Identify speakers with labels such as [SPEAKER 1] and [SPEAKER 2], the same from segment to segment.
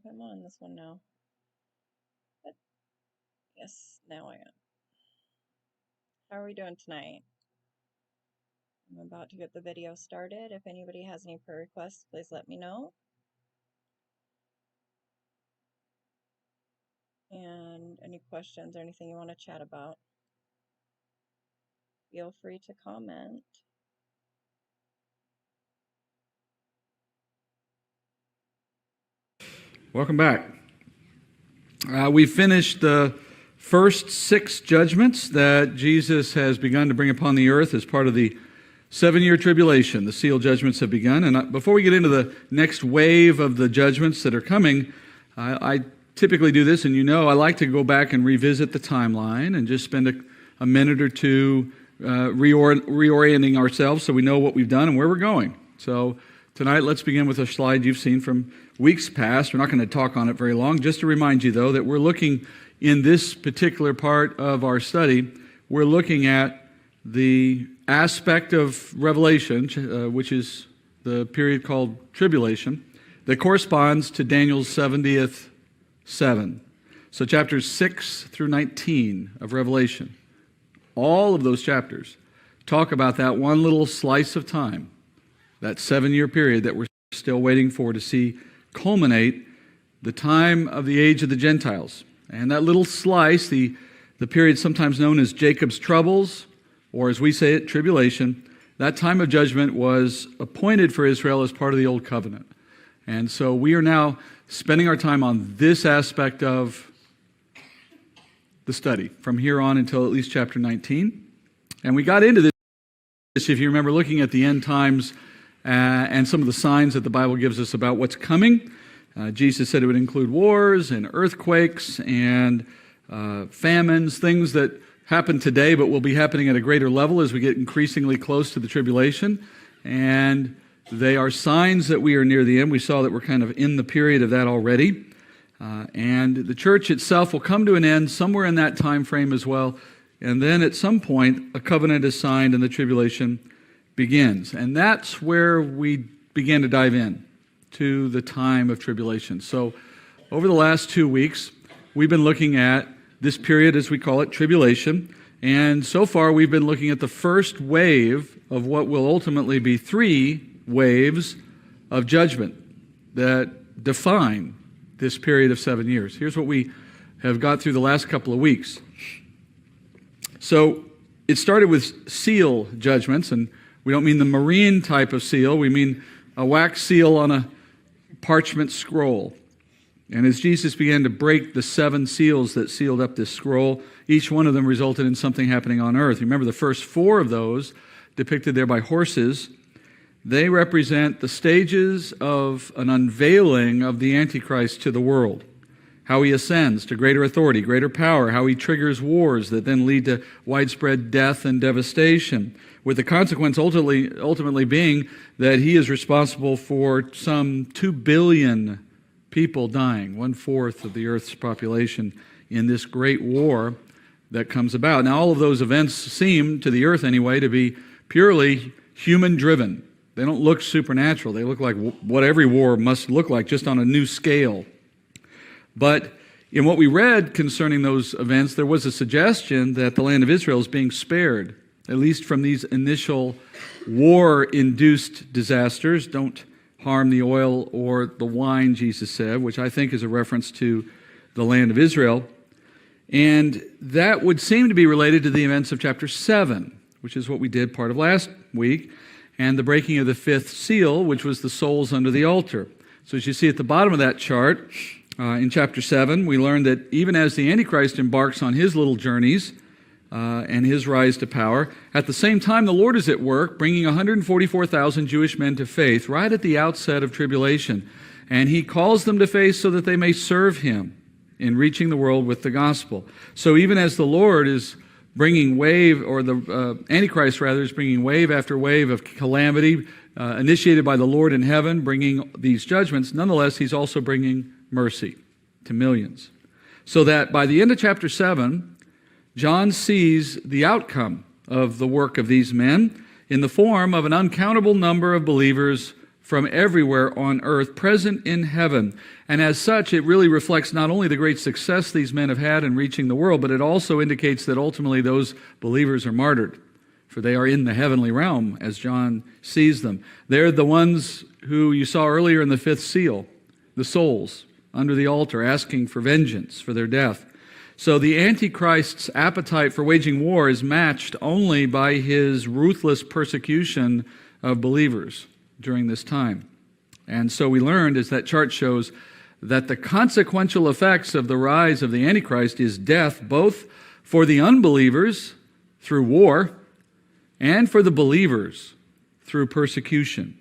[SPEAKER 1] if I'm on this one now. But yes, now I am. How are we doing tonight? I'm about to get the video started. If anybody has any prayer requests, please let me know. And any questions or anything you want to chat about, feel free to comment.
[SPEAKER 2] Welcome back. We finished the first 6 judgments that Jesus has begun to bring upon the earth as part of the 7-year tribulation. The seal judgments have begun. And before we get into the next wave of the judgments that are coming, I typically do this, and you know I like to go back and revisit the timeline and just spend a minute or two reorienting ourselves so we know what we've done and where we're going. So tonight, let's begin with a slide you've seen from weeks past. We're not going to talk on it very long. Just to remind you, though, that we're looking in this particular part of our study, we're looking at the aspect of Revelation, which is the period called tribulation, that corresponds to Daniel's 70th 7. So chapters 6 through 19 of Revelation, all of those chapters talk about that one little slice of time, that 7-year period that we're still waiting for to see culminate the time of the age of the Gentiles. And that little slice, the period sometimes known as Jacob's troubles, or as we say it, tribulation, that time of judgment was appointed for Israel as part of the Old Covenant. And so we are now spending our time on this aspect of the study from here on until at least chapter 19. And we got into this, if you remember, looking at the end times and some of the signs that the Bible gives us about what's coming. Jesus said it would include wars and earthquakes and famines, things that happen today but will be happening at a greater level as we get increasingly close to the tribulation. And they are signs that we are near the end. We saw that we're kind of in the period of that already. And the church itself will come to an end somewhere in that time frame as well. And then at some point, a covenant is signed and the tribulation begins. And that's where we began to dive in to the time of tribulation. So over the last 2 weeks, we've been looking at this period, as we call it, tribulation. And so far, we've been looking at the first wave of what will ultimately be 3 waves of judgment that define this period of 7 years. Here's what we have got through the last couple of weeks. So it started with seal judgments, and we don't mean the marine type of seal. We mean a wax seal on a parchment scroll. And as Jesus began to break the 7 seals that sealed up this scroll, each one of them resulted in something happening on earth. Remember, the first 4 of those, depicted there by horses, they represent the stages of an unveiling of the antichrist to the world. How he ascends to greater authority, greater power, how he triggers wars that then lead to widespread death and devastation, with the consequence ultimately being that he is responsible for some 2 billion people dying, 1/4 of the earth's population in this great war that comes about. Now, all of those events seem, to the earth anyway, to be purely human-driven. They don't look supernatural. They look like what every war must look like, just on a new scale. But in what we read concerning those events, there was a suggestion that the land of Israel is being spared, at least from these initial war-induced disasters. Don't harm the oil or the wine, Jesus said, which I think is a reference to the land of Israel. And that would seem to be related to the events of chapter 7, which is what we did part of last week, and the breaking of the 5th seal, which was the souls under the altar. So as you see at the bottom of that chart, in chapter 7, we learned that even as the Antichrist embarks on his little journeys and his rise to power, at the same time the Lord is at work, bringing 144,000 Jewish men to faith right at the outset of tribulation. And he calls them to faith so that they may serve him in reaching the world with the gospel. So even as the Lord is bringing wave, or the Antichrist rather, is bringing wave after wave of calamity, initiated by the Lord in heaven, bringing these judgments, nonetheless, he's also bringing mercy to millions. So that by the end of chapter 7, John sees the outcome of the work of these men in the form of an uncountable number of believers from everywhere on earth, present in heaven. And as such, it really reflects not only the great success these men have had in reaching the world, but it also indicates that ultimately those believers are martyred, for they are in the heavenly realm as John sees them. They're the ones who you saw earlier in the fifth seal, the souls under the altar asking for vengeance for their death. So the Antichrist's appetite for waging war is matched only by his ruthless persecution of believers during this time. And so we learned, as that chart shows, that the consequential effects of the rise of the Antichrist is death, both for the unbelievers through war and for the believers through persecution.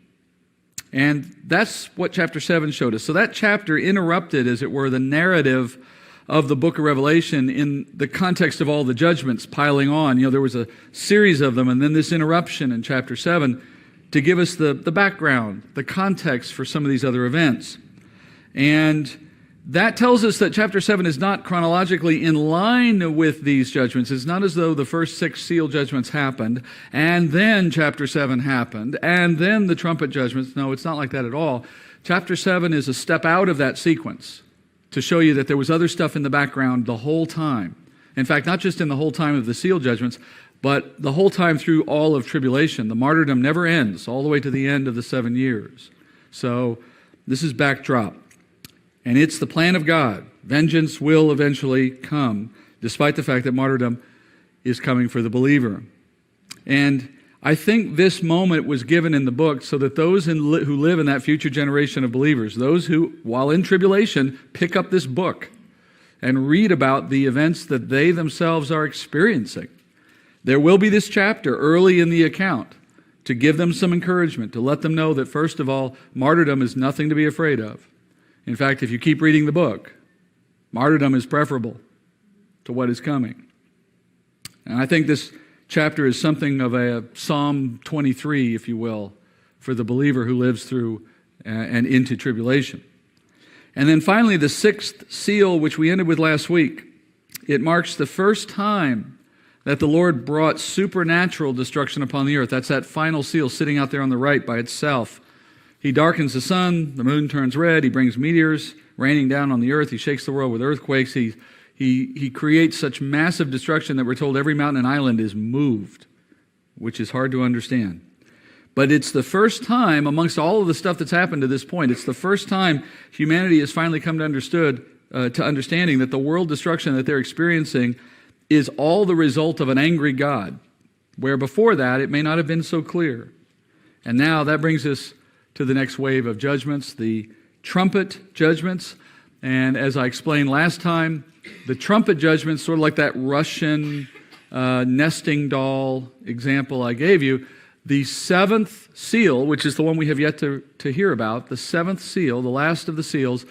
[SPEAKER 2] And that's what chapter 7 showed us. So that chapter interrupted, as it were, the narrative of the book of Revelation in the context of all the judgments piling on. There was a series of them, and then this interruption in chapter 7 to give us the background, the context for some of these other events. And that tells us that chapter 7 is not chronologically in line with these judgments. It's not as though the first 6 seal judgments happened, and then chapter 7 happened, and then the trumpet judgments. No, it's not like that at all. Chapter 7 is a step out of that sequence to show you that there was other stuff in the background the whole time. In fact, not just in the whole time of the seal judgments, but the whole time through all of tribulation. The martyrdom never ends, all the way to the end of the 7 years. So this is backdrop. And it's the plan of God. Vengeance will eventually come, despite the fact that martyrdom is coming for the believer. And I think this moment was given in the book so that those who live in that future generation of believers, those who, while in tribulation, pick up this book and read about the events that they themselves are experiencing. There will be this chapter early in the account to give them some encouragement, to let them know that, first of all, martyrdom is nothing to be afraid of. In fact, if you keep reading the book, martyrdom is preferable to what is coming. And I think this chapter is something of a Psalm 23, if you will, for the believer who lives through and into tribulation. And then finally, the 6th seal, which we ended with last week, it marks the first time that the Lord brought supernatural destruction upon the earth. That's that final seal sitting out there on the right by itself. He darkens the sun, the moon turns red, he brings meteors raining down on the earth, he shakes the world with earthquakes, he creates such massive destruction that we're told every mountain and island is moved, which is hard to understand. But it's the first time, amongst all of the stuff that's happened to this point, it's the first time humanity has finally come to understanding that the world destruction that they're experiencing is all the result of an angry God, where before that it may not have been so clear. And now that brings us to the next wave of judgments, the trumpet judgments. And as I explained last time, the trumpet judgments, sort of like that Russian nesting doll example I gave you, the 7th seal, which is the one we have yet to hear about, the 7th seal, the last of the seals,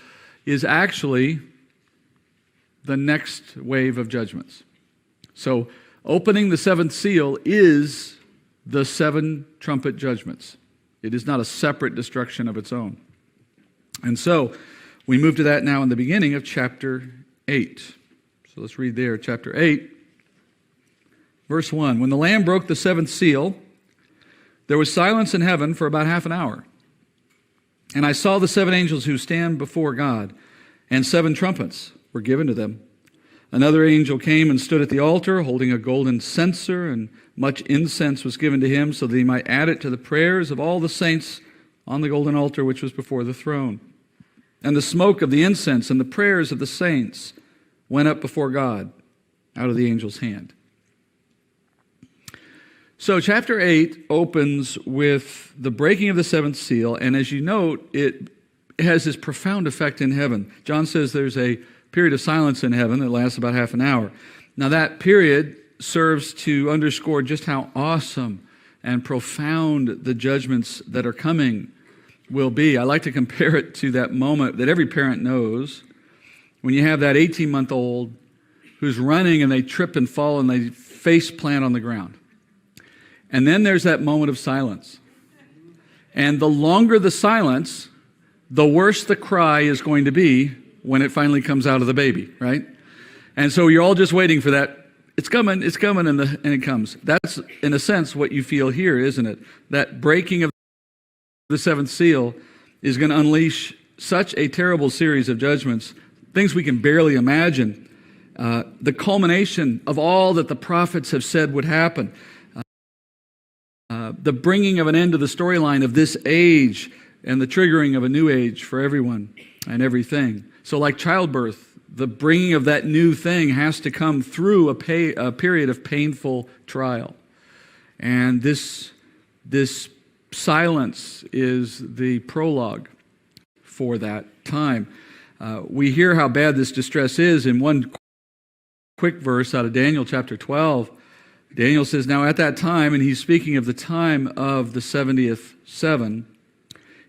[SPEAKER 2] is actually the next wave of judgments. So opening the 7th seal is the 7 trumpet judgments. It is not a separate destruction of its own. And so we move to that now in the beginning of chapter 8. So let's read there, chapter 8, verse 1. When the Lamb broke the 7th seal, there was silence in heaven for about half an hour. And I saw the 7 angels who stand before God, and 7 trumpets were given to them. Another angel came and stood at the altar, holding a golden censer, and much incense was given to him so that he might add it to the prayers of all the saints on the golden altar which was before the throne. And the smoke of the incense and the prayers of the saints went up before God out of the angel's hand. So chapter 8 opens with the breaking of the 7th seal, and as you note, it has this profound effect in heaven. John says there's a period of silence in heaven that lasts about half an hour. Now that period serves to underscore just how awesome and profound the judgments that are coming will be. I like to compare it to that moment that every parent knows when you have that 18-month-old who's running and they trip and fall and they face plant on the ground. And then there's that moment of silence. And the longer the silence, the worse the cry is going to be when it finally comes out of the baby, right? And so you're all just waiting for that. It's coming, and it comes. That's, in a sense, what you feel here, isn't it? That breaking of the seventh seal is going to unleash such a terrible series of judgments, things we can barely imagine. The culmination of all that the prophets have said would happen. The bringing of an end to the storyline of this age and the triggering of a new age for everyone and everything. So like childbirth, the bringing of that new thing has to come through a period of painful trial. And this silence is the prologue for that time. We hear how bad this distress is in one quick verse out of Daniel chapter 12. Daniel says, now at that time, and he's speaking of the time of the 70th seven,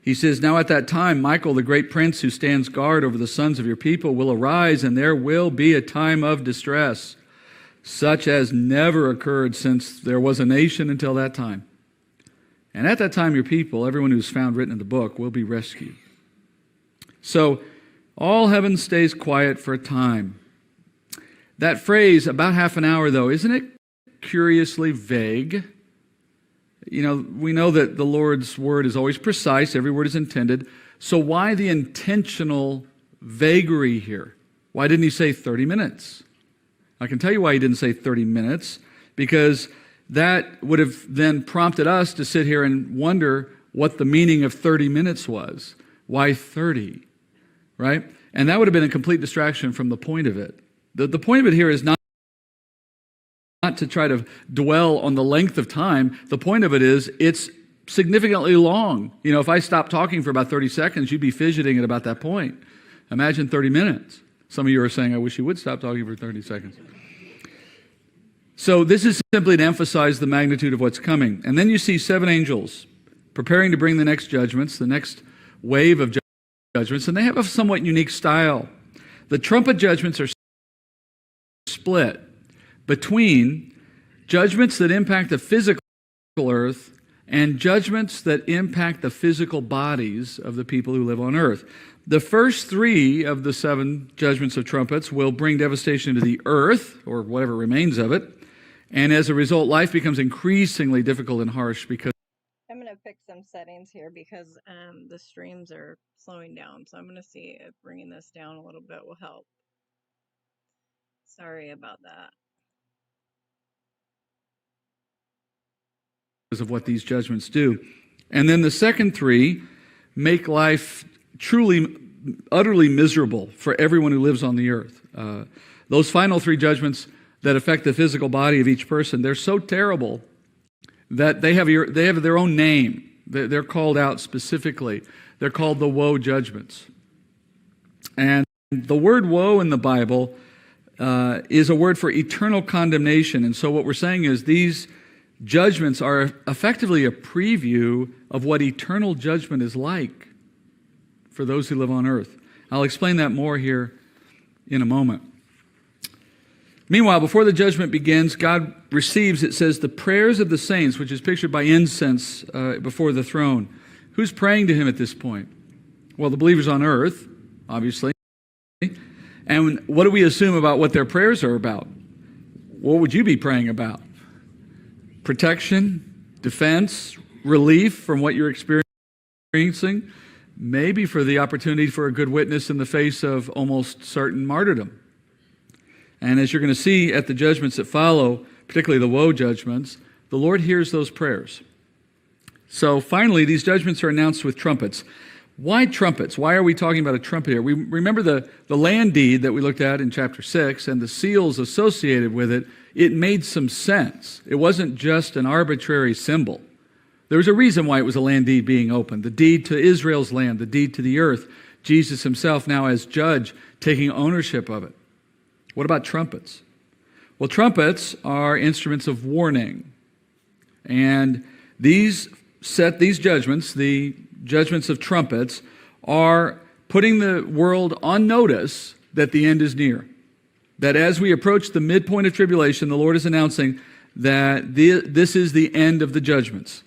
[SPEAKER 2] he says, now at that time, Michael, the great prince who stands guard over the sons of your people, will arise, and there will be a time of distress, such as never occurred since there was a nation until that time. And at that time, your people, everyone who's found written in the book, will be rescued. So all heaven stays quiet for a time. That phrase, about half an hour, though, isn't it curiously vague? You know, we know that the Lord's word is always precise. Every word is intended. So why the intentional vagary here? Why didn't he say 30 minutes? I can tell you why he didn't say 30 minutes, because that would have then prompted us to sit here and wonder what the meaning of 30 minutes was. Why 30? Right? And that would have been a complete distraction from the point of it. The point of it here is not to try to dwell on the length of time. The point of it is it's significantly long. You know, if I stopped talking for about 30 seconds, you'd be fidgeting at about that point. Imagine 30 minutes. Some of you are saying, I wish you would stop talking for 30 seconds. So this is simply to emphasize the magnitude of what's coming. And then you see 7 angels preparing to bring the next judgments, the next wave of judgments, and they have a somewhat unique style. The trumpet judgments are split between judgments that impact the physical earth and judgments that impact the physical bodies of the people who live on earth. The first 3 of the 7 judgments of trumpets will bring devastation to the earth, or whatever remains of it, and as a result, life becomes increasingly difficult and harsh because
[SPEAKER 1] I'm going to fix some settings here because the streams are slowing down. So I'm going to see if bringing this down a little bit will help. Sorry about that.
[SPEAKER 2] of what these judgments do. And then the second 3 make life truly, utterly miserable for everyone who lives on the earth. Those final 3 judgments that affect the physical body of each person, they're so terrible that they have their own name. They're called out specifically. They're called the woe judgments. And the word woe in the Bible is a word for eternal condemnation. And so what we're saying is these judgments are effectively a preview of what eternal judgment is like for those who live on earth. I'll explain that more here in a moment. Meanwhile, before the judgment begins, God receives, it says, the prayers of the saints, which is pictured by incense before the throne. Who's praying to him at this point? Well, the believers on earth, obviously. And what do we assume about what their prayers are about? What would you be praying about? Protection, defense, relief from what you're experiencing, maybe for the opportunity for a good witness in the face of almost certain martyrdom. And as you're going to see at the judgments that follow, particularly the woe judgments, the Lord hears those prayers. So finally, these judgments are announced with trumpets. Why trumpets? Why are we talking about a trumpet here? We remember the land deed that we looked at in chapter 6 and the seals associated with it. It made some sense. It wasn't just an arbitrary symbol. There was a reason why it was a land deed being opened. The deed to Israel's land, the deed to the earth. Jesus himself now as judge taking ownership of it. What about trumpets? Well, trumpets are instruments of warning. And these judgments, the judgments of trumpets, are putting the world on notice that the end is near. That as we approach the midpoint of tribulation, the Lord is announcing that this is the end of the judgments.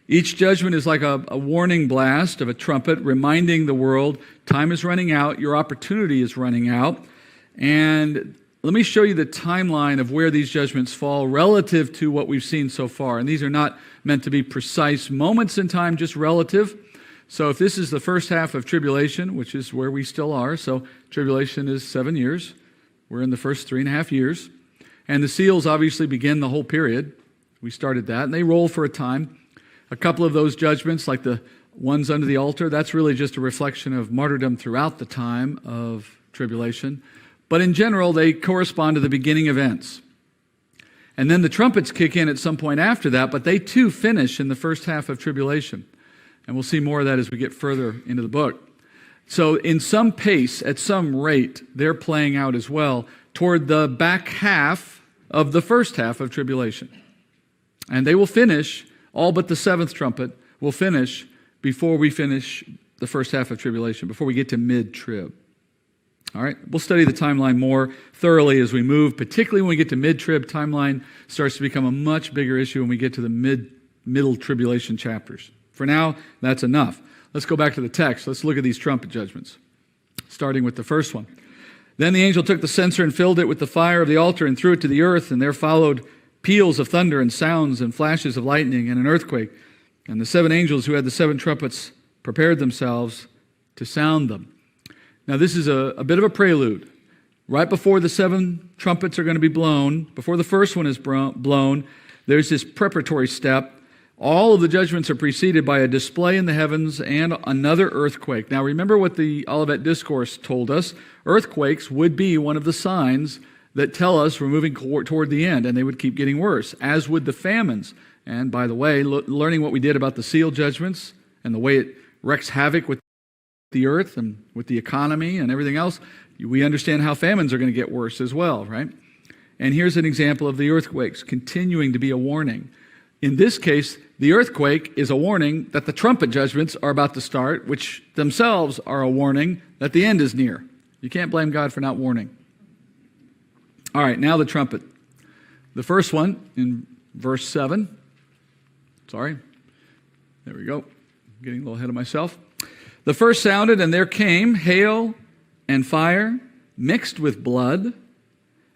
[SPEAKER 2] Each judgment is like a warning blast of a trumpet reminding the world, time is running out, your opportunity is running out. And let me show you the timeline of where these judgments fall relative to what we've seen so far. And these are not meant to be precise moments in time, just relative. So if this is the first half of tribulation, which is where we still are, so tribulation is 7 years. We're in the first 3.5 years. And the seals obviously begin the whole period. We started that, and they roll for a time. A couple of those judgments, like the ones under the altar, that's really just a reflection of martyrdom throughout the time of tribulation. But in general, they correspond to the beginning events. And then the trumpets kick in at some point after that, but they too finish in the first half of tribulation. And we'll see more of that as we get further into the book. So in some pace, at some rate, they're playing out as well toward the back half of the first half of tribulation. And they will finish, all but the seventh trumpet will finish before we finish the first half of tribulation, before we get to mid-trib. All right, we'll study the timeline more thoroughly as we move, particularly when we get to mid-trib. Timeline starts to become a much bigger issue when we get to the middle tribulation chapters. For now, that's enough. Let's go back to the text. Let's look at these trumpet judgments, starting with the first one. Then the angel took the censer and filled it with the fire of the altar and threw it to the earth, and there followed peals of thunder and sounds and flashes of lightning and an earthquake. And the 7 angels who had the 7 trumpets prepared themselves to sound them. Now, this is a bit of a prelude. Right before the 7 trumpets are going to be blown, before the first one is blown, there's this preparatory step. All of the judgments are preceded by a display in the heavens and another earthquake. Now, remember what the Olivet Discourse told us. Earthquakes would be one of the signs that tell us we're moving toward the end, and they would keep getting worse, as would the famines. And by the way, learning what we did about the seal judgments and the way it wreaks havoc with the earth and with the economy and everything else, we understand how famines are going to get worse as well, right? And here's an example of the earthquakes continuing to be a warning. In this case, the earthquake is a warning that the trumpet judgments are about to start, which themselves are a warning that the end is near. You can't blame God for not warning. All right, now the trumpet. The first one in verse 7. Sorry. There we go. Getting a little ahead of myself. The first sounded, and there came hail and fire mixed with blood,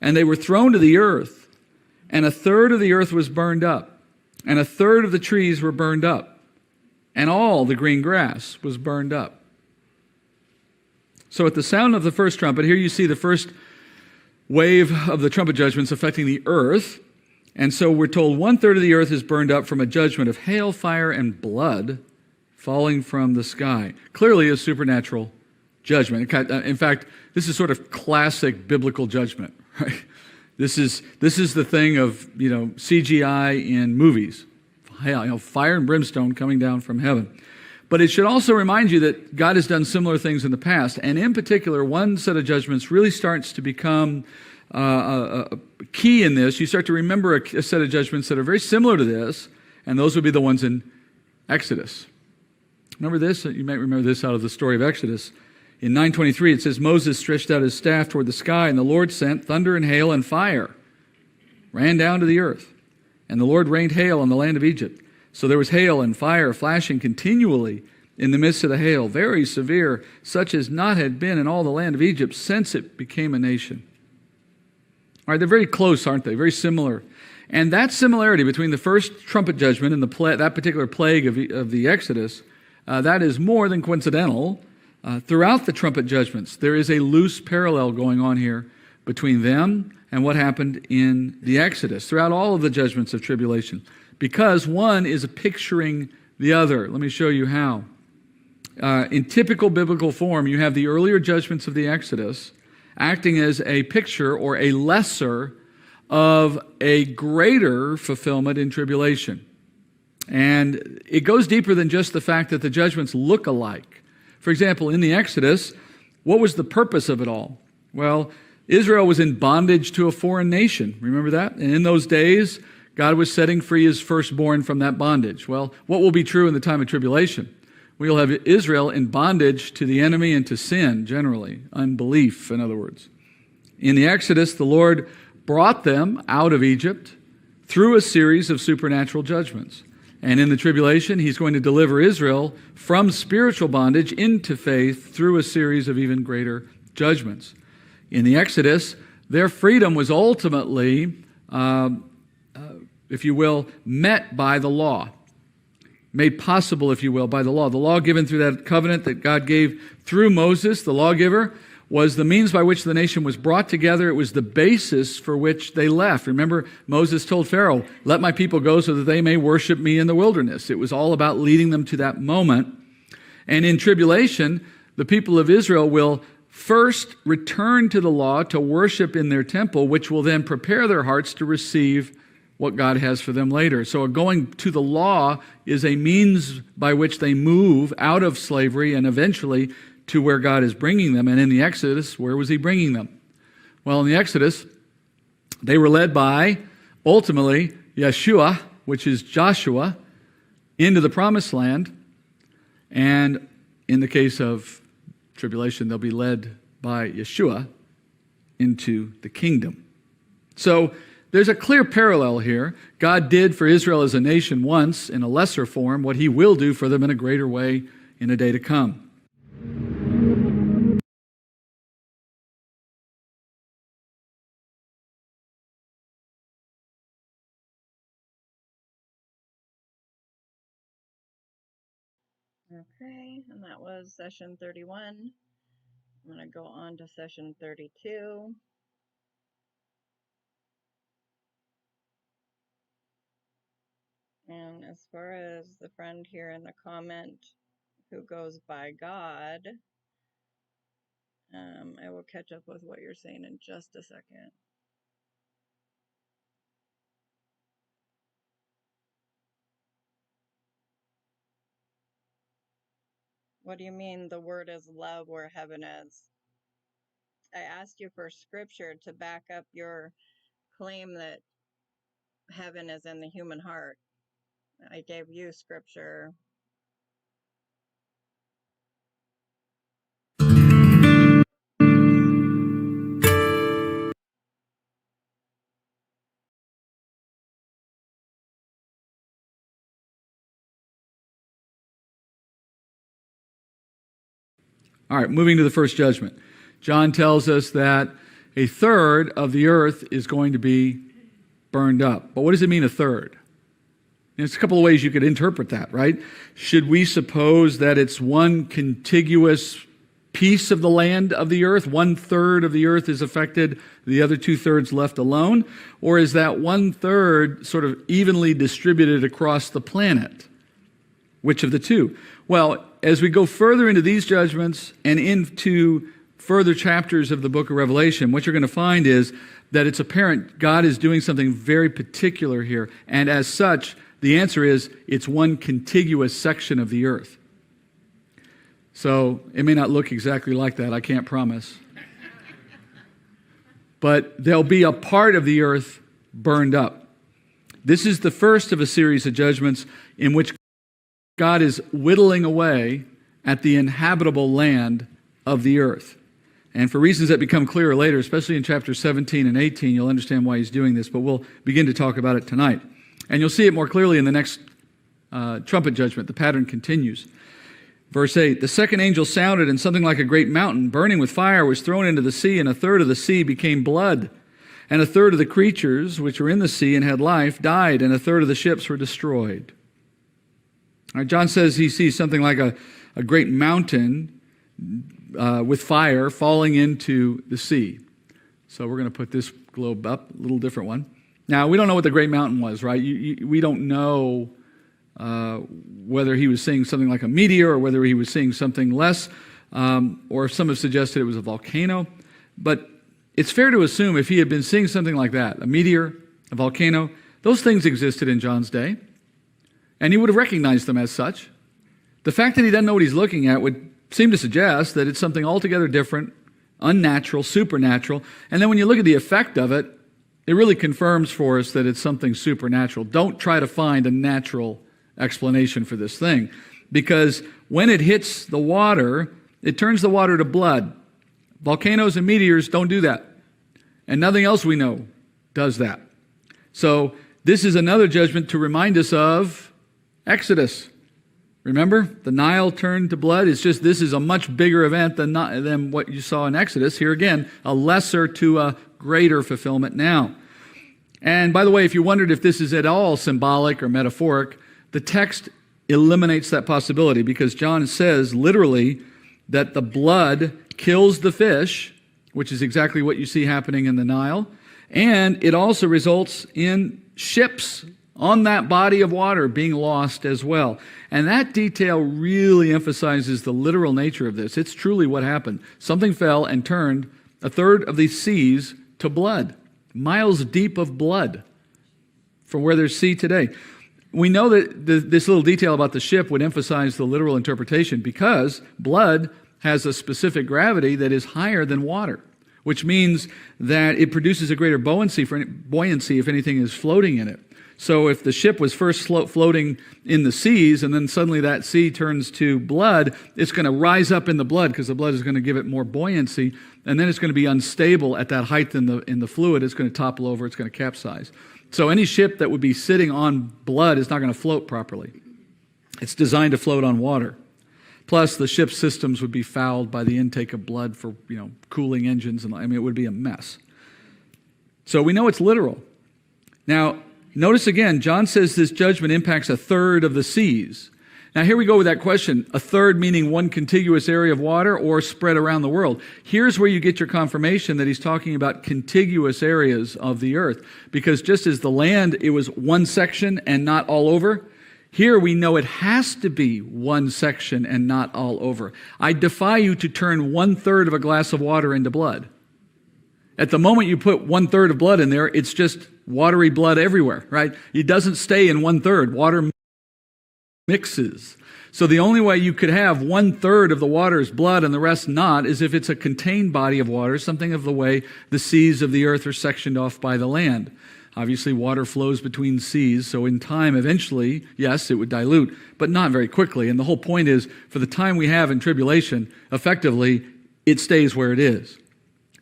[SPEAKER 2] and they were thrown to the earth, and a third of the earth was burned up, and a third of the trees were burned up, and all the green grass was burned up. So at the sound of the first trumpet, here you see the first wave of the trumpet judgments affecting the earth, and so we're told 1/3 of the earth is burned up from a judgment of hail, fire, and blood falling from the sky. Clearly a supernatural judgment. In fact, this is sort of classic biblical judgment, right? This is the thing of, CGI in movies. Fire and brimstone coming down from heaven. But it should also remind you that God has done similar things in the past. And in particular, one set of judgments really starts to become a key in this. You start to remember a set of judgments that are very similar to this, and those would be the ones in Exodus. Remember this? You might remember this out of the story of Exodus. In 9:23, it says, Moses stretched out his staff toward the sky, and the Lord sent thunder and hail and fire, ran down to the earth. And the Lord rained hail on the land of Egypt. So there was hail and fire flashing continually in the midst of the hail, very severe, such as not had been in all the land of Egypt since it became a nation. All right, they're very close, aren't they? Very similar. And that similarity between the first trumpet judgment and that particular plague of the Exodus, that is more than coincidental. Throughout the trumpet judgments, there is a loose parallel going on here between them and what happened in the Exodus, throughout all of the judgments of tribulation, because one is picturing the other. Let me show you how. In typical biblical form, you have the earlier judgments of the Exodus acting as a picture or a lesser of a greater fulfillment in tribulation. And it goes deeper than just the fact that the judgments look alike. For example, in the Exodus, what was the purpose of it all? Well, Israel was in bondage to a foreign nation. Remember that? And in those days, God was setting free his firstborn from that bondage. Well, what will be true in the time of tribulation? We'll have Israel in bondage to the enemy and to sin, generally. Unbelief, in other words. In the Exodus, the Lord brought them out of Egypt through a series of supernatural judgments. And in the tribulation, he's going to deliver Israel from spiritual bondage into faith through a series of even greater judgments. In the Exodus, their freedom was ultimately, if you will, met by the law. made possible, if you will, by the law. The law given through that covenant that God gave through Moses, the lawgiver, was the means by which the nation was brought together. It was the basis for which they left. Remember, Moses told Pharaoh, "Let my people go so that they may worship me in the wilderness." It was all about leading them to that moment. And in tribulation, the people of Israel will first return to the law to worship in their temple, which will then prepare their hearts to receive what God has for them later. So going to the law is a means by which they move out of slavery and eventually to where God is bringing them. And in the Exodus, where was he bringing them? Well, in the Exodus, they were led by, ultimately, Yeshua, which is Joshua, into the promised land. And in the case of tribulation, they'll be led by Yeshua into the kingdom. So there's a clear parallel here. God did for Israel as a nation once in a lesser form what he will do for them in a greater way in a day to come.
[SPEAKER 1] Okay, and that was session 31. I'm going to go on to session 32. And as far as the friend here in the comment who goes by God, I will catch up with what you're saying in just a second. What do you mean the word is love where heaven is? I asked you for scripture to back up your claim that heaven is in the human heart. I gave you scripture.
[SPEAKER 2] All right, moving to the first judgment. John tells us that a third of the earth is going to be burned up. But what does it mean, a third? There's a couple of ways you could interpret that, right? Should we suppose that it's one contiguous piece of the land of the earth? 1/3 of the earth is affected, the other 2/3 left alone? Or is that 1/3 sort of evenly distributed across the planet? Which of the two? Well, as we go further into these judgments and into further chapters of the book of Revelation, what you're going to find is that it's apparent God is doing something very particular here. And as such, the answer is it's one contiguous section of the earth. So it may not look exactly like that, I can't promise. But there'll be a part of the earth burned up. This is the first of a series of judgments in which God is whittling away at the inhabitable land of the earth. And for reasons that become clearer later, especially in chapters 17 and 18, you'll understand why he's doing this, but we'll begin to talk about it tonight. And you'll see it more clearly in the next trumpet judgment. The pattern continues. Verse 8, the second angel sounded, and something like a great mountain, burning with fire, was thrown into the sea, and 1/3 of the sea became blood. And 1/3 of the creatures which were in the sea and had life died, and 1/3 of the ships were destroyed. All right, John says he sees something like a great mountain with fire falling into the sea. So we're going to put this globe up, a little different one. Now, we don't know what the great mountain was, right? We don't know whether he was seeing something like a meteor or whether he was seeing something less, or some have suggested it was a volcano. But it's fair to assume if he had been seeing something like that, a meteor, a volcano, those things existed in John's day, and he would have recognized them as such. The fact that he doesn't know what he's looking at would seem to suggest that it's something altogether different, unnatural, supernatural. And then when you look at the effect of it, it really confirms for us that it's something supernatural. Don't try to find a natural explanation for this thing, because when it hits the water, it turns the water to blood. Volcanoes and meteors don't do that, and nothing else we know does that. So this is another judgment to remind us of Exodus. Remember, the Nile turned to blood. It's just this is a much bigger event than what you saw in Exodus. Here again, a lesser to a greater fulfillment now. And by the way, if you wondered if this is at all symbolic or metaphoric, the text eliminates that possibility, because John says literally that the blood kills the fish, which is exactly what you see happening in the Nile, and it also results in ships on that body of water being lost as well. And that detail really emphasizes the literal nature of this. It's truly what happened. Something fell and turned a third of the seas to blood, miles deep of blood from where there's sea today. We know that this little detail about the ship would emphasize the literal interpretation because blood has a specific gravity that is higher than water, which means that it produces a greater buoyancy if anything is floating in it. So if the ship was first floating in the seas and then suddenly that sea turns to blood, it's going to rise up in the blood because the blood is going to give it more buoyancy, and then it's going to be unstable at that height in the fluid. It's going to topple over. It's going to capsize. So any ship that would be sitting on blood is not going to float properly. It's designed to float on water. Plus, the ship's systems would be fouled by the intake of blood for, cooling engines, and it would be a mess. So we know it's literal. Now, notice again, John says this judgment impacts a third of the seas. Now, here we go with that question. A third meaning one contiguous area of water or spread around the world. Here's where you get your confirmation that he's talking about contiguous areas of the earth. Because just as the land, it was one section and not all over, here we know it has to be one section and not all over. I defy you to turn 1/3 of a glass of water into blood. At the moment you put 1/3 of blood in there, it's just watery blood everywhere, right? It doesn't stay in 1/3. Water mixes. So the only way you could have 1/3 of the water is blood and the rest not is if it's a contained body of water, something of the way the seas of the earth are sectioned off by the land. Obviously, water flows between seas, so in time, eventually, yes, it would dilute, but not very quickly. And the whole point is, for the time we have in tribulation, effectively, it stays where it is.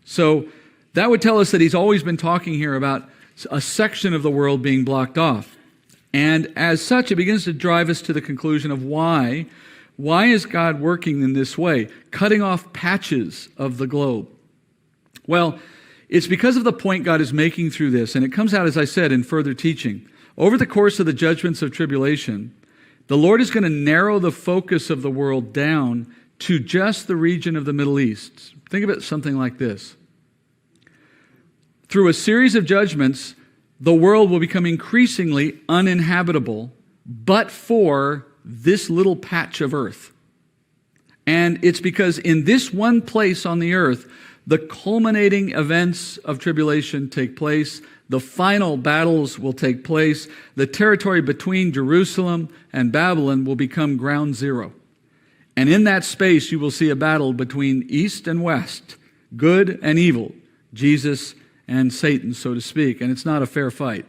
[SPEAKER 2] So that would tell us that he's always been talking here about a section of the world being blocked off. And as such, it begins to drive us to the conclusion of why. Why is God working in this way, cutting off patches of the globe? Well, it's because of the point God is making through this, and it comes out, as I said, in further teaching. Over the course of the judgments of tribulation, the Lord is going to narrow the focus of the world down to just the region of the Middle East. Think of it something like this. Through a series of judgments, the world will become increasingly uninhabitable, but for this little patch of earth. And it's because in this one place on the earth, the culminating events of tribulation take place. The final battles will take place. The territory between Jerusalem and Babylon will become ground zero. And in that space, you will see a battle between east and west, good and evil, Jesus and Satan, so to speak. And it's not a fair fight.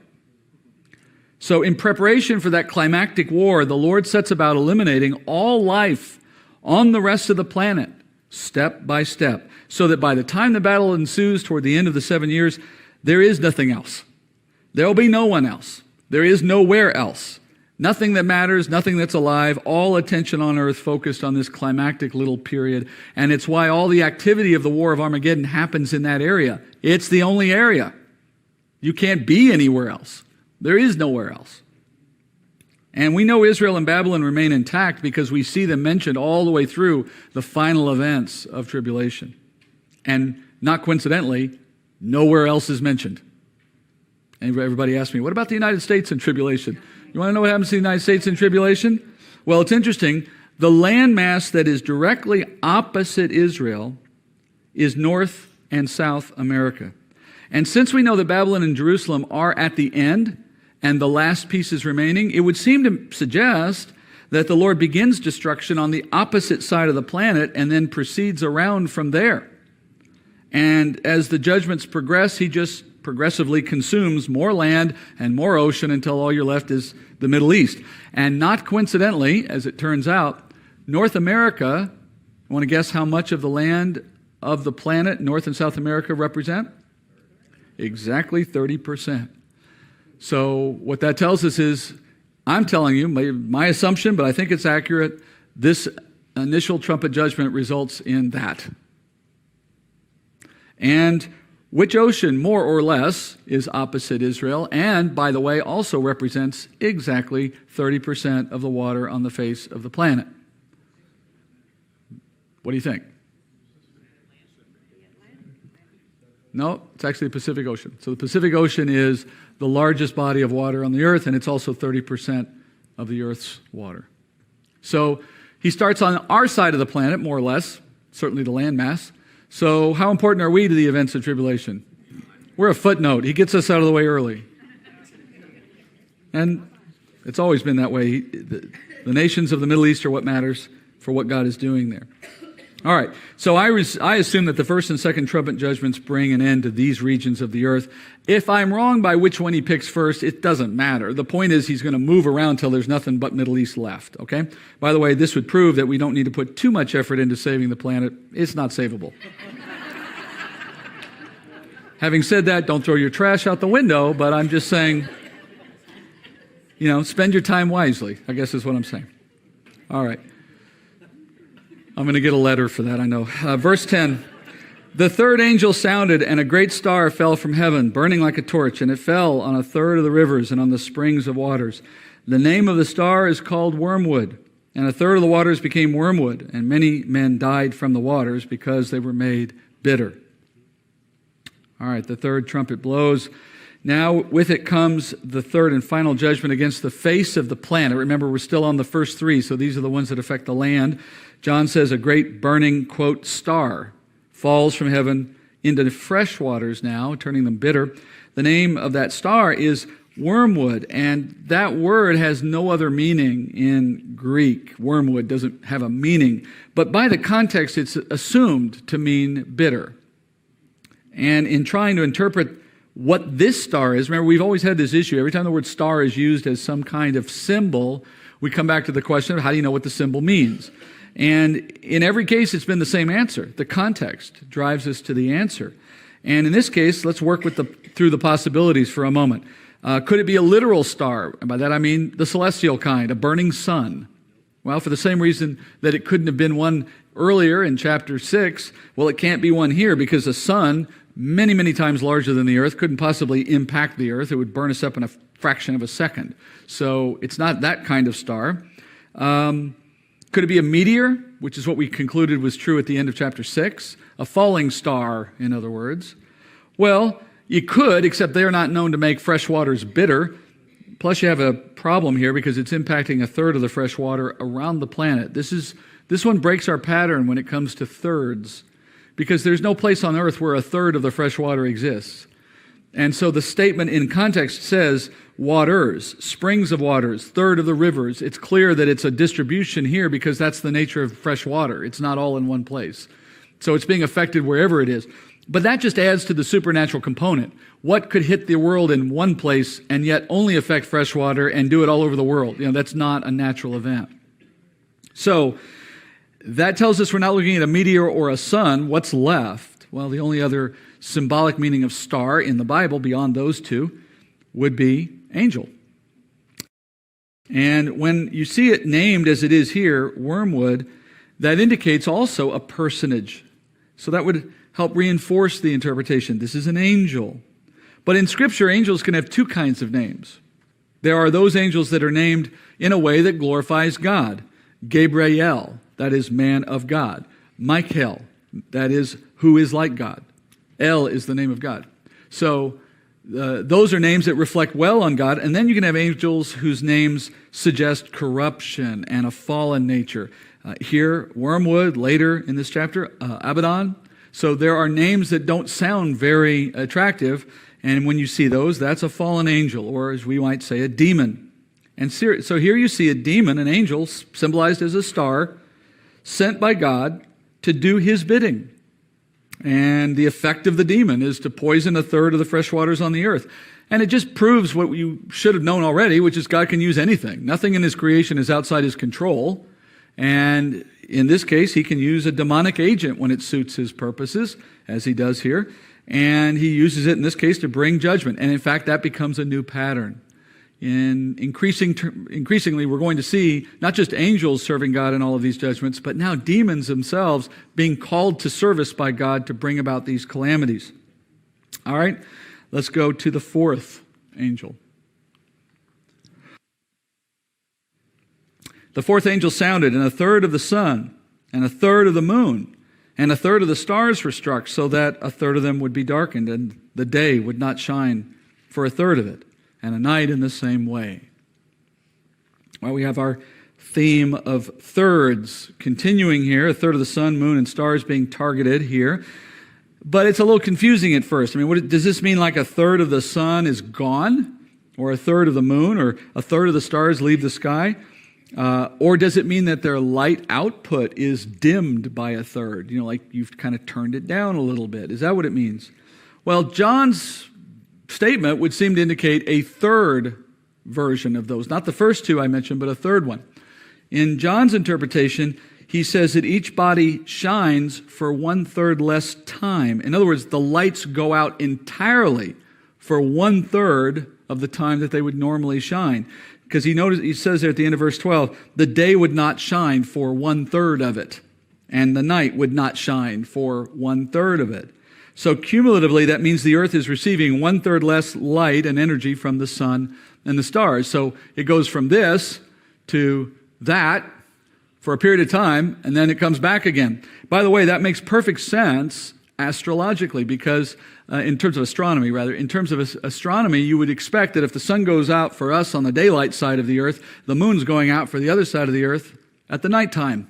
[SPEAKER 2] So in preparation for that climactic war, the Lord sets about eliminating all life on the rest of the planet, step by step, so that by the time the battle ensues toward the end of the 7 years, there is nothing else. There will be no one else. There is nowhere else. Nothing that matters, nothing that's alive, all attention on earth focused on this climactic little period. And it's why all the activity of the War of Armageddon happens in that area. It's the only area. You can't be anywhere else. There is nowhere else. And we know Israel and Babylon remain intact because we see them mentioned all the way through the final events of tribulation. And not coincidentally, nowhere else is mentioned. And everybody asks me, what about the United States in tribulation? You want to know what happens to the United States in tribulation? Well, it's interesting. The landmass that is directly opposite Israel is North and South America. And since we know that Babylon and Jerusalem are at the end and the last pieces remaining, it would seem to suggest that the Lord begins destruction on the opposite side of the planet and then proceeds around from there. And as the judgments progress, he just progressively consumes more land and more ocean until all you're left is the Middle East. And not coincidentally, as it turns out, North America, you want to guess how much of the land of the planet North and South America represent? Exactly 30%. So what that tells us is, I'm telling you, my assumption, but I think it's accurate, this initial trumpet judgment results in that. And which ocean, more or less, is opposite Israel, and, by the way, also represents exactly 30% of the water on the face of the planet. What do you think? No, it's actually the Pacific Ocean. So the Pacific Ocean is the largest body of water on the earth, and it's also 30% of the earth's water. So he starts on our side of the planet, more or less, certainly the landmass. So how important are we to the events of tribulation? We're a footnote. He gets us out of the way early. And it's always been that way. The nations of the Middle East are what matters for what God is doing there. All right, so I assume that the first and second trumpet judgments bring an end to these regions of the earth. If I'm wrong by which one he picks first, it doesn't matter. The point is he's going to move around till there's nothing but Middle East left, okay? By the way, this would prove that we don't need to put too much effort into saving the planet. It's not savable. Having said that, don't throw your trash out the window, but I'm just saying, spend your time wisely, I guess is what I'm saying. All right. I'm going to get a letter for that, I know. Verse 10, the third angel sounded, and a great star fell from heaven, burning like a torch, and it fell on a third of the rivers and on the springs of waters. The name of the star is called Wormwood, and a third of the waters became wormwood, and many men died from the waters because they were made bitter. All right, the third trumpet blows. Now with it comes the third and final judgment against the face of the planet. Remember, we're still on the first three, so these are the ones that affect the land. John says a great burning, quote, star falls from heaven into the fresh waters now, turning them bitter. The name of that star is wormwood, and that word has no other meaning in Greek. Wormwood doesn't have a meaning, but by the context, it's assumed to mean bitter. And in trying to interpret what this star is, remember, we've always had this issue. Every time the word star is used as some kind of symbol, we come back to the question of how do you know what the symbol means? And in every case, it's been the same answer. The context drives us to the answer. And in this case, let's work through the possibilities for a moment. Could it be a literal star? And by that I mean the celestial kind, a burning sun. Well, for the same reason that it couldn't have been one earlier in chapter 6, well, it can't be one here because the sun, many, many times larger than the earth, couldn't possibly impact the earth. It would burn us up in a fraction of a second. So it's not that kind of star. Could it be a meteor, which is what we concluded was true at the end of chapter 6? A falling star, in other words. Well, you could, except they are not known to make fresh waters bitter. Plus, you have a problem here because it's impacting a third of the fresh water around the planet. This one breaks our pattern when it comes to thirds, because there's no place on earth where a third of the fresh water exists. And so the statement in context says waters, springs of waters, third of the rivers. It's clear that it's a distribution here because that's the nature of fresh water. It's not all in one place. So it's being affected wherever it is. But that just adds to the supernatural component. What could hit the world in one place and yet only affect fresh water and do it all over the world? That's not a natural event. So that tells us we're not looking at a meteor or a sun. What's left? Well, the only other symbolic meaning of star in the Bible beyond those two would be angel. And when you see it named as it is here, wormwood, that indicates also a personage. So that would help reinforce the interpretation. This is an angel. But in Scripture, angels can have two kinds of names. There are those angels that are named in a way that glorifies God. Gabriel, that is man of God. Michael, that is who is like God. El is the name of God. So those are names that reflect well on God. And then you can have angels whose names suggest corruption and a fallen nature. Here, wormwood, later in this chapter, Abaddon. So there are names that don't sound very attractive. And when you see those, that's a fallen angel, or as we might say, a demon. And so here you see a demon, an angel, symbolized as a star, sent by God to do his bidding. And the effect of the demon is to poison a third of the fresh waters on the earth. And it just proves what you should have known already, which is God can use anything. Nothing in his creation is outside his control. And in this case, he can use a demonic agent when it suits his purposes, as he does here. And he uses it in this case to bring judgment. And in fact, that becomes a new pattern. Increasingly, we're going to see not just angels serving God in all of these judgments, but now demons themselves being called to service by God to bring about these calamities. All right, let's go to the fourth angel. The fourth angel sounded, and a third of the sun, and a third of the moon, and a third of the stars were struck, so that a third of them would be darkened, and the day would not shine for a third of it, and a night in the same way. Well, we have our theme of thirds continuing here, a third of the sun, moon, and stars being targeted here. But it's a little confusing at first. I mean, does this mean like a third of the sun is gone? Or a third of the moon? Or a third of the stars leave the sky? Or does it mean that their light output is dimmed by a third? You know, like you've kind of turned it down a little bit. Is that what it means? Well, John's statement would seem to indicate a third version of those. Not the first two I mentioned, but a third one. In John's interpretation, he says that each body shines for 1/3 less time. In other words, the lights go out entirely for 1/3 of the time that they would normally shine. Because he says there at the end of verse 12, the day would not shine for 1/3 of it, and the night would not shine for 1/3 of it. So cumulatively, that means the earth is receiving 1/3 less light and energy from the sun and the stars. So it goes from this to that for a period of time, and then it comes back again. By the way, that makes perfect sense astrologically, because in terms of astronomy, you would expect that if the sun goes out for us on the daylight side of the earth, the moon's going out for the other side of the earth at the nighttime.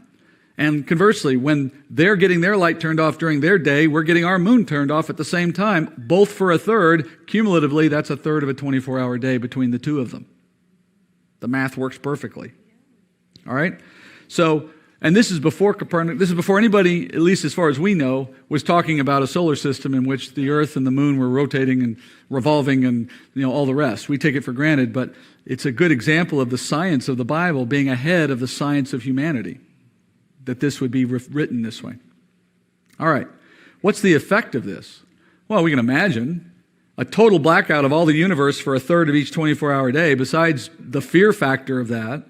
[SPEAKER 2] And conversely, when they're getting their light turned off during their day, we're getting our moon turned off at the same time, both for a third. Cumulatively, that's a third of a 24-hour day between the two of them. The math works perfectly. All right? So, and this is before Copernicus, this is before anybody, at least as far as we know, was talking about a solar system in which the earth and the moon were rotating and revolving and, all the rest. We take it for granted, but it's a good example of the science of the Bible being ahead of the science of humanity, that this would be written this way. All right. What's the effect of this? Well, we can imagine a total blackout of all the universe for a third of each 24-hour day. Besides the fear factor of that,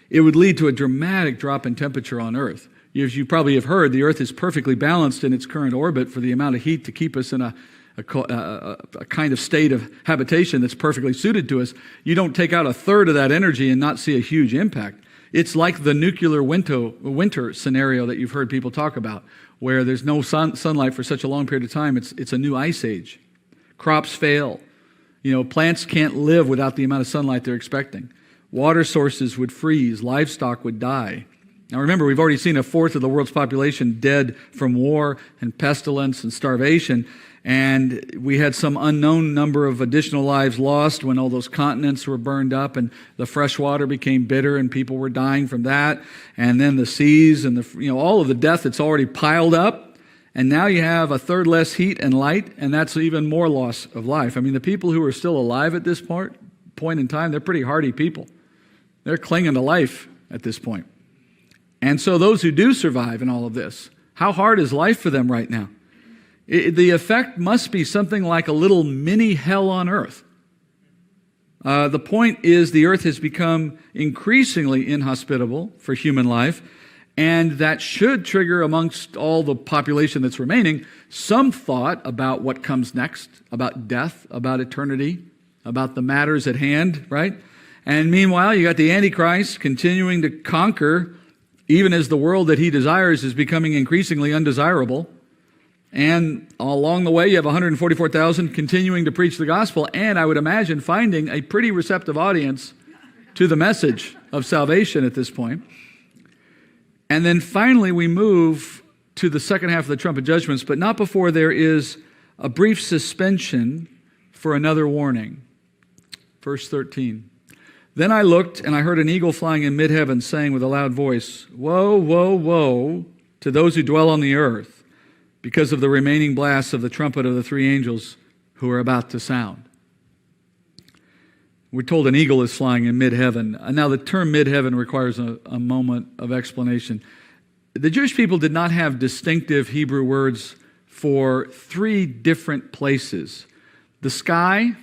[SPEAKER 2] it would lead to a dramatic drop in temperature on Earth. As you probably have heard, the Earth is perfectly balanced in its current orbit for the amount of heat to keep us in a kind of state of habitation that's perfectly suited to us. You don't take out a third of that energy and not see a huge impact. It's like the nuclear winter scenario that you've heard people talk about, where there's no sunlight for such a long period of time. It's a new ice age. Crops fail. Plants can't live without the amount of sunlight they're expecting. Water sources would freeze. Livestock would die. Now remember, we've already seen a fourth of the world's population dead from war and pestilence and starvation. And we had some unknown number of additional lives lost when all those continents were burned up and the fresh water became bitter and people were dying from that. And then the seas and all of the death that's already piled up. And now you have a third less heat and light, and that's even more loss of life. I mean, the people who are still alive at this point in time, they're pretty hardy people. They're clinging to life at this point. And so those who do survive in all of this, how hard is life for them right now? The effect must be something like a little mini hell on earth. The point is the earth has become increasingly inhospitable for human life, and that should trigger amongst all the population that's remaining some thought about what comes next, about death, about eternity, about the matters at hand, right? And meanwhile, you got the Antichrist continuing to conquer, even as the world that he desires is becoming increasingly undesirable. And along the way, you have 144,000 continuing to preach the gospel, and I would imagine finding a pretty receptive audience to the message of salvation at this point. And then finally, we move to the second half of the trumpet judgments, but not before there is a brief suspension for another warning. Verse 13. Then I looked, and I heard an eagle flying in mid-heaven, saying with a loud voice, "Woe, woe, woe to those who dwell on the earth, because of the remaining blasts of the trumpet of the three angels who are about to sound." We're told an eagle is flying in mid-heaven. Now, the term mid-heaven requires a moment of explanation. The Jewish people did not have distinctive Hebrew words for three different places: the sky,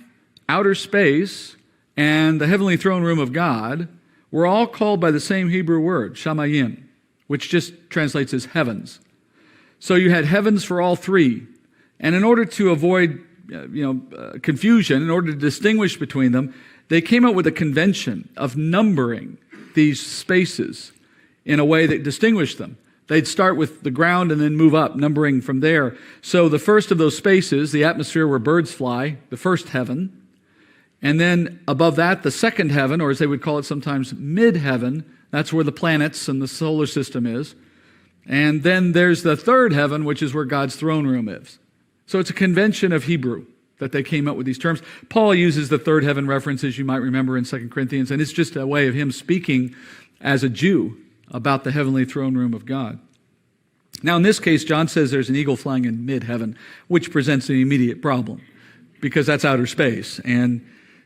[SPEAKER 2] outer space, and the heavenly throne room of God were all called by the same Hebrew word, shamayim, which just translates as heavens. So you had heavens for all three. And in order to avoid confusion, in order to distinguish between them, they came up with a convention of numbering these spaces in a way that distinguished them. They'd start with the ground and then move up, numbering from there. So the first of those spaces, the atmosphere where birds fly, the first heaven. And then above that, the second heaven, or as they would call it sometimes, mid-heaven. That's where the planets and the solar system is. And then there's the third heaven, which is where God's throne room is. So it's a convention of Hebrew that they came up with these terms. Paul uses the third heaven reference, as you might remember, in 2 Corinthians, and it's just a way of him speaking as a Jew about the heavenly throne room of God. Now, in this case, John says there's an eagle flying in mid-heaven, which presents an immediate problem, because that's outer space, and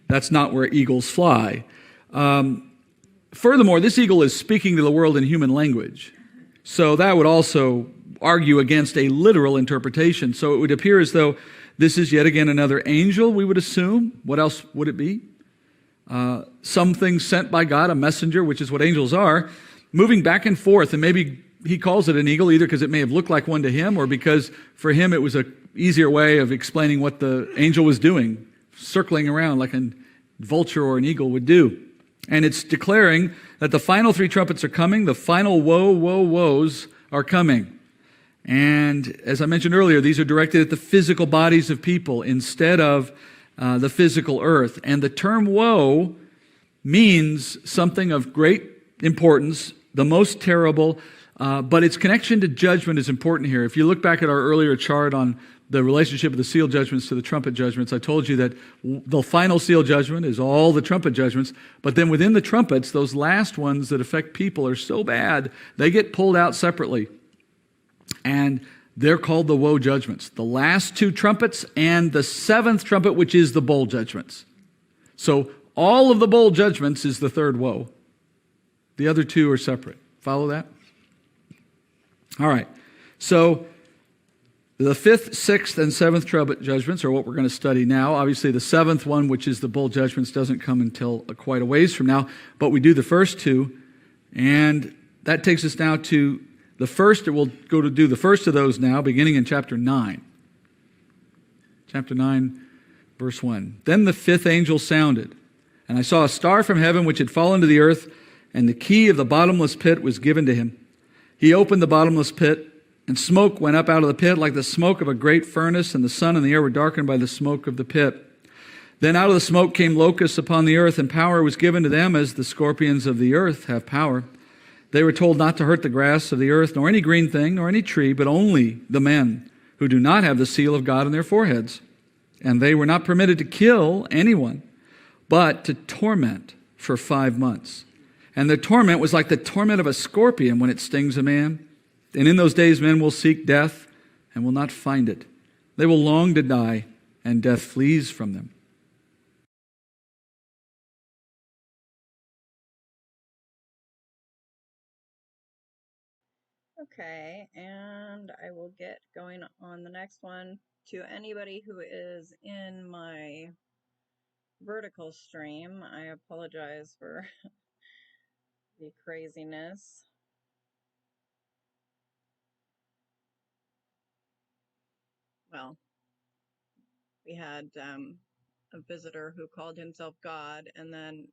[SPEAKER 2] that's not where eagles fly. Furthermore, this eagle is speaking to the world in human language. So that would also argue against a literal interpretation. So it would appear as though this is yet again another angel, we would assume. What else would it be? Something sent by God, a messenger, which is what angels are, moving back and forth. And maybe he calls it an eagle either because it may have looked like one to him, or because for him it was an easier way of explaining what the angel was doing, circling around like a vulture or an eagle would do. And it's declaring that the final three trumpets are coming. The final woe, woe, woes are coming. And as I mentioned earlier, these are directed at the physical bodies of people instead of the physical earth. And the term woe means something of great importance, the most terrible, but its connection to judgment is important here. If you look back at our earlier chart on the relationship of the seal judgments to the trumpet judgments, I told you that the final seal judgment is all the trumpet judgments, but then within the trumpets, those last ones that affect people are so bad, they get pulled out separately. And they're called the woe judgments. The last two trumpets and the seventh trumpet, which is the bowl judgments. So all of the bowl judgments is the third woe. The other two are separate. Follow that? All right. So the fifth, sixth, and seventh trumpet judgments are what we're going to study now. Obviously, the seventh one, which is the bowl judgments, doesn't come until quite a ways from now. But we do the first two. And that takes us now to the first. We'll go to do the first of those now, beginning in chapter 9. Chapter 9, verse 1. Then the fifth angel sounded, and I saw a star from heaven which had fallen to the earth, and the key of the bottomless pit was given to him. He opened the bottomless pit, and smoke went up out of the pit like the smoke of a great furnace, and the sun and the air were darkened by the smoke of the pit. Then out of the smoke came locusts upon the earth, and power was given to them as the scorpions of the earth have power. They were told not to hurt the grass of the earth, nor any green thing, nor any tree, but only the men who do not have the seal of God on their foreheads. And they were not permitted to kill anyone, but to torment for 5 months. And the torment was like the torment of a scorpion when it stings a man. And in those days men will seek death and will not find it. They will long to die, and death flees from them.
[SPEAKER 1] Okay, and I will get going on the next one. To anybody who is in my vertical stream, I apologize for the craziness. Well, we had a visitor who called himself God and then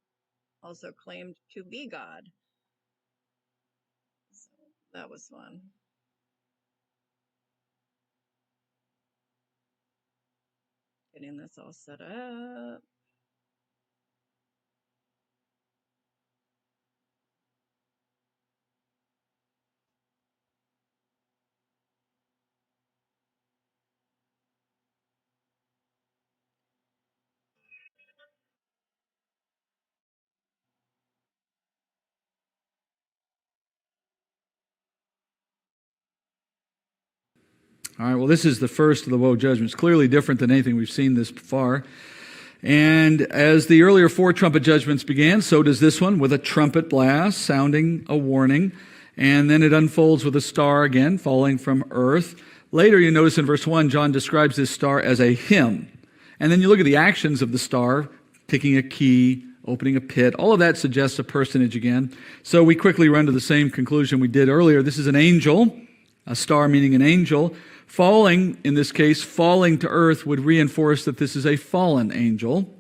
[SPEAKER 1] also claimed to be God. So that was fun. Getting this all set up.
[SPEAKER 2] All right, well, this is the first of the woe judgments, clearly different than anything we've seen this far. And as the earlier 4 trumpet judgments began, so does this one, with a trumpet blast sounding a warning. And then it unfolds with a star again falling from earth. Later, you notice in verse 1, John describes this star as a hymn. And then you look at the actions of the star, taking a key, opening a pit. All of that suggests a personage again. So we quickly run to the same conclusion we did earlier. This is an angel. A star meaning an angel. Falling, in this case, falling to earth would reinforce that this is a fallen angel.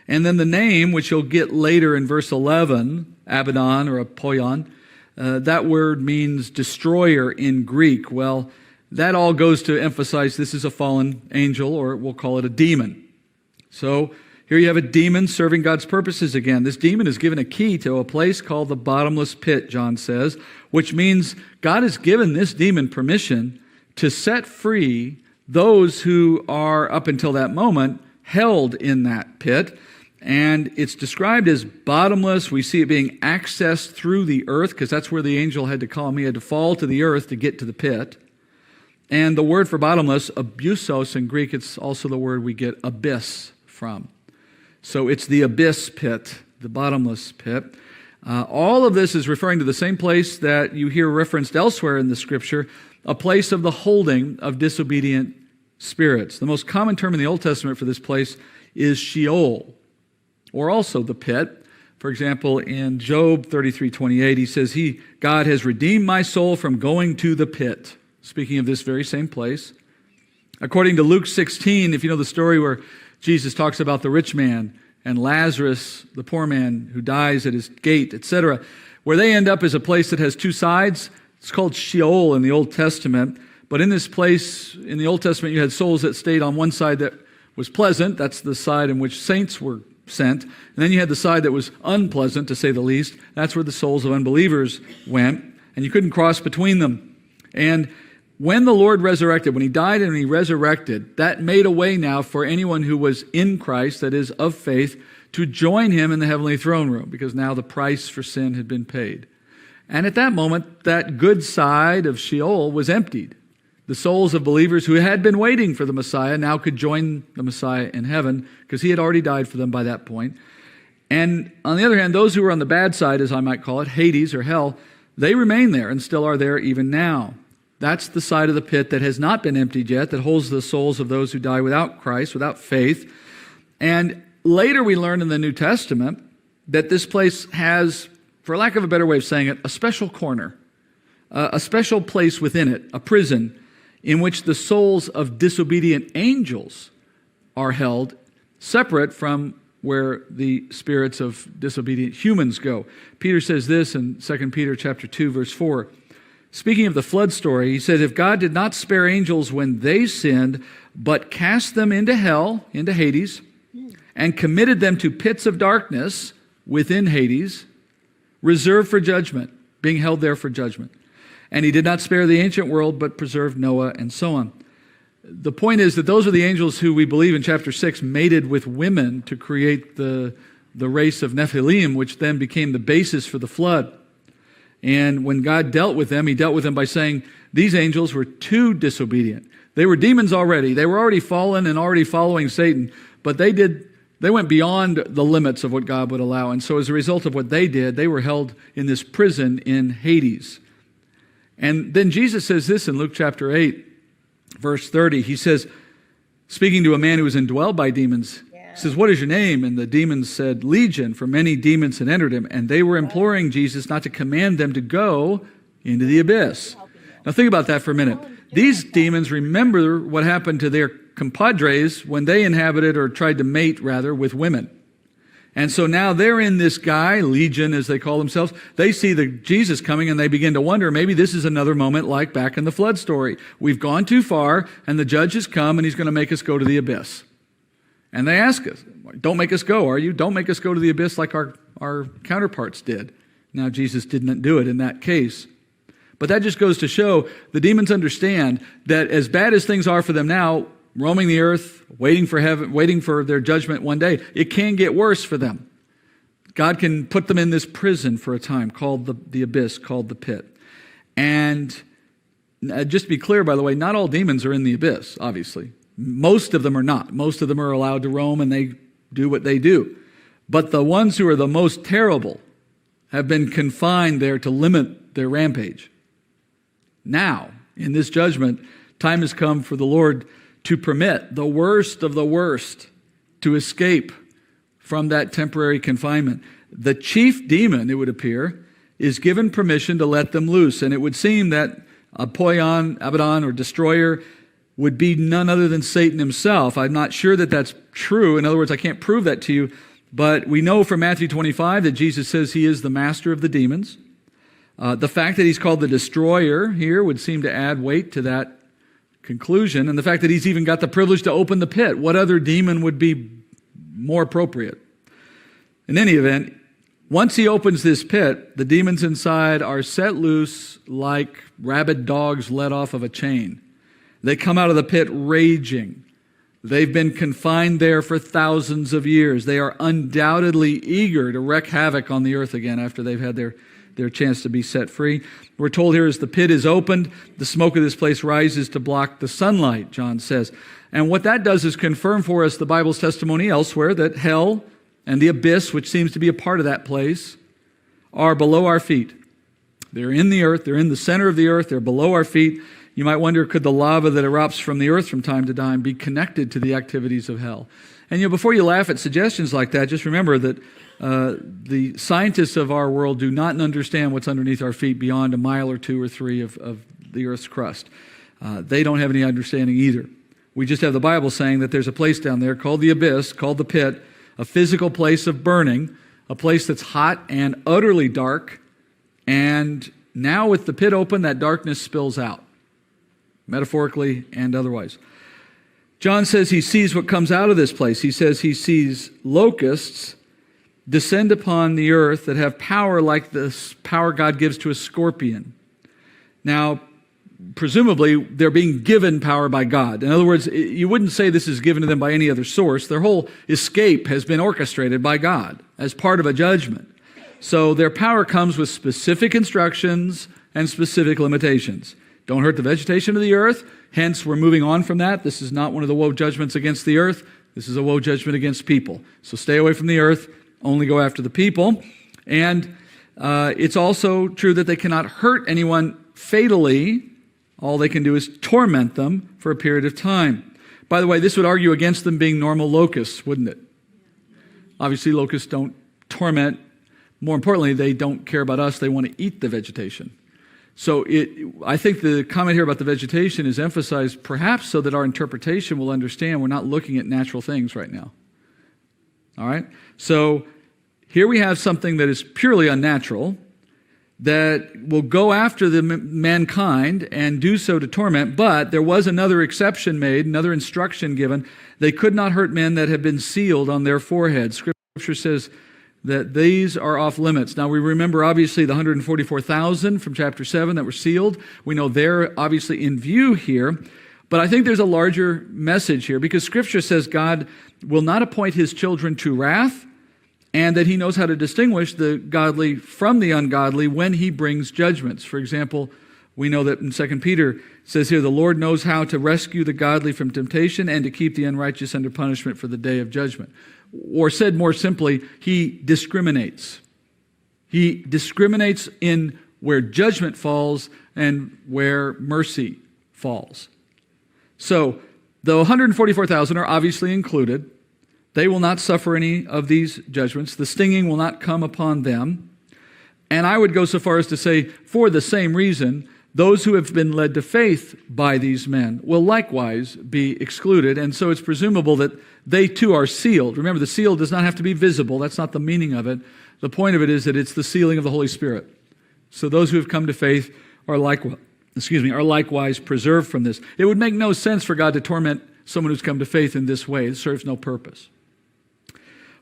[SPEAKER 2] And then the name, which you'll get later in verse 11, Abaddon or Apollyon, that word means destroyer in Greek. Well, that all goes to emphasize this is a fallen angel, or we'll call it a demon. So here you have a demon serving God's purposes again. This demon is given a key to a place called the bottomless pit, John says, which means God has given this demon permission to set free those who are, up until that moment, held in that pit. And it's described as bottomless. We see it being accessed through the earth, because that's where the angel had to come. He had to fall to the earth to get to the pit. And the word for bottomless, abusos in Greek, it's also the word we get abyss from. So it's the abyss pit, the bottomless pit. All of this is referring to the same place that you hear referenced elsewhere in the Scripture, a place of the holding of disobedient spirits. The most common term in the Old Testament for this place is Sheol, or also the pit. For example, in Job 33:28, he says, God has redeemed my soul from going to the pit. Speaking of this very same place. According to Luke 16, if you know the story where Jesus talks about the rich man and Lazarus, the poor man who dies at his gate, etc., where they end up is a place that has two sides. It's called Sheol in the Old Testament. But in this place, in the Old Testament, you had souls that stayed on one side that was pleasant. That's the side in which saints were sent. And then you had the side that was unpleasant, to say the least. That's where the souls of unbelievers went. And you couldn't cross between them. And when the Lord resurrected, when he died and he resurrected, that made a way now for anyone who was in Christ, that is, of faith, to join him in the heavenly throne room, because now the price for sin had been paid. And at that moment, that good side of Sheol was emptied. The souls of believers who had been waiting for the Messiah now could join the Messiah in heaven, because he had already died for them by that point. And on the other hand, those who were on the bad side, as I might call it, Hades or hell, they remain there and still are there even now. That's the side of the pit that has not been emptied yet, that holds the souls of those who die without Christ, without faith. And later we learn in the New Testament that this place has, for lack of a better way of saying it, a special corner, a special place within it, a prison, in which the souls of disobedient angels are held, separate from where the spirits of disobedient humans go. Peter says this in 2 Peter chapter 2, verse 4. Speaking of the flood story, he says, if God did not spare angels when they sinned, but cast them into hell, into Hades, and committed them to pits of darkness within Hades, reserved for judgment, being held there for judgment. And he did not spare the ancient world, but preserved Noah, and so on. The point is that those are the angels who we believe in chapter 6 mated with women to create the race of Nephilim, which then became the basis for the flood. And when God dealt with them, he dealt with them by saying these angels were too disobedient. They were demons already. They were already fallen and already following Satan, but they went beyond the limits of what God would allow. And so as a result of what they did, they were held in this prison in Hades. And then Jesus says this in Luke chapter 8, verse 30. He says, speaking to a man who was indwelled by demons, he says, what is your name? And the demons said, Legion, for many demons had entered him. And they were imploring Jesus not to command them to go into the abyss. Now think about that for a minute. These demons remember what happened to their compadres when they inhabited, or tried to mate rather, with women. And so now they're in this guy, Legion as they call themselves. They see the Jesus coming and they begin to wonder, maybe this is another moment like back in the flood story. We've gone too far and the judge has come and he's going to make us go to the abyss. And they ask us, don't make us go, are you? Don't make us go to the abyss like our counterparts did. Now, Jesus didn't do it in that case. But that just goes to show the demons understand that as bad as things are for them now, roaming the earth, waiting for heaven, waiting for their judgment one day, it can get worse for them. God can put them in this prison for a time called the abyss, called the pit. And just to be clear, by the way, not all demons are in the abyss, obviously. Most of them are not. Most of them are allowed to roam and they do what they do. But the ones who are the most terrible have been confined there to limit their rampage. Now, in this judgment, time has come for the Lord to permit the worst of the worst to escape from that temporary confinement. The chief demon, it would appear, is given permission to let them loose. And it would seem that Apoion, Abaddon, or destroyer would be none other than Satan himself. I'm not sure that that's true. In other words, I can't prove that to you, but we know from Matthew 25 that Jesus says he is the master of the demons. The fact that he's called the destroyer here would seem to add weight to that conclusion, and the fact that he's even got the privilege to open the pit. What other demon would be more appropriate? In any event, once he opens this pit, the demons inside are set loose like rabid dogs let off of a chain. They come out of the pit raging. They've been confined there for thousands of years. They are undoubtedly eager to wreak havoc on the earth again after they've had their chance to be set free. We're told here as the pit is opened, the smoke of this place rises to block the sunlight, John says. And what that does is confirm for us the Bible's testimony elsewhere that hell and the abyss, which seems to be a part of that place, are below our feet. They're in the earth. They're in the center of the earth. They're below our feet. You might wonder, could the lava that erupts from the earth from time to time be connected to the activities of hell? And before you laugh at suggestions like that, just remember that the scientists of our world do not understand what's underneath our feet beyond a mile or two or three of the earth's crust. They don't have any understanding either. We just have the Bible saying that there's a place down there called the abyss, called the pit, a physical place of burning, a place that's hot and utterly dark. And now with the pit open, that darkness spills out, metaphorically and otherwise. John says he sees what comes out of this place. He says he sees locusts descend upon the earth that have power like the power God gives to a scorpion. Now, presumably, they're being given power by God. In other words, you wouldn't say this is given to them by any other source. Their whole escape has been orchestrated by God as part of a judgment. So their power comes with specific instructions and specific limitations. Don't hurt the vegetation of the earth. Hence, we're moving on from that. This is not one of the woe judgments against the earth. This is a woe judgment against people. So stay away from the earth. Only go after the people. And it's also true that they cannot hurt anyone fatally. All they can do is torment them for a period of time. By the way, this would argue against them being normal locusts, wouldn't it? Obviously, locusts don't torment. More importantly, they don't care about us. They want to eat the vegetation. So I think the comment here about the vegetation is emphasized perhaps so that our interpretation will understand we're not looking at natural things right now. All right? So here we have something that is purely unnatural, that will go after the mankind and do so to torment, but there was another exception made, another instruction given. They could not hurt men that have been sealed on their foreheads. Scripture says that these are off limits. Now we remember obviously the 144,000 from chapter 7 that were sealed. We know they're obviously in view here, but I think there's a larger message here because Scripture says God will not appoint his children to wrath, and that he knows how to distinguish the godly from the ungodly when he brings judgments. For example, we know that in 2 Peter it says here, the Lord knows how to rescue the godly from temptation and to keep the unrighteous under punishment for the day of judgment. Or said more simply, he discriminates. He discriminates in where judgment falls and where mercy falls. So the 144,000 are obviously included. They will not suffer any of these judgments. The stinging will not come upon them. And I would go so far as to say, for the same reason, those who have been led to faith by these men will likewise be excluded. And so it's presumable that they too are sealed. Remember, the seal does not have to be visible. That's not the meaning of it. The point of it is that it's the sealing of the Holy Spirit. So those who have come to faith are likewise preserved from this. It would make no sense for God to torment someone who's come to faith in this way. It serves no purpose.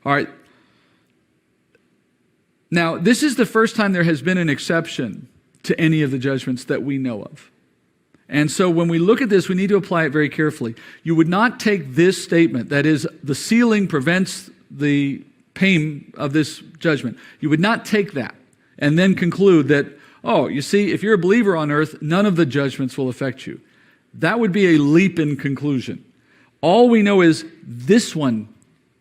[SPEAKER 2] All right. Now, this is the first time there has been an exception to any of the judgments that we know of. And so when we look at this, we need to apply it very carefully. You would not take this statement, that is, the sealing prevents the pain of this judgment. You would not take that and then conclude that, oh, you see, if you're a believer on earth, none of the judgments will affect you. That would be a leap in conclusion. All we know is this one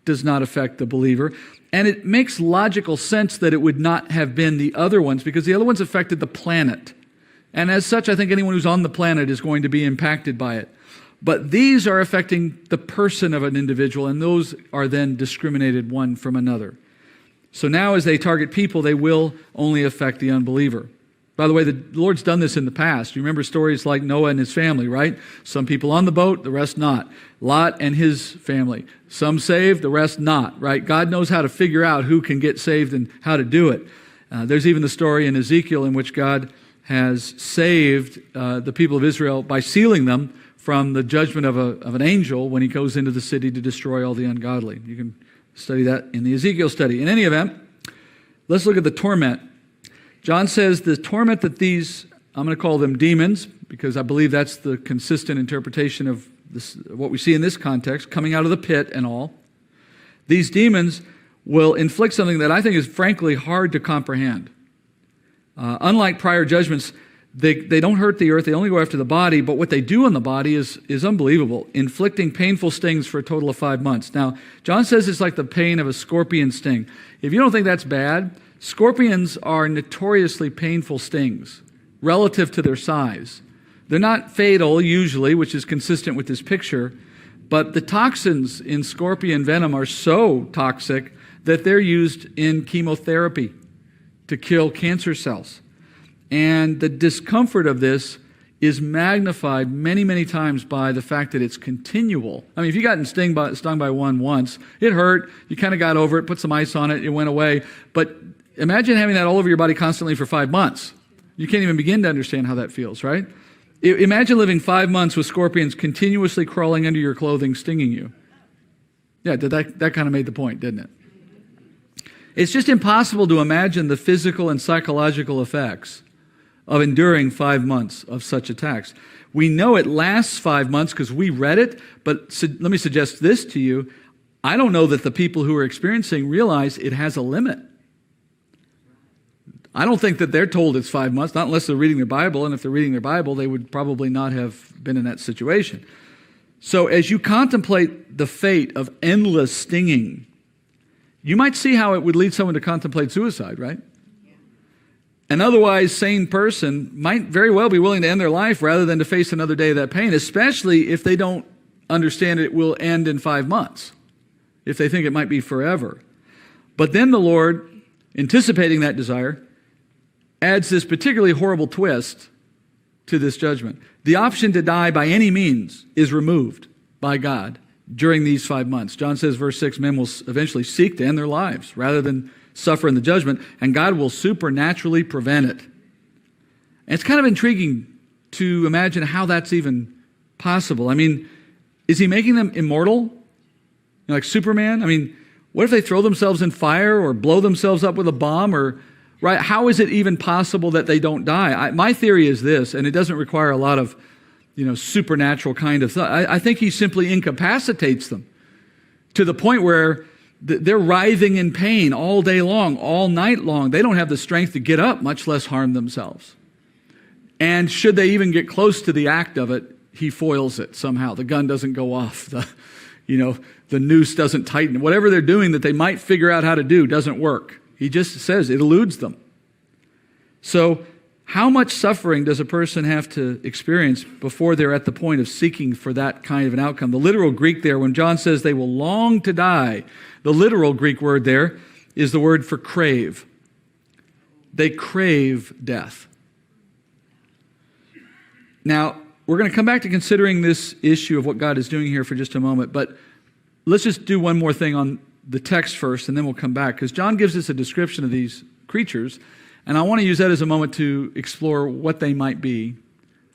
[SPEAKER 2] does not affect the believer. And it makes logical sense that it would not have been the other ones because the other ones affected the planet. And as such, I think anyone who's on the planet is going to be impacted by it. But these are affecting the person of an individual, and those are then discriminated one from another. So now as they target people, they will only affect the unbeliever. By the way, the Lord's done this in the past. You remember stories like Noah and his family, right? Some people on the boat, the rest not. Lot and his family. Some saved, the rest not, right? God knows how to figure out who can get saved and how to do it. There's even the story in Ezekiel in which God has saved the people of Israel by sealing them from the judgment of an angel when he goes into the city to destroy all the ungodly. You can study that in the Ezekiel study. In any event, let's look at the torment. John says the torment that these, I'm going to call them demons, because I believe that's the consistent interpretation of this, what we see in this context, coming out of the pit and all. These demons will inflict something that I think is frankly hard to comprehend. Unlike prior judgments, they don't hurt the earth, they only go after the body, but what they do in the body is unbelievable, inflicting painful stings for a total of 5 months. Now, John says it's like the pain of a scorpion sting. If you don't think that's bad, scorpions are notoriously painful stings relative to their size. They're not fatal usually, which is consistent with this picture, but the toxins in scorpion venom are so toxic that they're used in chemotherapy to kill cancer cells. And the discomfort of this is magnified many, many times by the fact that it's continual. I mean, if you got stung by one once, it hurt, you kind of got over it, put some ice on it, it went away. But imagine having that all over your body constantly for 5 months. You can't even begin to understand how that feels, right? Imagine living 5 months with scorpions continuously crawling under your clothing, stinging you. Yeah, that kind of made the point, didn't it? It's just impossible to imagine the physical and psychological effects of enduring 5 months of such attacks. We know it lasts 5 months because we read it, but let me suggest this to you. I don't know that the people who are experiencing realize it has a limit. I don't think that they're told it's 5 months, not unless they're reading their Bible, and if they're reading their Bible, they would probably not have been in that situation. So as you contemplate the fate of endless stinging, you might see how it would lead someone to contemplate suicide, right? An otherwise sane person might very well be willing to end their life rather than to face another day of that pain, especially if they don't understand it will end in 5 months, if they think it might be forever. But then the Lord, anticipating that desire, adds this particularly horrible twist to this judgment. The option to die by any means is removed by God during these 5 months. John says, verse 6, men will eventually seek to end their lives rather than suffer in the judgment, and God will supernaturally prevent it. And it's kind of intriguing to imagine how that's even possible. I mean, is he making them immortal? You know, like Superman? I mean, what if they throw themselves in fire or blow themselves up with a bomb? Or, right? How is it even possible that they don't die? My theory is this, and it doesn't require a lot of, supernatural kind of thought. I think he simply incapacitates them to the point where they're writhing in pain all day long, all night long. They don't have the strength to get up, much less harm themselves. And should they even get close to the act of it, he foils it somehow. The gun doesn't go off. The noose doesn't tighten. Whatever they're doing that they might figure out how to do doesn't work. He just says it eludes them. So how much suffering does a person have to experience before they're at the point of seeking for that kind of an outcome? The literal Greek there, when John says they will long to die, the literal Greek word there is the word for crave. They crave death. Now, we're going to come back to considering this issue of what God is doing here for just a moment, but let's just do one more thing on the text first, and then we'll come back, because John gives us a description of these creatures, and I want to use that as a moment to explore what they might be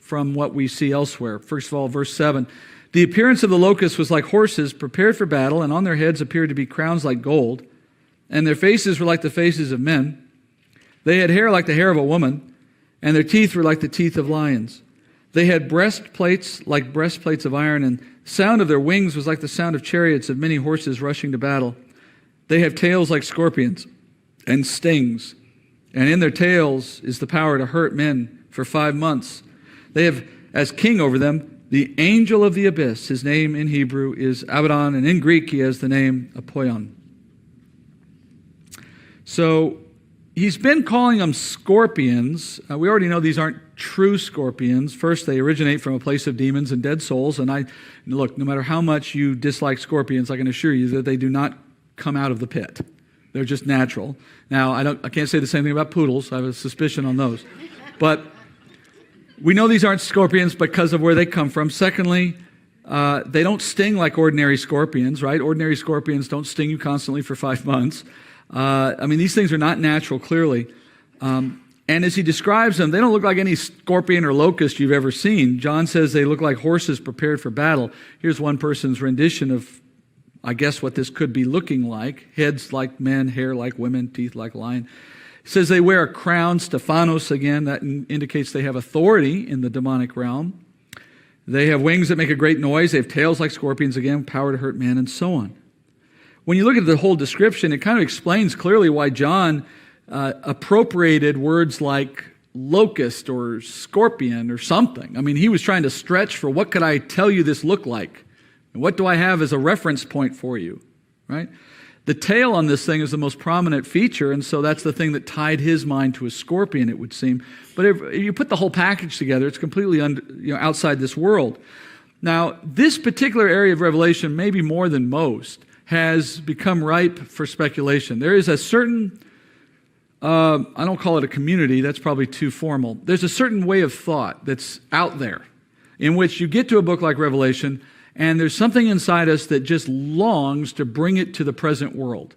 [SPEAKER 2] from what we see elsewhere. First of all, verse 7, the appearance of the locusts was like horses prepared for battle, and on their heads appeared to be crowns like gold, and their faces were like the faces of men. They had hair like the hair of a woman, and their teeth were like the teeth of lions. They had breastplates like breastplates of iron, and the sound of their wings was like the sound of chariots of many horses rushing to battle. They have tails like scorpions and stings, and in their tails is the power to hurt men for 5 months. They have as king over them the angel of the abyss. His name in Hebrew is Abaddon, and in Greek he has the name Apollyon. So he's been calling them scorpions. We already know these aren't true scorpions. First, they originate from a place of demons and dead souls. And look, no matter how much you dislike scorpions, I can assure you that they do not come out of the pit. They're just natural. Now, I can't say the same thing about poodles. I have a suspicion on those. But we know these aren't scorpions because of where they come from. Secondly, they don't sting like ordinary scorpions, right? Ordinary scorpions don't sting you constantly for 5 months. These things are not natural, clearly. And as he describes them, they don't look like any scorpion or locust you've ever seen. John says they look like horses prepared for battle. Here's one person's rendition of, I guess, what this could be looking like. Heads like men, hair like women, teeth like lion. It says they wear a crown, Stephanos again. That indicates they have authority in the demonic realm. They have wings that make a great noise. They have tails like scorpions again, power to hurt men, and so on. When you look at the whole description, it kind of explains clearly why John appropriated words like locust or scorpion or something. He was trying to stretch for what could I tell you this look like? And what do I have as a reference point for you? Right? The tail on this thing is the most prominent feature, and so that's the thing that tied his mind to a scorpion, it would seem. But if you put the whole package together, it's completely outside this world. Now, this particular area of Revelation, maybe more than most, has become ripe for speculation. There is a certain I don't call it a community, that's probably too formal. There's a certain way of thought that's out there in which you get to a book like Revelation and there's something inside us that just longs to bring it to the present world.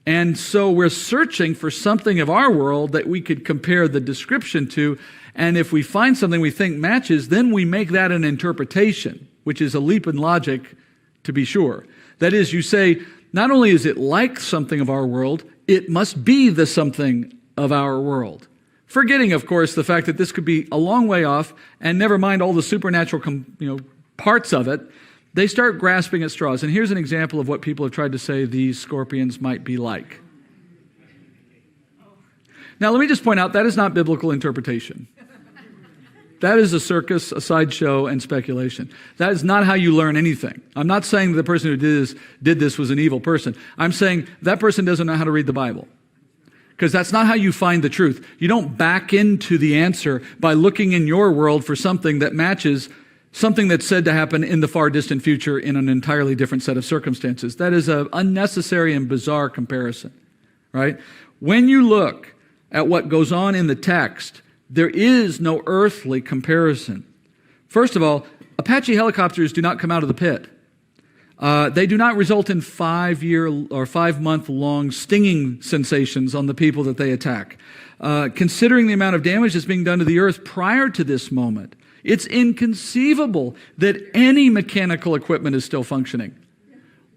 [SPEAKER 2] And so we're searching for something of our world that we could compare the description to, and if we find something we think matches, then we make that an interpretation, which is a leap in logic, to be sure. That is, you say, not only is it like something of our world, it must be the something of our world. Forgetting, of course, the fact that this could be a long way off, and never mind all the supernatural parts of it, they start grasping at straws. And here's an example of what people have tried to say these scorpions might be like. Now, let me just point out, that is not biblical interpretation. That is a circus, a sideshow, and speculation. That is not how you learn anything. I'm not saying the person who did this was an evil person. I'm saying that person doesn't know how to read the Bible. Because that's not how you find the truth. You don't back into the answer by looking in your world for something that matches something that's said to happen in the far distant future in an entirely different set of circumstances. That is an unnecessary and bizarre comparison, right? When you look at what goes on in the text, there is no earthly comparison. First of all, Apache helicopters do not come out of the pit. They do not result in 5-year or 5-month-long stinging sensations on the people that they attack. Considering the amount of damage that's being done to the earth prior to this moment, it's inconceivable that any mechanical equipment is still functioning.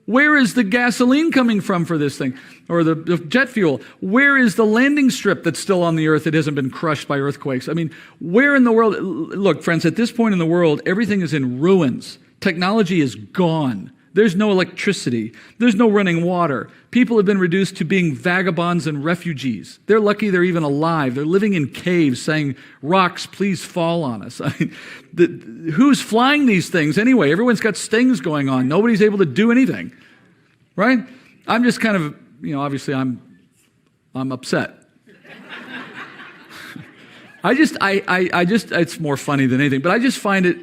[SPEAKER 2] Where is the gasoline coming from for this thing? Or the jet fuel? Where is the landing strip that's still on the earth that hasn't been crushed by earthquakes? Where in the world? Look, friends, at this point in the world, everything is in ruins. Technology is gone. There's no electricity. There's no running water. People have been reduced to being vagabonds and refugees. They're lucky they're even alive. They're living in caves saying, "Rocks, please fall on us." Who's flying these things anyway? Everyone's got stings going on. Nobody's able to do anything, right? I'm just kind of, obviously I'm upset. I just, it's more funny than anything, but I just find it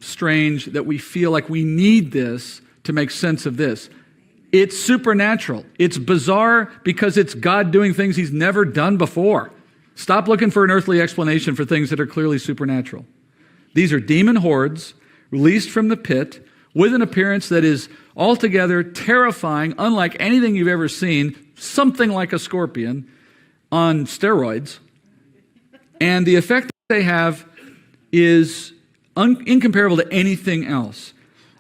[SPEAKER 2] strange that we feel like we need this to make sense of this. It's supernatural. It's bizarre because it's God doing things he's never done before. Stop looking for an earthly explanation for things that are clearly supernatural. These are demon hordes released from the pit with an appearance that is altogether terrifying, unlike anything you've ever seen, something like a scorpion on steroids. And the effect that they have is incomparable to anything else.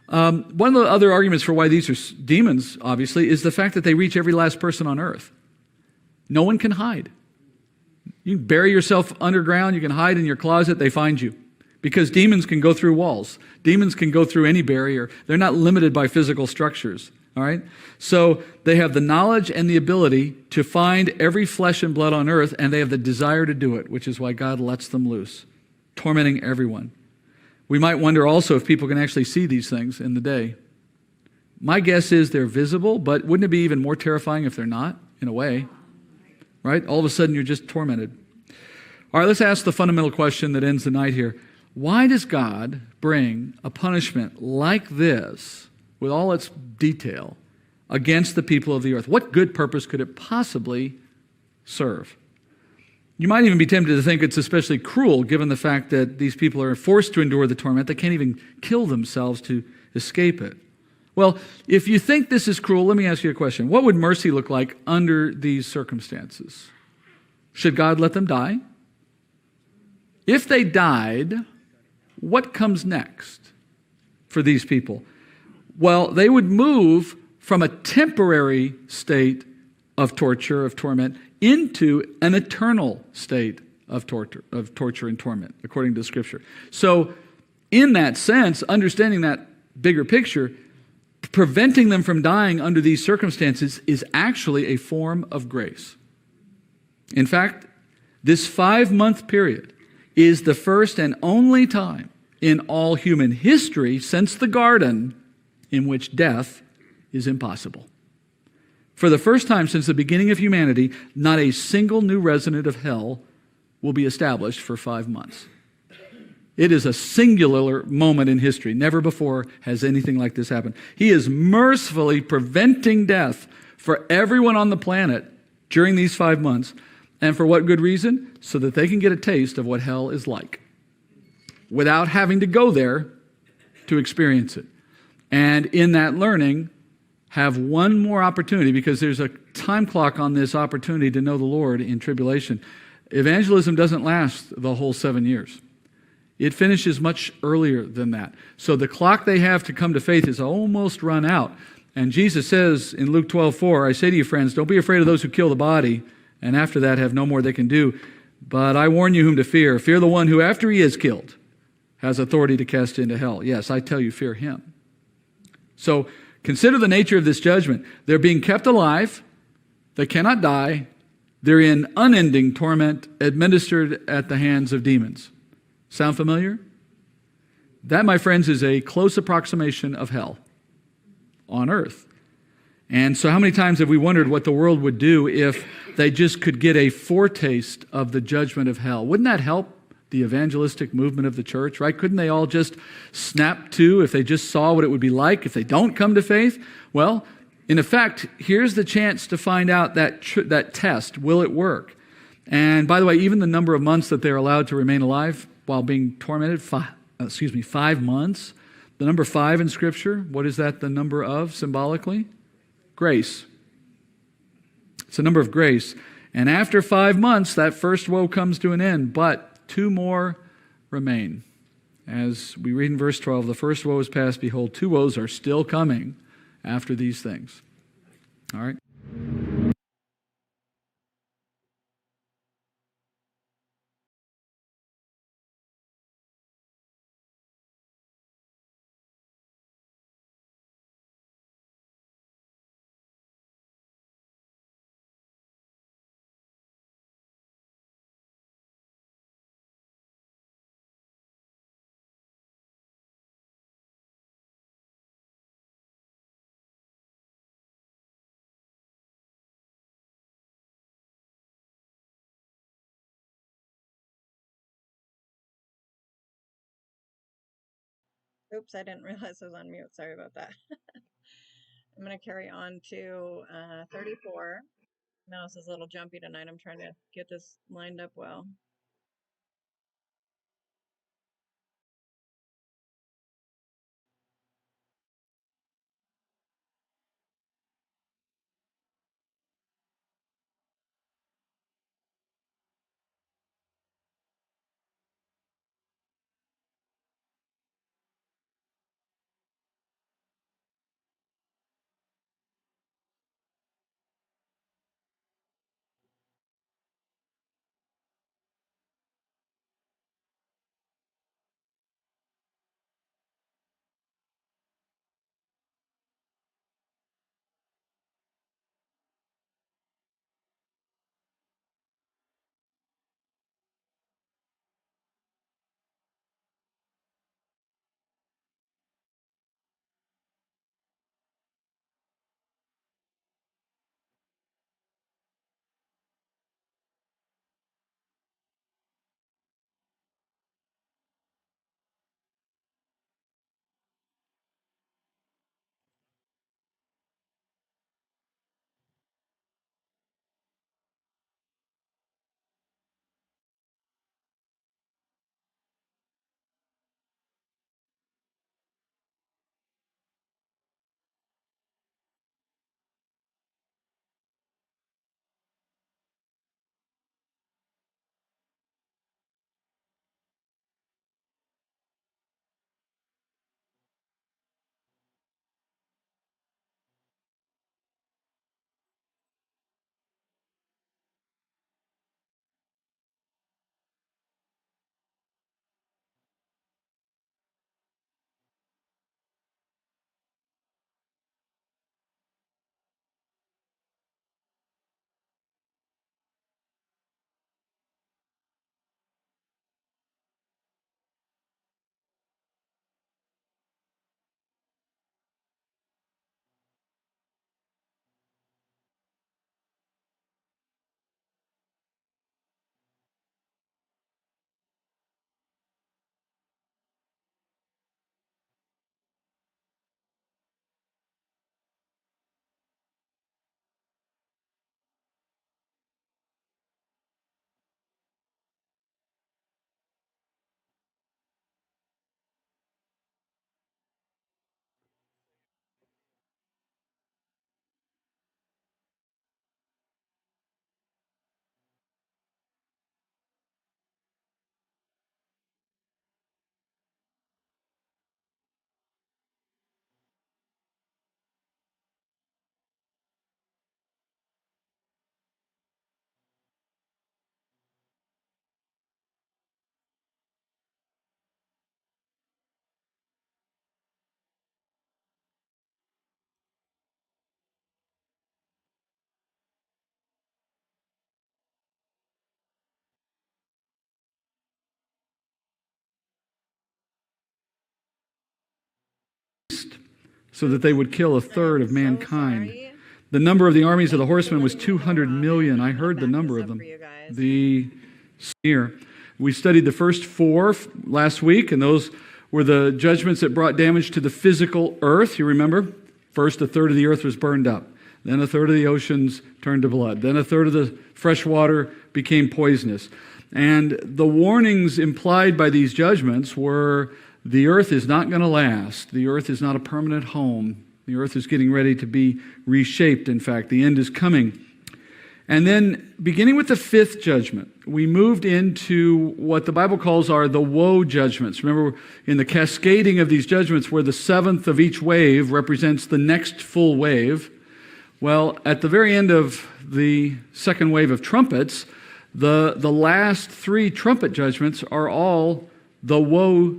[SPEAKER 2] One of the other arguments for why these are demons, obviously, is the fact that they reach every last person on earth. No one can hide. You can bury yourself underground, you can hide in your closet, they find you. Because demons can go through walls. Demons can go through any barrier. They're not limited by physical structures. All right? So they have the knowledge and the ability to find every flesh and blood on earth, and they have the desire to do it, which is why God lets them loose, tormenting everyone. We might wonder also if people can actually see these things in the day. My guess is they're visible, but wouldn't it be even more terrifying if they're not, in a way? Right? All of a sudden, you're just tormented. All right, let's ask the fundamental question that ends the night here. Why does God bring a punishment like this, with all its detail, against the people of the earth? What good purpose could it possibly serve? You might even be tempted to think it's especially cruel given the fact that these people are forced to endure the torment. They can't even kill themselves to escape it. Well, if you think this is cruel, let me ask you a question. What would mercy look like under these circumstances? Should God let them die? If they died, what comes next for these people? Well, they would move from a temporary state of torture, of torment, into an eternal state of torture and torment, according to the Scripture. So, in that sense, understanding that bigger picture, preventing them from dying under these circumstances is actually a form of grace. In fact, this 5-month period is the first and only time in all human history since the garden in which death is impossible. For the first time since the beginning of humanity, not a single new resident of hell will be established for 5 months. It is a singular moment in history. Never before has anything like this happened. He is mercifully preventing death for everyone on the planet during these 5 months. And for what good reason? So that they can get a taste of what hell is like without having to go there to experience it. And in that learning, have one more opportunity, because there's a time clock on this opportunity to know the Lord in tribulation. Evangelism doesn't last the whole 7 years. It finishes much earlier than that. So the clock they have to come to faith is almost run out. And Jesus says in Luke 12:4, I say to you, friends, don't be afraid of those who kill the body, and after that have no more they can do. But I warn you whom to fear. Fear the one who, after he is killed, has authority to cast into hell. Yes, I tell you, fear him. So consider the nature of this judgment. They're being kept alive. They cannot die. They're in unending torment administered at the hands of demons. Sound familiar? That, my friends, is a close approximation of hell on earth. And so how many times have we wondered what the world would do if they just could get a foretaste of the judgment of hell? Wouldn't that help the evangelistic movement of the church, right? Couldn't they all just snap to if they just saw what it would be like if they don't come to faith? Well, in effect, here's the chance to find out that test. Will it work? And by the way, even the number of months that they're allowed to remain alive while being tormented, 5 months. The number 5 in Scripture, what is that the number of symbolically? Grace. It's a number of grace. And after 5 months, that first woe comes to an end, but 2 more remain. As we read in verse 12, the first woe is past. Behold, 2 woes are still coming after these things. All right?
[SPEAKER 1] Oops, I didn't realize I was on mute. Sorry about that. I'm going to carry on to 34. Mouse is a little jumpy tonight. I'm trying to get this lined up well.
[SPEAKER 2] so that they would kill a third of mankind. The number of the armies of the horsemen was 200 million. I heard the number of them. The sneer. We studied the first 4 last week, and those were the judgments that brought damage to the physical earth. You remember? First, a third of the earth was burned up. Then a third of the oceans turned to blood. Then a third of the fresh water became poisonous. And the warnings implied by these judgments were the earth is not going to last. The earth is not a permanent home. The earth is getting ready to be reshaped, in fact. The end is coming. And then, beginning with the 5th judgment, we moved into what the Bible calls are the woe judgments. Remember, in the cascading of these judgments, where the 7th of each wave represents the next full wave, well, at the very end of the second wave of trumpets, the last 3 trumpet judgments are all the woe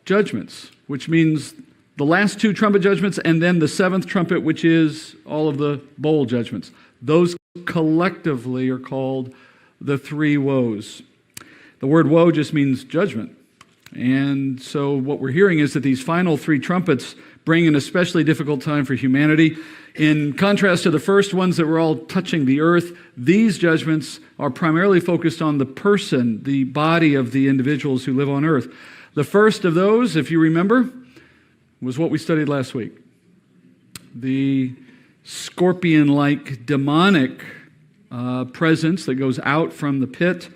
[SPEAKER 2] judgments, which means the last 2 trumpet judgments and then the 7th trumpet, which is all of the bowl judgments. Those collectively are called the 3 woes. The word woe just means judgment. And so what we're hearing is that these final 3 trumpets bring an especially difficult time for humanity. In contrast to the first ones that were all touching the earth, these judgments are primarily focused on the person, the body of the individuals who live on earth. The first of those, if you remember, was what we studied last week. The scorpion-like demonic presence that goes out from the pit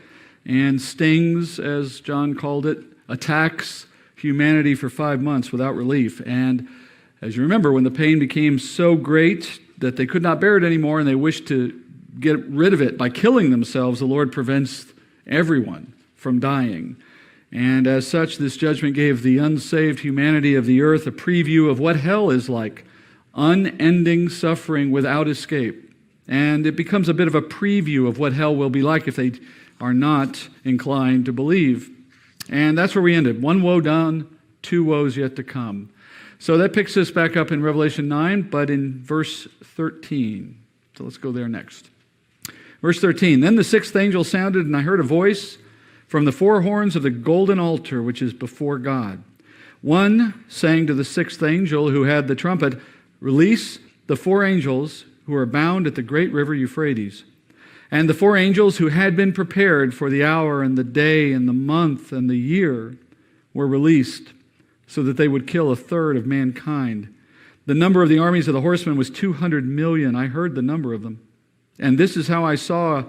[SPEAKER 2] and stings, as John called it, attacks humanity for 5 months without relief. And as you remember, when the pain became so great that they could not bear it anymore and they wished to get rid of it by killing themselves, the Lord prevents everyone from dying. And as such, this judgment gave the unsaved humanity of the earth a preview of what hell is like. Unending suffering without escape. And it becomes a bit of a preview of what hell will be like if they are not inclined to believe. And that's where we ended. 1 woe done, 2 woes yet to come. So that picks us back up in Revelation 9, but in verse 13. So let's go there next. Verse 13, Then the 6th angel sounded, and I heard a voice from the 4 horns of the golden altar, which is before God. One saying to the 6th angel who had the trumpet, Release the 4 angels who are bound at the great river Euphrates. And the 4 angels who had been prepared for the hour and the day and the month and the year were released so that they would kill a third of mankind. The number of the armies of the horsemen was 200 million. I heard the number of them. And this is how I saw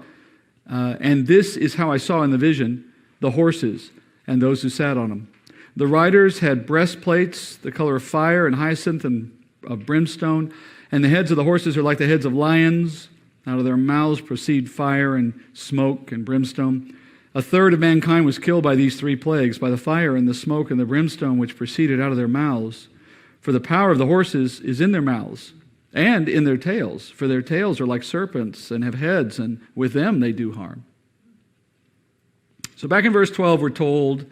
[SPEAKER 2] in the vision the horses and those who sat on them. The riders had breastplates, the color of fire and hyacinth and of brimstone, and the heads of the horses are like the heads of lions. Out of their mouths proceed fire and smoke and brimstone. A third of mankind was killed by these 3 plagues, by the fire and the smoke and the brimstone which proceeded out of their mouths. For the power of the horses is in their mouths and in their tails, for their tails are like serpents and have heads, and with them they do harm. So back in verse 12, we're told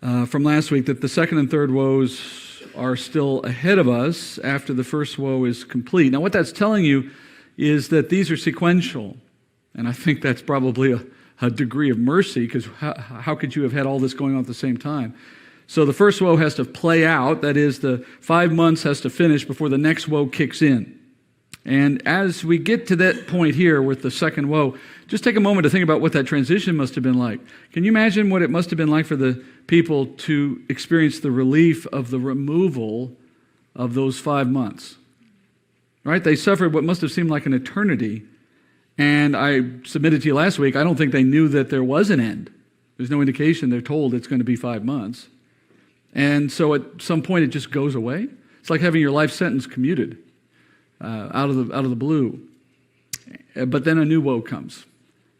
[SPEAKER 2] from last week that the second and third woes are still ahead of us after the first woe is complete. Now, what that's telling you is that these are sequential, and I think that's probably a degree of mercy, because how could you have had all this going on at the same time? So the first woe has to play out, that is, the 5 months has to finish before the next woe kicks in. And as we get to that point here with the second woe, just take a moment to think about what that transition must have been like. Can you imagine what it must have been like for the people to experience the relief of the removal of those 5 months? Right? They suffered what must have seemed like an eternity. And I submitted to you last week, I don't think they knew that there was an end. There's no indication they're told it's going to be 5 months. And so at some point it just goes away. It's like having your life sentence commuted out of the blue. But then a new woe comes.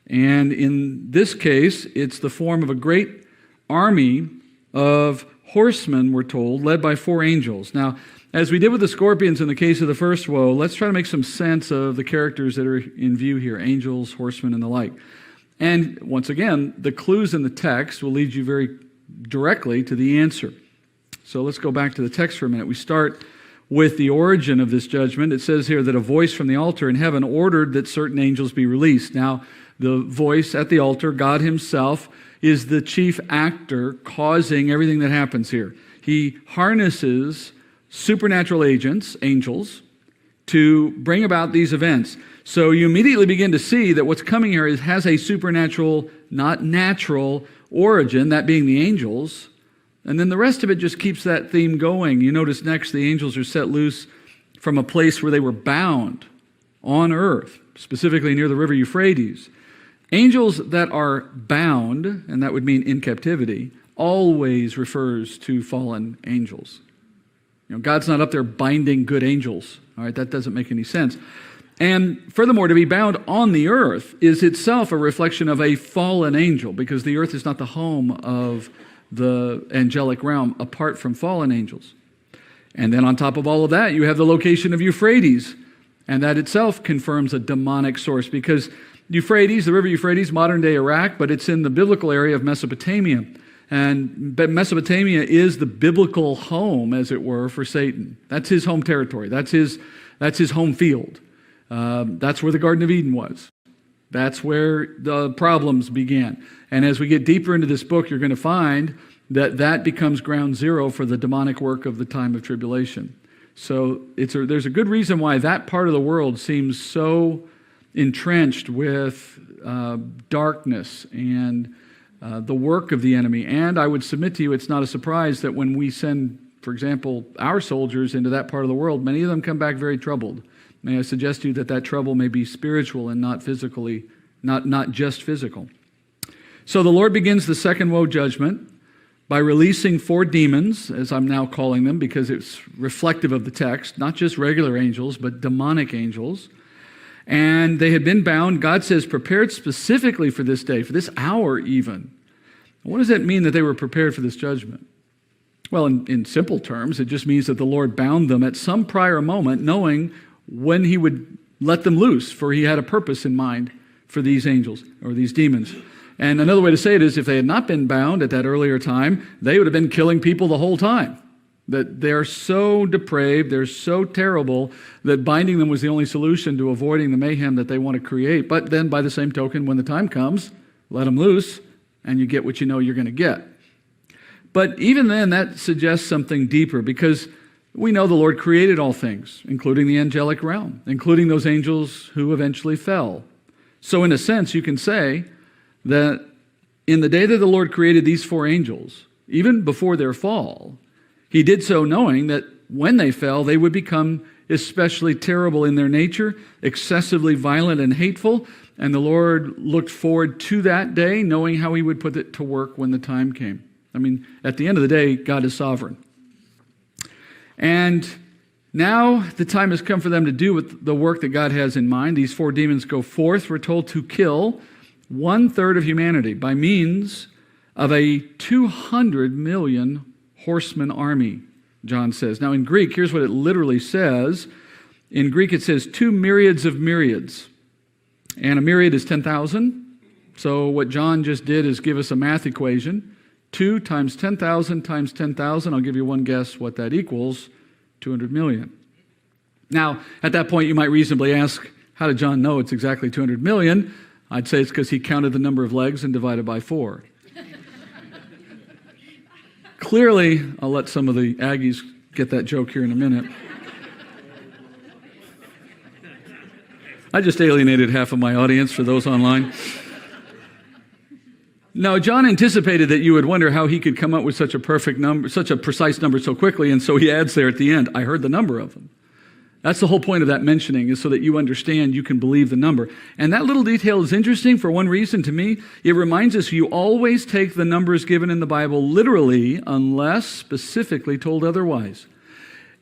[SPEAKER 2] And in this case, it's the form of a great army of horsemen, we're told, led by 4 angels. Now, as we did with the scorpions in the case of the first woe, let's try to make some sense of the characters that are in view here, angels, horsemen, and the like. And once again, the clues in the text will lead you very directly to the answer. So let's go back to the text for a minute. We start with the origin of this judgment. It says here that a voice from the altar in heaven ordered that certain angels be released. Now, the voice at the altar, God himself, is the chief actor causing everything that happens here. He harnesses supernatural agents, angels, to bring about these events. So you immediately begin to see that what's coming here has a supernatural, not natural origin, that being the angels. And then the rest of it just keeps that theme going. You notice next the angels are set loose from a place where they were bound on earth, specifically near the river Euphrates. Angels that are bound, and that would mean in captivity, always refers to fallen angels. God's not up there binding good angels. All right, that doesn't make any sense. And furthermore, to be bound on the earth is itself a reflection of a fallen angel, because the earth is not the home of the angelic realm apart from fallen angels. And then on top of all of that, you have the location of Euphrates, and that itself confirms a demonic source, because Euphrates, the river Euphrates, modern-day Iraq, but it's in the biblical area of Mesopotamia. And Mesopotamia is the biblical home, as it were, for Satan. That's his home territory. That's his home field. That's where the Garden of Eden was. That's where the problems began. And as we get deeper into this book, you're going to find that that becomes ground zero for the demonic work of the time of tribulation. So there's a good reason why that part of the world seems so entrenched with darkness and the work of the enemy. And I would submit to you, it's not a surprise that when we send, for example, our soldiers into that part of the world, many of them come back very troubled. May I suggest to you that trouble may be spiritual and not physically, not just physical. So the Lord begins the second woe judgment by releasing 4 demons, as I'm now calling them, because it's reflective of the text, not just regular angels, but demonic angels. And they had been bound, God says, prepared specifically for this day, for this hour even. What does that mean that they were prepared for this judgment? Well, in simple terms, it just means that the Lord bound them at some prior moment, knowing when he would let them loose, for he had a purpose in mind for these angels or these demons. And another way to say it is, if they had not been bound at that earlier time, they would have been killing people the whole time. That they're so depraved, they're so terrible, that binding them was the only solution to avoiding the mayhem that they want to create. But then by the same token, when the time comes, let them loose, and you get what you know you're going to get. But even then, that suggests something deeper, because we know the Lord created all things, including the angelic realm, including those angels who eventually fell. So in a sense, you can say that in the day that the Lord created these 4 angels, even before their fall, he did so knowing that when they fell, they would become especially terrible in their nature, excessively violent and hateful, and the Lord looked forward to that day, knowing how he would put it to work when the time came. I mean, at the end of the day, God is sovereign. And now the time has come for them to do with the work that God has in mind. These 4 demons go forth, we're told, to kill 1/3 of humanity by means of a 200 million horseman army, John says. Now in Greek, here's what it literally says. In Greek, it says 2 myriads of myriads. And a myriad is 10,000. So what John just did is give us a math equation. 2 times 10,000 times 10,000. I'll give you one guess what that equals. 200 million. Now, at that point, you might reasonably ask, how did John know it's exactly 200 million? I'd say it's because he counted the number of legs and divided by 4. Clearly, I'll let some of the Aggies get that joke here in a minute. I just alienated half of my audience for those online. No, John anticipated that you would wonder how he could come up with such a perfect number, such a precise number so quickly, and so he adds there at the end, I heard the number of them. That's the whole point of that mentioning, is so that you understand, you can believe the number. And that little detail is interesting for one reason to me. It reminds us you always take the numbers given in the Bible literally unless specifically told otherwise.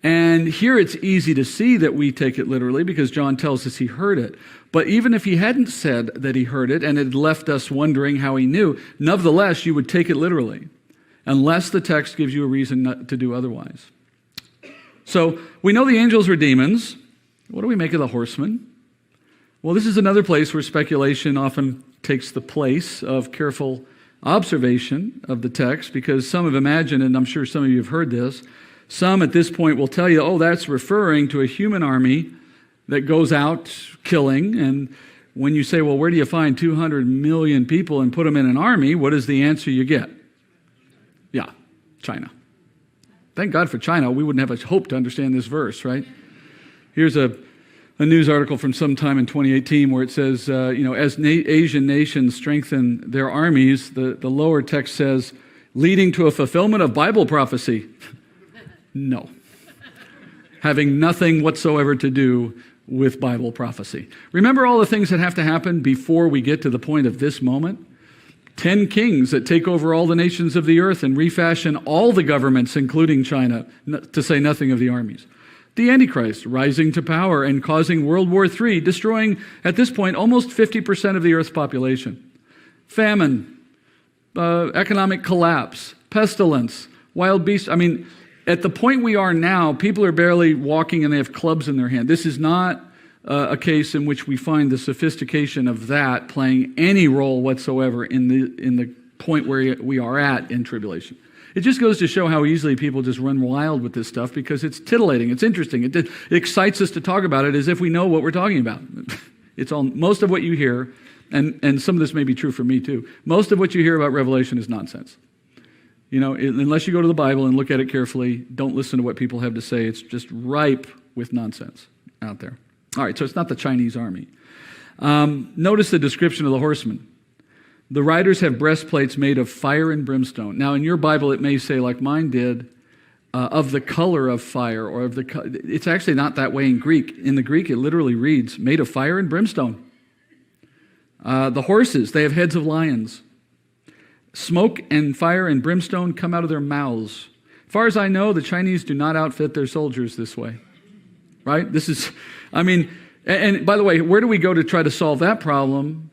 [SPEAKER 2] And here it's easy to see that we take it literally because John tells us he heard it. But even if he hadn't said that he heard it and it left us wondering how he knew, nevertheless, you would take it literally unless the text gives you a reason not to do otherwise. So we know the angels were demons. What do we make of the horsemen? Well, this is another place where speculation often takes the place of careful observation of the text, because some have imagined, and I'm sure some of you have heard this, some at this point will tell you, oh, that's referring to a human army that goes out killing. And when you say, well, where do you find 200 million people and put them in an army? What is the answer you get? Yeah, China. Thank God for China. We wouldn't have a hope to understand this verse, right? Here's a news article from sometime in 2018 where it says, as Asian nations strengthen their armies, the lower text says, leading to a fulfillment of Bible prophecy. No. Having nothing whatsoever to do with Bible prophecy. Remember all the things that have to happen before we get to the point of this moment? 10 kings that take over all the nations of the earth and refashion all the governments, including China, to say nothing of the armies. The Antichrist rising to power and causing World War III, destroying, at this point, almost 50% of the earth's population. Famine, economic collapse, pestilence, wild beasts. I mean, at the point we are now, people are barely walking and they have clubs in their hand. This is not a case in which we find the sophistication of that playing any role whatsoever in the point where we are at in tribulation. It just goes to show how easily people just run wild with this stuff because it's titillating, it's interesting, it excites us to talk about it as if we know what we're talking about. It's all most of what you hear, and some of this may be true for me too. Most of what you hear about Revelation is nonsense. Unless you go to the Bible and look at it carefully, don't listen to what people have to say. It's just ripe with nonsense out there. All right, so it's not the Chinese army. Notice the description of the horsemen. The riders have breastplates made of fire and brimstone. Now, in your Bible, it may say, like mine did, of the color of fire, or it's actually not that way in Greek. In the Greek, it literally reads, made of fire and brimstone. The horses, they have heads of lions. Smoke and fire and brimstone come out of their mouths. As far as I know, the Chinese do not outfit their soldiers this way. Right? And by the way, where do we go to try to solve that problem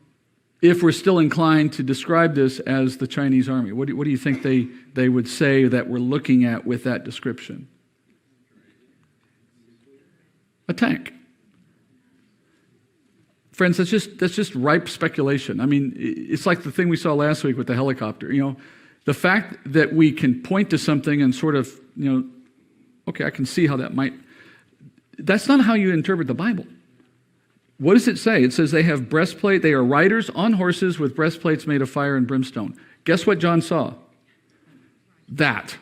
[SPEAKER 2] if we're still inclined to describe this as the Chinese army? What do you think they would say that we're looking at with that description? A tank. Friends, that's just ripe speculation. I mean, it's like the thing we saw last week with the helicopter. The fact that we can point to something and sort of, okay, I can see how that might. That's not how you interpret the Bible. What does it say? It says they have breastplate. They are riders on horses with breastplates made of fire and brimstone. Guess what John saw? That.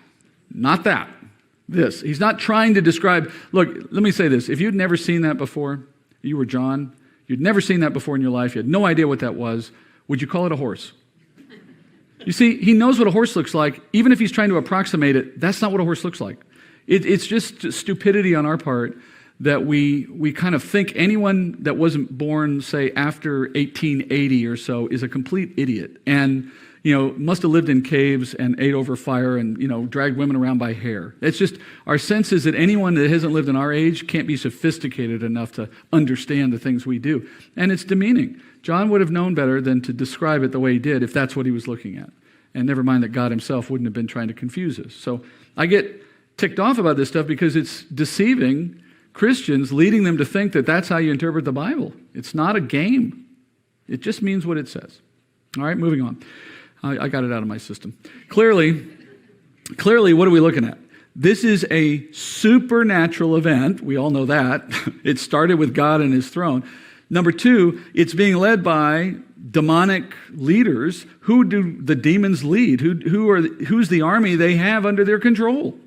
[SPEAKER 2] Not that. This. He's not trying to describe. Look, let me say this. If you'd never seen that before, you were John, you'd never seen that before in your life, you had no idea what that was, would you call it a horse? You see, he knows what a horse looks like. Even if he's trying to approximate it, that's not what a horse looks like. It's just stupidity on our part that we kind of think anyone that wasn't born, say, after 1880 or so is a complete idiot and, must have lived in caves and ate over fire and, dragged women around by hair. It's just our sense is that anyone that hasn't lived in our age can't be sophisticated enough to understand the things we do. And it's demeaning. John would have known better than to describe it the way he did if that's what he was looking at. And never mind that God himself wouldn't have been trying to confuse us. So I get ticked off about this stuff because it's deceiving Christians, leading them to think that that's how you interpret the Bible. It's not a game. It just means what it says. All right, moving on. I got it out of my system. Clearly, what are we looking at? This is a supernatural event. We all know that. It started with God and his throne. Number two, it's being led by demonic leaders. Who do the demons lead? Who's the army they have under their control?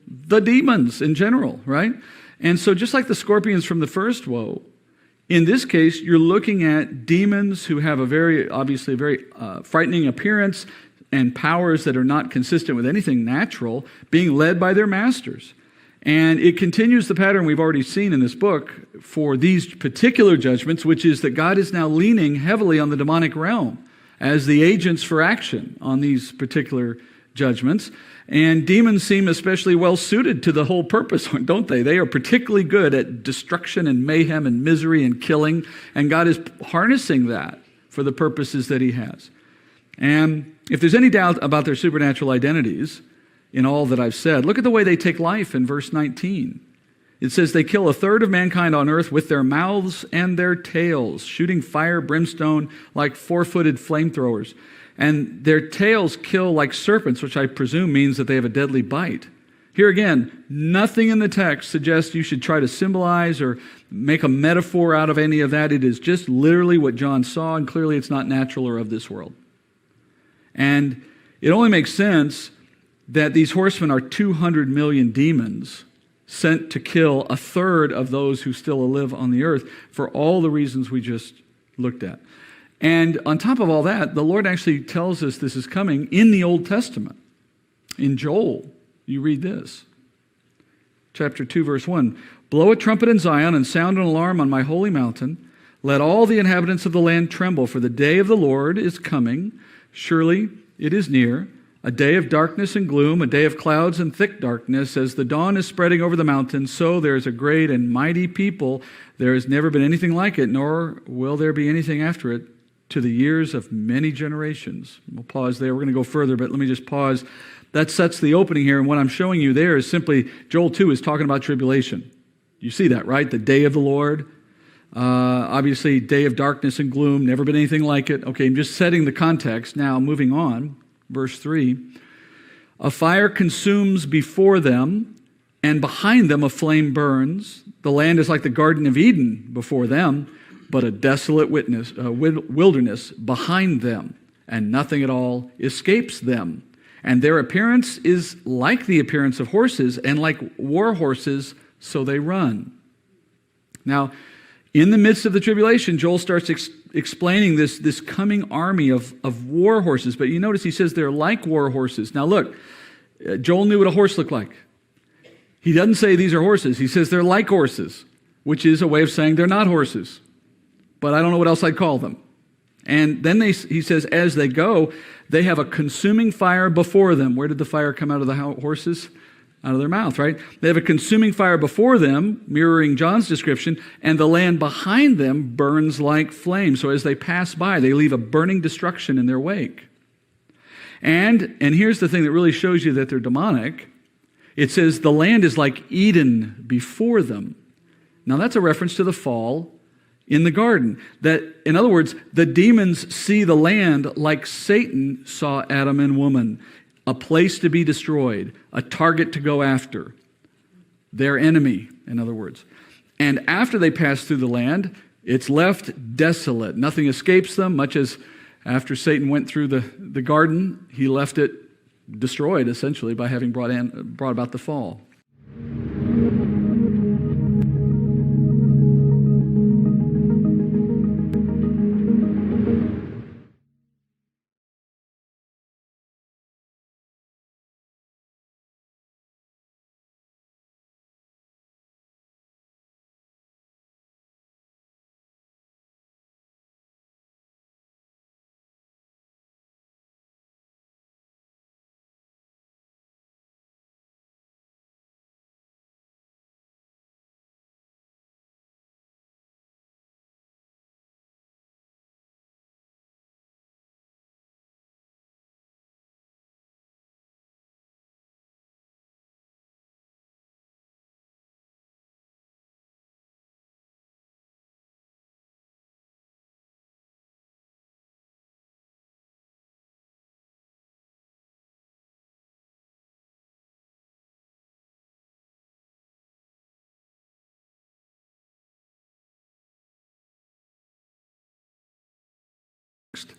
[SPEAKER 2] The demons in general, right? And so just like the scorpions from the first woe, in this case, you're looking at demons who have a very frightening appearance and powers that are not consistent with anything natural, being led by their masters. And it continues the pattern we've already seen in this book for these particular judgments, which is that God is now leaning heavily on the demonic realm as the agents for action on these particular judgments. And demons seem especially well suited to the whole purpose, don't they? They are particularly good at destruction and mayhem and misery and killing, and God is harnessing that for the purposes that he has. And if there's any doubt about their supernatural identities in all that I've said, look at the way they take life in verse 19. It says they kill a third of mankind on earth with their mouths and their tails, shooting fire, brimstone like four-footed flamethrowers. And their tails kill like serpents, which I presume means that they have a deadly bite. Here again, nothing in the text suggests you should try to symbolize or make a metaphor out of any of that. It is just literally what John saw, and clearly it's not natural or of this world. And it only makes sense that these horsemen are 200 million demons sent to kill a third of those who still live on the earth for all the reasons we just looked at. And on top of all that, the Lord actually tells us this is coming in the Old Testament. In Joel, you read this. Chapter 2, verse 1. Blow a trumpet in Zion and sound an alarm on my holy mountain. Let all the inhabitants of the land tremble, for the day of the Lord is coming. Surely it is near. A day of darkness and gloom, a day of clouds and thick darkness. As the dawn is spreading over the mountains, so there is a great and mighty people. There has never been anything like it, nor will there be anything after it to the years of many generations. We'll pause there. We're going to go further, but let me just pause. That sets the opening here, and what I'm showing you there is simply, Joel 2 is talking about tribulation. You see that, right? The day of the Lord. Obviously, day of darkness and gloom, never been anything like it. Okay, I'm just setting the context. Now, moving on, verse 3. A fire consumes before them, and behind them a flame burns. The land is like the Garden of Eden before them, but a desolate wilderness behind them, and nothing at all escapes them. And their appearance is like the appearance of horses, and like war horses, so they run. Now, in the midst of the tribulation, Joel starts explaining this coming army of war horses. But you notice he says they're like war horses. Now look, Joel knew what a horse looked like. He doesn't say these are horses. He says they're like horses, which is a way of saying they're not horses. But I don't know what else I'd call them. And then he says, as they go, they have a consuming fire before them. Where did the fire come out of the horses? Out of their mouth, right? They have a consuming fire before them, mirroring John's description, and the land behind them burns like flame. So as they pass by, they leave a burning destruction in their wake. And here's the thing that really shows you that they're demonic. It says the land is like Eden before them. Now that's a reference to the fall in the garden. That, in other words, the demons see the land like Satan saw Adam and woman. A place to be destroyed, a target to go after, their enemy, in other words. And after they pass through the land, it's left desolate. Nothing escapes them, much as after Satan went through the garden, he left it destroyed, essentially, by having brought about the fall.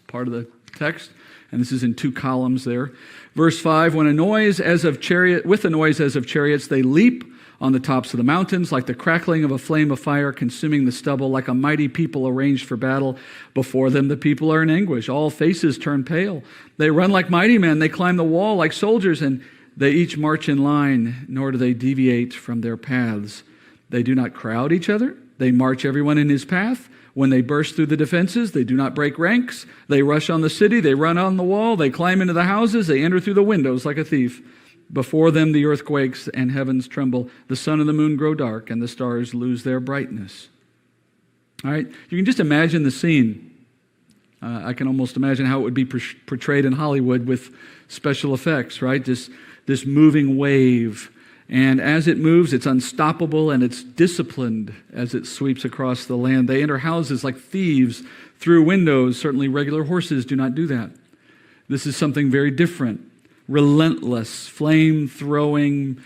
[SPEAKER 2] Part of the text, and this is in 2 columns there. Verse 5, with a noise as of chariots, they leap on the tops of the mountains, like the crackling of a flame of fire consuming the stubble, like a mighty people arranged for battle. Before them the people are in anguish. All faces turn pale. They run like mighty men. They climb the wall like soldiers, and they each march in line, nor do they deviate from their paths. They do not crowd each other. They march everyone in his path. When they burst through the defenses, they do not break ranks. They rush on the city. They run on the wall. They climb into the houses. They enter through the windows like a thief. Before them the earth quakes and heavens tremble. The sun and the moon grow dark and the stars lose their brightness. All right, you can just imagine the scene. I can almost imagine how it would be portrayed in Hollywood with special effects, right? This moving wave. And as it moves, it's unstoppable and it's disciplined as it sweeps across the land. They enter houses like thieves through windows. Certainly regular horses do not do that. This is something very different. Relentless, flame-throwing,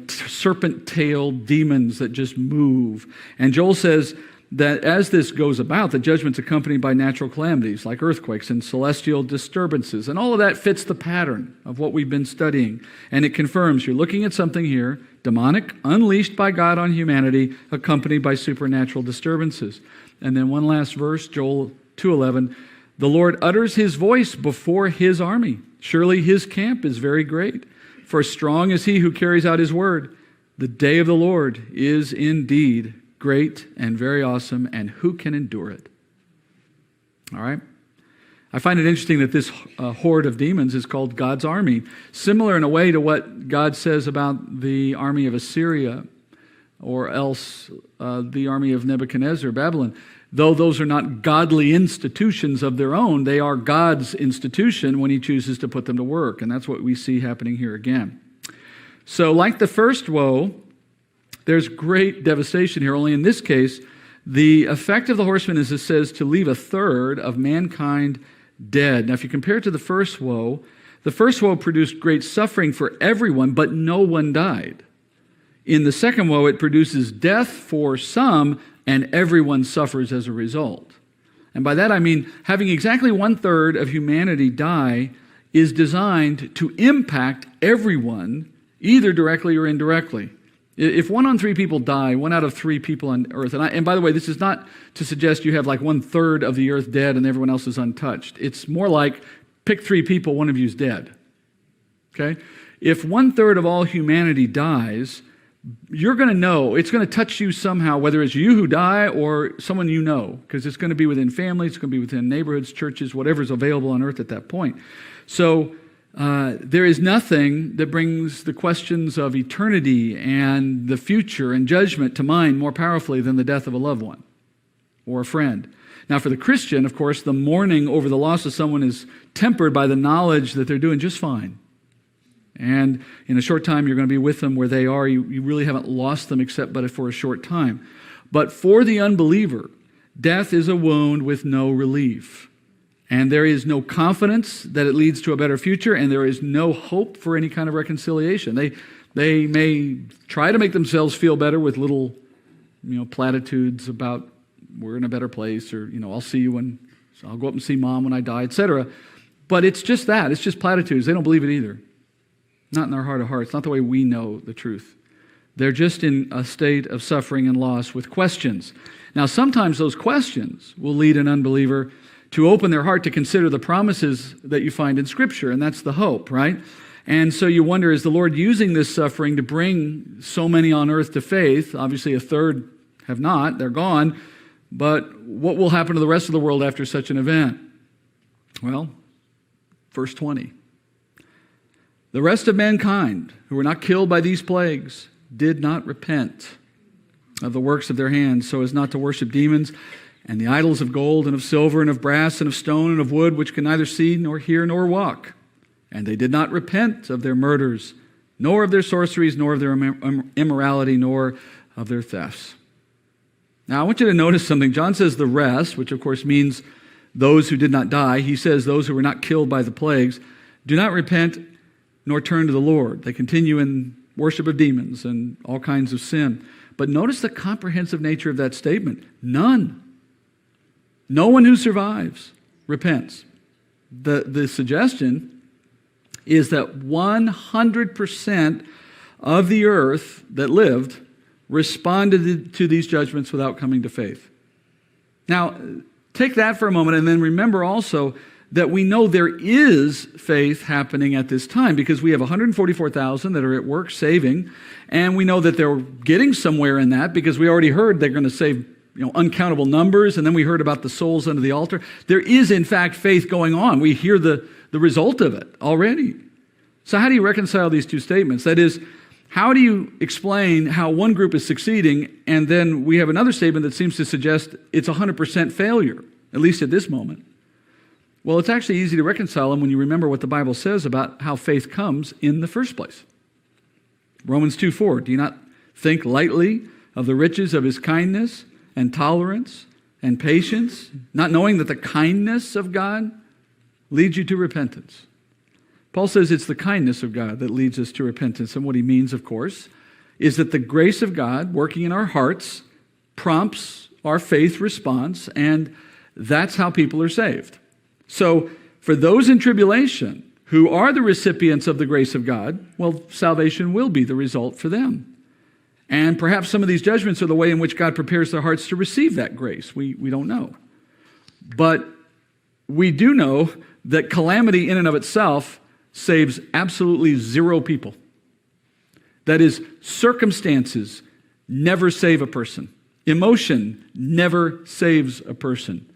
[SPEAKER 2] serpent-tailed demons that just move. And Joel says that as this goes about, the judgment's accompanied by natural calamities like earthquakes and celestial disturbances. And all of that fits the pattern of what we've been studying. And it confirms you're looking at something here, demonic, unleashed by God on humanity, accompanied by supernatural disturbances. And then one last verse, Joel 2:11, the Lord utters his voice before his army. Surely his camp is very great. For strong is he who carries out his word. The day of the Lord is indeed great and very awesome, and who can endure it? All right? I find it interesting that this horde of demons is called God's army, similar in a way to what God says about the army of Assyria, or else the army of Nebuchadnezzar, Babylon. Though those are not godly institutions of their own, they are God's institution when he chooses to put them to work. And that's what we see happening here again. So like the first woe, there's great devastation here. Only in this case, the effect of the horseman is, it says, to leave a third of mankind dead. Now, if you compare it to the first woe produced great suffering for everyone, but no one died. In the second woe, it produces death for some, and everyone suffers as a result. And by that I mean having exactly 1/3 of humanity die is designed to impact everyone, either directly or indirectly. If 1 on 3 people die, 1 out of 3 people on earth, and by the way, this is not to suggest you have like 1/3 of the earth dead and everyone else is untouched. It's more like pick 3 people, one of you's dead. Okay? If 1/3 of all humanity dies, you're going to know, it's going to touch you somehow, whether it's you who die or someone you know, because it's going to be within families, it's going to be within neighborhoods, churches, whatever's available on earth at that point. So there is nothing that brings the questions of eternity and the future and judgment to mind more powerfully than the death of a loved one or a friend. Now, for the Christian, of course, the mourning over the loss of someone is tempered by the knowledge that they're doing just fine. And in a short time, you're going to be with them where they are. You really haven't lost them except but for a short time. But for the unbeliever, death is a wound with no relief. And there is no confidence that it leads to a better future, and there is no hope for any kind of reconciliation. They may try to make themselves feel better with little, platitudes about we're in a better place, or I'll see you when I'll go up and see mom when I die, etc. But it's just that. It's just platitudes. They don't believe it either. Not in their heart of hearts. Not the way we know the truth. They're just in a state of suffering and loss with questions. Now, sometimes those questions will lead an unbeliever to open their heart to consider the promises that you find in Scripture, and that's the hope, right? And so you wonder, is the Lord using this suffering to bring so many on earth to faith? Obviously, 1/3 have not. They're gone. But what will happen to the rest of the world after such an event? Well, verse 20. The rest of mankind who were not killed by these plagues did not repent of the works of their hands so as not to worship demons and the idols of gold and of silver and of brass and of stone and of wood, which can neither see nor hear nor walk. And they did not repent of their murders, nor of their sorceries, nor of their immorality, nor of their thefts. Now, I want you to notice something. John says the rest, which of course means those who did not die. He says those who were not killed by the plagues do not repent nor turn to the Lord. They continue in worship of demons and all kinds of sin. But notice the comprehensive nature of that statement. None. No one who survives repents. The suggestion is that 100% of the earth that lived responded to these judgments without coming to faith. Now, take that for a moment and then remember also that we know there is faith happening at this time because we have 144,000 that are at work saving, and we know that they're getting somewhere in that because we already heard they're going to save uncountable numbers, and then we heard about the souls under the altar. There is, in fact, faith going on. We hear the result of it already. So how do you reconcile these two statements? That is, how do you explain how one group is succeeding, and then we have another statement that seems to suggest it's 100% failure, at least at this moment? Well, it's actually easy to reconcile them when you remember what the Bible says about how faith comes in the first place. Romans 2:4, do you not think lightly of the riches of his kindness and tolerance and patience, not knowing that the kindness of God leads you to repentance? Paul says it's the kindness of God that leads us to repentance. And what he means, of course, is that the grace of God working in our hearts prompts our faith response, and that's how people are saved. So for those in tribulation who are the recipients of the grace of God, well, salvation will be the result for them. And perhaps some of these judgments are the way in which God prepares their hearts to receive that grace. We don't know. But we do know that calamity in and of itself saves absolutely zero people. That is, circumstances never save a person. Emotion never saves a person.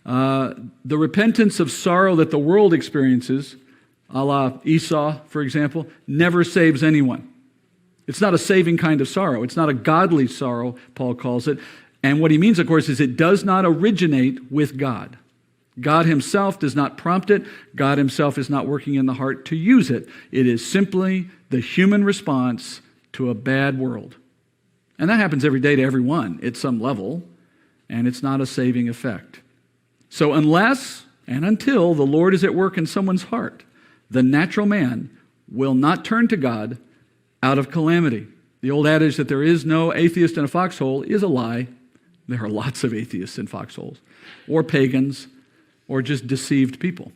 [SPEAKER 2] The repentance of sorrow that the world experiences, a la Esau, for example, never saves anyone. It's not a saving kind of sorrow. It's not a godly sorrow, Paul calls it. And what he means, of course, is it does not originate with God. God himself does not prompt it. God himself is not working in the heart to use it. It is simply the human response to a bad world. And that happens every day to everyone at some level, and it's not a saving effect. So unless and until the Lord is at work in someone's heart, the natural man will not turn to God out of calamity. The old adage that there is no atheist in a foxhole is a lie. There are lots of atheists in foxholes, or pagans, or just deceived people.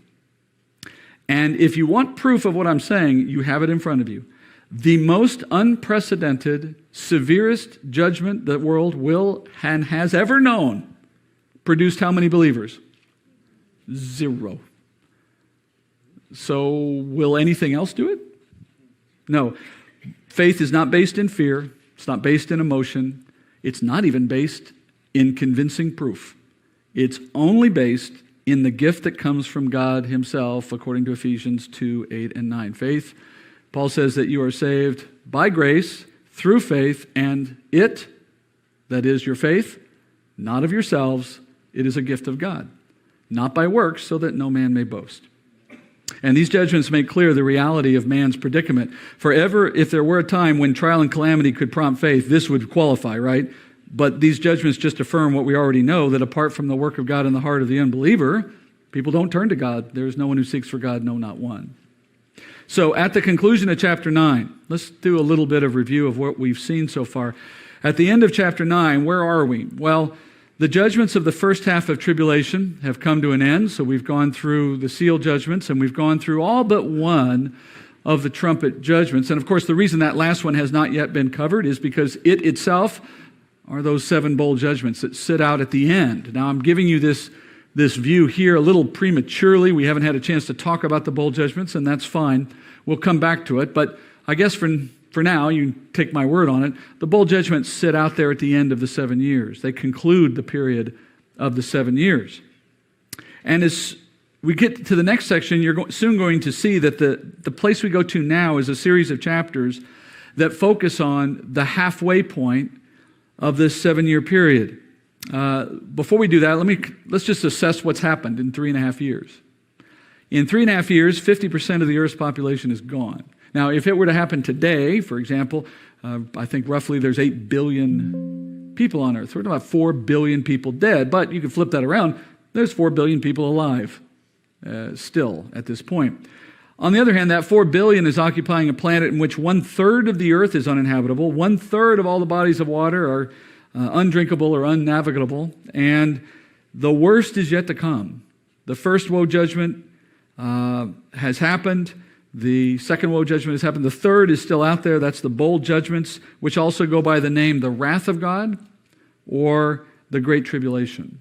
[SPEAKER 2] And if you want proof of what I'm saying, you have it in front of you. The most unprecedented, severest judgment the world will and has ever known produced how many believers? 0. So will anything else do it? No. Faith is not based in fear. It's not based in emotion. It's not even based in convincing proof. It's only based in the gift that comes from God himself, according to Ephesians 2, 8, and 9. Faith, Paul says that you are saved by grace, through faith, and it, that is your faith, not of yourselves, it is a gift of God, not by works, so that no man may boast. And these judgments make clear the reality of man's predicament. Forever, if there were a time when trial and calamity could prompt faith, this would qualify, right? But these judgments just affirm what we already know, that apart from the work of God in the heart of the unbeliever, people don't turn to God. There is no one who seeks for God, no, not one. So at the conclusion of chapter 9, let's do a little bit of review of what we've seen so far. At the end of chapter 9, where are we? Well, the judgments of the first half of tribulation have come to an end. So we've gone through the seal judgments, and we've gone through all but one of the trumpet judgments. And of course, the reason that last one has not yet been covered is because it itself are those 7 bowl judgments that sit out at the end. Now, I'm giving you this view here a little prematurely. We haven't had a chance to talk about the bowl judgments, and that's fine. We'll come back to it. But I guess for now, you can take my word on it, the bowl judgments sit out there at the end of the 7 years. They conclude the period of the 7 years. And as we get to the next section, you're soon going to see that the place we go to now is a series of chapters that focus on the halfway point of this 7-year period. Before we do that, let's just assess what's happened in 3.5 years. In 3.5 years, 50% of the Earth's population is gone. Now, if it were to happen today, for example, I think roughly there's 8 billion people on Earth. We're talking about 4 billion people dead, but you can flip that around. There's 4 billion people alive still at this point. On the other hand, that 4 billion is occupying a planet in which 1/3 of the Earth is uninhabitable, 1/3 of all the bodies of water are undrinkable or unnavigable, and the worst is yet to come. The first woe judgment has happened. The second woe judgment has happened. The third is still out there. That's the bowl judgments, which also go by the name the wrath of God or the great tribulation.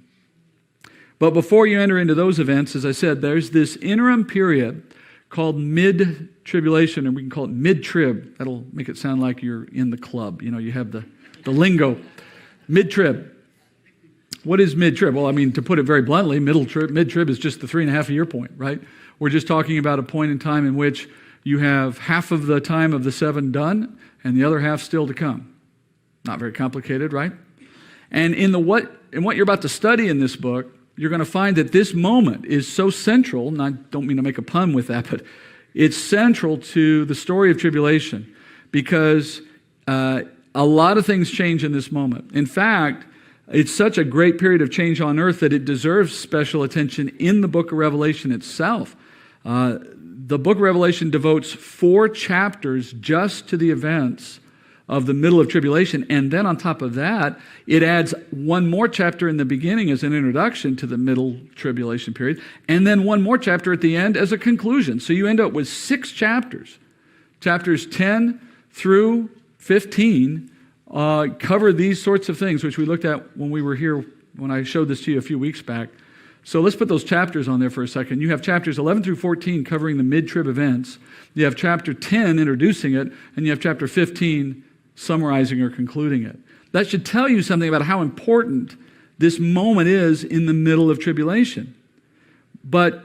[SPEAKER 2] But before you enter into those events, as I said, there's this interim period called mid-tribulation, and we can call it mid-trib. That'll make it sound like you're in the club. You know, you have the lingo. Mid-trib. What is mid-trib? Well, I mean, to put it very bluntly, mid-trib is just the 3.5-year point, right? We're just talking about a point in time in which you have half of the time of the 7 done and the other half still to come. Not very complicated, right? And in what you're about to study in this book, you're going to find that this moment is so central, and I don't mean to make a pun with that, but it's central to the story of tribulation because a lot of things change in this moment. In fact, it's such a great period of change on earth that it deserves special attention in the book of Revelation itself. The book of Revelation devotes 4 chapters just to the events of the middle of tribulation. And then on top of that, it adds one more chapter in the beginning as an introduction to the middle tribulation period, and then one more chapter at the end as a conclusion. So you end up with 6 chapters. Chapters 10 through 15 cover these sorts of things, which we looked at when we were here, when I showed this to you a few weeks back. So let's put those chapters on there for a second. You have chapters 11 through 14 covering the mid-trib events. You have chapter 10 introducing it, and you have chapter 15 summarizing or concluding it. That should tell you something about how important this moment is in the middle of tribulation. But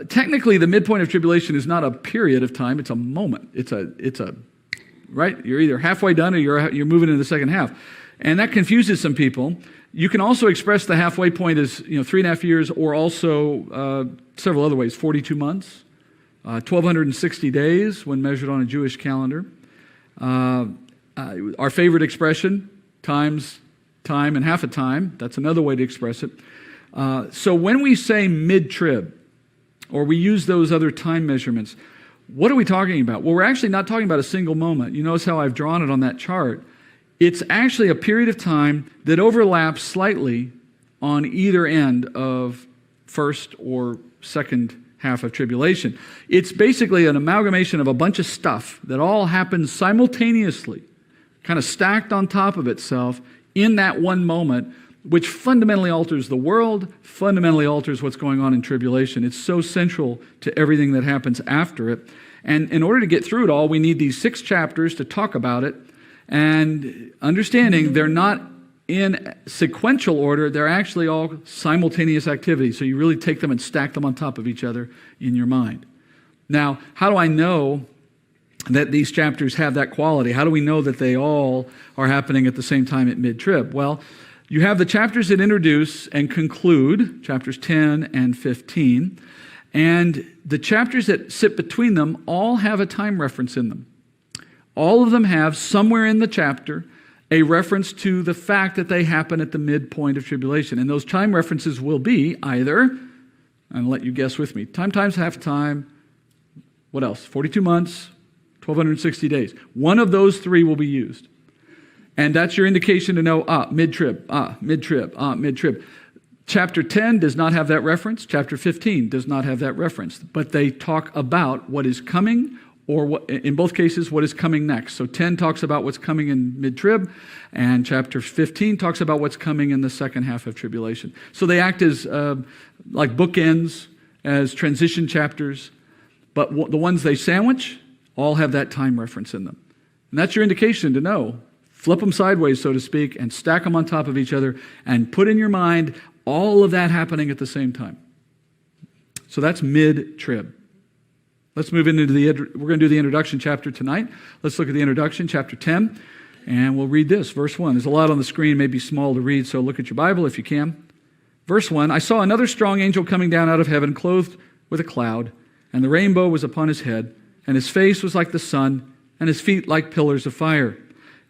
[SPEAKER 2] technically, the midpoint of tribulation is not a period of time, it's a moment. It's a right? You're either halfway done or you're moving into the second half. And that confuses some people. You can also express the halfway point as 3.5 years, or also several other ways: 42 months, 1,260 days when measured on a Jewish calendar. Our favorite expression, times time and half a time. That's another way to express it. So when we say mid-trib, or we use those other time measurements, what are we talking about? Well, we're actually not talking about a single moment. You notice how I've drawn it on that chart. It's actually a period of time that overlaps slightly on either end of first or second half of tribulation. It's basically an amalgamation of a bunch of stuff that all happens simultaneously, kind of stacked on top of itself in that one moment, which fundamentally alters the world, fundamentally alters what's going on in tribulation. It's so central to everything that happens after it. And in order to get through it all, we need these 6 chapters to talk about it, and understanding they're not in sequential order, they're actually all simultaneous activities. So you really take them and stack them on top of each other in your mind. Now, how do I know that these chapters have that quality? How do we know that they all are happening at the same time at mid-trib? Well, you have the chapters that introduce and conclude, chapters 10 and 15, and the chapters that sit between them all have a time reference in them. All of them have, somewhere in the chapter, a reference to the fact that they happen at the midpoint of tribulation. And those time references will be either, I'll let you guess with me, time times half time, what else? 42 months, 1,260 days. One of those 3 will be used. And that's your indication to know, mid-trib, mid-trib, mid-trib. Chapter 10 does not have that reference. Chapter 15 does not have that reference. But they talk about what is coming, or what, in both cases, what is coming next. So 10 talks about what's coming in mid-trib, and chapter 15 talks about what's coming in the second half of tribulation. So they act as like bookends, as transition chapters, but the ones they sandwich all have that time reference in them. And that's your indication to know. Flip them sideways, so to speak, and stack them on top of each other, and put in your mind all of that happening at the same time. So that's mid-trib. Let's move into we're going to do the introduction chapter tonight. Let's look at the introduction, chapter 10, and we'll read this, verse 1. There's a lot on the screen, it may be small to read, so look at your Bible if you can. Verse 1, I saw another strong angel coming down out of heaven, clothed with a cloud, and the rainbow was upon his head, and his face was like the sun, and his feet like pillars of fire.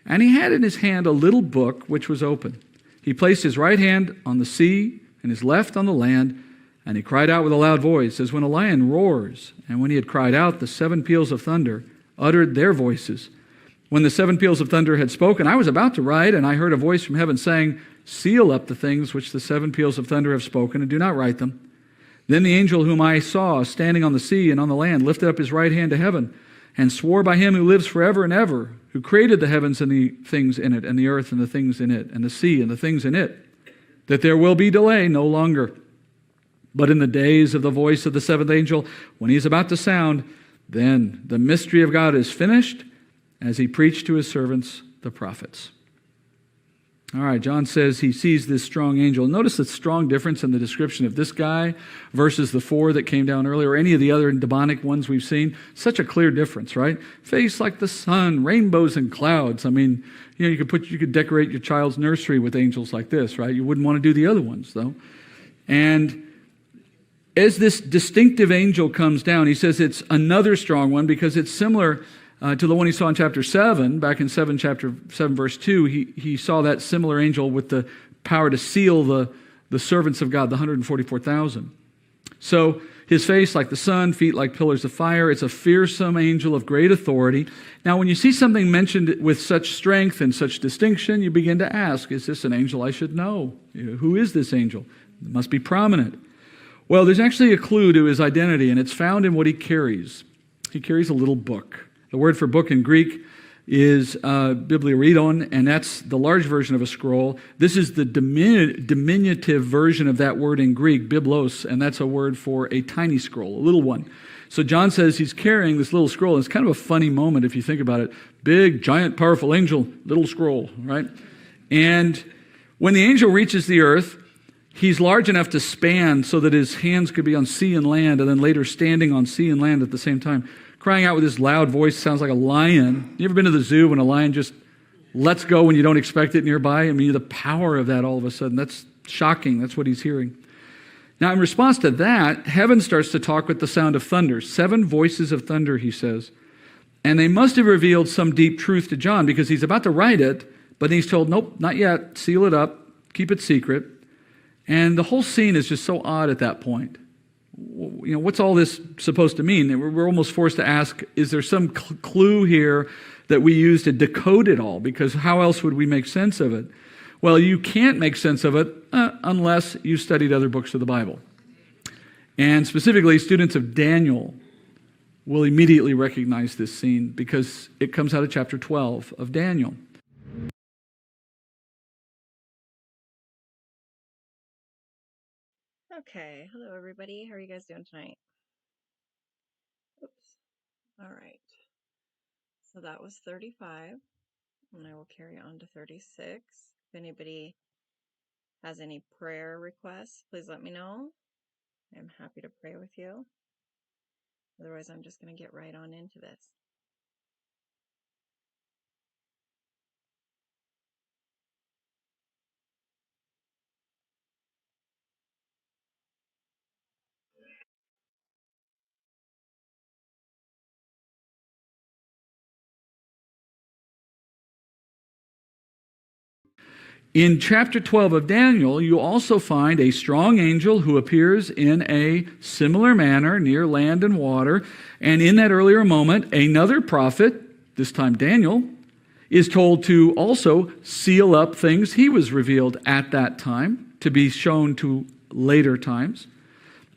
[SPEAKER 2] And he had in his hand a little book which was open. He placed his right hand on the sea, and his left on the land, and he cried out with a loud voice, as when a lion roars. And when he had cried out, the 7 peals of thunder uttered their voices. When the 7 peals of thunder had spoken, I was about to write, and I heard a voice from heaven saying, seal up the things which the 7 peals of thunder have spoken, and do not write them. Then the angel whom I saw standing on the sea and on the land lifted up his right hand to heaven, and swore by him who lives forever and ever, who created the heavens and the things in it, and the earth and the things in it, and the sea and the things in it, that there will be delay no longer. But in the days of the voice of the 7th angel, when he is about to sound, then the mystery of God is finished, as he preached to his servants, the prophets. All right, John says he sees this strong angel. Notice the strong difference in the description of this guy versus the 4 that came down earlier, or any of the other demonic ones we've seen. Such a clear difference, right? Face like the sun, rainbows and clouds. I mean, you could decorate your child's nursery with angels like this, right? You wouldn't want to do the other ones, though. And as this distinctive angel comes down, he says it's another strong one because it's similar to the one he saw in chapter 7. Back in chapter 7, verse 2, he saw that similar angel with the power to seal the servants of God, the 144,000. So his face like the sun, feet like pillars of fire. It's a fearsome angel of great authority. Now, when you see something mentioned with such strength and such distinction, you begin to ask, is this an angel I should know? Who is this angel? It must be prominent. Well, there's actually a clue to his identity, and it's found in what he carries. He carries a little book. The word for book in Greek is biblioreton, and that's the large version of a scroll. This is the diminutive version of that word in Greek, biblos, and that's a word for a tiny scroll, a little one. So John says he's carrying this little scroll, and it's kind of a funny moment if you think about it. Big, giant, powerful angel, little scroll, right? And when the angel reaches the earth, he's large enough to span so that his hands could be on sea and land, and then later standing on sea and land at the same time. Crying out with his loud voice, sounds like a lion. You ever been to the zoo when a lion just lets go when you don't expect it nearby? I mean, the power of that all of a sudden, that's shocking. That's what he's hearing. Now, in response to that, heaven starts to talk with the sound of thunder. 7 voices of thunder, he says. And they must have revealed some deep truth to John because he's about to write it, but he's told, nope, not yet. Seal it up. Keep it secret. And the whole scene is just so odd at that point. What's all this supposed to mean? We're almost forced to ask, is there some clue here that we use to decode it all? Because how else would we make sense of it? Well, you can't make sense of it unless you studied other books of the Bible. And specifically, students of Daniel will immediately recognize this scene because it comes out of chapter 12 of Daniel.
[SPEAKER 1] Okay, hello everybody. How are you guys doing tonight? Oops. All right. So that was 35, and I will carry on to 36. If anybody has any prayer requests, please let me know. I'm happy to pray with you. Otherwise, I'm just going to get right on into this.
[SPEAKER 2] In chapter 12 of Daniel, you also find a strong angel who appears in a similar manner near land and water. And in that earlier moment, another prophet, this time Daniel, is told to also seal up things he was revealed at that time to be shown to later times.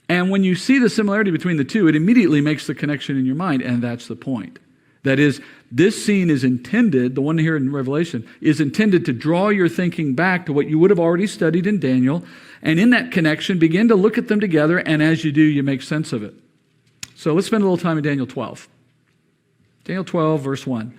[SPEAKER 2] And when you see the similarity between the two, it immediately makes the connection in your mind, and that's the point. That is, this scene is intended, the one here in Revelation, is intended to draw your thinking back to what you would have already studied in Daniel, and in that connection, begin to look at them together, and as you do, you make sense of it. So let's spend a little time in Daniel 12. Daniel 12, verse 1.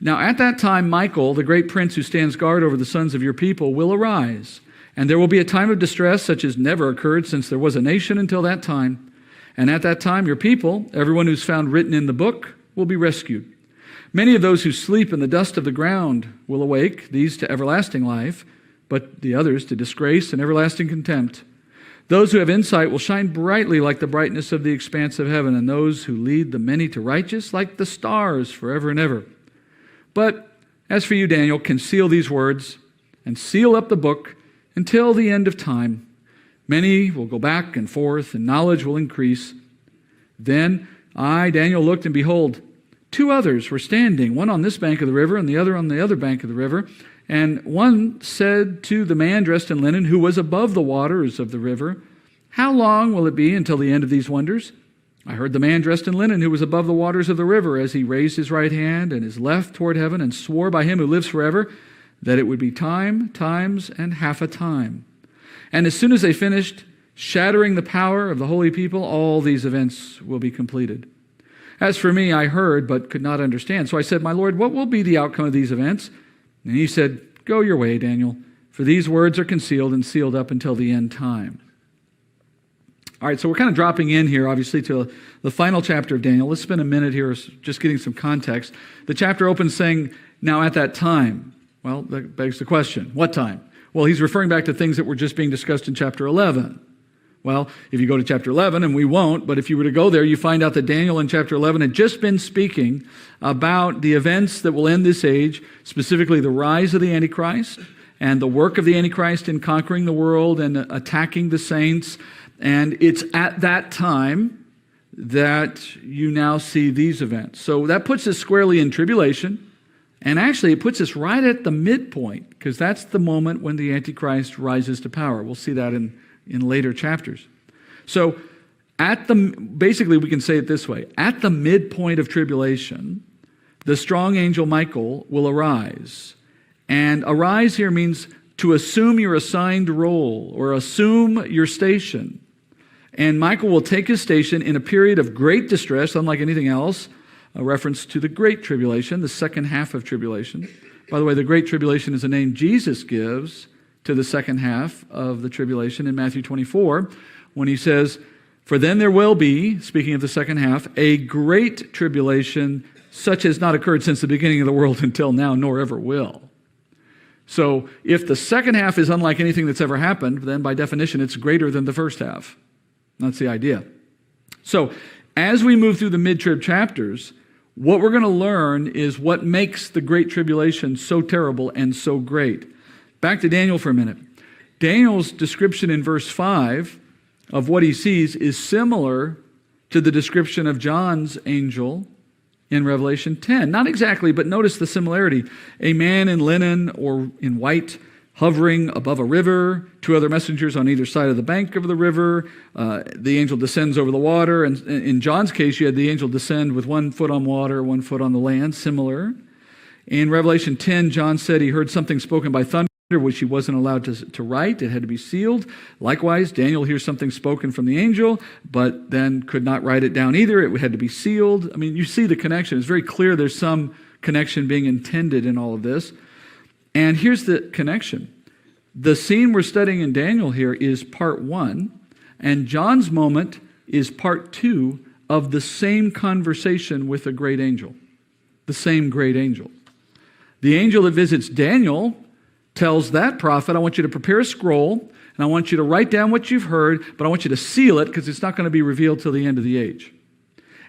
[SPEAKER 2] Now at that time, Michael, the great prince who stands guard over the sons of your people, will arise, and there will be a time of distress such as never occurred since there was a nation until that time. And at that time, your people, everyone who's found written in the book, will be rescued. Many of those who sleep in the dust of the ground will awake, these to everlasting life, but the others to disgrace and everlasting contempt. Those who have insight will shine brightly like the brightness of the expanse of heaven, and those who lead the many to righteous like the stars forever and ever. But as for you, Daniel, conceal these words and seal up the book until the end of time. Many will go back and forth, and knowledge will increase. Then I, Daniel, looked, and behold, 2 others were standing, one on this bank of the river and the other on the other bank of the river. And one said to the man dressed in linen, who was above the waters of the river, how long will it be until the end of these wonders? I heard the man dressed in linen, who was above the waters of the river, as he raised his right hand and his left toward heaven, and swore by him who lives forever, that it would be time, times, and half a time. And as soon as they finished shattering the power of the holy people, all these events will be completed. As for me, I heard, but could not understand. So I said, my Lord, what will be the outcome of these events? And he said, go your way, Daniel, for these words are concealed and sealed up until the end time. All right, so we're kind of dropping in here, obviously, to the final chapter of Daniel. Let's spend a minute here just getting some context. The chapter opens saying, now at that time. Well, that begs the question, what time? Well, he's referring back to things that were just being discussed in chapter 11. Well, if you go to chapter 11, and we won't, but if you were to go there, you find out that Daniel in chapter 11 had just been speaking about the events that will end this age, specifically the rise of the Antichrist and the work of the Antichrist in conquering the world and attacking the saints, And it's at that time that you now see these events. So that puts us squarely in tribulation. And actually, it puts us right at the midpoint, because that's the moment when the Antichrist rises to power. We'll see that in later chapters. So basically, we can say it this way. At the midpoint of tribulation, the strong angel Michael will arise. And arise here means to assume your assigned role or assume your station. And Michael will take his station in a period of great distress, unlike anything else, a reference to the Great Tribulation, the second half of tribulation. By the way, the Great Tribulation is a name Jesus gives to the second half of the tribulation in Matthew 24, when he says, "For then there will be," speaking of the second half, "a great tribulation, such as not occurred since the beginning of the world until now, nor ever will." So if the second half is unlike anything that's ever happened, then by definition it's greater than the first half. That's the idea. So as we move through the mid-trib chapters, what we're going to learn is what makes the Great Tribulation so terrible and so great. Back to Daniel for a minute. Daniel's description in verse 5 of what he sees is similar to the description of John's angel in Revelation 10. Not exactly, but notice the similarity. A man in linen or in white hovering above a river, two other messengers on either side of the bank of the river. The angel descends over the water. And in John's case, you had the angel descend with 1 foot on water, 1 foot on the land, similar. In Revelation 10, John said he heard something spoken by thunder, which he wasn't allowed to write. It had to be sealed. Likewise, Daniel hears something spoken from the angel, but then could not write it down either. It had to be sealed. I mean, you see the connection. It's very clear there's some connection being intended in all of this. And here's the connection. The scene we're studying in Daniel here is part 1, and John's moment is part 2 of the same conversation with a great angel. The same great angel. The angel that visits Daniel tells that prophet, I want you to prepare a scroll, and I want you to write down what you've heard, but I want you to seal it because it's not going to be revealed till the end of the age.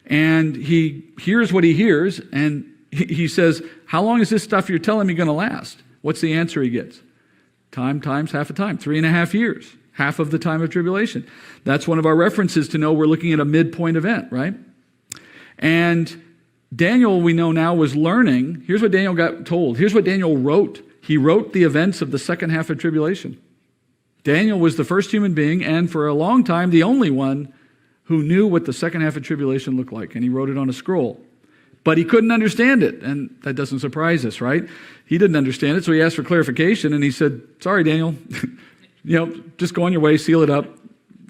[SPEAKER 2] And he hears what he hears, and he says, how long is this stuff you're telling me going to last? What's the answer he gets? Time times half a time, 3.5 years, half of the time of tribulation. That's one of our references to know we're looking at a midpoint event, right? And Daniel, we know now, was learning. Here's what Daniel got told. Here's what Daniel wrote. He wrote the events of the second half of tribulation. Daniel was the first human being, and for a long time, the only one who knew what the second half of tribulation looked like, and he wrote it on a scroll. But he couldn't understand it, and that doesn't surprise us, right? He didn't understand it, so he asked for clarification, and he said, sorry, Daniel, just go on your way, seal it up,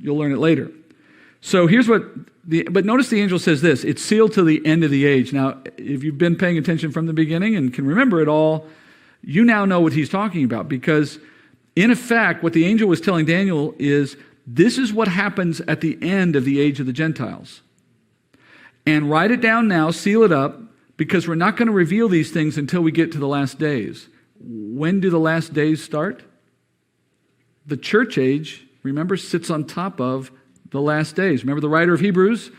[SPEAKER 2] you'll learn it later. So here's but notice the angel says this, it's sealed to the end of the age. Now, if you've been paying attention from the beginning and can remember it all, you now know what he's talking about, because in effect, what the angel was telling Daniel is, this is what happens at the end of the age of the Gentiles. And write it down now, seal it up, because we're not going to reveal these things until we get to the last days. When do the last days start? The church age, remember, sits on top of the last days. Remember the writer of Hebrews,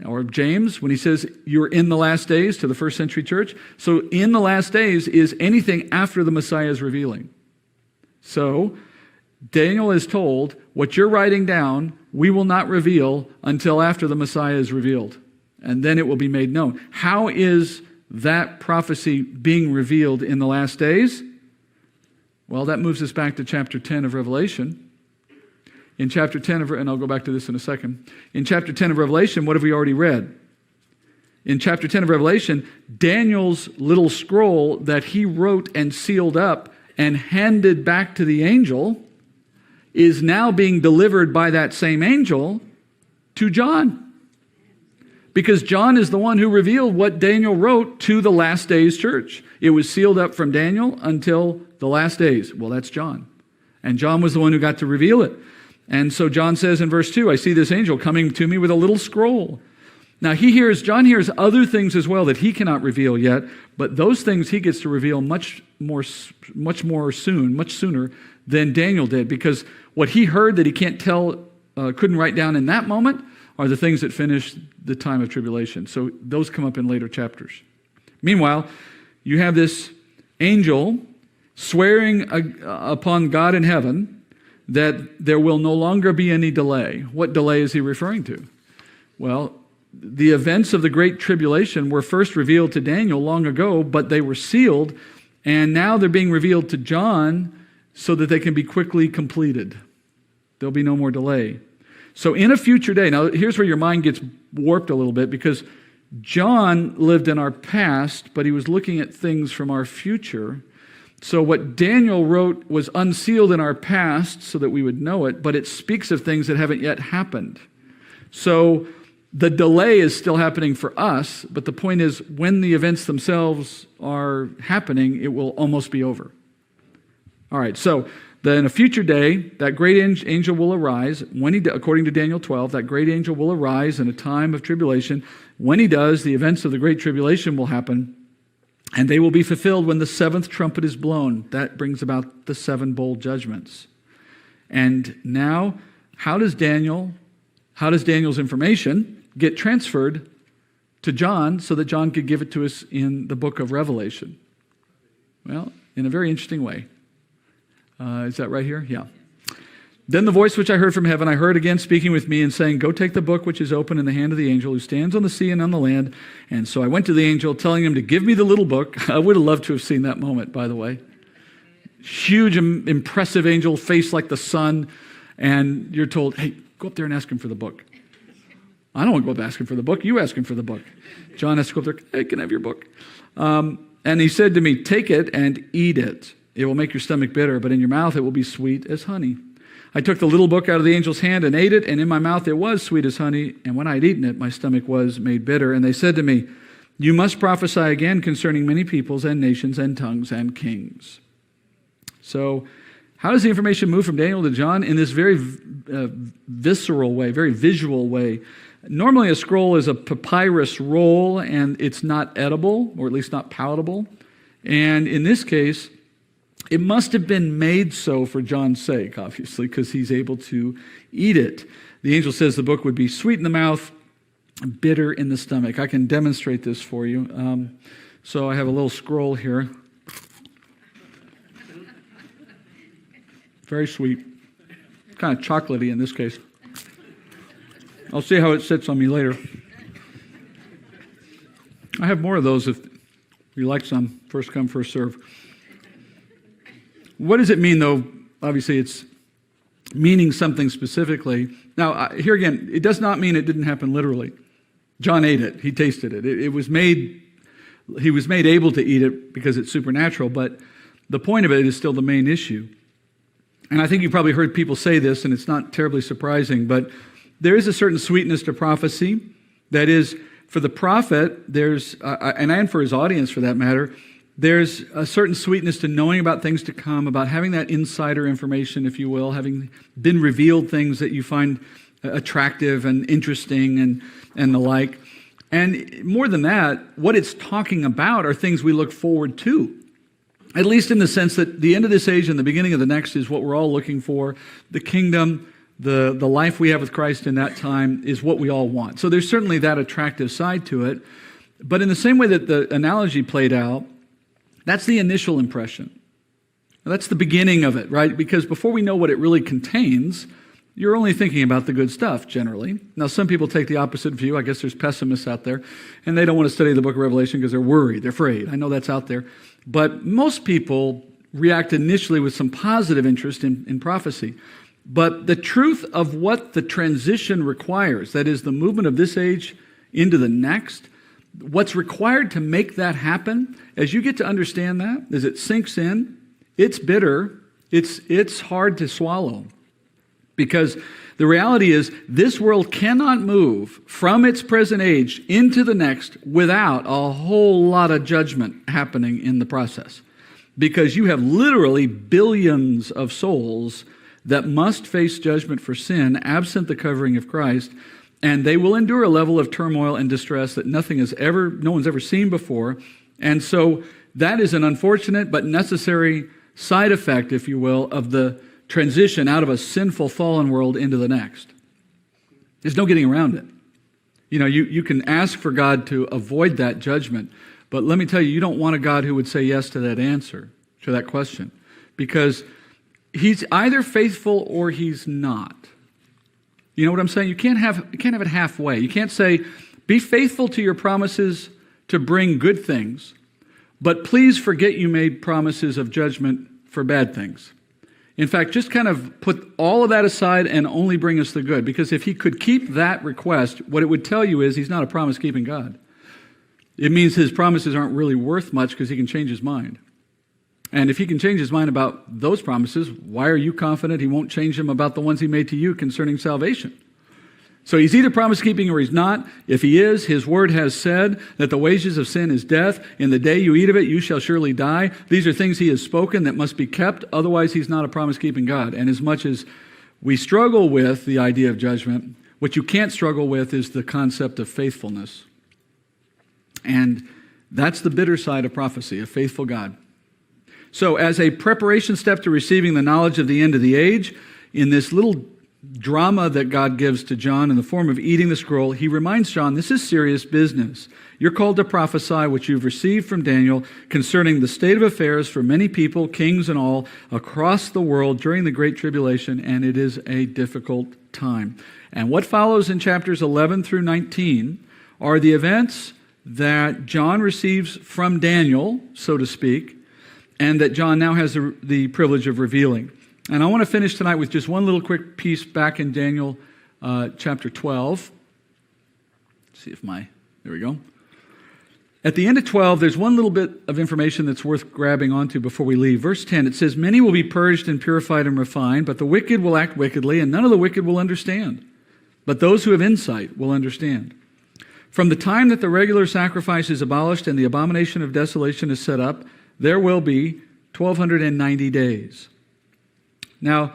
[SPEAKER 2] or James, when he says you're in the last days to the first century church? So in the last days is anything after the Messiah is revealing. So Daniel is told, what you're writing down, we will not reveal until after the Messiah is revealed. And then it will be made known. How is that prophecy being revealed in the last days? Well, that moves us back to chapter 10 of Revelation. In chapter 10 and I'll go back to this in a second. In chapter 10 of Revelation, what have we already read? In chapter 10 of Revelation, Daniel's little scroll that he wrote and sealed up and handed back to the angel is now being delivered by that same angel to John. Because John is the one who revealed what Daniel wrote to the last days church. It was sealed up from Daniel until the last days. Well, that's John. And John was the one who got to reveal it. And so John says in verse 2, I see this angel coming to me with a little scroll. Now John hears other things as well that he cannot reveal yet, but those things he gets to reveal much sooner than Daniel did, because what he heard that he can't tell, couldn't write down in that moment, are the things that finish the time of tribulation. So those come up in later chapters. Meanwhile, you have this angel swearing upon God in heaven that there will no longer be any delay. What delay is he referring to? Well, the events of the Great Tribulation were first revealed to Daniel long ago, but they were sealed, and now they're being revealed to John so that they can be quickly completed. There'll be no more delay. So in a future day, now here's where your mind gets warped a little bit, because John lived in our past, but he was looking at things from our future. So what Daniel wrote was unsealed in our past so that we would know it, but it speaks of things that haven't yet happened. So the delay is still happening for us, but the point is, when the events themselves are happening, it will almost be over. All right, so in a future day, that great angel will arise. According to Daniel 12, that great angel will arise in a time of tribulation. When he does, the events of the great tribulation will happen, and they will be fulfilled when the seventh trumpet is blown. That brings about the 7 bowl judgments. And now, how does Daniel's information get transferred to John so that John could give it to us in the book of Revelation? Well, in a very interesting way. Is that right here? Yeah. Then the voice which I heard from heaven, I heard again speaking with me and saying, go take the book which is open in the hand of the angel who stands on the sea and on the land. And so I went to the angel telling him to give me the little book. I would have loved to have seen that moment, by the way. Huge, impressive angel, face like the sun. And you're told, hey, go up there and ask him for the book. I don't want to go up asking for the book. You ask him for the book. John has to go up there, hey, can I have your book? And he said to me, take it and eat it. It will make your stomach bitter, but in your mouth it will be sweet as honey. I took the little book out of the angel's hand and ate it, and in my mouth it was sweet as honey, and when I had eaten it, my stomach was made bitter. And they said to me, you must prophesy again concerning many peoples and nations and tongues and kings. So how does the information move from Daniel to John? In this very visceral way, very visual way. Normally a scroll is a papyrus roll, and it's not edible, or at least not palatable. And in this case, it must have been made so for John's sake, obviously, because he's able to eat it. The angel says the book would be sweet in the mouth, bitter in the stomach. I can demonstrate this for you. So I have a little scroll here. Very sweet. Kind of chocolatey in this case. I'll see how it sits on me later. I have more of those if you like some. First come, first serve. What does it mean, though? Obviously, it's meaning something specifically. Now, here again, it does not mean it didn't happen literally. John ate it. He tasted it. He was made able to eat it because it's supernatural, but the point of it is still the main issue. And I think you've probably heard people say this, and it's not terribly surprising, but there is a certain sweetness to prophecy. That is, for the prophet, and for his audience for that matter, there's a certain sweetness to knowing about things to come, about having that insider information, if you will, having been revealed things that you find attractive and interesting and the like. And more than that, what it's talking about are things we look forward to. At least in the sense that the end of this age and the beginning of the next is what we're all looking for. The kingdom, the life we have with Christ in that time is what we all want. So there's certainly that attractive side to it. But in the same way that the analogy played out, that's the initial impression. That's the beginning of it, right? Because before we know what it really contains, you're only thinking about the good stuff, generally. Now, some people take the opposite view. I guess there's pessimists out there, and they don't want to study the book of Revelation because they're worried, they're afraid. I know that's out there. But most people react initially with some positive interest in prophecy. But the truth of what the transition requires, that is, the movement of this age into the next, what's required to make that happen, as you get to understand that, as it sinks in, it's bitter, it's hard to swallow. Because the reality is, this world cannot move from its present age into the next without a whole lot of judgment happening in the process. Because you have literally billions of souls that must face judgment for sin, absent the covering of Christ, and they will endure a level of turmoil and distress that no one's ever seen before. And so that is an unfortunate but necessary side effect, if you will, of the transition out of a sinful, fallen world into the next. There's no getting around it. You know, you can ask for God to avoid that judgment, but let me tell you, you don't want a God who would say yes to that answer, to that question. Because he's either faithful or he's not. You know what I'm saying? You can't have it halfway. You can't say, be faithful to your promises to bring good things, but please forget you made promises of judgment for bad things. In fact, just kind of put all of that aside and only bring us the good. Because if he could keep that request, what it would tell you is he's not a promise-keeping God. It means his promises aren't really worth much because he can change his mind. And if he can change his mind about those promises, why are you confident he won't change them about the ones he made to you concerning salvation? So he's either promise-keeping or he's not. If he is, his word has said that the wages of sin is death. In the day you eat of it, you shall surely die. These are things he has spoken that must be kept. Otherwise, he's not a promise-keeping God. And as much as we struggle with the idea of judgment, what you can't struggle with is the concept of faithfulness. And that's the bitter side of prophecy, a faithful God. So as a preparation step to receiving the knowledge of the end of the age, in this little drama that God gives to John in the form of eating the scroll, he reminds John, this is serious business. You're called to prophesy what you've received from Daniel concerning the state of affairs for many people, kings and all, across the world during the Great Tribulation, and it is a difficult time. And what follows in chapters 11 through 19 are the events that John receives from Daniel, so to speak, and that John now has the privilege of revealing. And I want to finish tonight with just one little quick piece back in Daniel chapter 12. Let's see if there we go. At the end of 12, there's one little bit of information that's worth grabbing onto before we leave. Verse 10, it says, many will be purged and purified and refined, but the wicked will act wickedly, and none of the wicked will understand. But those who have insight will understand. From the time that the regular sacrifice is abolished and the abomination of desolation is set up, there will be 1,290 days. Now,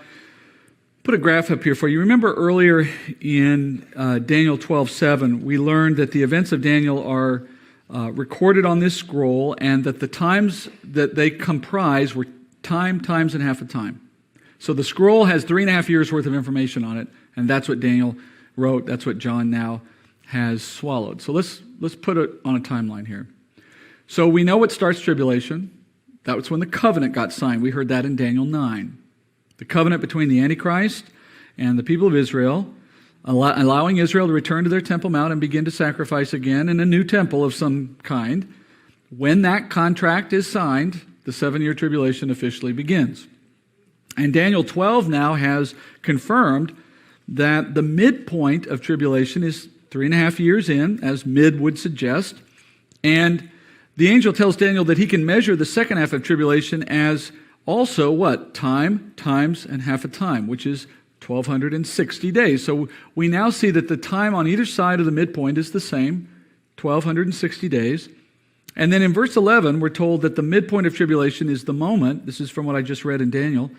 [SPEAKER 2] put a graph up here for you. Remember earlier in Daniel 12:7, we learned that the events of Daniel are recorded on this scroll and that the times that they comprise were time, times, and half a time. So the scroll has 3.5 years worth of information on it, and that's what Daniel wrote. That's what John now has swallowed. So let's put it on a timeline here. So we know what starts tribulation. That was when the covenant got signed. We heard that in Daniel 9. The covenant between the antichrist and the people of Israel, allowing Israel to return to their Temple Mount and begin to sacrifice again in a new temple of some kind. When that contract is signed, the 7-year tribulation officially begins. And Daniel 12 now has confirmed that the midpoint of tribulation is 3.5 years in, as mid would suggest. And the angel tells Daniel that he can measure the second half of tribulation as also what? Time, times, and half a time, which is 1,260 days. So we now see that the time on either side of the midpoint is the same, 1,260 days. And then in verse 11, we're told that the midpoint of tribulation is the moment. This is from what I just read in Daniel.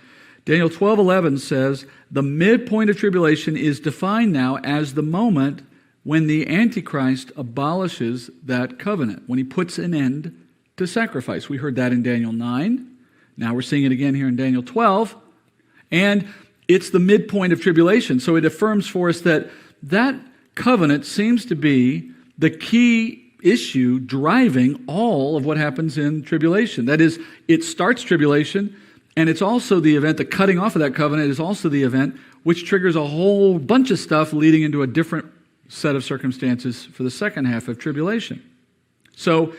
[SPEAKER 2] Daniel 12:11 says, the midpoint of tribulation is defined now as the moment when the Antichrist abolishes that covenant, when he puts an end to sacrifice. We heard that in Daniel 9. Now we're seeing it again here in Daniel 12. And it's the midpoint of tribulation. So it affirms for us that that covenant seems to be the key issue driving all of what happens in tribulation. That is, it starts tribulation, and it's also the event, the cutting off of that covenant is also the event which triggers a whole bunch of stuff leading into a different set of circumstances for the second half of tribulation. So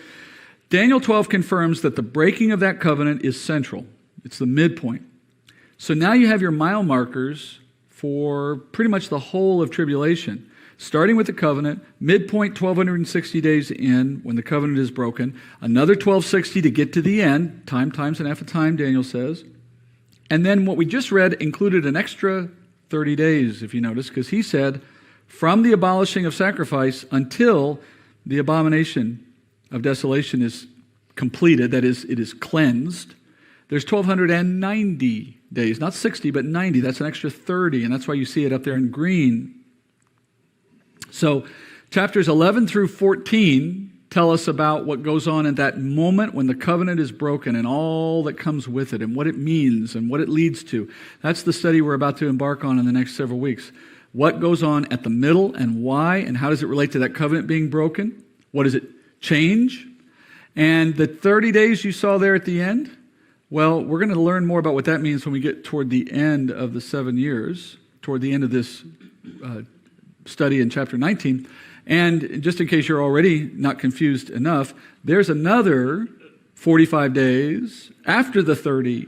[SPEAKER 2] Daniel 12 confirms that the breaking of that covenant is central. It's the midpoint. So now you have your mile markers for pretty much the whole of tribulation. Starting with the covenant, midpoint 1,260 days in when the covenant is broken, another 1,260 to get to the end, time, times, and half a time, Daniel says. And then what we just read included an extra 30 days, if you notice, because he said, from the abolishing of sacrifice until the abomination of desolation is completed, that is, it is cleansed, there's 1,290 days, not 60, but 90. That's an extra 30, and that's why you see it up there in green. So chapters 11 through 14 tell us about what goes on at that moment when the covenant is broken and all that comes with it and what it means and what it leads to. That's the study we're about to embark on in the next several weeks. What goes on at the middle and why, and how does it relate to that covenant being broken? What does it change? And the 30 days you saw there at the end, Well, we're going to learn more about what that means when we get toward the end of the 7 years, toward the end of this study in chapter 19. And just in case you're already not confused enough, there's another 45 days after the 30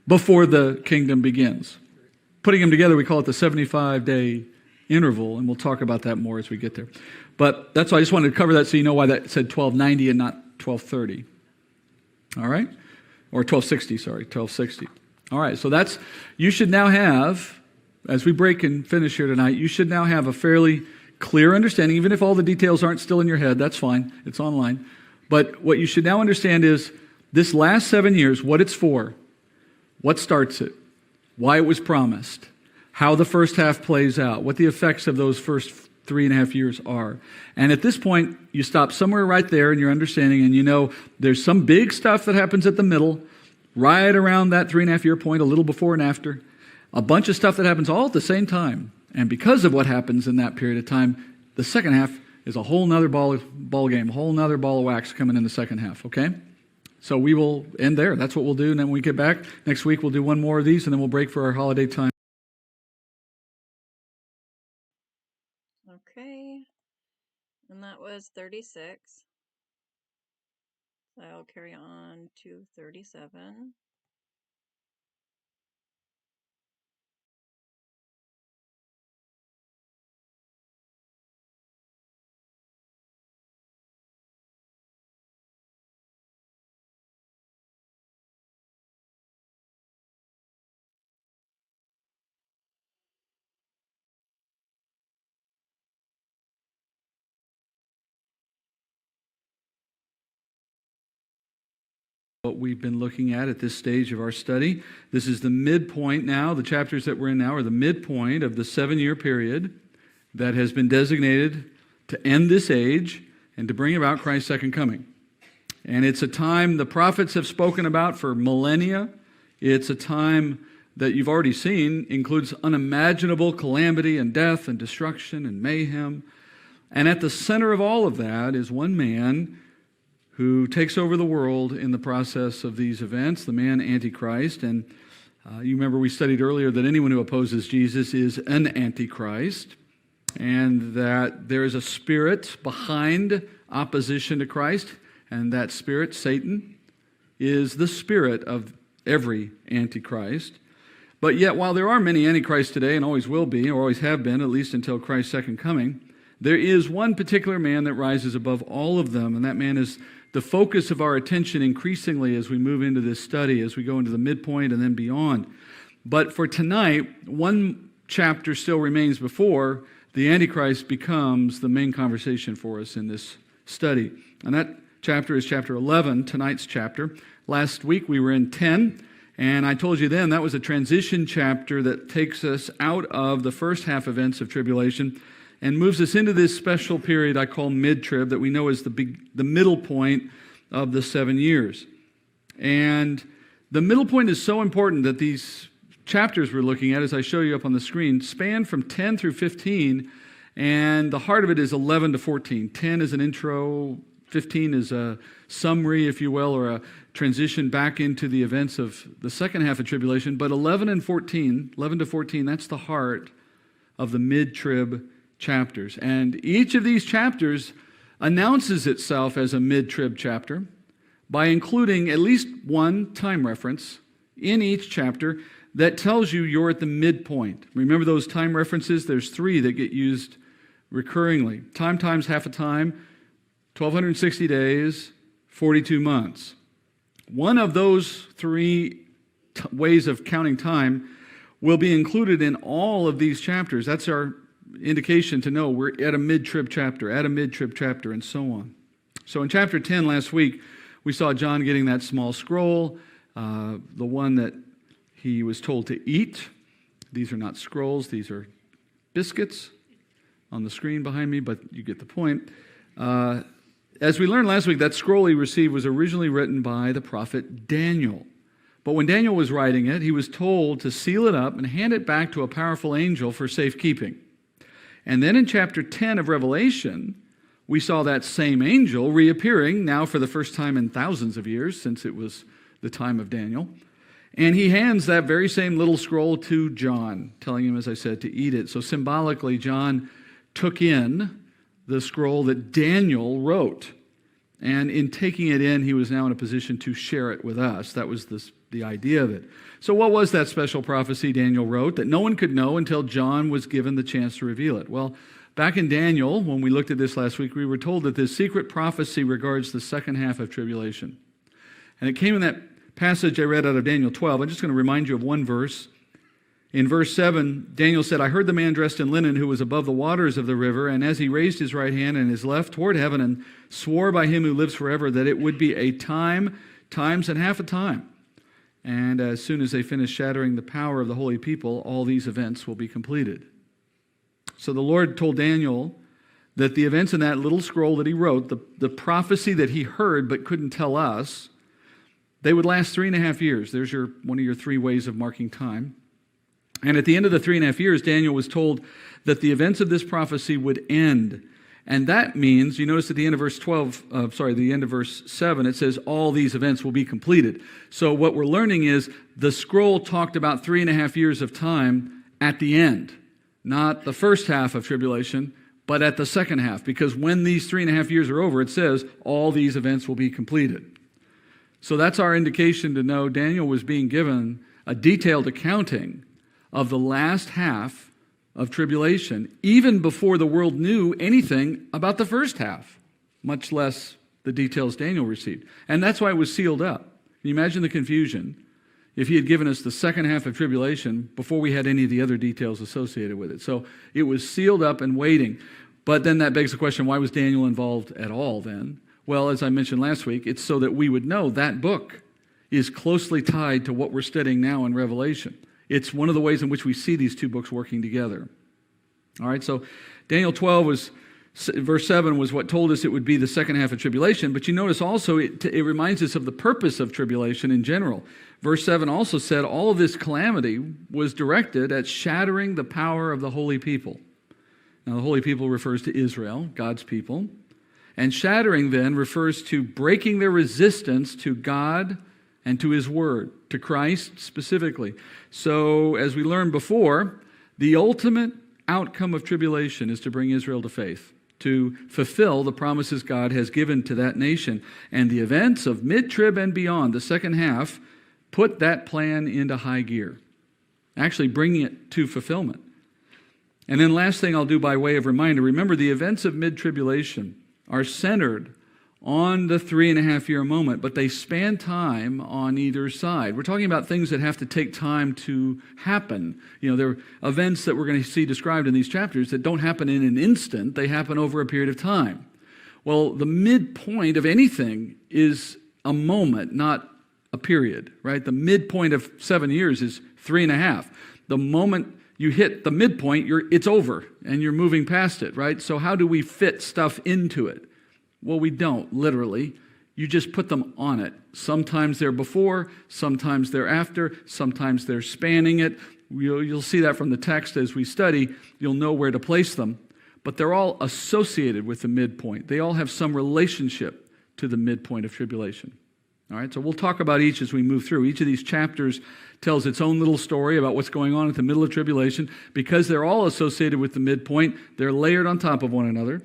[SPEAKER 2] before the kingdom begins. Putting them together, we call it the 75-day interval, and we'll talk about that more as we get there. But that's why I just wanted to cover that so you know why that said 1290 and not 1230. All right? Or 1260, sorry, 1260. All right, so that's, you should now have, as we break and finish here tonight, you should now have a fairly clear understanding, even if all the details aren't still in your head, that's fine, it's online. But what you should now understand is this last 7 years, what it's for, what starts it, why it was promised, how the first half plays out, what the effects of those first 3.5 years are. And at this point, you stop somewhere right there in your understanding, and you know there's some big stuff that happens at the middle, right around that 3.5 year point, a little before and after, a bunch of stuff that happens all at the same time. And because of what happens in that period of time, the second half is a whole nother ball game, a whole nother ball of wax coming in the second half, okay? So we will end there. That's what we'll do. And then when we get back next week, we'll do one more of these, and then we'll break for our holiday time.
[SPEAKER 1] Okay. And that was 36. So I'll carry on to 37.
[SPEAKER 2] What we've been looking at this stage of our study. This is the midpoint now. The chapters that we're in now are the midpoint of the 7-year period that has been designated to end this age and to bring about Christ's second coming. And it's a time the prophets have spoken about for millennia. It's a time that you've already seen includes unimaginable calamity and death and destruction and mayhem. And at the center of all of that is one man who takes over the world in the process of these events, the man antichrist. And you remember we studied earlier that anyone who opposes Jesus is an antichrist, and that there is a spirit behind opposition to Christ, and that spirit, Satan, is the spirit of every antichrist. But yet, while there are many antichrists today, and always will be, or always have been, at least until Christ's second coming, there is one particular man that rises above all of them, and that man is the focus of our attention increasingly as we move into this study, as we go into the midpoint and then beyond. But for tonight, one chapter still remains before the Antichrist becomes the main conversation for us in this study. And that chapter is chapter 11, tonight's chapter. Last week we were in 10, and I told you then that was a transition chapter that takes us out of the first half events of tribulation and moves us into this special period I call mid-trib that we know is the middle point of the 7 years. And the middle point is so important that these chapters we're looking at, as I show you up on the screen, span from 10 through 15, and the heart of it is 11 to 14. 10 is an intro, 15 is a summary, if you will, or a transition back into the events of the second half of tribulation. But 11 to 14, that's the heart of the mid-trib chapters. And each of these chapters announces itself as a mid-trib chapter by including at least one time reference in each chapter that tells you you're at the midpoint. Remember those time references? There's 3 that get used recurringly. Time times half a time, 1,260 days, 42 months. One of those 3 ways of counting time will be included in all of these chapters. That's our indication to know we're at a mid-trib chapter, and so on. So in chapter 10 last week, we saw John getting that small scroll, the one that he was told to eat. These are not scrolls, these are biscuits on the screen behind me, but you get the point. As we learned last week, that scroll he received was originally written by the prophet Daniel. But when Daniel was writing it, he was told to seal it up and hand it back to a powerful angel for safekeeping. And then in chapter 10 of Revelation, we saw that same angel reappearing, now for the first time in thousands of years, since it was the time of Daniel. And he hands that very same little scroll to John, telling him, as I said, to eat it. So symbolically, John took in the scroll that Daniel wrote. And in taking it in, he was now in a position to share it with us. That was the idea of it. So what was that special prophecy Daniel wrote that no one could know until John was given the chance to reveal it? Well, back in Daniel, when we looked at this last week, we were told that this secret prophecy regards the second half of tribulation. And it came in that passage I read out of Daniel 12. I'm just going to remind you of one verse. In verse 7, Daniel said, I heard the man dressed in linen who was above the waters of the river, and as he raised his right hand and his left toward heaven and swore by him who lives forever that it would be a time, times, and half a time. And as soon as they finish shattering the power of the holy people, all these events will be completed. So the Lord told Daniel that the events in that little scroll that he wrote, the prophecy that he heard but couldn't tell us, they would last 3.5 years. There's one of your 3 ways of marking time. And at the end of the 3.5 years, Daniel was told that the events of this prophecy would end. And that means, you notice at the end of the end of verse 7, it says all these events will be completed. So what we're learning is the scroll talked about 3.5 years of time at the end, not the first half of tribulation, but at the second half. Because when these 3.5 years are over, it says all these events will be completed. So that's our indication to know Daniel was being given a detailed accounting of the last half of tribulation, even before the world knew anything about the first half, much less the details Daniel received. And that's why it was sealed up. Can you imagine the confusion if he had given us the second half of tribulation before we had any of the other details associated with it? So it was sealed up and waiting. But then that begs the question, why was Daniel involved at all then? Well, as I mentioned last week, it's so that we would know that book is closely tied to what we're studying now in Revelation. It's one of the ways in which we see these 2 books working together. All right, so Daniel 12 verse 7 was what told us it would be the second half of tribulation, but you notice also it reminds us of the purpose of tribulation in general. Verse 7 also said all of this calamity was directed at shattering the power of the holy people. Now, the holy people refers to Israel, God's people. And shattering then refers to breaking their resistance to God and to His Word, to Christ specifically. So, as we learned before, the ultimate outcome of tribulation is to bring Israel to faith, to fulfill the promises God has given to that nation. And the events of mid-trib and beyond, the second half, put that plan into high gear, actually bringing it to fulfillment. And then last thing I'll do by way of reminder, remember the events of mid-tribulation are centered on the 3.5-year moment, but they span time on either side. We're talking about things that have to take time to happen. There are events that we're going to see described in these chapters that don't happen in an instant. They happen over a period of time. Well, the midpoint of anything is a moment, not a period, right? The midpoint of 7 years is 3.5. The moment you hit the midpoint, it's over, and you're moving past it, right? So how do we fit stuff into it? Well, we don't, literally. You just put them on it. Sometimes they're before, sometimes they're after, sometimes they're spanning it. You'll see that from the text as we study. You'll know where to place them. But they're all associated with the midpoint. They all have some relationship to the midpoint of tribulation. All right, so we'll talk about each as we move through. Each of these chapters tells its own little story about what's going on at the middle of tribulation. Because they're all associated with the midpoint, they're layered on top of one another.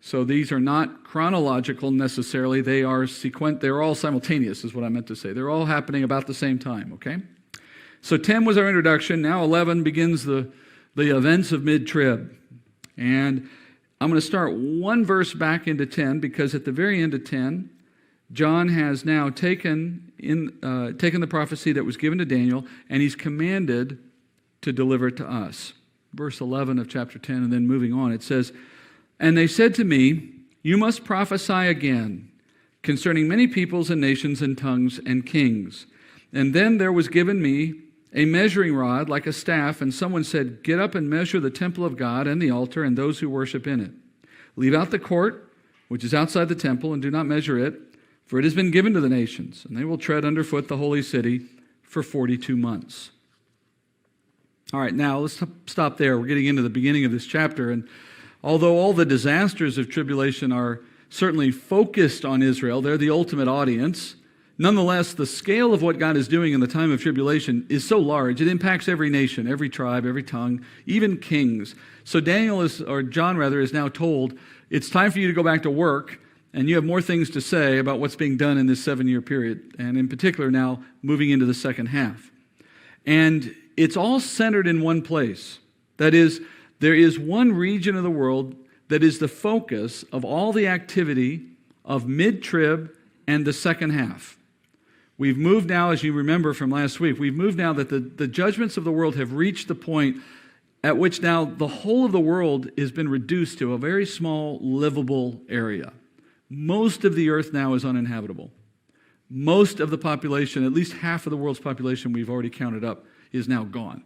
[SPEAKER 2] So these are not chronological necessarily. They're all simultaneous is what I meant to say. They're all happening about the same time, okay? So 10 was our introduction. Now 11 begins the events of mid-trib. And I'm going to start one verse back into 10 because at the very end of 10, John has now taken the prophecy that was given to Daniel, and he's commanded to deliver it to us. Verse 11 of chapter 10, and then moving on, it says, "And they said to me, you must prophesy again concerning many peoples and nations and tongues and kings. And then there was given me a measuring rod like a staff, and someone said, get up and measure the temple of God and the altar and those who worship in it. Leave out the court, which is outside the temple, and do not measure it, for it has been given to the nations, and they will tread underfoot the holy city for 42 months. All right, now let's stop there. We're getting into the beginning of this chapter, and although all the disasters of tribulation are certainly focused on Israel, they're the ultimate audience, Nonetheless, the scale of what God is doing in the time of tribulation is so large, it impacts every nation, every tribe, every tongue, even kings. So John is now told, it's time for you to go back to work, and you have more things to say about what's being done in this 7-year period, and in particular now moving into the second half. And it's all centered in one place. That is, there is one region of the world that is the focus of all the activity of mid-trib and the second half. We've moved now, as you remember from last week, we've moved now that the judgments of the world have reached the point at which now the whole of the world has been reduced to a very small, livable area. Most of the earth now is uninhabitable. Most of the population, at least half of the world's population we've already counted up, is now gone.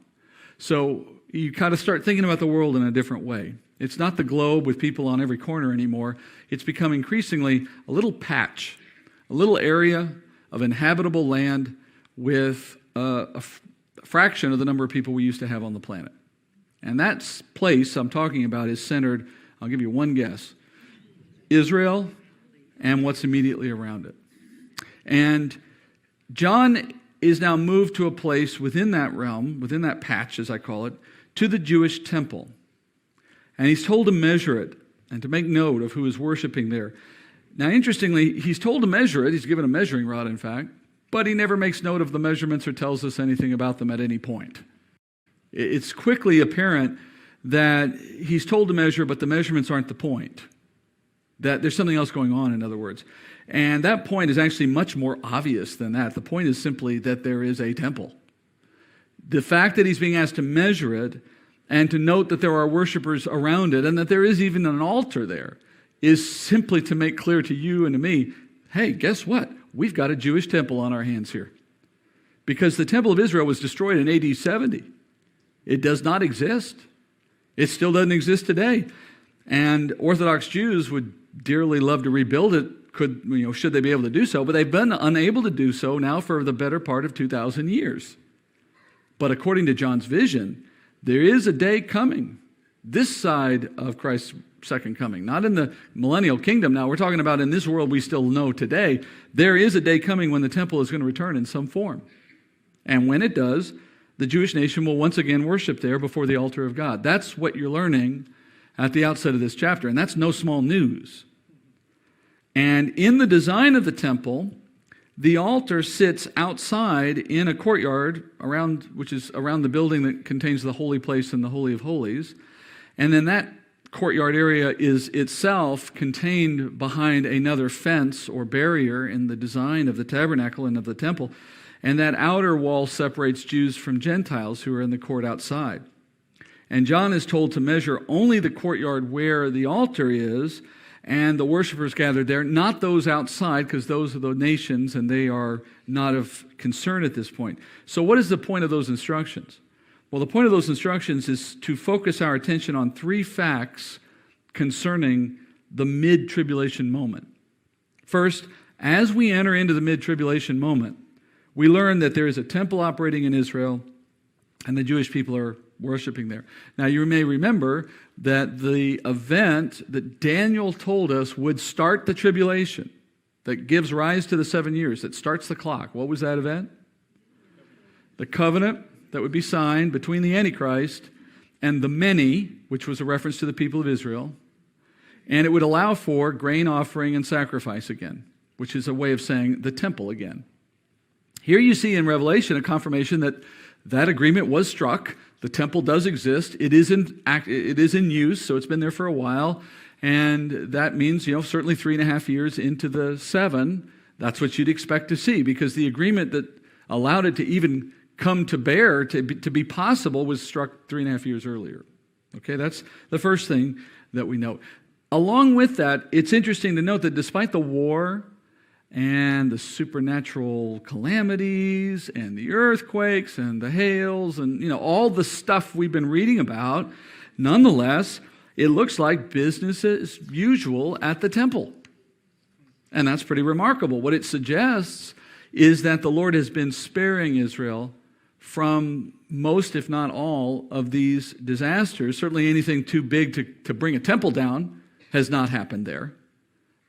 [SPEAKER 2] So you kind of start thinking about the world in a different way. It's not the globe with people on every corner anymore. It's become increasingly a little patch, a little area of inhabitable land with a fraction of the number of people we used to have on the planet. And that place I'm talking about is centered, I'll give you one guess, Israel and what's immediately around it. And John is now moved to a place within that realm, within that patch, as I call it, to the Jewish temple. And he's told to measure it and to make note of who is worshiping there. Now, interestingly, he's told to measure it. He's given a measuring rod, in fact, but he never makes note of the measurements or tells us anything about them at any point. It's quickly apparent that he's told to measure, but the measurements aren't the point. That there's something else going on, in other words. And that point is actually much more obvious than that. The point is simply that there is a temple. The fact that he's being asked to measure it and to note that there are worshipers around it and that there is even an altar there is simply to make clear to you and to me, hey, guess what? We've got a Jewish temple on our hands here. Because the temple of Israel was destroyed in AD 70. It does not exist. It still doesn't exist today. And Orthodox Jews would dearly love to rebuild it, should they be able to do so, but they've been unable to do so now for the better part of 2,000 years. But according to John's vision, there is a day coming, this side of Christ's second coming, not in the millennial kingdom now. We're talking about in this world we still know today. There is a day coming when the temple is going to return in some form. And when it does, the Jewish nation will once again worship there before the altar of God. That's what you're learning at the outset of this chapter, and that's no small news. And in the design of the temple, the altar sits outside in a courtyard which is around the building that contains the holy place and the Holy of Holies. And then that courtyard area is itself contained behind another fence or barrier in the design of the tabernacle and of the temple. And that outer wall separates Jews from Gentiles who are in the court outside. And John is told to measure only the courtyard where the altar is and the worshipers gathered there, not those outside, because those are the nations and they are not of concern at this point. So what is the point of those instructions? Well, the point of those instructions is to focus our attention on 3 facts concerning the mid-tribulation moment. First, as we enter into the mid-tribulation moment, we learn that there is a temple operating in Israel and the Jewish people are worshiping there. Now, you may remember that the event that Daniel told us would start the tribulation, that gives rise to the 7 years, that starts the clock. What was that event? The covenant that would be signed between the antichrist and the many, which was a reference to the people of Israel, and it would allow for grain offering and sacrifice again, which is a way of saying the temple again. Here you see in Revelation a confirmation that that agreement was struck. The temple does exist. It is in use, so it's been there for a while. And that means, certainly 3.5 years into the 7, that's what you'd expect to see, because the agreement that allowed it to even come to bear, to be possible, was struck 3.5 years earlier. Okay, that's the first thing that we note. Along with that, it's interesting to note that despite the war and the supernatural calamities and the earthquakes and the hails and all the stuff we've been reading about, nonetheless, it looks like business as usual at the temple. And that's pretty remarkable. What it suggests is that the Lord has been sparing Israel from most, if not all, of these disasters. Certainly anything too big to bring a temple down has not happened there.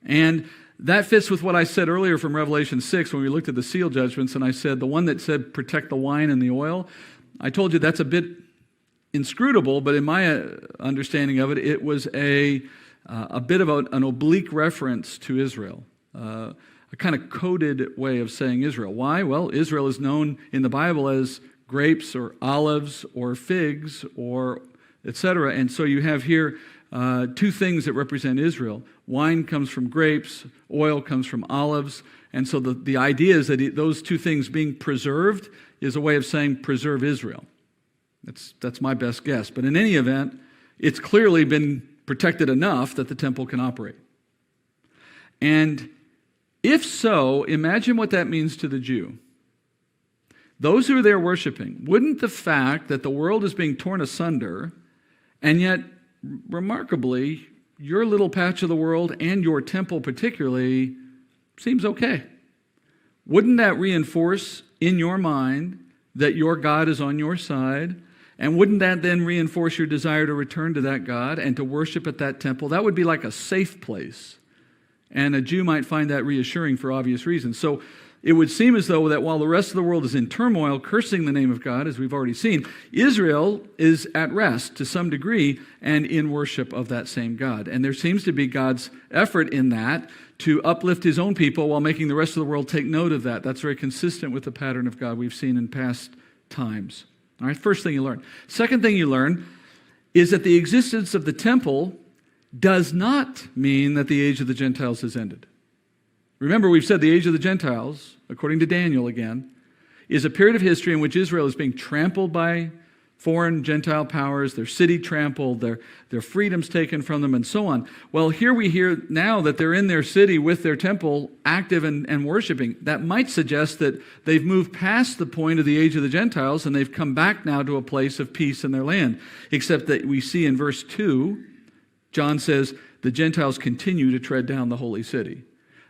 [SPEAKER 2] And that fits with what I said earlier from Revelation 6 when we looked at the seal judgments, and I said the one that said protect the wine and the oil, I told you that's a bit inscrutable, but in my understanding of it, it was a bit of an oblique reference to Israel, a kind of coded way of saying Israel. Why? Well, Israel is known in the Bible as grapes or olives or figs or etc. And so you have here two things that represent Israel. Wine comes from grapes, oil comes from olives, and so the idea is that those two things being preserved is a way of saying preserve Israel. That's my best guess. But in any event, it's clearly been protected enough that the temple can operate. And if so, imagine what that means to the Jew. Those who are there worshiping, wouldn't the fact that the world is being torn asunder, and yet, remarkably, your little patch of the world and your temple particularly seems okay? Wouldn't that reinforce in your mind that your God is on your side? And wouldn't that then reinforce your desire to return to that God and to worship at that temple? That would be like a safe place. And a Jew might find that reassuring for obvious reasons. So it would seem as though that while the rest of the world is in turmoil, cursing the name of God, as we've already seen, Israel is at rest to some degree and in worship of that same God. And there seems to be God's effort in that to uplift his own people while making the rest of the world take note of that. That's very consistent with the pattern of God we've seen in past times. All right, first thing you learn. Second thing you learn is that the existence of the temple does not mean that the age of the Gentiles has ended. Remember, we've said the age of the Gentiles, according to Daniel again, is a period of history in which Israel is being trampled by foreign Gentile powers, their city trampled, their freedoms taken from them, and so on. Well, here we hear now that they're in their city with their temple active and worshiping. That might suggest that they've moved past the point of the age of the Gentiles and they've come back now to a place of peace in their land. Except that we see in verse 2, John says, the Gentiles continue to tread down the holy city.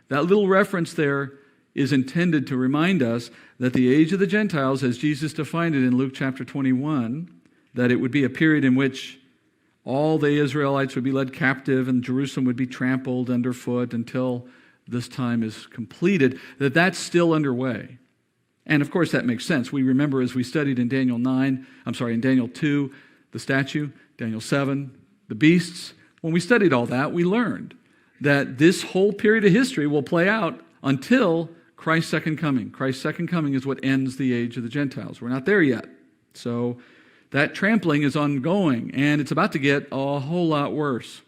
[SPEAKER 2] That little reference there is intended to remind us that the age of the Gentiles, as Jesus defined it in Luke chapter 21, that it would be a period in which all the Israelites would be led captive and Jerusalem would be trampled underfoot until this time is completed, that's still underway. And of course that makes sense. We remember as we studied in Daniel 2, the statue, Daniel 7, the beasts. When we studied all that, we learned that this whole period of history will play out until Christ's second coming. Christ's second coming is what ends the age of the Gentiles. We're not there yet. So that trampling is ongoing, and it's about to get a whole lot worse.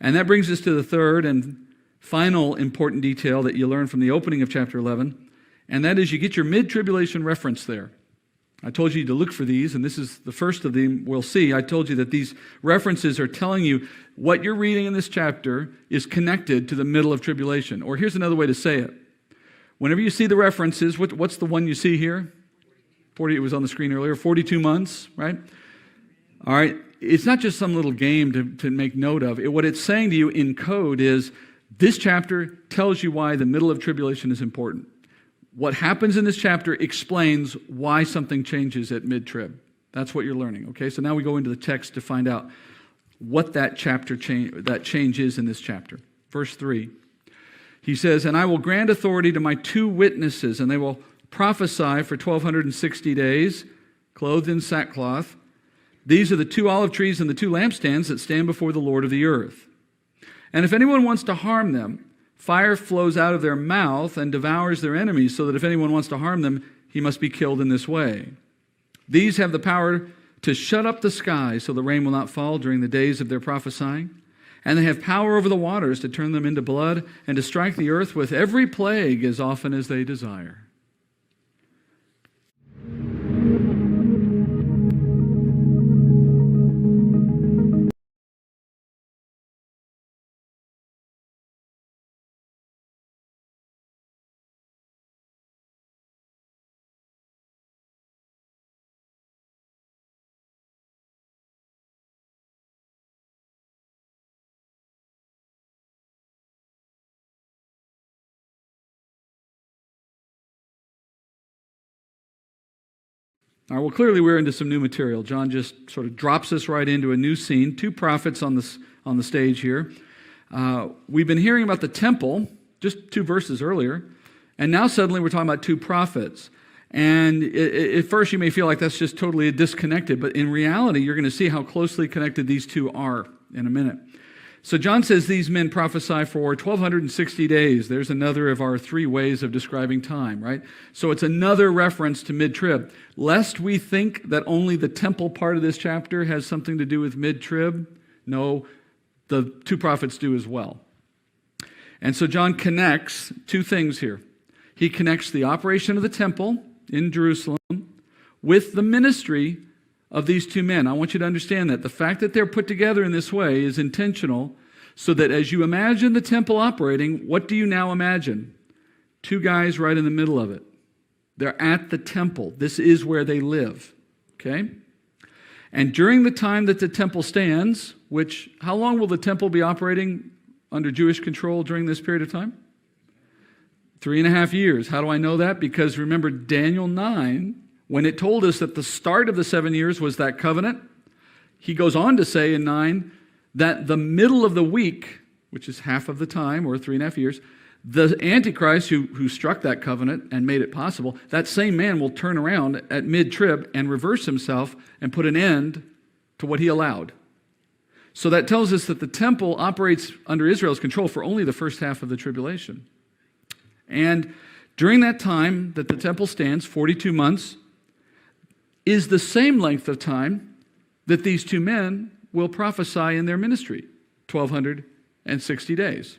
[SPEAKER 2] And that brings us to the third and final important detail that you learn from the opening of chapter 11, and that is you get your mid-tribulation reference there. I told you to look for these, and this is the first of them we'll see. I told you that these references are telling you what you're reading in this chapter is connected to the middle of tribulation. Or here's another way to say it. Whenever you see the references, what's the one you see here? 40, it was on the screen earlier, 42 months, right? All right, it's not just some little game to make note of. What it's saying to you in code is this chapter tells you why the middle of tribulation is important. What happens in this chapter explains why something changes at mid-trib. That's what you're learning, okay? So now we go into the text to find out what that change is in this chapter. Verse 3, he says, "And I will grant authority to my two witnesses, and they will prophesy for 1,260 days, clothed in sackcloth. These are the two olive trees and the two lampstands that stand before the Lord of the earth. And if anyone wants to harm them, fire flows out of their mouth and devours their enemies, so that if anyone wants to harm them, he must be killed in this way. These have the power to shut up the sky so the rain will not fall during the days of their prophesying. And they have power over the waters to turn them into blood and to strike the earth with every plague as often as they desire." All right, well, clearly we're into some new material. John just sort of drops us right into a new scene. Two prophets on the stage here. We've been hearing about the temple just 2 verses earlier, and now suddenly we're talking about 2 prophets. And at first you may feel like that's just totally disconnected, but in reality you're going to see how closely connected these two are in a minute. So John says these men prophesy for 1,260 days. There's another of our 3 ways of describing time, right? So it's another reference to mid-trib. Lest we think that only the temple part of this chapter has something to do with mid-trib, no, the 2 prophets do as well. And so John connects 2 things here. He connects the operation of the temple in Jerusalem with the ministry of these 2 men. I want you to understand that. The fact that they're put together in this way is intentional, so that as you imagine the temple operating, what do you now imagine? 2 guys right in the middle of it. They're at the temple. This is where they live. Okay? And during the time that the temple stands, which, how long will the temple be operating under Jewish control during this period of time? 3.5 years. How do I know that? Because remember Daniel 9, when it told us that the start of the 7 years was that covenant, he goes on to say in 9 that the middle of the week, which is half of the time, or 3.5 years, the antichrist who struck that covenant and made it possible, that same man will turn around at mid-trib and reverse himself and put an end to what he allowed. So that tells us that the temple operates under Israel's control for only the first half of the tribulation. And during that time that the temple stands, 42 months, is the same length of time that these 2 men will prophesy in their ministry, 1,260 days.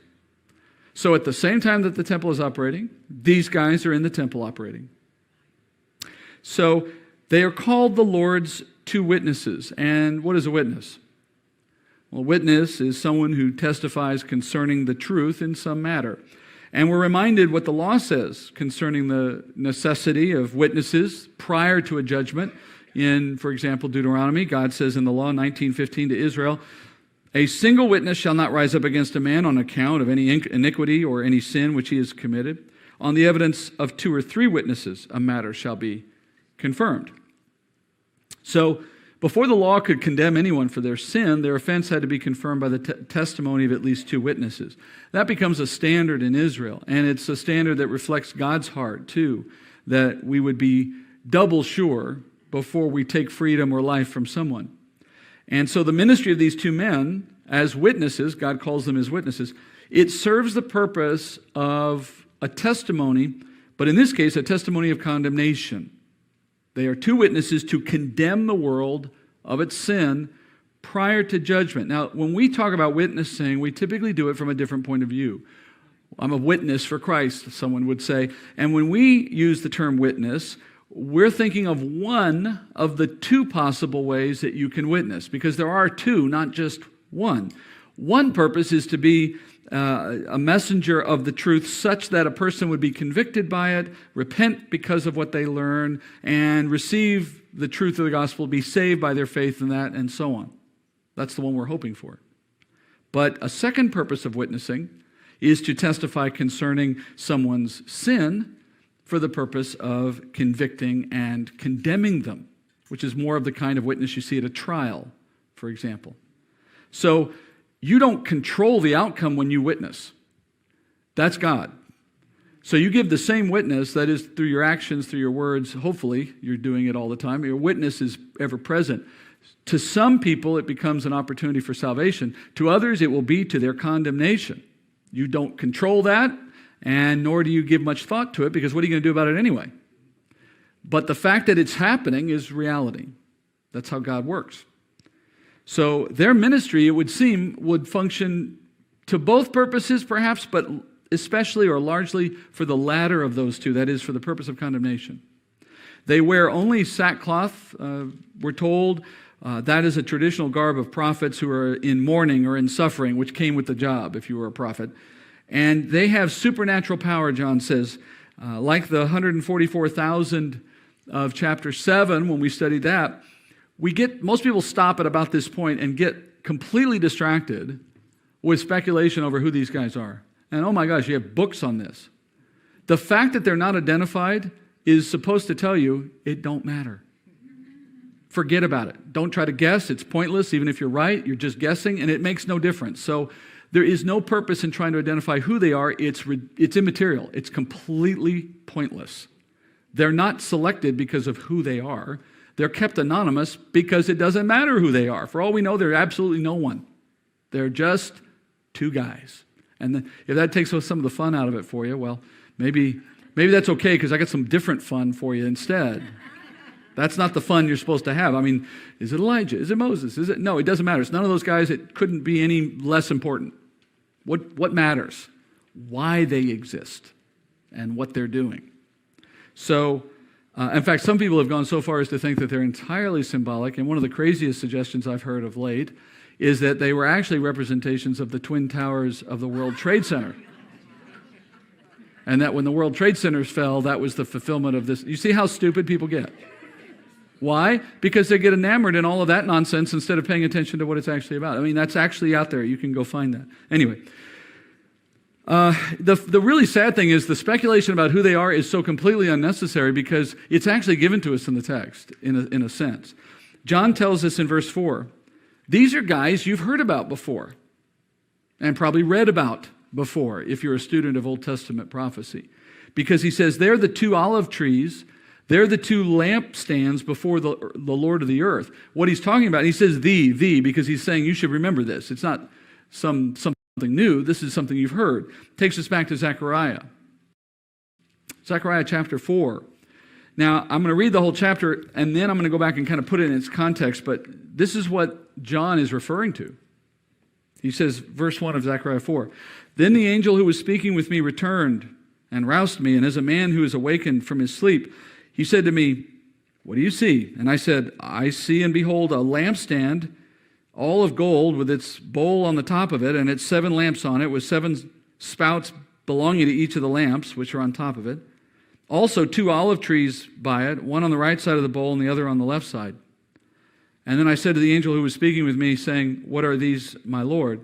[SPEAKER 2] So at the same time that the temple is operating, these guys are in the temple operating. So they are called the Lord's 2 witnesses. And what is a witness? Well, a witness is someone who testifies concerning the truth in some matter. And we're reminded what the law says concerning the necessity of witnesses prior to a judgment. In, for example, Deuteronomy, God says in the law, 19:15 to Israel, "A single witness shall not rise up against a man on account of any iniquity or any sin which he has committed. On the evidence of 2 or 3 witnesses, a matter shall be confirmed." So, before the law could condemn anyone for their sin, their offense had to be confirmed by the testimony of at least 2 witnesses. That becomes a standard in Israel, and it's a standard that reflects God's heart, too, that we would be double sure before we take freedom or life from someone. And so the ministry of these 2 men, as witnesses, God calls them as witnesses, it serves the purpose of a testimony, but in this case, a testimony of condemnation. They are 2 witnesses to condemn the world of its sin prior to judgment. Now, when we talk about witnessing, we typically do it from a different point of view. I'm a witness for Christ, someone would say. And when we use the term witness, we're thinking of one of the 2 possible ways that you can witness, because there are 2, not just one. One purpose is to be a messenger of the truth such that a person would be convicted by it, repent because of what they learn, and receive the truth of the gospel, be saved by their faith in that, and so on. That's the one we're hoping for. But a second purpose of witnessing is to testify concerning someone's sin for the purpose of convicting and condemning them, which is more of the kind of witness you see at a trial, for example. So you don't control the outcome when you witness. That's God. So you give the same witness, that is through your actions, through your words. Hopefully you're doing it all the time. Your witness is ever present. To some people it becomes an opportunity for salvation. To others it will be to their condemnation. You don't control that, and nor do you give much thought to it, because what are you going to do about it anyway? But the fact that it's happening is reality. That's how God works. So their ministry, it would seem, would function to both purposes perhaps, but especially or largely for the latter of those 2, that is, for the purpose of condemnation. They wear only sackcloth, we're told. That is a traditional garb of prophets who are in mourning or in suffering, which came with the job if you were a prophet. And they have supernatural power, John says, like the 144,000 of chapter 7 when we studied that. Most people stop at about this point and get completely distracted with speculation over who these guys are. And oh my gosh, you have books on this. The fact that they're not identified is supposed to tell you it don't matter. Forget about it. Don't try to guess. It's pointless. Even if you're right, you're just guessing, and it makes no difference. So There is no purpose in trying to identify who they are. It's immaterial. It's completely pointless. They're not selected because of who they are. They're kept anonymous because it doesn't matter who they are. For all we know, they're absolutely no one. They're just two guys. And if that takes some of the fun out of it for you, well, maybe that's okay, because I got some different fun for you instead. That's not the fun you're supposed to have. I mean, is it Elijah? Is it Moses? Is it? No, it doesn't matter. It's none of those guys. It couldn't be any less important. What matters? Why they exist and what they're doing. So, in fact, some people have gone so far as to think that they're entirely symbolic, and one of the craziest suggestions I've heard of late is that they were actually representations of the Twin Towers of the World Trade Center. And that when the World Trade Centers fell, that was the fulfillment of this. You see how stupid people get? Why? Because they get enamored in all of that nonsense instead of paying attention to what it's actually about. I mean, that's actually out there. You can go find that. Anyway, the really sad thing is the speculation about who they are is so completely unnecessary because it's actually given to us in the text, in a sense. John tells us in verse 4, these are guys you've heard about before and probably read about before if you're a student of Old Testament prophecy. Because he says they're the two olive trees, they're the two lampstands before the Lord of the earth. What he's talking about, he says the, because he's saying you should remember this. It's not something new. This is something you've heard. Takes us back to Zechariah. Zechariah chapter 4. Now, I'm going to read the whole chapter, and then I'm going to go back and kind of put it in its context, but this is what John is referring to. He says, verse 1 of Zechariah 4, then the angel who was speaking with me returned and roused me, and as a man who is awakened from his sleep, he said to me, what do you see? And I said, I see and behold a lampstand, all of gold, with its bowl on the top of it, and its 7 lamps on it, with 7 spouts belonging to each of the lamps, which are on top of it. Also 2 olive trees by it, one on the right side of the bowl and the other on the left side. And then I said to the angel who was speaking with me, saying, what are these, my Lord?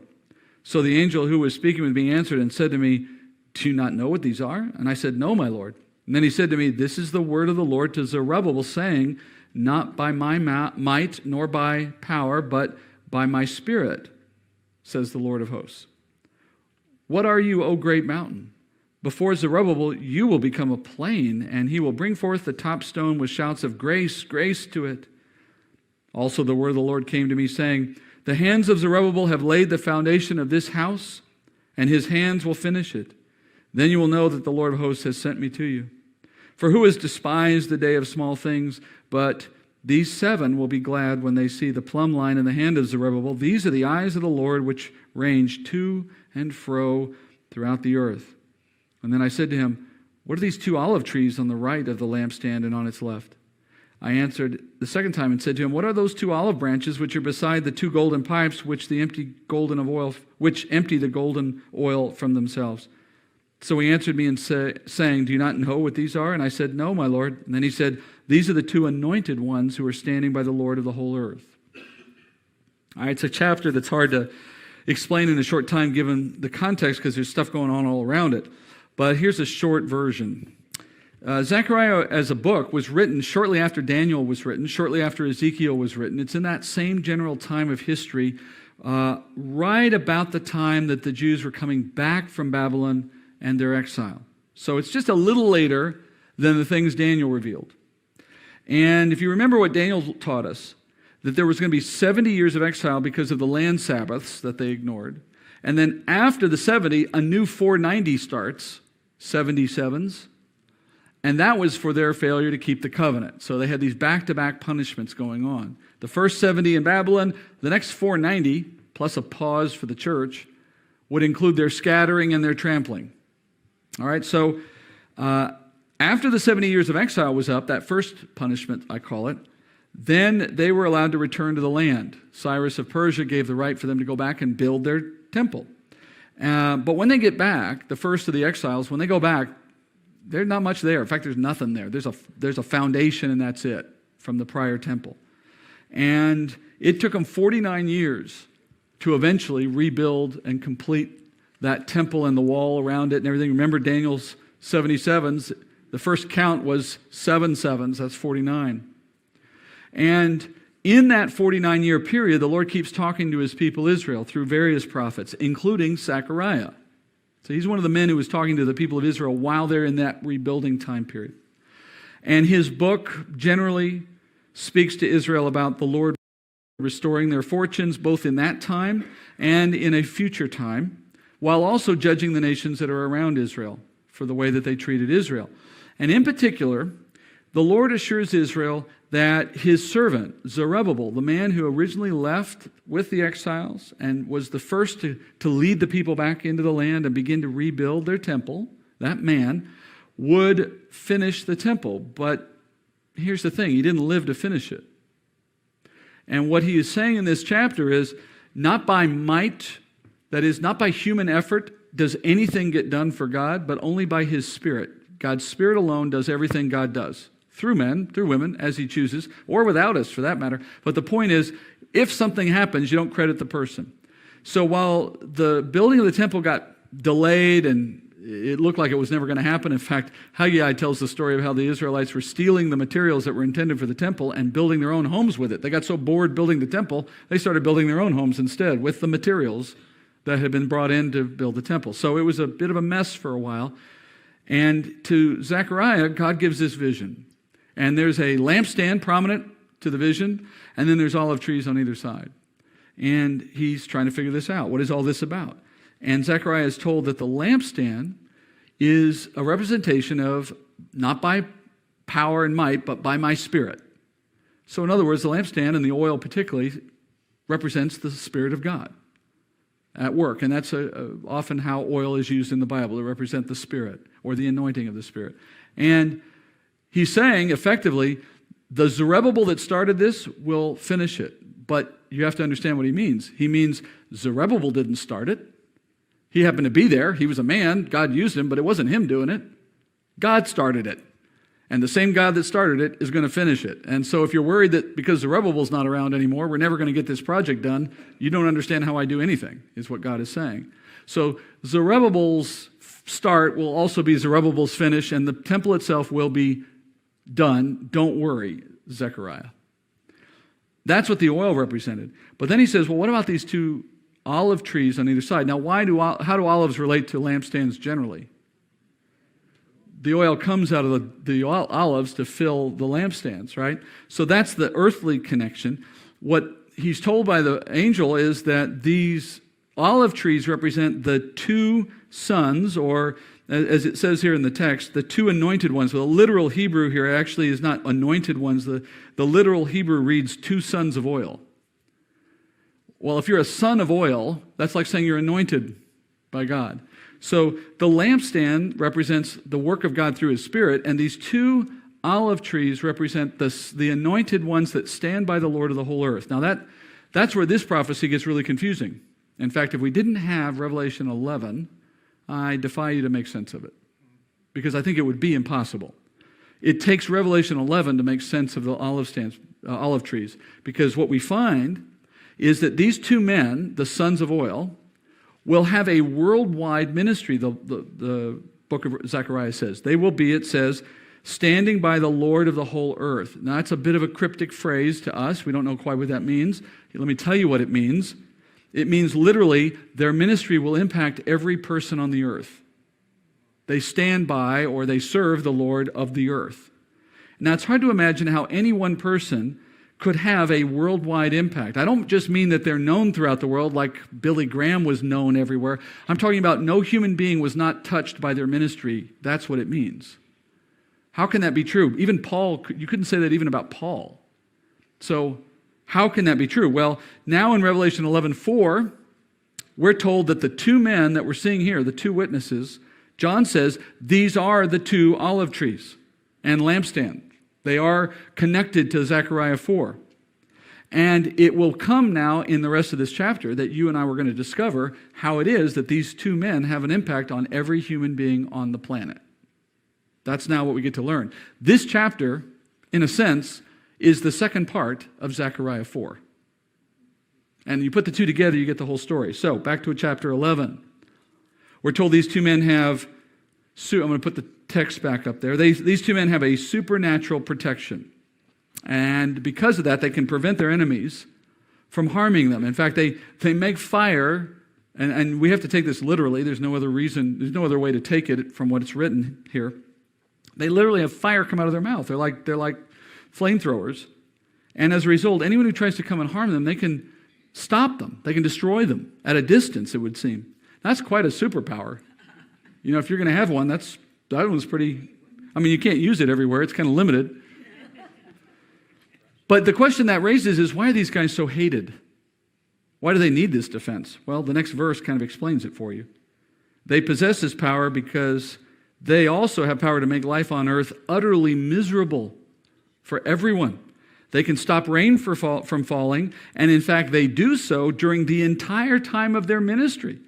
[SPEAKER 2] So the angel who was speaking with me answered and said to me, do you not know what these are? And I said, no, my Lord. And then he said to me, this is the word of the Lord to Zerubbabel, saying, not by my might nor by power, but by my spirit, says the Lord of hosts. What are you, O great mountain? Before Zerubbabel, you will become a plain, and he will bring forth the top stone with shouts of grace, grace to it. Also the word of the Lord came to me, saying, the hands of Zerubbabel have laid the foundation of this house, and his hands will finish it. Then you will know that the Lord of hosts has sent me to you. For who has despised the day of small things? But these 7 will be glad when they see the plumb line in the hand of Zerubbabel. These are the eyes of the Lord which range to and fro throughout the earth. And then I said to him, what are these 2 olive trees on the right of the lampstand and on its left? I answered the second time and said to him, what are those 2 olive branches which are beside the 2 golden pipes which empty the golden oil from themselves? So he answered me and saying, do you not know what these are? And I said, no, my Lord. And then he said, these are the 2 anointed ones who are standing by the Lord of the whole earth. All right, it's a chapter that's hard to explain in a short time given the context because there's stuff going on all around it. But here's a short version. Zechariah as a book was written shortly after Daniel was written, shortly after Ezekiel was written. It's in that same general time of history, right about the time that the Jews were coming back from Babylon and their exile. So it's just a little later than the things Daniel revealed. And if you remember what Daniel taught us, that there was going to be 70 years of exile because of the land Sabbaths that they ignored. And then after the 70, a new 490 starts, 77s. And that was for their failure to keep the covenant. So they had these back-to-back punishments going on. The first 70 in Babylon, the next 490, plus a pause for the church, would include their scattering and their trampling. All right, so after the 70 years of exile was up, that first punishment, I call it, then they were allowed to return to the land. Cyrus of Persia gave the right for them to go back and build their temple. But when they get back, the first of the exiles, when they go back, there's not much there. In fact, there's nothing there. There's a foundation and that's it from the prior temple. And it took them 49 years to eventually rebuild and complete that temple and the wall around it and everything. Remember Daniel's 77s. The first count was 7 sevens. That's 49. And In that 49-year period, the Lord keeps talking to his people Israel through various prophets, including Zechariah. So he's one of the men who was talking to the people of Israel while they're in that rebuilding time period. And his book generally speaks to Israel about the Lord restoring their fortunes both in that time and in a future time, while also judging the nations that are around Israel for the way that they treated Israel. And in particular, the Lord assures Israel that his servant, Zerubbabel, the man who originally left with the exiles and was the first to lead the people back into the land and begin to rebuild their temple, that man would finish the temple. But here's the thing, he didn't live to finish it. And what he is saying in this chapter is, not by might, that is, not by human effort, does anything get done for God, but only by his Spirit. God's Spirit alone does everything God does. Through men, through women, as he chooses, or without us for that matter. But the point is, if something happens, you don't credit the person. So while the building of the temple got delayed and it looked like it was never going to happen, in fact, Haggai tells the story of how the Israelites were stealing the materials that were intended for the temple and building their own homes with it. They got so bored building the temple, they started building their own homes instead with the materials that had been brought in to build the temple. So it was a bit of a mess for a while. And to Zechariah, God gives this vision. And there's a lampstand prominent to the vision, and then there's olive trees on either side. And he's trying to figure this out. What is all this about? And Zechariah is told that the lampstand is a representation of, not by power and might, but by my Spirit. So in other words, the lampstand and the oil particularly represents the Spirit of God at work. And that's often how oil is used in the Bible, to represent the Spirit or the anointing of the Spirit. And he's saying, effectively, the Zerubbabel that started this will finish it. But you have to understand what he means. He means Zerubbabel didn't start it. He happened to be there. He was a man. God used him, but it wasn't him doing it. God started it. And the same God that started it is going to finish it. And so if you're worried that because Zerubbabel's not around anymore, we're never going to get this project done, you don't understand how I do anything, is what God is saying. So Zerubbabel's start will also be Zerubbabel's finish, and the temple itself will be done. Don't worry, Zechariah. That's what the oil represented. But then he says, well, what about these two olive trees on either side? Now, how do olives relate to lampstands generally? The oil comes out of the olives to fill the lampstands, right? So that's the earthly connection. What he's told by the angel is that these olive trees represent the two sons, or as it says here in the text, the two anointed ones. Well, the literal Hebrew here actually is not anointed ones. The literal Hebrew reads two sons of oil. Well, if you're a son of oil, that's like saying you're anointed by God. So the lampstand represents the work of God through his Spirit, and these two olive trees represent the anointed ones that stand by the Lord of the whole earth. Now that's where this prophecy gets really confusing. In fact, if we didn't have Revelation 11, I defy you to make sense of it, because I think it would be impossible. It takes Revelation 11 to make sense of the olive trees, because what we find is that these two men, the sons of oil, will have a worldwide ministry, the book of Zechariah says. They will be, it says, standing by the Lord of the whole earth. Now, that's a bit of a cryptic phrase to us. We don't know quite what that means. Let me tell you what it means. It means literally their ministry will impact every person on the earth. They stand by or they serve the Lord of the earth. Now, it's hard to imagine how any one person could have a worldwide impact. I don't just mean that they're known throughout the world like Billy Graham was known everywhere. I'm talking about no human being was not touched by their ministry. That's what it means. How can that be true? Even Paul, you couldn't say that even about Paul. So how can that be true? Well, now in Revelation 11:4, we're told that the two men that we're seeing here, the two witnesses, John says, these are the two olive trees and lampstand. They are connected to Zechariah 4. And it will come now in the rest of this chapter that you and I were going to discover how it is that these two men have an impact on every human being on the planet. That's now what we get to learn. This chapter, in a sense, is the second part of Zechariah 4. And you put the two together, you get the whole story. So, back to chapter 11. We're told these two men have, I'm going to put the text back up there. These two men have a supernatural protection. And because of that, they can prevent their enemies from harming them. In fact, they make fire, and we have to take this literally. There's no other way to take it from what it's written here. They literally have fire come out of their mouth. They're like flamethrowers. And as a result, anyone who tries to come and harm them, they can stop them. They can destroy them at a distance, it would seem. That's quite a superpower. You know, if you're going to have one, that one's pretty, I mean, you can't use it everywhere. It's kind of limited. But the question that raises is, why are these guys so hated? Why do they need this defense? Well, the next verse kind of explains it for you. They possess this power because they also have power to make life on earth utterly miserable for everyone. They can stop rain from falling, and in fact, they do so during the entire time of their ministry.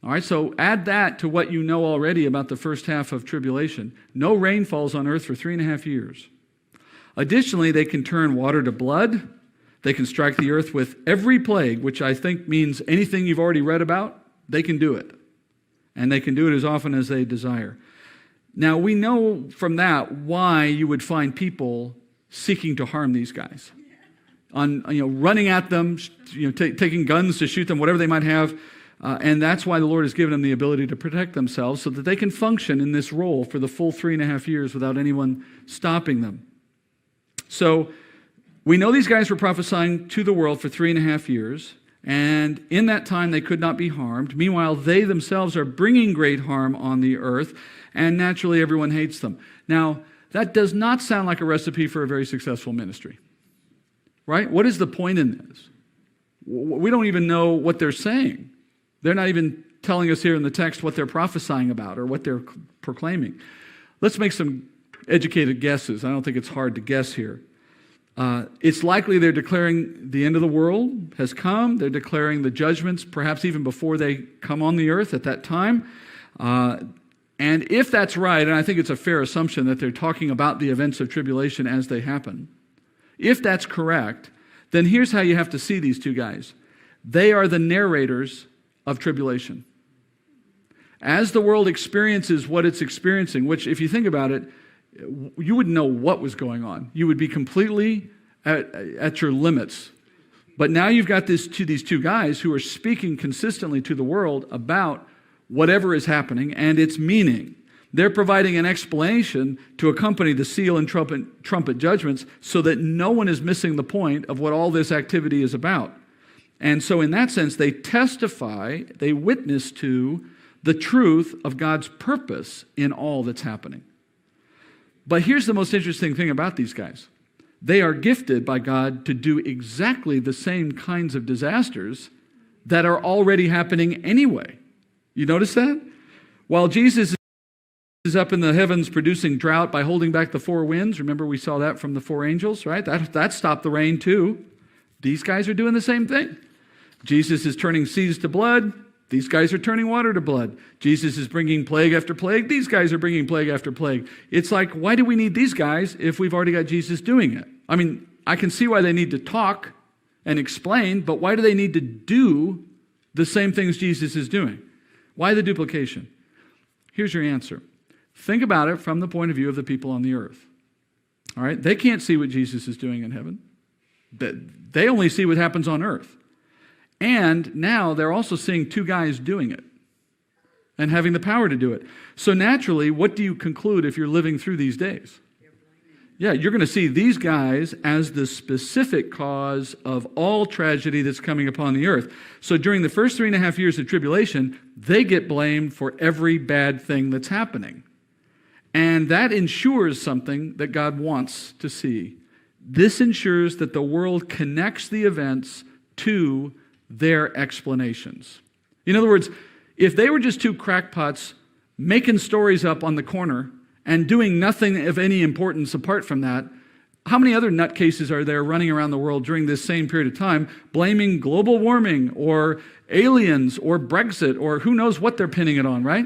[SPEAKER 2] All right, so add that to what you know already about the first half of tribulation. No rain falls on earth for 3.5 years. Additionally, they can turn water to blood. They can strike the earth with every plague, which I think means anything you've already read about, they can do it. And they can do it as often as they desire. Now, we know from that why you would find people seeking to harm these guys. Running at them, taking guns to shoot them, whatever they might have. And that's why the Lord has given them the ability to protect themselves so that they can function in this role for the full 3.5 years without anyone stopping them. So we know these guys were prophesying to the world for 3.5 years, and in that time they could not be harmed. Meanwhile, they themselves are bringing great harm on the earth, and naturally everyone hates them. Now, that does not sound like a recipe for a very successful ministry, right? What is the point in this? We don't even know what they're saying. They're not even telling us here in the text what they're prophesying about or what they're proclaiming. Let's make some educated guesses. I don't think it's hard to guess here. It's likely they're declaring the end of the world has come. They're declaring the judgments, perhaps even before they come on the earth at that time. And if that's right, and I think it's a fair assumption that they're talking about the events of tribulation as they happen, if that's correct, then here's how you have to see these two guys. They are the narrators of tribulation. As the world experiences what it's experiencing, which if you think about it, you wouldn't know what was going on. You would be completely at your limits. But now you've got these two guys who are speaking consistently to the world about whatever is happening and its meaning. They're providing an explanation to accompany the seal and trumpet judgments so that no one is missing the point of what all this activity is about. And so in that sense, they testify, they witness to the truth of God's purpose in all that's happening. But here's the most interesting thing about these guys. They are gifted by God to do exactly the same kinds of disasters that are already happening anyway. You notice that? While Jesus is up in the heavens producing drought by holding back the four winds, remember we saw that from the four angels, right? That stopped the rain too. These guys are doing the same thing. Jesus is turning seas to blood. These guys are turning water to blood. Jesus is bringing plague after plague. These guys are bringing plague after plague. It's like, why do we need these guys if we've already got Jesus doing it? I mean, I can see why they need to talk and explain, but why do they need to do the same things Jesus is doing? Why the duplication? Here's your answer. Think about it from the point of view of the people on the earth. All right? They can't see what Jesus is doing in heaven. They only see what happens on earth. And now they're also seeing two guys doing it and having the power to do it. So naturally, what do you conclude if you're living through these days? Yeah, you're going to see these guys as the specific cause of all tragedy that's coming upon the earth. So during the first 3.5 years of tribulation, they get blamed for every bad thing that's happening. And that ensures something that God wants to see. This ensures that the world connects the events to their explanations. In other words, if they were just two crackpots making stories up on the corner and doing nothing of any importance apart from that, how many other nutcases are there running around the world during this same period of time blaming global warming or aliens or Brexit or who knows what they're pinning it on, right?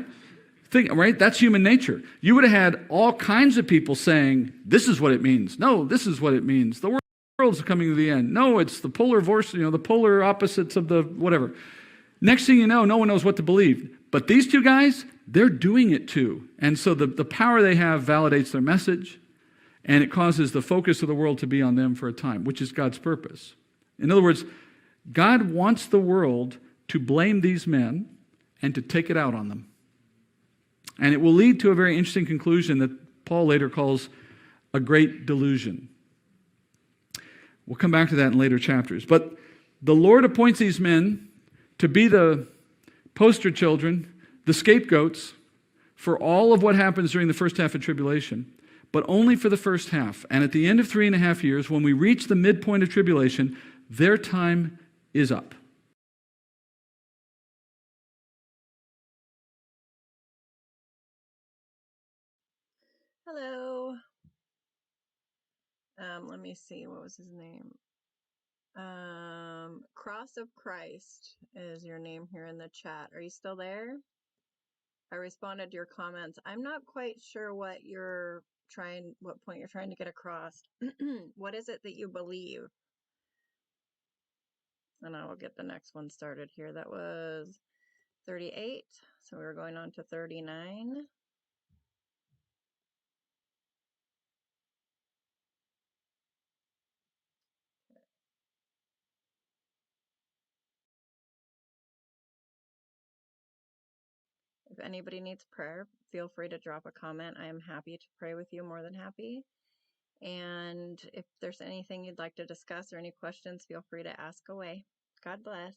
[SPEAKER 2] Right? That's human nature. You would have had all kinds of people saying, this is what it means. No, this is what it means. The world's coming to the end. No, it's the polar the polar opposites of the whatever. Next thing you know, no one knows what to believe. But these two guys, they're doing it too. And so the power they have validates their message. and it causes the focus of the world to be on them for a time, which is God's purpose. In other words, God wants the world to blame these men and to take it out on them. And it will lead to a very interesting conclusion that Paul later calls a great delusion. We'll come back to that in later chapters. But the Lord appoints these men to be the poster children, the scapegoats for all of what happens during the first half of tribulation, but only for the first half. And at the end of 3.5 years, when we reach the midpoint of tribulation, their time is up.
[SPEAKER 1] Hello. Let me see. What was his name? Cross of Christ is your name here in the chat. Are you still there? I responded to your comments. I'm not quite sure what point you're trying to get across. What is it that you believe? And I will get the next one started here. That was 38. So we're going on to 39. If anybody needs prayer, feel free to drop a comment. I am happy to pray with you, more than happy. And if there's anything you'd like to discuss or any questions, feel free to ask away. God bless.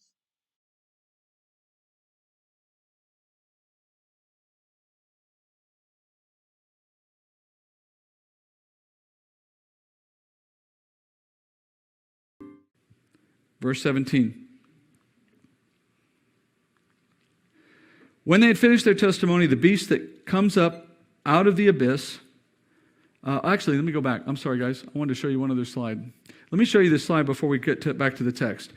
[SPEAKER 2] Verse 17. When they had finished their testimony, the beast that comes up out of the abyss. Actually, let me go back. I'm sorry, guys. I wanted to show you one other slide. Let me show you this slide before we get back to the text.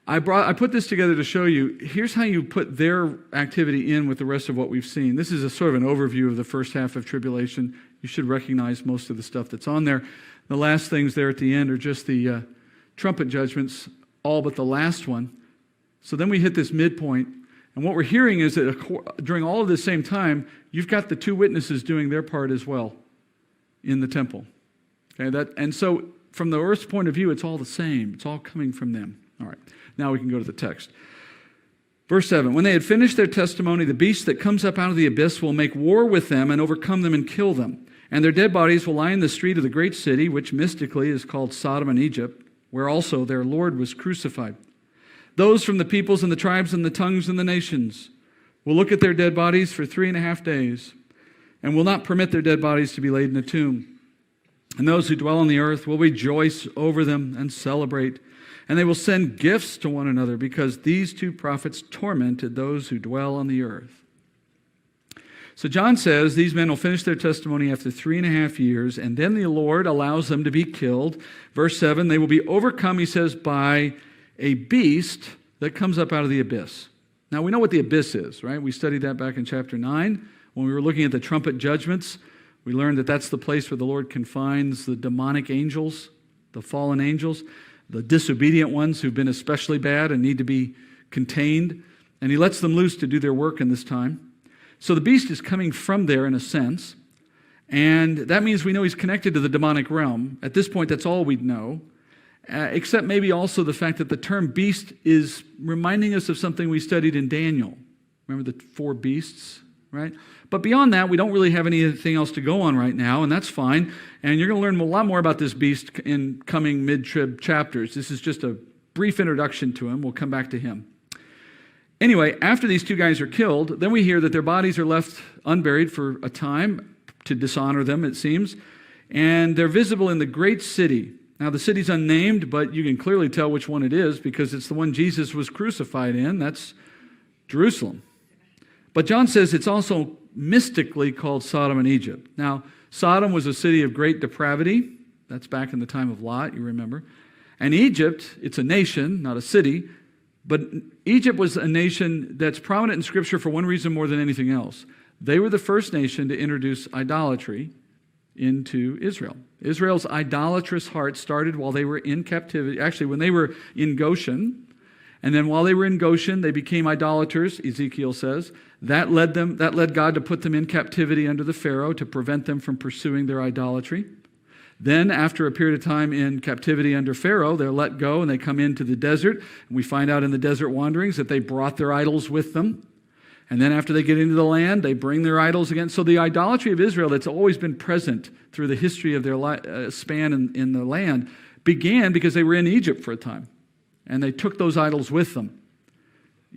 [SPEAKER 2] I put this together to show you, here's how you put their activity in with the rest of what we've seen. This is a sort of an overview of the first half of tribulation. You should recognize most of the stuff that's on there. The last things there at the end are just the trumpet judgments, all but the last one. So then we hit this midpoint. And what we're hearing is that during all of this same time, you've got the two witnesses doing their part as well in the temple. Okay, and so from the earth's point of view, it's all the same. It's all coming from them. All right, now we can go to the text. Verse 7, when they had finished their testimony, the beast that comes up out of the abyss will make war with them and overcome them and kill them. And their dead bodies will lie in the street of the great city, which mystically is called Sodom and Egypt, where also their Lord was crucified. Those from the peoples and the tribes and the tongues and the nations will look at their dead bodies for 3.5 days and will not permit their dead bodies to be laid in a tomb. And those who dwell on the earth will rejoice over them and celebrate. And they will send gifts to one another because these two prophets tormented those who dwell on the earth. So John says these men will finish their testimony after 3.5 years, and then the Lord allows them to be killed. Verse 7, they will be overcome, he says, by a beast that comes up out of the abyss. Now, we know what the abyss is, right? We studied that back in chapter 9. When we were looking at the trumpet judgments, we learned that that's the place where the Lord confines the demonic angels, the fallen angels, the disobedient ones who've been especially bad and need to be contained. And he lets them loose to do their work in this time. So the beast is coming from there in a sense. And that means we know he's connected to the demonic realm. At this point, that's all we'd know. Except maybe also the fact that the term beast is reminding us of something we studied in Daniel. Remember the 4 beasts, right? But beyond that, we don't really have anything else to go on right now, and that's fine. And you're going to learn a lot more about this beast in coming mid-trib chapters. This is just a brief introduction to him. We'll come back to him. Anyway, after these 2 guys are killed, then we hear that their bodies are left unburied for a time to dishonor them, it seems. And they're visible in the great city. Now, the city's unnamed, but you can clearly tell which one it is because it's the one Jesus was crucified in. That's Jerusalem. But John says it's also mystically called Sodom and Egypt. Now, Sodom was a city of great depravity. That's back in the time of Lot, you remember. And Egypt, it's a nation, not a city. But Egypt was a nation that's prominent in Scripture for one reason more than anything else. They were the first nation to introduce idolatry into Israel. Israel's idolatrous heart started while they were in captivity. Actually, when they were in Goshen, and then while they were in Goshen, they became idolaters, Ezekiel says. That led God to put them in captivity under the Pharaoh to prevent them from pursuing their idolatry. Then, after a period of time in captivity under Pharaoh, they're let go and they come into the desert. And we find out in the desert wanderings that they brought their idols with them. And then after they get into the land, they bring their idols again. So the idolatry of Israel that's always been present through the history of their span in the land began because they were in Egypt for a time. And they took those idols with them.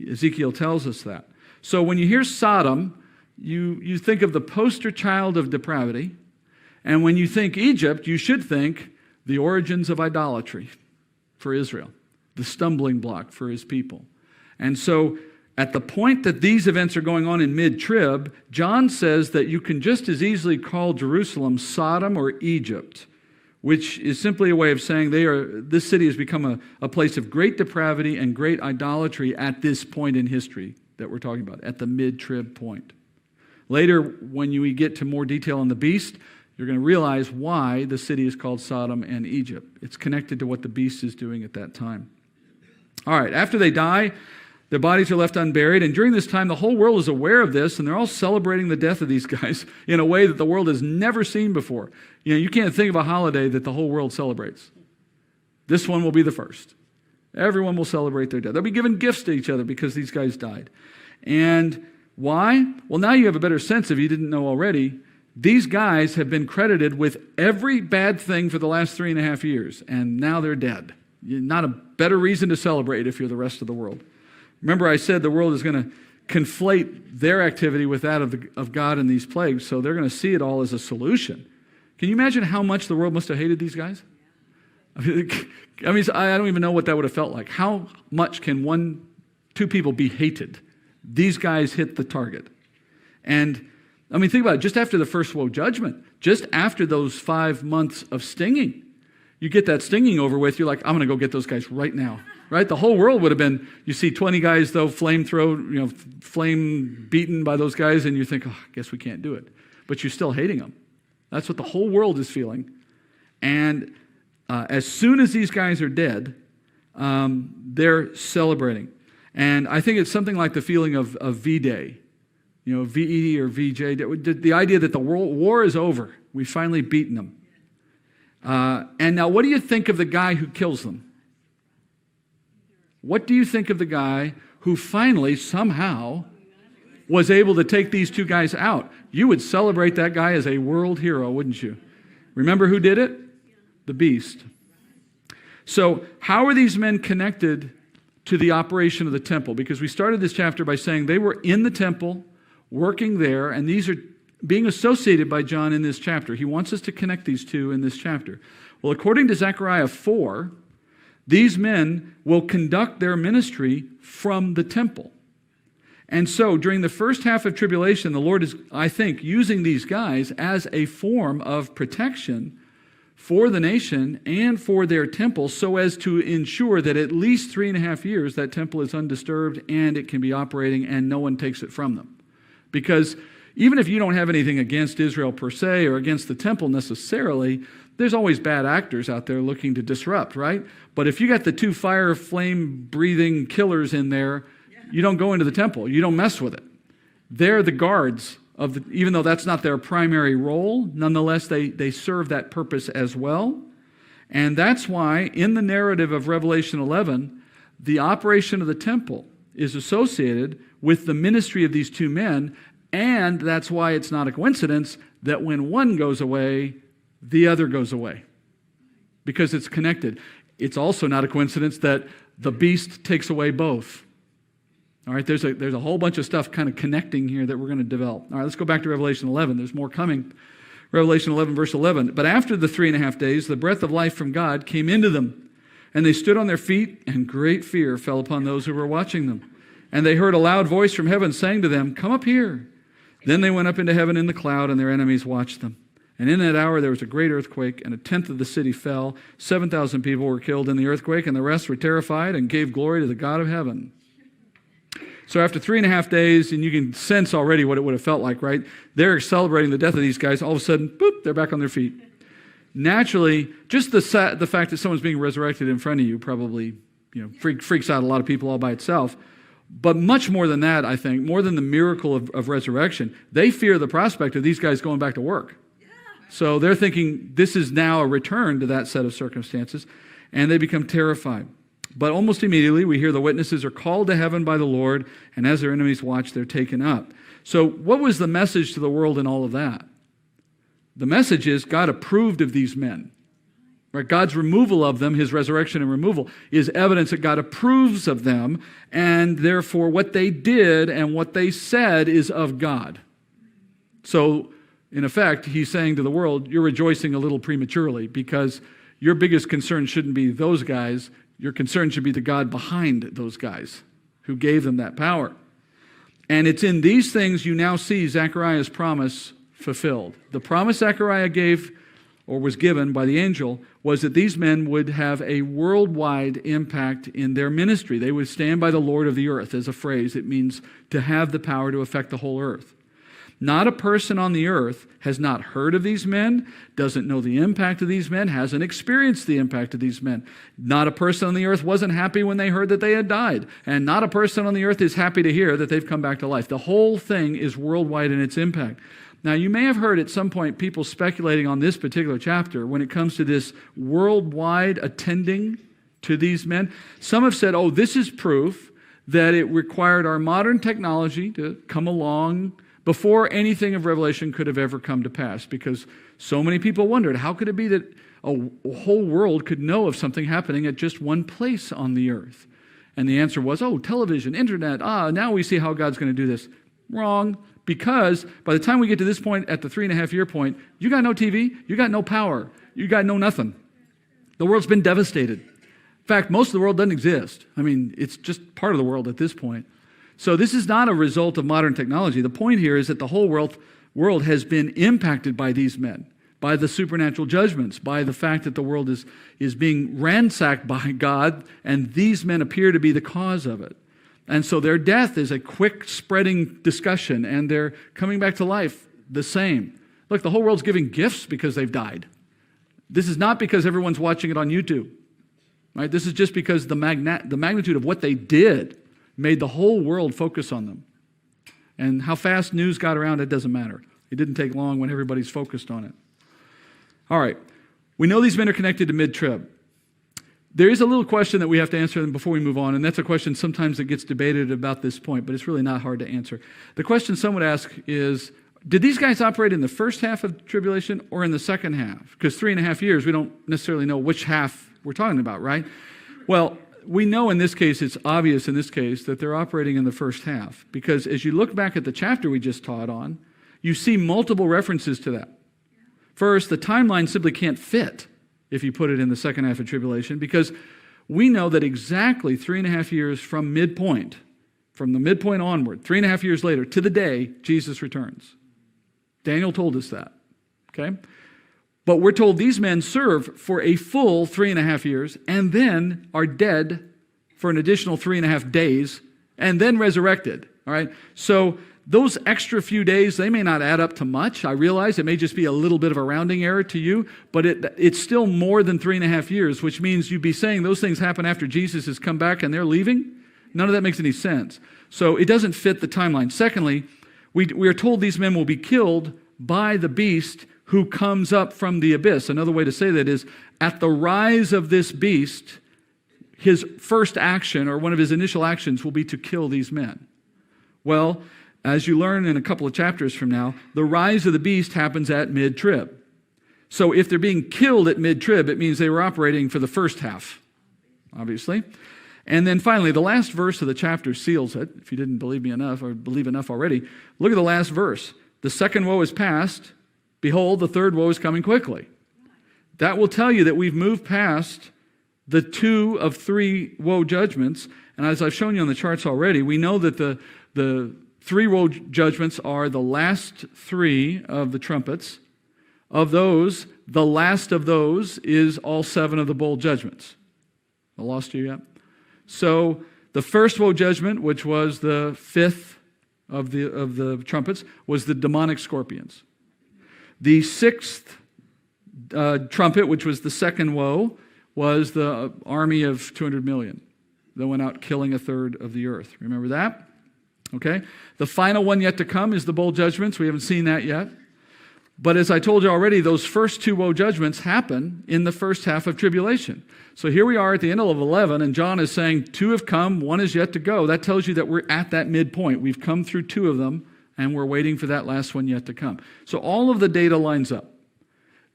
[SPEAKER 2] Ezekiel tells us that. So when you hear Sodom, you think of the poster child of depravity. And when you think Egypt, you should think the origins of idolatry for Israel, the stumbling block for his people. And so at the point that these events are going on in mid-trib, John says that you can just as easily call Jerusalem Sodom or Egypt, which is simply a way of saying this city has become a place of great depravity and great idolatry at this point in history that we're talking about, at the mid-trib point. Later, when we get to more detail on the beast, you're going to realize why the city is called Sodom and Egypt. It's connected to what the beast is doing at that time. All right, after they die, their bodies are left unburied, and during this time, the whole world is aware of this, and they're all celebrating the death of these guys in a way that the world has never seen before. You can't think of a holiday that the whole world celebrates. This one will be the first. Everyone will celebrate their death. They'll be giving gifts to each other because these guys died. And why? Well, now you have a better sense, if you didn't know already. These guys have been credited with every bad thing for the last 3.5 years, and now they're dead. Not a better reason to celebrate if you're the rest of the world. Remember, I said the world is going to conflate their activity with that of God and these plagues, so they're going to see it all as a solution. Can you imagine how much the world must have hated these guys? I don't even know what that would have felt like. How much can two people be hated? These guys hit the target. And think about it, just after the first woe judgment, just after those 5 months of stinging, you get that stinging over with, you're like, I'm going to go get those guys right now. Right? The whole world would have been, you see 20 guys, though, flame beaten by those guys, and you think, I guess we can't do it. But you're still hating them. That's what the whole world is feeling. And as soon as these guys are dead, they're celebrating. And I think it's something like the feeling of V-Day. VE or VJ, the idea that the war is over. We've finally beaten them. And now what do you think of the guy who kills them? What do you think of the guy who finally, somehow, was able to take these two guys out? You would celebrate that guy as a world hero, wouldn't you? Remember who did it? The beast. So how are these men connected to the operation of the temple? Because we started this chapter by saying they were in the temple, working there, and these are being associated by John in this chapter. He wants us to connect these two in this chapter. Well, according to Zechariah 4, these men will conduct their ministry from the temple. And so during the first half of tribulation, the Lord is, I think, using these guys as a form of protection for the nation and for their temple so as to ensure that at least 3.5 years that temple is undisturbed and it can be operating and no one takes it from them. Because even if you don't have anything against Israel per se or against the temple necessarily, there's always bad actors out there looking to disrupt, right? But if you got the two fire flame breathing killers in there, you don't go into the temple. You don't mess with it. They're the guards even though that's not their primary role, nonetheless they serve that purpose as well. And that's why in the narrative of Revelation 11, the operation of the temple is associated with the ministry of these two men, and that's why it's not a coincidence that when one goes away, the other goes away, because it's connected. It's also not a coincidence that the beast takes away both. All right, there's a whole bunch of stuff kind of connecting here that we're going to develop. All right, let's go back to Revelation 11. There's more coming. Revelation 11, verse 11. But after the 3.5 days, the breath of life from God came into them, and they stood on their feet, and great fear fell upon those who were watching them. And they heard a loud voice from heaven saying to them, "Come up here." Then they went up into heaven in the cloud, and their enemies watched them. And in that hour there was a great earthquake, and 1/10 of the city fell. 7,000 people were killed in the earthquake, and the rest were terrified and gave glory to the God of heaven. So after 3.5 days, and you can sense already what it would have felt like, right? They're celebrating the death of these guys. All of a sudden, boop, they're back on their feet. Naturally, just the fact that someone's being resurrected in front of you probably freaks out a lot of people all by itself. But much more than that, I think, more than the miracle of resurrection, they fear the prospect of these guys going back to work. So they're thinking this is now a return to that set of circumstances, and they become terrified. But almost immediately, we hear the witnesses are called to heaven by the Lord, and as their enemies watch, they're taken up. So what was the message to the world in all of that? The message is God approved of these men. Right? God's removal of them, his resurrection and removal, is evidence that God approves of them, and therefore what they did and what they said is of God. So, in effect, he's saying to the world, you're rejoicing a little prematurely because your biggest concern shouldn't be those guys. Your concern should be the God behind those guys who gave them that power. And it's in these things you now see Zechariah's promise fulfilled. The promise Zechariah gave or was given by the angel was that these men would have a worldwide impact in their ministry. They would stand by the Lord of the earth as a phrase. It means to have the power to affect the whole earth. Not a person on the earth has not heard of these men, doesn't know the impact of these men, hasn't experienced the impact of these men. Not a person on the earth wasn't happy when they heard that they had died. And not a person on the earth is happy to hear that they've come back to life. The whole thing is worldwide in its impact. Now, you may have heard at some point people speculating on this particular chapter when it comes to this worldwide attending to these men. Some have said, oh, this is proof that it required our modern technology to come along before anything of Revelation could have ever come to pass, because so many people wondered, how could it be that a whole world could know of something happening at just one place on the earth? And the answer was, oh, television, internet, now we see how God's going to do this. Wrong. Because by the time we get to this point, at the 3.5-year point, you got no TV, you got no power, you got no nothing. The world's been devastated. In fact, most of the world doesn't exist. I mean, it's just part of the world at this point. So this is not a result of modern technology. The point here is that the whole world has been impacted by these men, by the supernatural judgments, by the fact that the world is being ransacked by God, and these men appear to be the cause of it. And so their death is a quick spreading discussion, and they're coming back to life the same. Look, the whole world's giving gifts because they've died. This is not because everyone's watching it on YouTube. Right? This is just because the magnitude of what they did made the whole world focus on them. And how fast news got around, it doesn't matter. It didn't take long when everybody's focused on it. All right. We know these men are connected to mid-trib. There is a little question that we have to answer before we move on, and that's a question sometimes that gets debated about this point, but it's really not hard to answer. The question some would ask is, did these guys operate in the first half of tribulation or in the second half? Because 3.5 years, we don't necessarily know which half we're talking about, right? Well, we know in this case, it's obvious in this case, that they're operating in the first half, because as you look back at the chapter we just taught on, you see multiple references to that. First, the timeline simply can't fit if you put it in the second half of tribulation, because we know that exactly 3.5 years from midpoint, from the midpoint onward, 3.5 years later, to the day, Jesus returns. Daniel told us that, okay? But we're told these men serve for a full 3.5 years and then are dead for an additional 3.5 days and then resurrected, all right? So those extra few days, they may not add up to much. I realize it may just be a little bit of a rounding error to you, but it's still more than 3.5 years, which means you'd be saying those things happen after Jesus has come back and they're leaving? None of that makes any sense. So it doesn't fit the timeline. Secondly, we are told these men will be killed by the beast who comes up from the abyss. Another way to say that is, at the rise of this beast, his first action, or one of his initial actions, will be to kill these men. Well, as you learn in a couple of chapters from now, the rise of the beast happens at mid-trib. So if they're being killed at mid-trib, it means they were operating for the first half, obviously. And then finally, the last verse of the chapter seals it. If you didn't believe me enough, or believe enough already, look at the last verse. The second woe is past. Behold, the third woe is coming quickly. That will tell you that we've moved past the 2 of 3 woe judgments. And as I've shown you on the charts already, we know that the 3 woe judgments are the last 3 of the trumpets. Of those, the last of those is all 7 of the bowl judgments. I lost you yet? So the first woe judgment, which was the 5th of the trumpets, was the demonic scorpions. The 6th trumpet, which was the second woe, was the army of 200 million that went out killing a third of the earth. Remember that? Okay. The final one yet to come is the bowl judgments. We haven't seen that yet. But as I told you already, those first two woe judgments happen in the first half of tribulation. So here we are at the end of 11, and John is saying two have come, one is yet to go. That tells you that we're at that midpoint. We've come through two of them, and we're waiting for that last one yet to come. So all of the data lines up.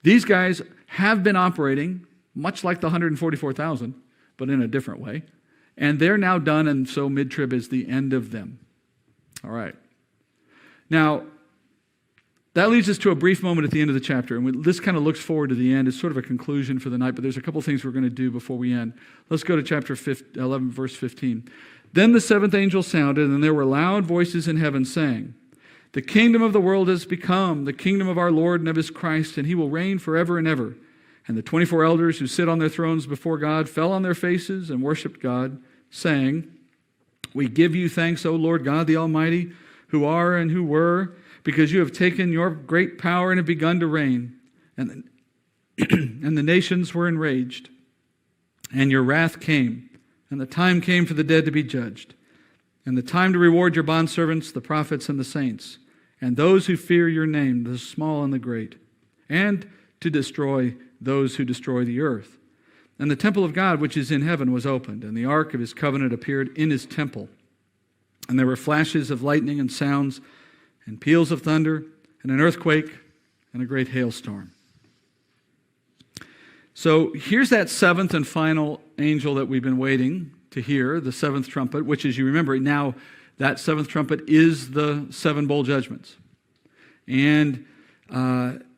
[SPEAKER 2] These guys have been operating much like the 144,000, but in a different way. And they're now done, and so mid-trib is the end of them. All right. Now, that leads us to a brief moment at the end of the chapter, and this kind of looks forward to the end. It's sort of a conclusion for the night, but there's a couple things we're going to do before we end. Let's go to chapter 11, verse 15. Then the seventh angel sounded, and there were loud voices in heaven saying, "The kingdom of the world has become the kingdom of our Lord and of his Christ, and he will reign forever and ever." And the 24 elders who sit on their thrones before God fell on their faces and worshipped God, saying, "We give you thanks, O Lord God the Almighty, who are and who were, because you have taken your great power and have begun to reign." And the nations were enraged, and your wrath came, and the time came for the dead to be judged, and the time to reward your bondservants, the prophets and the saints, and those who fear your name, the small and the great, and to destroy those who destroy the earth. And the temple of God, which is in heaven, was opened, and the ark of his covenant appeared in his temple. And there were flashes of lightning and sounds and peals of thunder and an earthquake and a great hailstorm. So here's that seventh and final angel that we've been waiting to hear, the seventh trumpet, which, as you remember, now that seventh trumpet is the seven bowl judgments. And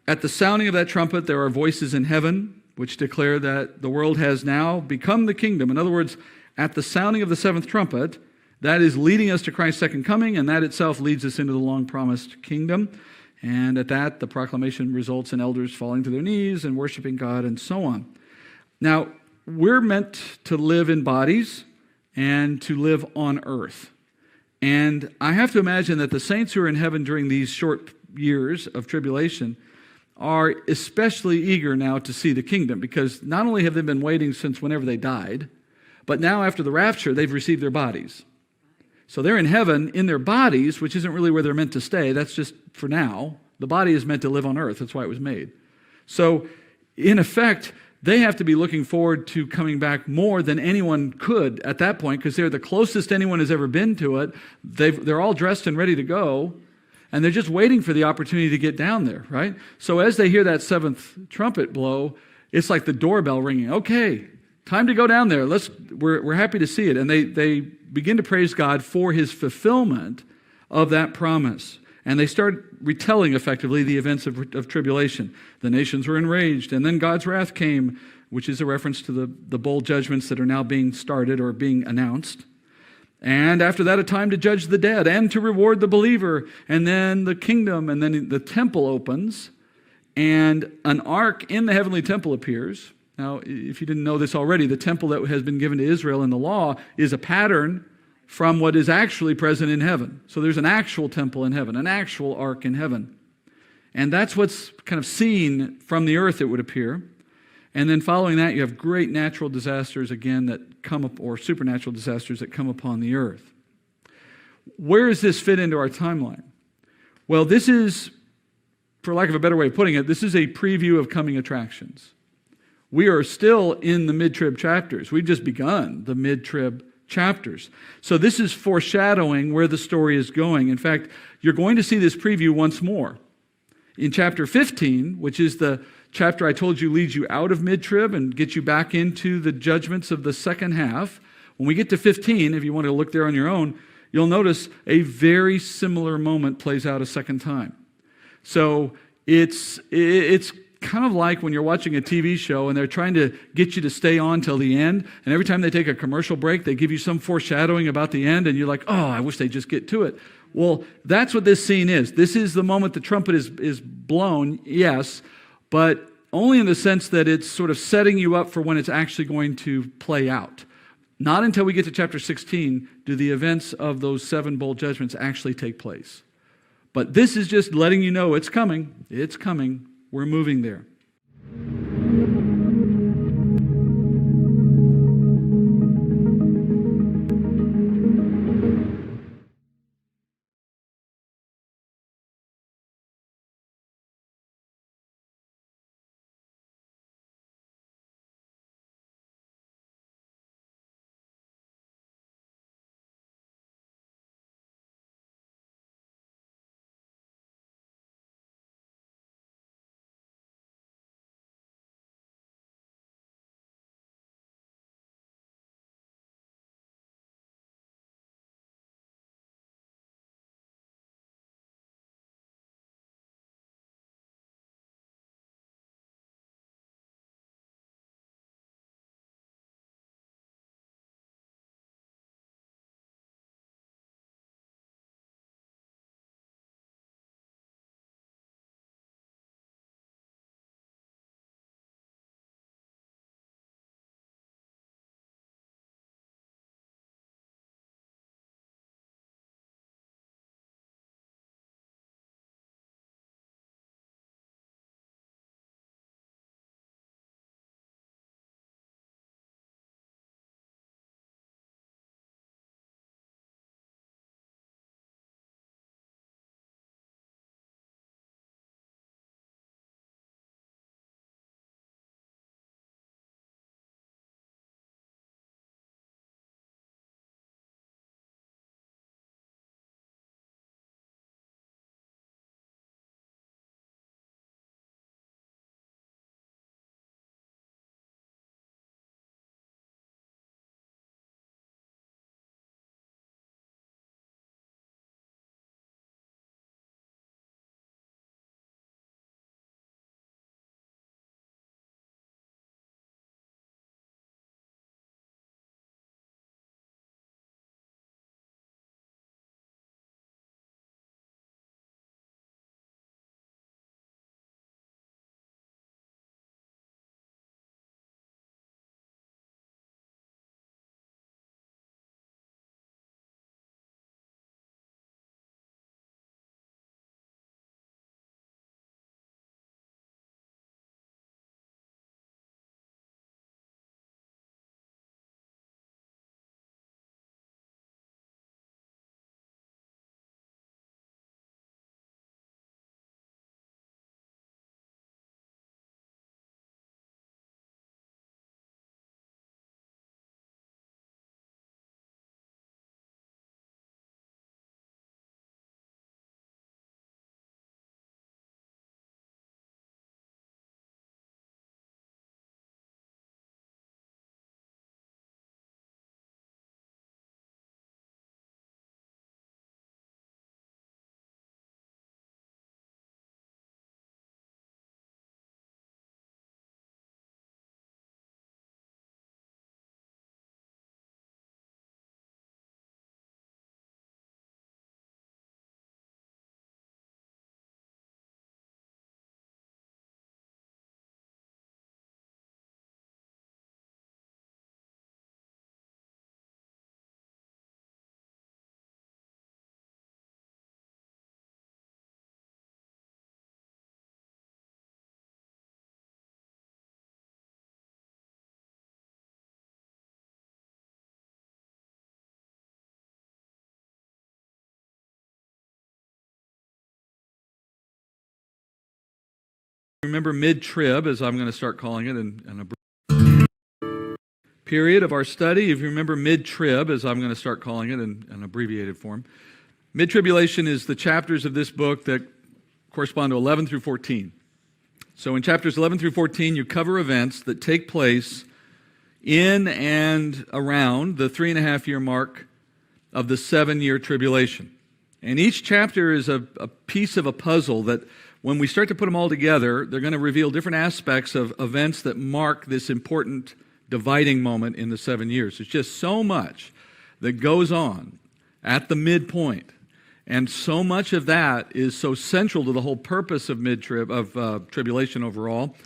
[SPEAKER 2] at the sounding of that trumpet, there are voices in heaven which declare that the world has now become the kingdom. In other words, at the sounding of the seventh trumpet, that is leading us to Christ's second coming, and that itself leads us into the long-promised kingdom. And at that, the proclamation results in elders falling to their knees and worshiping God and so on. Now, we're meant to live in bodies and to live on earth. And I have to imagine that the saints who are in heaven during these short years of tribulation are especially eager now to see the kingdom, because not only have they been waiting since whenever they died, but now after the rapture, they've received their bodies. So they're in heaven in their bodies, which isn't really where they're meant to stay. That's just for now. The body is meant to live on earth. That's why it was made. So in effect, they have to be looking forward to coming back more than anyone could at that point, because they're the closest anyone has ever been to it. They're all dressed and ready to go, and they're just waiting for the opportunity to get down there, right? So as they hear that seventh trumpet blow, it's like the doorbell ringing. Okay, time to go down there. We're happy to see it. And they begin to praise God for his fulfillment of that promise. And they start retelling effectively the events of tribulation. The nations were enraged, and then God's wrath came, which is a reference to the bowl judgments that are now being started or being announced. And after that, a time to judge the dead and to reward the believer. And then the kingdom, and then the temple opens, and an ark in the heavenly temple appears. Now, if you didn't know this already, the temple that has been given to Israel in the law is a pattern from what is actually present in heaven. So there's an actual temple in heaven, an actual ark in heaven. And that's what's kind of seen from the earth, it would appear. And then following that, you have great natural disasters again that come up, or supernatural disasters that come upon the earth. Where does this fit into our timeline? Well, this is, for lack of a better way of putting it, this is a preview of coming attractions. We are still in the mid-trib chapters. We've just begun the mid-trib chapters. So this is foreshadowing where the story is going. In fact, you're going to see this preview once more. In chapter 15, which is the chapter I told you leads you out of mid-trib and gets you back into the judgments of the second half, when we get to 15, if you want to look there on your own, you'll notice a very similar moment plays out a second time. So it's kind of like when you're watching a TV show and they're trying to get you to stay on till the end, and every time they take a commercial break, they give you some foreshadowing about the end, and you're like, oh, I wish they'd just get to it. Well, that's what this scene is. This is the moment the trumpet is blown, yes, but only in the sense that it's sort of setting you up for when it's actually going to play out. Not until we get to chapter 16 do the events of those seven bowl judgments actually take place. But this is just letting you know it's coming. It's coming. We're moving there. Remember mid-trib, as I'm going to start calling it, in a period of our study. If you remember mid-trib, as I'm going to start calling it in an abbreviated form, mid-tribulation is the chapters of this book that correspond to 11 through 14. So in chapters 11 through 14, you cover events that take place in and around the 3.5-year mark of the 7-year tribulation. And each chapter is a piece of a puzzle that when we start to put them all together, they're going to reveal different aspects of events that mark this important dividing moment in the 7 years. There's just so much that goes on at the midpoint. And so much of that is so central to the whole purpose of tribulation overall,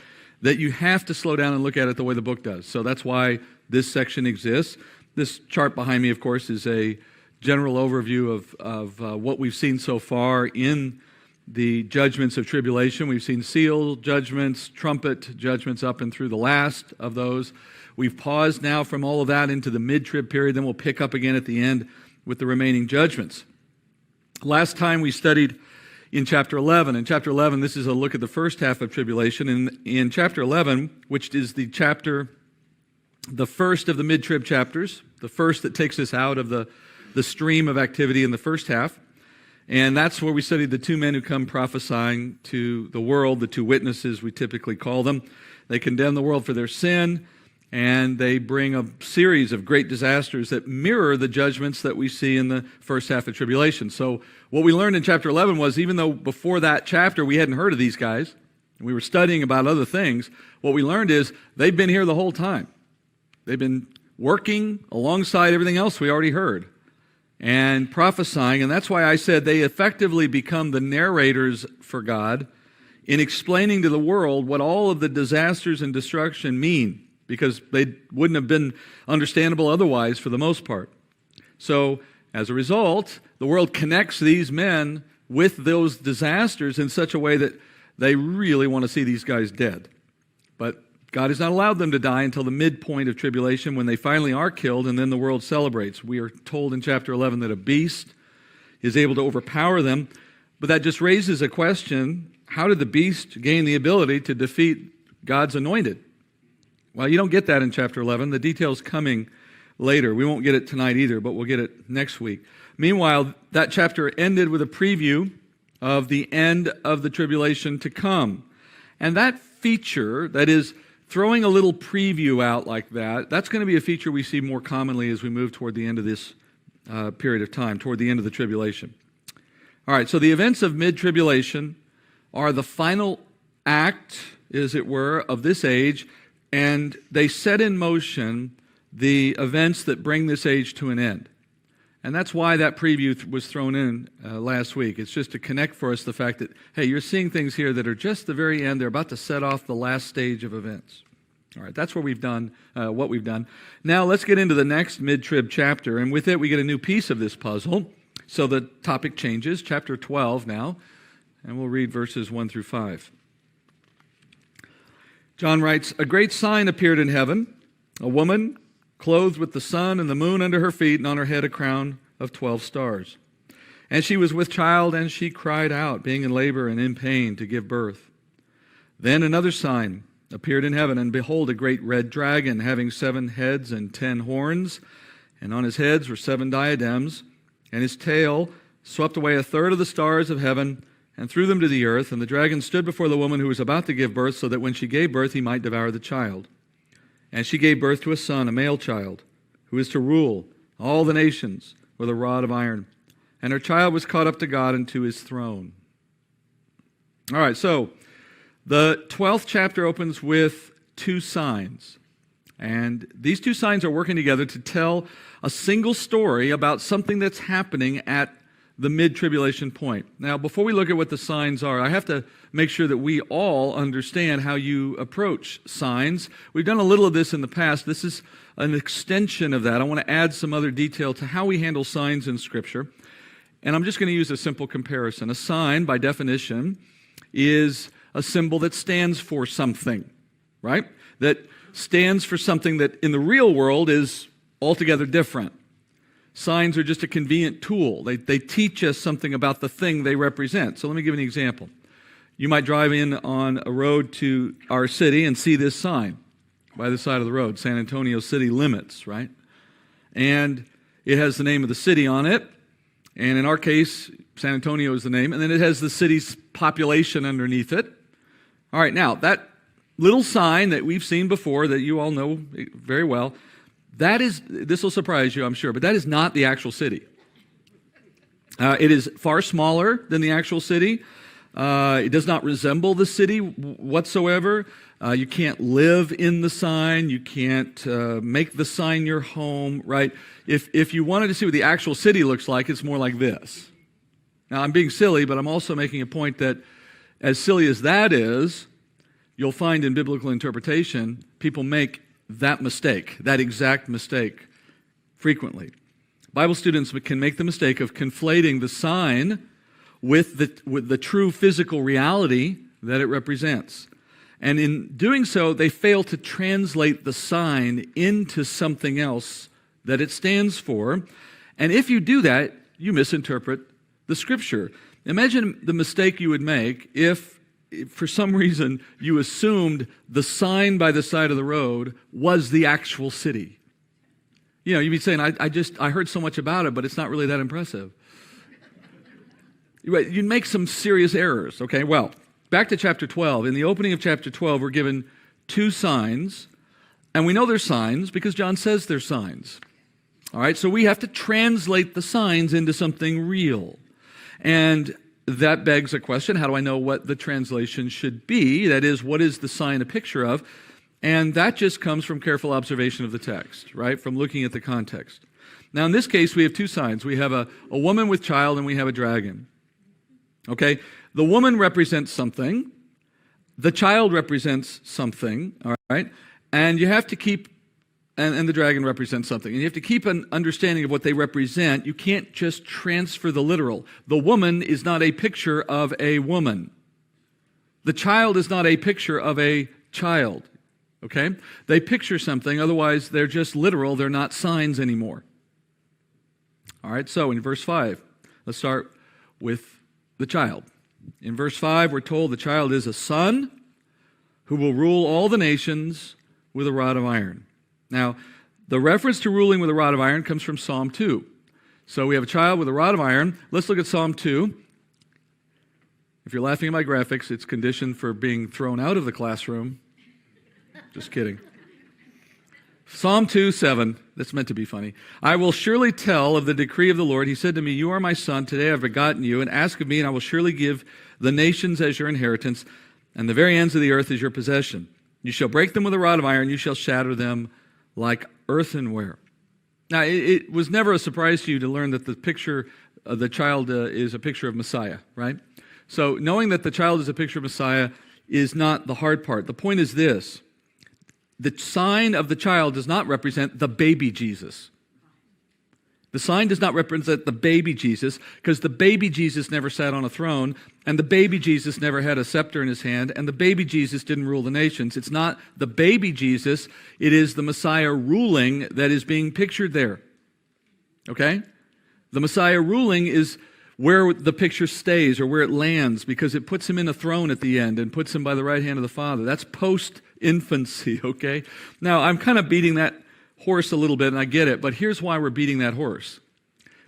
[SPEAKER 2] that you have to slow down and look at it the way the book does. So that's why this section exists. This chart behind me, of course, is a general overview of what we've seen so far in the judgments of tribulation. We've seen seal judgments, trumpet judgments up and through the last of those. We've paused now from all of that into the mid-trib period. Then we'll pick up again at the end with the remaining judgments. Last time we studied in chapter 11. In chapter 11, this is a look at the first half of tribulation. In chapter 11, which is the first of the mid-trib chapters, the first that takes us out of the stream of activity in the first half. And that's where we studied the two men who come prophesying to the world, the two witnesses we typically call them. They condemn the world for their sin, and they bring a series of great disasters that mirror the judgments that we see in the first half of tribulation. So what we learned in chapter 11 was, even though before that chapter we hadn't heard of these guys, we were studying about other things, what we learned is they've been here the whole time. They've been working alongside everything else we already heard and prophesying, and that's why I said they effectively become the narrators for God in explaining to the world what all of the disasters and destruction mean, because they wouldn't have been understandable otherwise for the most part. So, as a result, the world connects these men with those disasters in such a way that they really want to see these guys dead. But God has not allowed them to die until the midpoint of tribulation, when they finally are killed, and then the world celebrates. We are told in chapter 11 that a beast is able to overpower them, but that just raises a question: how did the beast gain the ability to defeat God's anointed? Well, you don't get that in chapter 11. The detail's coming later. We won't get it tonight either, but we'll get it next week. Meanwhile, that chapter ended with a preview of the end of the tribulation to come. And that feature, that is, throwing a little preview out like that, that's going to be a feature we see more commonly as we move toward the end of this period of time, toward the end of the tribulation. All right, so the events of mid-tribulation are the final act, as it were, of this age, and they set in motion the events that bring this age to an end. And that's why that preview was thrown in last week. It's just to connect for us the fact that, hey, you're seeing things here that are just the very end. They're about to set off the last stage of events. All right, that's where we've done what we've done. Now let's get into the next mid-trib chapter, and with it we get a new piece of this puzzle. So the topic changes, chapter 12 now, and we'll read verses 1 through 5. John writes, "A great sign appeared in heaven, a woman clothed with the sun and the moon under her feet, and on her head a crown of 12 stars. And she was with child, and she cried out, being in labor and in pain to give birth. Then another sign appeared in heaven, and behold, a great red dragon, having 7 heads and 10 horns, and on his heads were 7 diadems, and his tail swept away a third of the stars of heaven and threw them to the earth. And the dragon stood before the woman who was about to give birth, so that when she gave birth he might devour the child. And she gave birth to a son, a male child, who is to rule all the nations with a rod of iron. And her child was caught up to God and to his throne." All right, so the 12th chapter opens with 2 signs. And these 2 signs are working together to tell a single story about something that's happening at the mid-tribulation point. Now, before we look at what the signs are, I have to make sure that we all understand how you approach signs. We've done a little of this in the past. This is an extension of that. I want to add some other detail to how we handle signs in Scripture. And I'm just going to use a simple comparison. A sign, by definition, is a symbol that stands for something, right? That stands for something that in the real world is altogether different. Signs are just a convenient tool. They teach us something about the thing they represent. So let me give an example. You might drive in on a road to our city and see this sign by the side of the road, San Antonio City Limits, right? And it has the name of the city on it. And in our case, San Antonio is the name. And then it has the city's population underneath it. All right, now, that little sign that we've seen before that you all know very well, this will surprise you, I'm sure, but that is not the actual city. It is far smaller than the actual city. It does not resemble the city whatsoever. You can't live in the sign. You can't make the sign your home, right? If you wanted to see what the actual city looks like, it's more like this. Now, I'm being silly, but I'm also making a point that as silly as that is, you'll find in biblical interpretation, people make that mistake, that exact mistake, frequently. Bible students can make the mistake of conflating the sign with the true physical reality that it represents. And in doing so, they fail to translate the sign into something else that it stands for. And if you do that, you misinterpret the Scripture. Imagine the mistake you would make if for some reason you assumed the sign by the side of the road was the actual city. You know, you'd be saying, I heard so much about it, but it's not really that impressive. You'd make some serious errors, okay? Well, back to chapter 12. In the opening of chapter 12, we're given two signs, and we know they're signs because John says they're signs. All right, so we have to translate the signs into something real. And that begs a question, how do I know what the translation should be? That is, what is the sign a picture of? And that just comes from careful observation of the text, right? From looking at the context. Now, in this case, we have two signs. We have a woman with child and we have a dragon. Okay? The woman represents something. The child represents something, all right? And you have to keep, and the dragon represents something. And you have to keep an understanding of what they represent. You can't just transfer the literal. The woman is not a picture of a woman. The child is not a picture of a child. Okay? They picture something, otherwise they're just literal, they're not signs anymore. All right, so in verse 5, let's start with the child. In verse 5, we're told the child is a son who will rule all the nations with a rod of iron. Now, the reference to ruling with a rod of iron comes from Psalm 2. So we have a child with a rod of iron. Let's look at Psalm 2. If you're laughing at my graphics, it's conditioned for being thrown out of the classroom. Just kidding. Psalm 2:7, that's meant to be funny. I will surely tell of the decree of the Lord. He said to me, you are my son, today I have begotten you, and ask of me, and I will surely give the nations as your inheritance, and the very ends of the earth as your possession. You shall break them with a rod of iron, you shall shatter them like earthenware. Now, it was never a surprise to you to learn that the picture of the child is a picture of Messiah, right? So knowing that the child is a picture of Messiah is not the hard part. The point is this. The sign of the child does not represent the baby Jesus. The sign does not represent the baby Jesus because the baby Jesus never sat on a throne and the baby Jesus never had a scepter in his hand and the baby Jesus didn't rule the nations. It's not the baby Jesus, it is the Messiah ruling that is being pictured there. Okay? The Messiah ruling is where the picture stays or where it lands because it puts him in a throne at the end and puts him by the right hand of the Father. That's post-infancy, okay? Now, I'm kind of beating that horse a little bit, and I get it, but here's why we're beating that horse.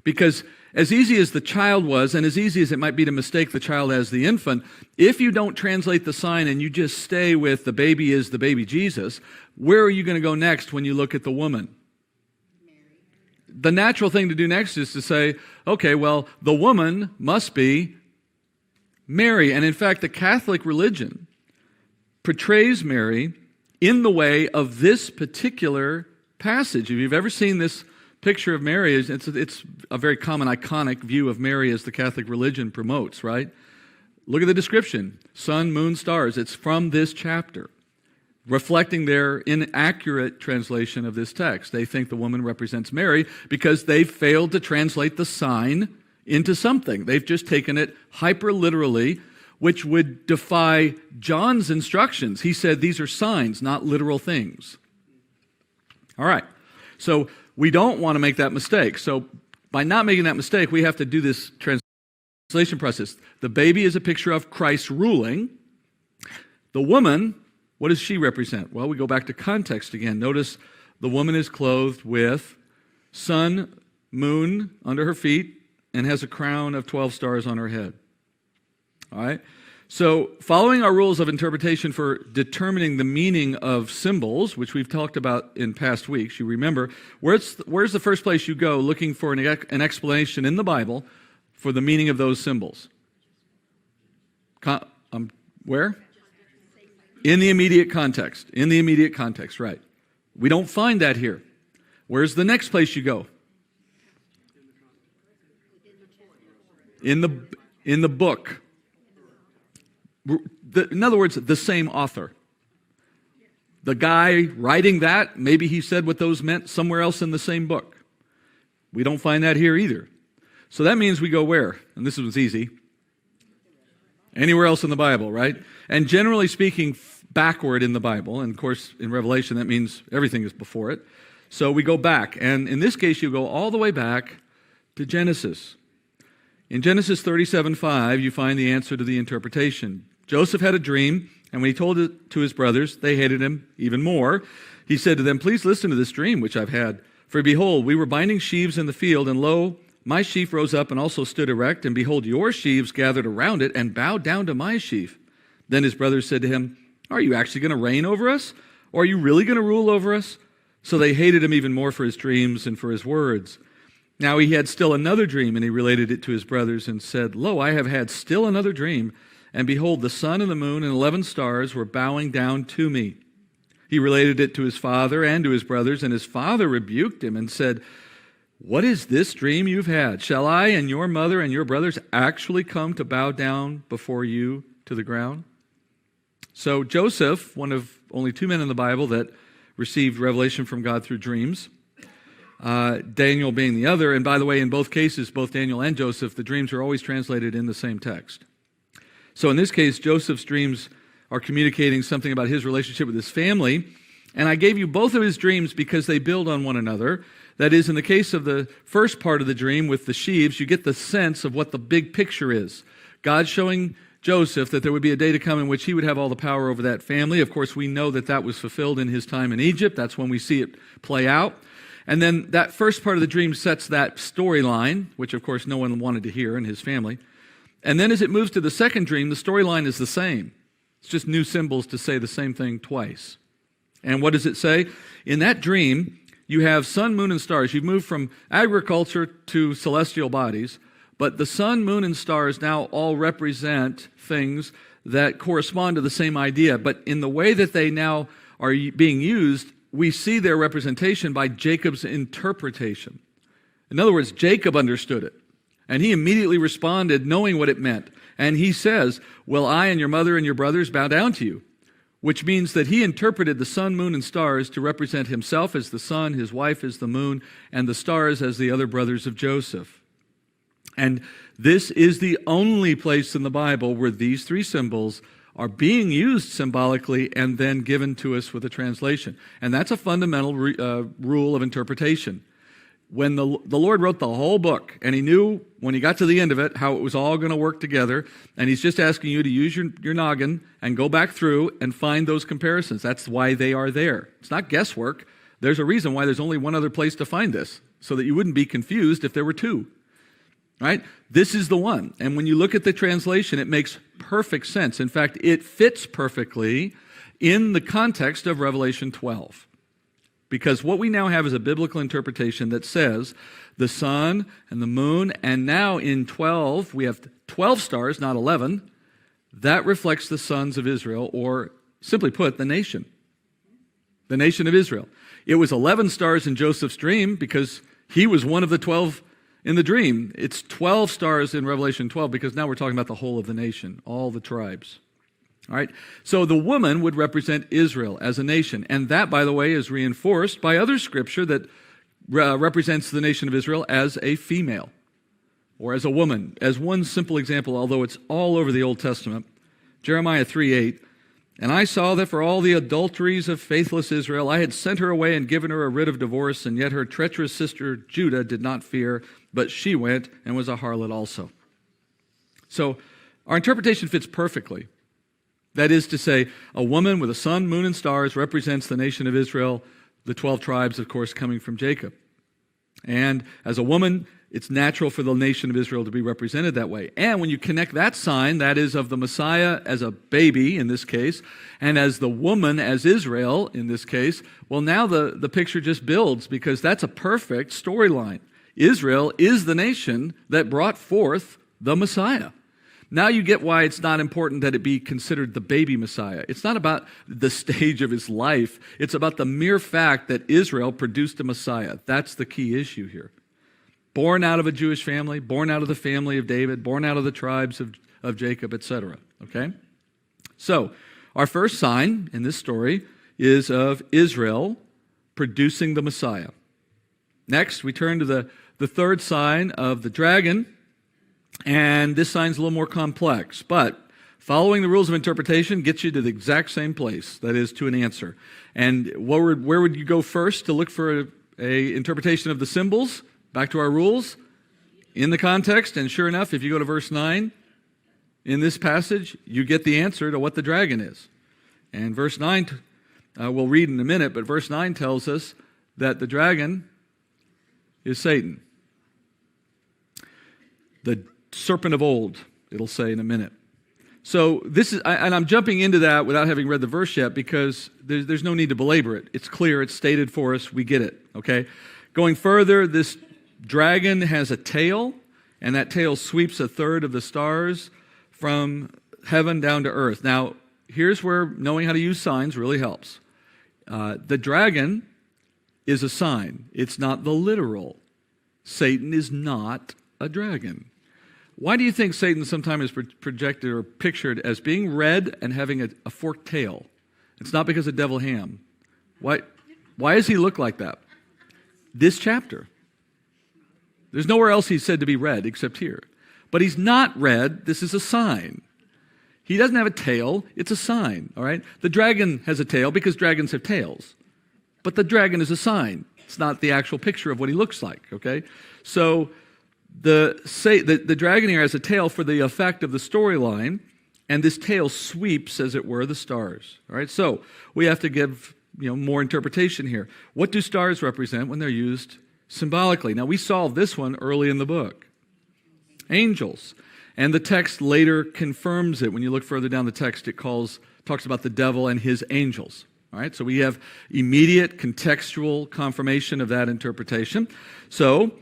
[SPEAKER 2] Because as easy as the child was, and as easy as it might be to mistake the child as the infant, if you don't translate the sign and you just stay with the baby is the baby Jesus, where are you going to go next when you look at the woman? The natural thing to do next is to say, okay, well, the woman must be Mary. And in fact, the Catholic religion portrays Mary in the way of this particular passage. If you've ever seen this picture of Mary, it's a very common iconic view of Mary as the Catholic religion promotes, right? Look at the description. Sun, moon, stars. It's from this chapter, reflecting their inaccurate translation of this text. They think the woman represents Mary because they've failed to translate the sign into something. They've just taken it hyper-literally, which would defy John's instructions. He said these are signs, not literal things. All right, so we don't want to make that mistake. So by not making that mistake, we have to do this translation. translation process. The baby is a picture of Christ ruling. The woman, what does she represent? Well, we go back to context again. Notice the woman is clothed with sun, moon under her feet, and has a crown of 12 stars on her head. All right? So, following our rules of interpretation for determining the meaning of symbols, which we've talked about in past weeks, you remember, where's the first place you go looking for an explanation in the Bible for the meaning of those symbols? Where? In the immediate context. In the immediate context, right. We don't find that here. Where's the next place you go? In the book. In other words, the same author. The guy writing that, maybe he said what those meant somewhere else in the same book. We don't find that here either. So that means we go where? And this one's easy. Anywhere else in the Bible, right? And generally speaking, backward in the Bible. And of course, in Revelation, that means everything is before it. So we go back. And in this case, you go all the way back to Genesis. In Genesis 37:5, you find the answer to the interpretation. Joseph had a dream, and when he told it to his brothers, they hated him even more. He said to them, "Please listen to this dream which I've had. For behold, we were binding sheaves in the field, and lo, my sheaf rose up and also stood erect, and behold, your sheaves gathered around it and bowed down to my sheaf." Then his brothers said to him, "Are you actually going to reign over us? Or are you really going to rule over us?" So they hated him even more for his dreams and for his words. Now he had still another dream, and he related it to his brothers and said, "Lo, I have had still another dream, and behold, the sun and the moon and 11 stars were bowing down to me." He related it to his father and to his brothers, and his father rebuked him and said, "What is this dream you've had? Shall I and your mother and your brothers actually come to bow down before you to the ground?" So Joseph, one of only 2 men in the Bible that received revelation from God through dreams, Daniel being the other, and by the way, in both cases, both Daniel and Joseph, the dreams are always translated in the same text. So in this case, Joseph's dreams are communicating something about his relationship with his family, and I gave you both of his dreams because they build on one another. That is, in the case of the first part of the dream with the sheaves, you get the sense of what the big picture is. God showing Joseph that there would be a day to come in which he would have all the power over that family. Of course, we know that that was fulfilled in his time in Egypt. That's when we see it play out. And then that first part of the dream sets that storyline, which of course no one wanted to hear in his family. And then as it moves to the second dream, the storyline is the same. It's just new symbols to say the same thing twice. And what does it say? In that dream, you have sun, moon, and stars. You've moved from agriculture to celestial bodies, but the sun, moon, and stars now all represent things that correspond to the same idea. But in the way that they now are being used, we see their representation by Jacob's interpretation. In other words, Jacob understood it, and he immediately responded knowing what it meant. And he says, "Will I and your mother and your brothers bow down to you?" Which means that he interpreted the sun, moon, and stars to represent himself as the sun, his wife as the moon, and the stars as the other brothers of Joseph. And this is the only place in the Bible where these three symbols are being used symbolically and then given to us with a translation. And that's a fundamental rule of interpretation. When the Lord wrote the whole book, and he knew when he got to the end of it how it was all going to work together, and he's just asking you to use your noggin and go back through and find those comparisons. That's why they are there. It's not guesswork. There's a reason why there's only one other place to find this, so that you wouldn't be confused if there were two. Right? This is the one. And when you look at the translation, it makes perfect sense. In fact, it fits perfectly in the context of Revelation 12. Because what we now have is a biblical interpretation that says the sun and the moon, and now in 12, we have 12 stars, not 11. That reflects the sons of Israel, or simply put, the nation. The nation of Israel. It was 11 stars in Joseph's dream because he was one of the 12 in the dream. It's 12 stars in Revelation 12 because now we're talking about the whole of the nation, all the tribes. All right? So the woman would represent Israel as a nation. And that, by the way, is reinforced by other scripture that represents the nation of Israel as a female or as a woman. As one simple example, although it's all over the Old Testament, Jeremiah 3:8, "And I saw that for all the adulteries of faithless Israel, I had sent her away and given her a writ of divorce, and yet her treacherous sister Judah did not fear, but she went and was a harlot also." So our interpretation fits perfectly. That is to say, a woman with a sun, moon, and stars represents the nation of Israel, the 12 tribes, of course, coming from Jacob. And as a woman, it's natural for the nation of Israel to be represented that way. And when you connect that sign, that is of the Messiah as a baby in this case, and as the woman as Israel in this case, well, now the picture just builds, because that's a perfect storyline. Israel is the nation that brought forth the Messiah. Now you get why it's not important that it be considered the baby Messiah. It's not about the stage of his life. It's about the mere fact that Israel produced a Messiah. That's the key issue here. Born out of a Jewish family, born out of the family of David, born out of the tribes of Jacob, etc. Okay? So, our first sign in this story is of Israel producing the Messiah. Next, we turn to the third sign of the dragon. And this sign's a little more complex, but following the rules of interpretation gets you to the exact same place, that is, to an answer. And where would you go first to look for a interpretation of the symbols? Back to our rules, in the context, and sure enough, if you go to verse 9, in this passage, you get the answer to what the dragon is. And verse 9, we'll read in a minute, but verse 9 tells us that the dragon is Satan. The serpent of old, it'll say in a minute. So this is, and I'm jumping into that without having read the verse yet, because there's no need to belabor it. It's clear, it's stated for us, we get it, okay? Going further, this dragon has a tail, and that tail sweeps a third of the stars from heaven down to earth. Now, here's where knowing how to use signs really helps. The dragon is a sign. It's not the literal. Satan is not a dragon. Why do you think Satan sometimes is projected or pictured as being red and having a forked tail? It's not because of devil ham. Why does he look like that? This chapter. There's nowhere else he's said to be red except here. But he's not red. This is a sign. He doesn't have a tail. It's a sign, all right? The dragon has a tail because dragons have tails. But the dragon is a sign. It's not the actual picture of what he looks like, okay? So the dragon here has a tail for the effect of the storyline, and this tail sweeps, as it were, the stars. All right, so we have to give more interpretation here. What do stars represent when they're used symbolically? Now, we solved this one early in the book. Angels. And the text later confirms it. When you look further down the text, it talks about the devil and his angels. All right, so we have immediate contextual confirmation of that interpretation. So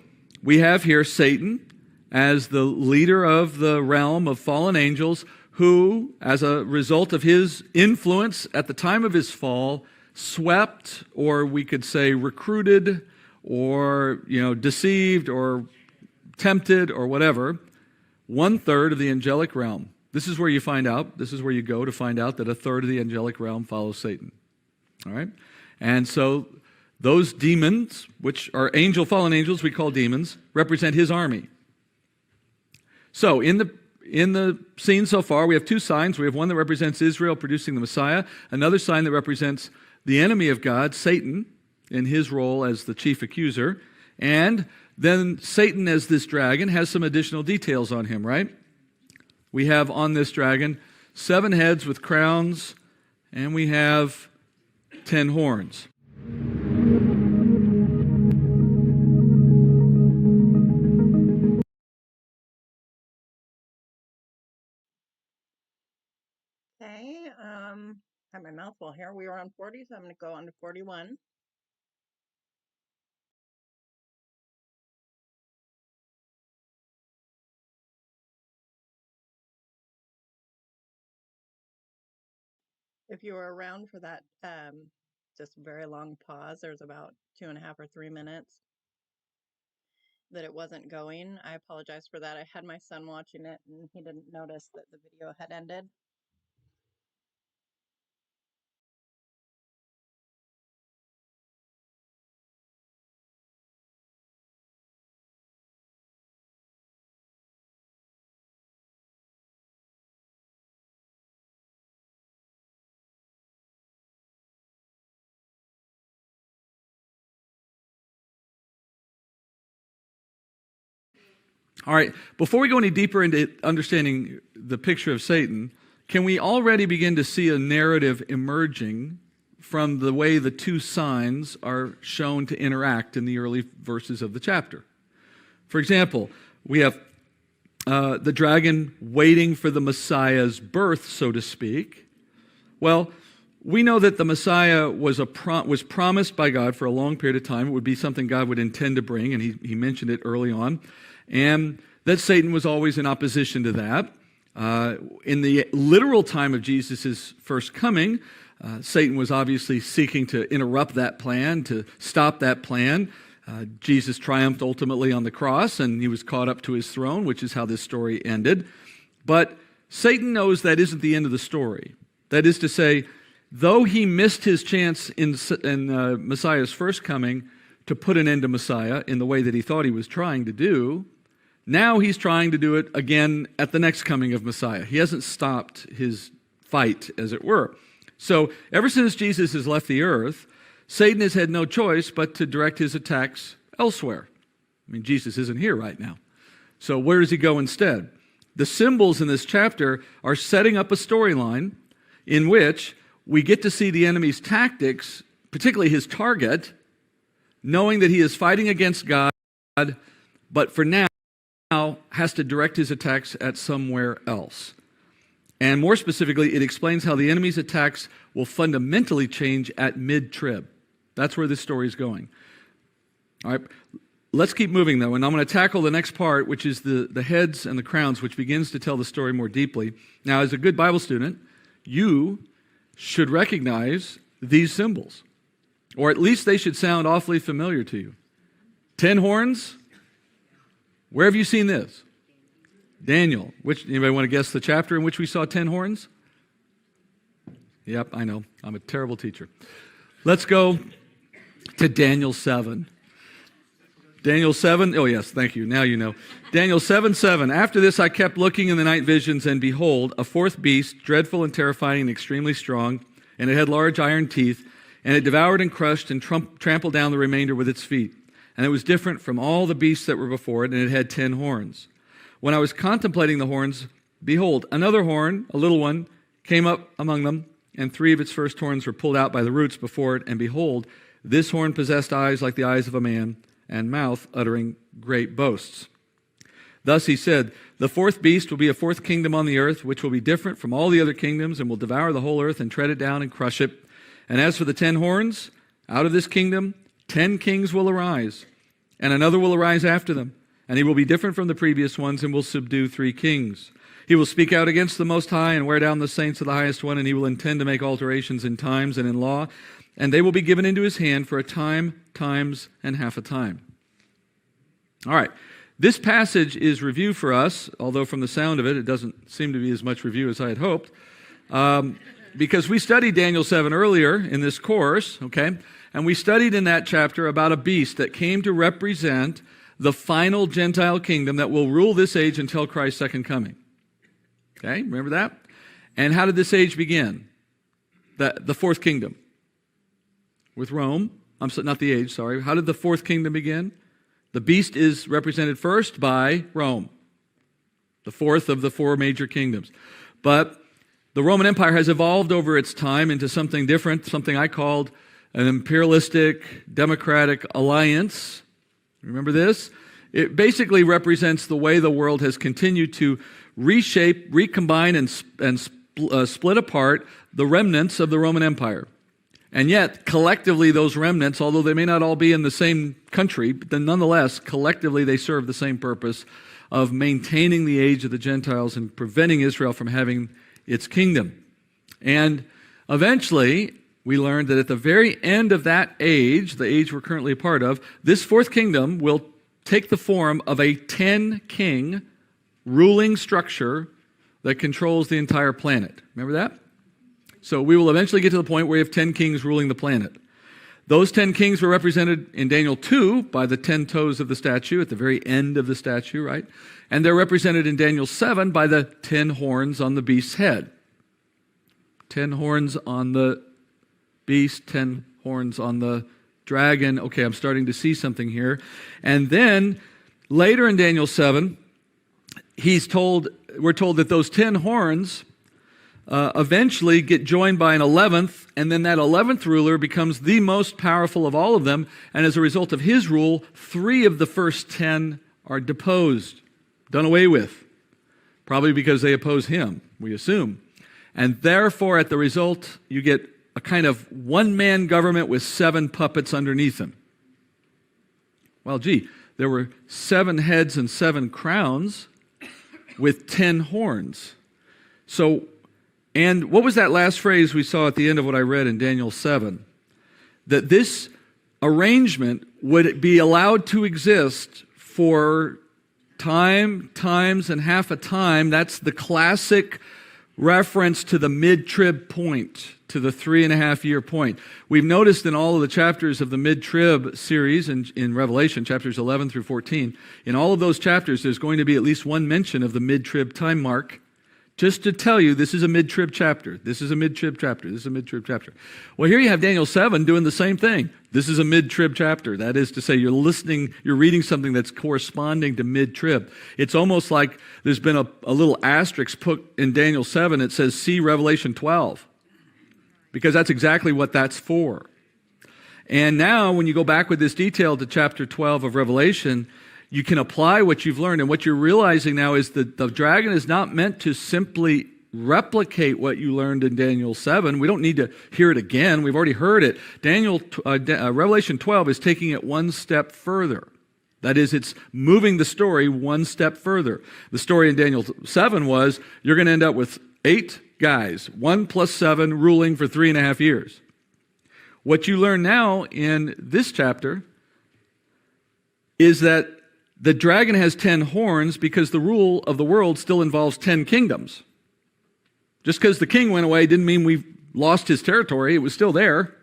[SPEAKER 2] we have here Satan as the leader of the realm of fallen angels who, as a result of his influence at the time of his fall, swept, or we could say recruited, or deceived, or tempted, or whatever, 1/3 of the angelic realm. This is where you go to find out that 1/3 of the angelic realm follows Satan. All right? And so those demons, which are fallen angels we call demons, represent his army. So in the scene so far, we have two signs. We have one that represents Israel producing the Messiah, another sign that represents the enemy of God, Satan, in his role as the chief accuser, and then Satan as this dragon has some additional details on him, right? We have on this dragon 7 heads with crowns, and we have 10 horns.
[SPEAKER 1] Okay, have my mouth full here. We were on 40, so I'm going to go on to 41. If you were around for that just very long pause, there's about 2.5 or 3 minutes that it wasn't going. I apologize for that. I had my son watching it and he didn't notice that the video had ended.
[SPEAKER 2] All right, before we go any deeper into understanding the picture of Satan, can we already begin to see a narrative emerging from the way the two signs are shown to interact in the early verses of the chapter? For example, we have the dragon waiting for the Messiah's birth, so to speak. Well, we know that the Messiah was promised by God for a long period of time. It would be something God would intend to bring, and he mentioned it early on. And that Satan was always in opposition to that. In the literal time of Jesus' first coming, Satan was obviously seeking to interrupt that plan, to stop that plan. Jesus triumphed ultimately on the cross, and he was caught up to his throne, which is how this story ended. But Satan knows that isn't the end of the story. That is to say, though he missed his chance in Messiah's first coming to put an end to Messiah in the way that he thought he was trying to do, now he's trying to do it again at the next coming of Messiah. He hasn't stopped his fight, as it were. So ever since Jesus has left the earth, Satan has had no choice but to direct his attacks elsewhere. I mean, Jesus isn't here right now. So where does he go instead? The symbols in this chapter are setting up a storyline in which we get to see the enemy's tactics, particularly his target, knowing that he is fighting against God, but for now has to direct his attacks at somewhere else. And more specifically, it explains how the enemy's attacks will fundamentally change at mid-trib. That's where this story is going. All right, let's keep moving, though, and I'm going to tackle the next part, which is the heads and the crowns, which begins to tell the story more deeply. Now, as a good Bible student, you should recognize these symbols, or at least they should sound awfully familiar to you. 10 horns. Where have you seen this? Daniel. Anybody want to guess the chapter in which we saw 10 horns? Yep, I know. I'm a terrible teacher. Let's go to Daniel 7. Daniel 7, oh yes, thank you, now you know. Daniel 7:7. After this I kept looking in the night visions, and behold, a fourth beast, dreadful and terrifying and extremely strong, and it had large iron teeth, and it devoured and crushed and trampled down the remainder with its feet. And it was different from all the beasts that were before it, and it had 10 horns. When I was contemplating the horns, behold, another horn, a little one, came up among them, and 3 of its first horns were pulled out by the roots before it, and behold, this horn possessed eyes like the eyes of a man, and mouth uttering great boasts. Thus he said, the fourth beast will be a fourth kingdom on the earth, which will be different from all the other kingdoms, and will devour the whole earth and tread it down and crush it. And as for the 10 horns, out of this kingdom 10 kings will arise, and another will arise after them, and he will be different from the previous ones and will subdue 3 kings. He will speak out against the Most High and wear down the saints of the Highest One, and he will intend to make alterations in times and in law, and they will be given into his hand for a time, times, and half a time. All right, this passage is review for us, although from the sound of it, it doesn't seem to be as much review as I had hoped, because we studied Daniel 7 earlier in this course, okay? And we studied in that chapter about a beast that came to represent the final Gentile kingdom that will rule this age until Christ's second coming. Okay, remember that? And how did this age begin? The fourth kingdom. With Rome. Not the age, sorry. How did the fourth kingdom begin? The beast is represented first by Rome, the fourth of the 4 major kingdoms. But the Roman Empire has evolved over its time into something different, something I called an imperialistic democratic alliance. Remember this? It basically represents the way the world has continued to reshape, recombine, and split apart the remnants of the Roman Empire. And yet, collectively, those remnants, although they may not all be in the same country, but then nonetheless, collectively, they serve the same purpose of maintaining the age of the Gentiles and preventing Israel from having its kingdom. And eventually, we learned that at the very end of that age, the age we're currently a part of, this fourth kingdom will take the form of a 10-king ruling structure that controls the entire planet. Remember that? So we will eventually get to the point where we have 10 kings ruling the planet. Those 10 kings were represented in Daniel 2 by the 10 toes of the statue at the very end of the statue, right? And they're represented in Daniel 7 by the 10 horns on the beast's head. 10 horns on the beast, 10 horns on the dragon. Okay, I'm starting to see something here. And then later in Daniel 7, we're told that those 10 horns eventually get joined by an 11th, and then that 11th ruler becomes the most powerful of all of them, and as a result of his rule, 3 of the first 10 are deposed, done away with, probably because they oppose him, we assume. And therefore, at the result, you get a kind of one-man government with 7 puppets underneath him. Well, there were 7 heads and 7 crowns with 10 horns. So, and what was that last phrase we saw at the end of what I read in Daniel 7? That this arrangement would be allowed to exist for times, and half a time. That's the classic reference to the mid-trib point, to the 3.5-year point. We've noticed in all of the chapters of the mid-trib series in Revelation, chapters 11 through 14, in all of those chapters, there's going to be at least one mention of the mid-trib time mark, just to tell you this is a mid-trib chapter. This is a mid-trib chapter. This is a mid-trib chapter. Well, here you have Daniel 7 doing the same thing. This is a mid-trib chapter. That is to say, you're reading something that's corresponding to mid-trib. It's almost like there's been a little asterisk put in Daniel 7. It says, see Revelation 12. Because that's exactly what that's for. And now, when you go back with this detail to chapter 12 of Revelation, you can apply what you've learned. And what you're realizing now is that the dragon is not meant to simply replicate what you learned in Daniel 7. We don't need to hear it again. We've already heard it. Revelation 12 is taking it one step further. That is, it's moving the story one step further. The story in Daniel 7 was, you're going to end up with 8 guys, 1 plus 7, ruling for 3.5 years. What you learn now in this chapter is that the dragon has 10 horns because the rule of the world still involves 10 kingdoms. Just because the king went away didn't mean we've lost his territory. It was still there.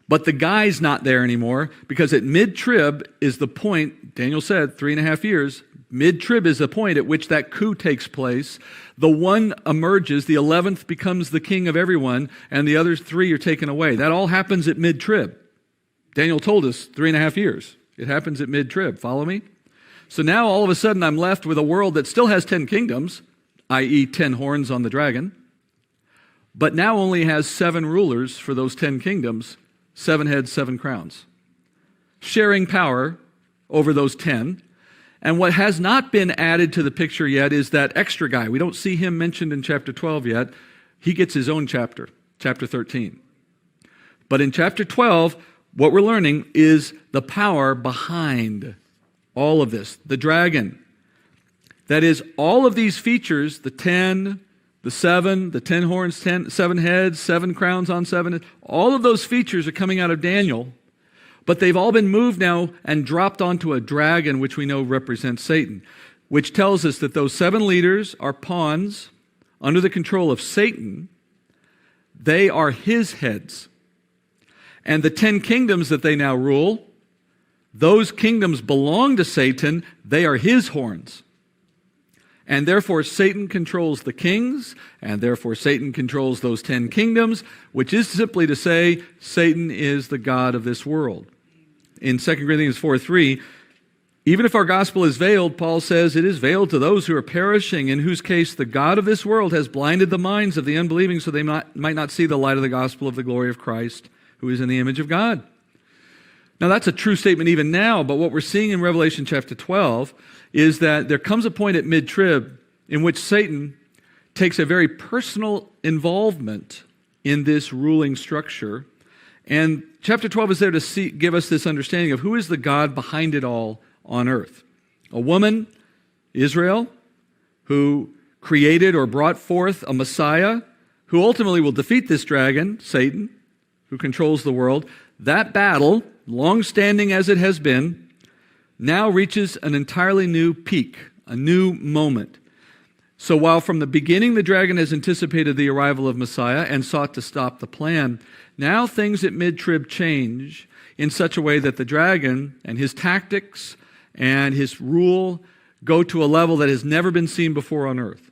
[SPEAKER 2] But the guy's not there anymore because at mid-trib is the point, Daniel said, 3.5 years. Mid-trib is the point at which that coup takes place. The one emerges, the 11th becomes the king of everyone, and the other 3 are taken away. That all happens at mid-trib. Daniel told us 3.5 years. It happens at mid-trib. Follow me? So now all of a sudden I'm left with a world that still has 10 kingdoms, i.e. 10 horns on the dragon, but now only has 7 rulers for those 10 kingdoms, 7 heads, 7 crowns, sharing power over those 10. And what has not been added to the picture yet is that extra guy. We don't see him mentioned in chapter 12 yet. He gets his own chapter, chapter 13. But in chapter 12, what we're learning is the power behind all of this, the dragon. That is, all of these features, the 10, the 7, the 10 horns, 7 heads, 7 crowns on 7, all of those features are coming out of Daniel, but they've all been moved now and dropped onto a dragon, which we know represents Satan, which tells us that those 7 leaders are pawns under the control of Satan. They are his heads. And the 10 kingdoms that they now rule, those kingdoms belong to Satan. They are his horns. And therefore Satan controls the kings, and therefore Satan controls those 10 kingdoms, which is simply to say Satan is the god of this world. In 2 Corinthians 4:3, even if our gospel is veiled, Paul says, it is veiled to those who are perishing, in whose case the god of this world has blinded the minds of the unbelieving so they might not see the light of the gospel of the glory of Christ, who is in the image of God. Now that's a true statement even now, but what we're seeing in Revelation chapter 12 is that there comes a point at mid-trib in which Satan takes a very personal involvement in this ruling structure. And chapter 12 is there to give us this understanding of who is the God behind it all on earth. A woman, Israel, who created or brought forth a Messiah who ultimately will defeat this dragon, Satan, who controls the world. That battle, long-standing as it has been, now reaches an entirely new peak, a new moment. So while from the beginning the dragon has anticipated the arrival of Messiah and sought to stop the plan, now things at mid-trib change in such a way that the dragon and his tactics and his rule go to a level that has never been seen before on earth.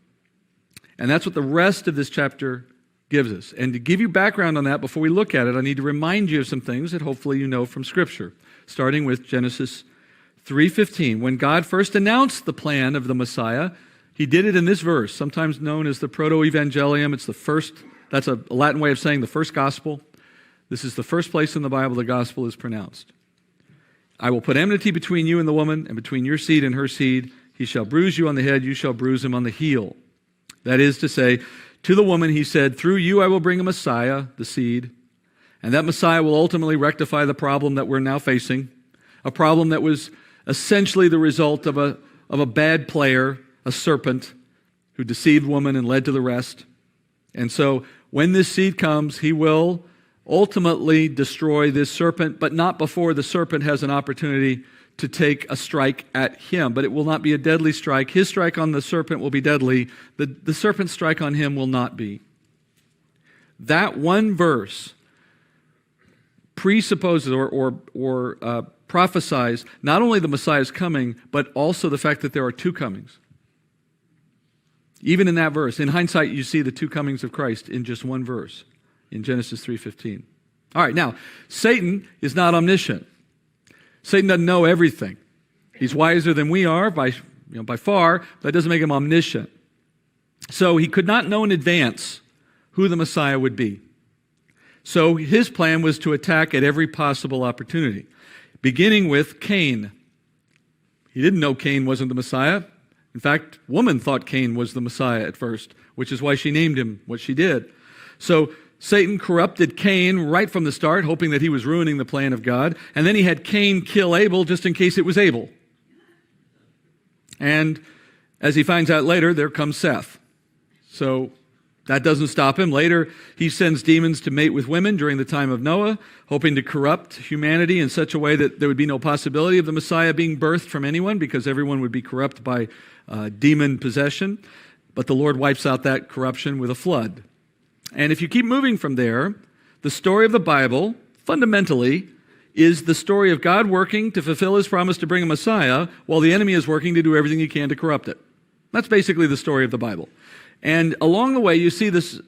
[SPEAKER 2] And that's what the rest of this chapter gives us. And to give you background on that, before we look at it, I need to remind you of some things that hopefully you know from Scripture, starting with Genesis 3:15. When God first announced the plan of the Messiah, he did it in this verse, sometimes known as the proto-evangelium. It's the first, that's a Latin way of saying the first gospel. This is the first place in the Bible the gospel is pronounced. I will put enmity between you and the woman, and between your seed and her seed. He shall bruise you on the head, you shall bruise him on the heel. That is to say, to the woman he said, through you I will bring a Messiah, the seed, and that Messiah will ultimately rectify the problem that we're now facing, a problem that was essentially the result of a bad player, a serpent, who deceived woman and led to the rest. And so when this seed comes, he will ultimately destroy this serpent, but not before the serpent has an opportunity to take a strike at him. But it will not be a deadly strike. His strike on the serpent will be deadly. The serpent's strike on him will not be. That one verse presupposes or prophesies not only the Messiah's coming, but also the fact that there are two comings. Even in that verse, in hindsight, you see the two comings of Christ in just one verse, in Genesis 3:15. All right, now, Satan is not omniscient. Satan doesn't know everything. He's wiser than we are by far. That doesn't make him omniscient. So he could not know in advance who the Messiah would be. So his plan was to attack at every possible opportunity, beginning with Cain. He didn't know Cain wasn't the Messiah. In fact, woman thought Cain was the Messiah at first, which is why she named him what she did. So Satan corrupted Cain right from the start, hoping that he was ruining the plan of God. And then he had Cain kill Abel just in case it was Abel. And as he finds out later, there comes Seth. So that doesn't stop him. Later, he sends demons to mate with women during the time of Noah, hoping to corrupt humanity in such a way that there would be no possibility of the Messiah being birthed from anyone, because everyone would be corrupt by demon possession. But the Lord wipes out that corruption with a flood. And if you keep moving from there, the story of the Bible, fundamentally, is the story of God working to fulfill his promise to bring a Messiah, while the enemy is working to do everything he can to corrupt it. That's basically the story of the Bible. And along the way, you see this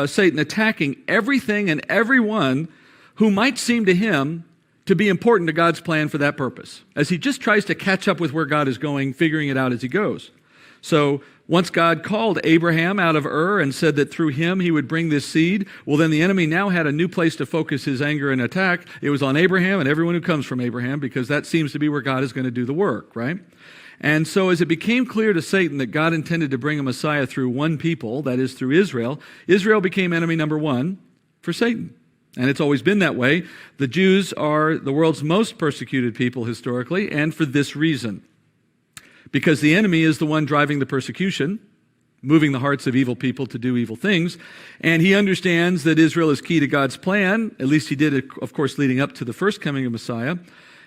[SPEAKER 2] Satan attacking everything and everyone who might seem to him to be important to God's plan for that purpose, as he just tries to catch up with where God is going, figuring it out as he goes. So once God called Abraham out of Ur and said that through him he would bring this seed, well, then the enemy now had a new place to focus his anger and attack. It was on Abraham and everyone who comes from Abraham, because that seems to be where God is going to do the work, right? And so as it became clear to Satan that God intended to bring a Messiah through one people, that is through Israel, Israel became enemy number one for Satan. And it's always been that way. The Jews are the world's most persecuted people historically, and for this reason. Because the enemy is the one driving the persecution, moving the hearts of evil people to do evil things. And he understands that Israel is key to God's plan. At least he did it, of course, leading up to the first coming of Messiah.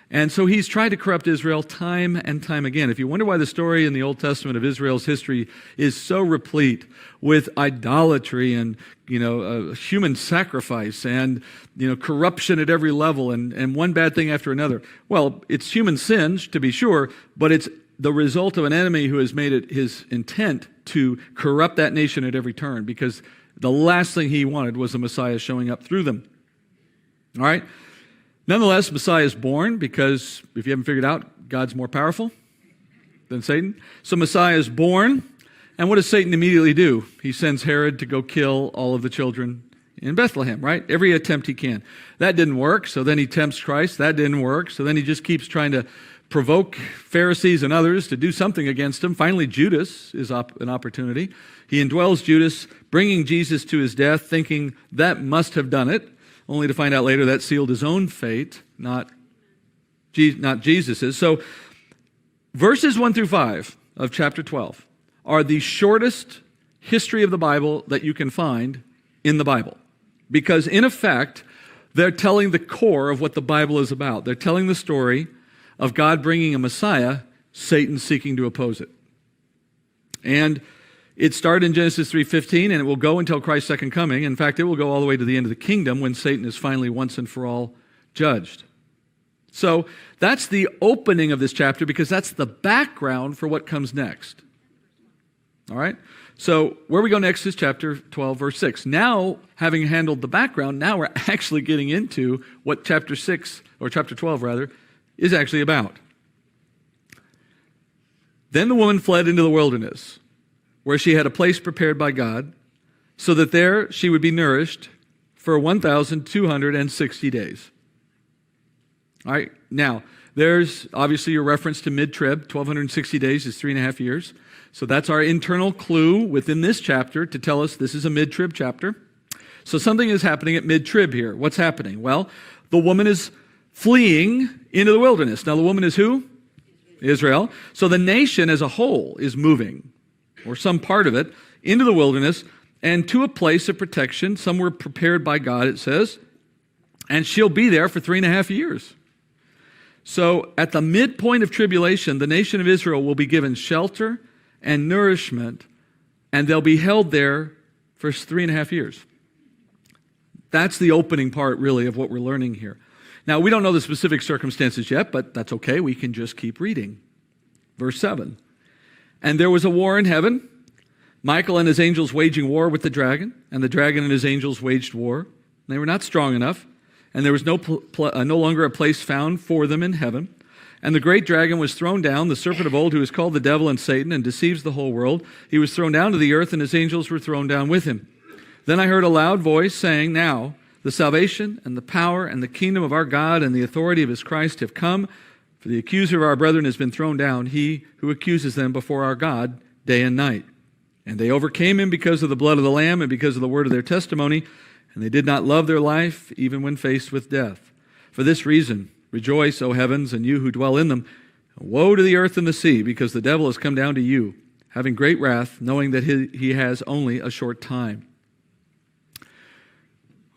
[SPEAKER 2] And so he's tried to corrupt Israel time and time again. If you wonder why the story in the Old Testament of Israel's history is so replete with idolatry and, human sacrifice and, corruption at every level and one bad thing after another. Well, it's human sins, to be sure, but it's the result of an enemy who has made it his intent to corrupt that nation at every turn, because the last thing he wanted was the Messiah showing up through them. All right? Nonetheless, Messiah is born, because if you haven't figured out, God's more powerful than Satan. So Messiah is born, and what does Satan immediately do? He sends Herod to go kill all of the children in Bethlehem, right? Every attempt he can. That didn't work, so then he tempts Christ. That didn't work, so then he just keeps trying to provoke Pharisees and others to do something against him. Finally, Judas is an opportunity. He indwells Judas, bringing Jesus to his death, thinking that must have done it, only to find out later that sealed his own fate, not Jesus's. So verses 1 through 5 of chapter 12 are the shortest history of the Bible that you can find in the Bible. Because in effect, they're telling the core of what the Bible is about. They're telling the story of God bringing a Messiah, Satan seeking to oppose it. And it started in Genesis 3:15, and it will go until Christ's second coming. In fact, it will go all the way to the end of the kingdom when Satan is finally once and for all judged. So that's the opening of this chapter, because that's the background for what comes next. All right? So where we go next is chapter 12, verse 6. Now, having handled the background, now we're actually getting into what chapter 6, or chapter 12 rather, is actually about. Then the woman fled into the wilderness, where she had a place prepared by God, so that there she would be nourished for 1,260 days. All right, now, there's obviously a reference to mid-trib. 1,260 days is 3.5 years. So that's our internal clue within this chapter to tell us this is a mid-trib chapter. So something is happening at mid-trib here. What's happening? Well, the woman is fleeing into the wilderness. Now, the woman is who? Israel. So the nation as a whole is moving, or some part of it, into the wilderness and to a place of protection, somewhere prepared by God, it says, and she'll be there for 3.5 years. So at the midpoint of tribulation, the nation of Israel will be given shelter and nourishment, and they'll be held there for 3.5 years. That's the opening part, really, of what we're learning here. Now, we don't know the specific circumstances yet, but that's okay. We can just keep reading. Verse 7. And there was a war in heaven, Michael and his angels waging war with the dragon, and the dragon and his angels waged war. They were not strong enough, and there was no longer a place found for them in heaven. And the great dragon was thrown down, the serpent of old, who is called the devil and Satan, and deceives the whole world. He was thrown down to the earth, and his angels were thrown down with him. Then I heard a loud voice saying, Now the salvation and the power and the kingdom of our God and the authority of his Christ have come, for the accuser of our brethren has been thrown down, he who accuses them before our God day and night. And they overcame him because of the blood of the Lamb and because of the word of their testimony, and they did not love their life even when faced with death. For this reason, rejoice, O heavens, and you who dwell in them. Woe to the earth and the sea, because the devil has come down to you, having great wrath, knowing that he has only a short time.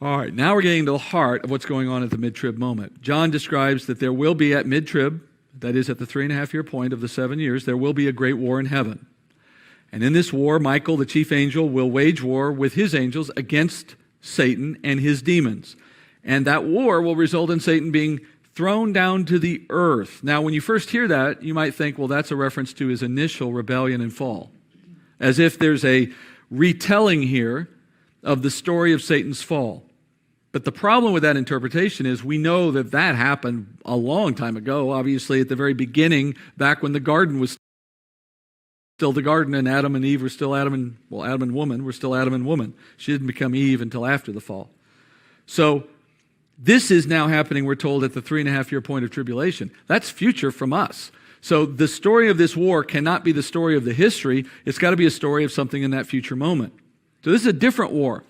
[SPEAKER 2] All right, now we're getting to the heart of what's going on at the mid-trib moment. John describes that there will be at mid-trib, that is at the 3.5-year point of the 7 years, there will be a great war in heaven. And in this war, Michael, the chief angel, will wage war with his angels against Satan and his demons. And that war will result in Satan being thrown down to the earth. Now, when you first hear that, you might think, well, that's a reference to his initial rebellion and fall. As if there's a retelling here of the story of Satan's fall. But the problem with that interpretation is we know that that happened a long time ago, obviously at the very beginning, back when the garden was still the garden and Adam and Eve were still Adam and woman were still Adam and woman. She didn't become Eve until after the fall. So this is now happening, we're told, at the 3.5-year point of tribulation. That's future from us. So the story of this war cannot be the story of the history. It's got to be a story of something in that future moment. So this is a different war.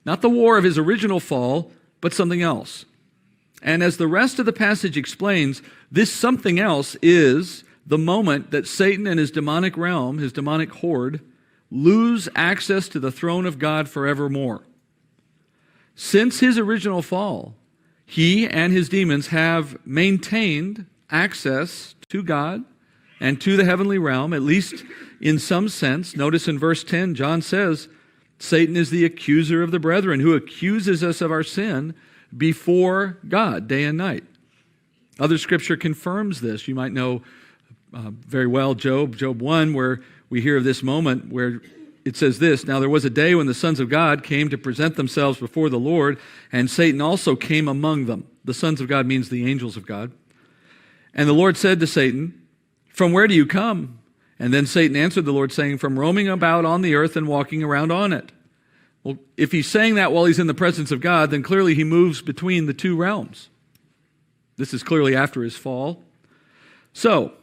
[SPEAKER 2] Not the war of his original fall, but something else. And as the rest of the passage explains, this something else is the moment that Satan and his demonic realm, his demonic horde, lose access to the throne of God forevermore. Since his original fall, he and his demons have maintained access to God and to the heavenly realm, at least in some sense. Notice in verse 10, John says, Satan is the accuser of the brethren who accuses us of our sin before God day and night. Other scripture confirms this. You might know very well Job 1, where we hear of this moment where it says this, Now there was a day when the sons of God came to present themselves before the Lord, and Satan also came among them. The sons of God means the angels of God. And the Lord said to Satan, From where do you come? And then Satan answered the Lord, saying, From roaming about on the earth and walking around on it. Well, if he's saying that while he's in the presence of God, then clearly he moves between the two realms. This is clearly after his fall. So,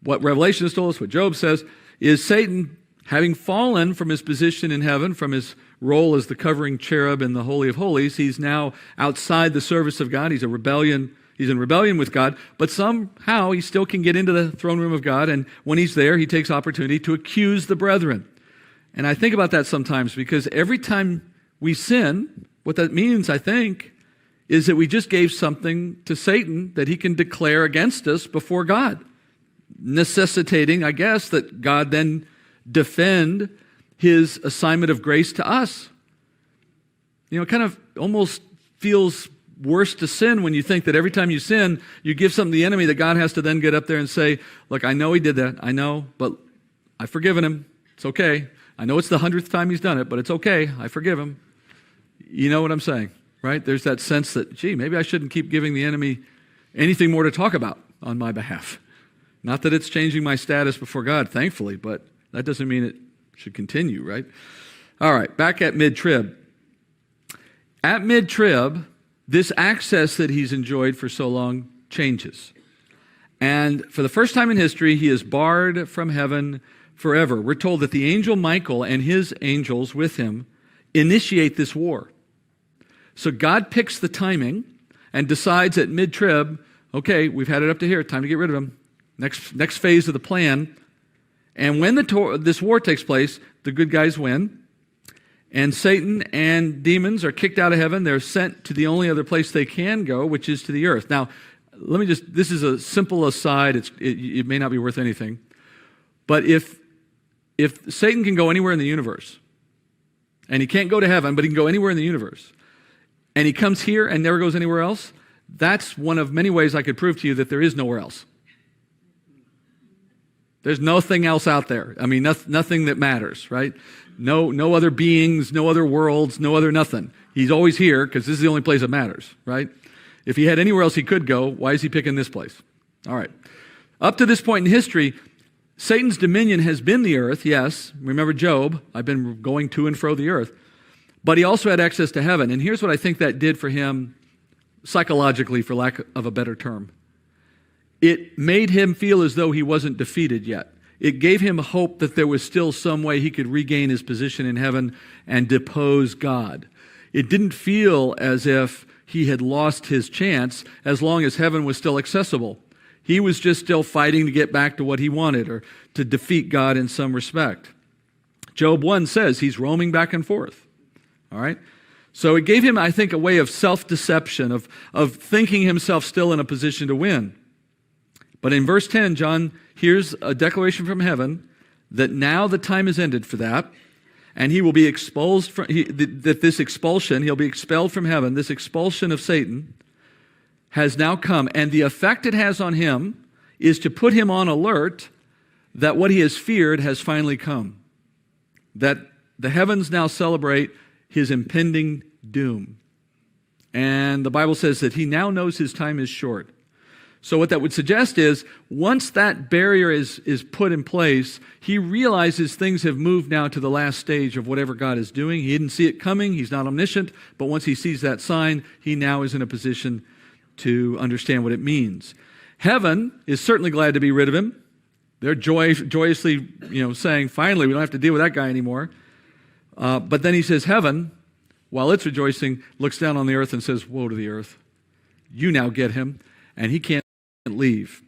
[SPEAKER 2] what Revelation has told us, what Job says, is Satan, having fallen from his position in heaven, from his role as the covering cherub in the Holy of Holies, he's now outside the service of God. He's in rebellion with God, but somehow he still can get into the throne room of God, and when he's there, he takes opportunity to accuse the brethren. And I think about that sometimes, because every time we sin, what that means, I think, is that we just gave something to Satan that he can declare against us before God, necessitating, I guess, that God then defend his assignment of grace to us. You know, it kind of almost feels worse to sin when you think that every time you sin, you give something to the enemy that God has to then get up there and say, look, I know he did that. I know, but I've forgiven him. It's okay. I know it's the 100th time he's done it, but it's okay. I forgive him. You know what I'm saying, right? There's that sense that, gee, maybe I shouldn't keep giving the enemy anything more to talk about on my behalf. Not that it's changing my status before God, thankfully, but that doesn't mean it should continue, right? All right, back at mid-trib. At mid-trib, this access that he's enjoyed for so long changes. And for the first time in history, he is barred from heaven forever. We're told that the angel Michael and his angels with him initiate this war. So God picks the timing and decides at mid-trib, okay, we've had it up to here, time to get rid of him. Next phase of the plan. And when this war takes place, the good guys win. And Satan and demons are kicked out of heaven. They're sent to the only other place they can go, which is to the earth. Now, this is a simple aside. It may not be worth anything. But if Satan can go anywhere in the universe, and he can't go to heaven, but he can go anywhere in the universe, and he comes here and never goes anywhere else, that's one of many ways I could prove to you that there is nowhere else. There's nothing else out there. I mean, nothing that matters, right? No other beings, no other worlds, no other nothing. He's always here because this is the only place that matters, right? If he had anywhere else he could go, why is he picking this place? All right. Up to this point in history, Satan's dominion has been the earth, yes. Remember Job, I've been going to and fro the earth. But he also had access to heaven. And here's what I think that did for him psychologically, for lack of a better term. It made him feel as though he wasn't defeated yet. It gave him hope that there was still some way he could regain his position in heaven and depose God. It didn't feel as if he had lost his chance as long as heaven was still accessible. He was just still fighting to get back to what he wanted or to defeat God in some respect. Job 1 says he's roaming back and forth. All right? So it gave him, I think, a way of self-deception, of thinking himself still in a position to win. But in verse 10, John hears a declaration from heaven that now the time is ended for that, and he will be expelled from, he'll be expelled from heaven. This expulsion of Satan has now come, and the effect it has on him is to put him on alert that what he has feared has finally come, that the heavens now celebrate his impending doom. And the Bible says that he now knows his time is short. So what that would suggest is, once that barrier is put in place, he realizes things have moved now to the last stage of whatever God is doing. He didn't see it coming. He's not omniscient. But once he sees that sign, he now is in a position to understand what it means. Heaven is certainly glad to be rid of him. They're joyously, saying, finally, we don't have to deal with that guy anymore. But then he says, heaven, while it's rejoicing, looks down on the earth and says, woe to the earth. You now get him, and he can't leave.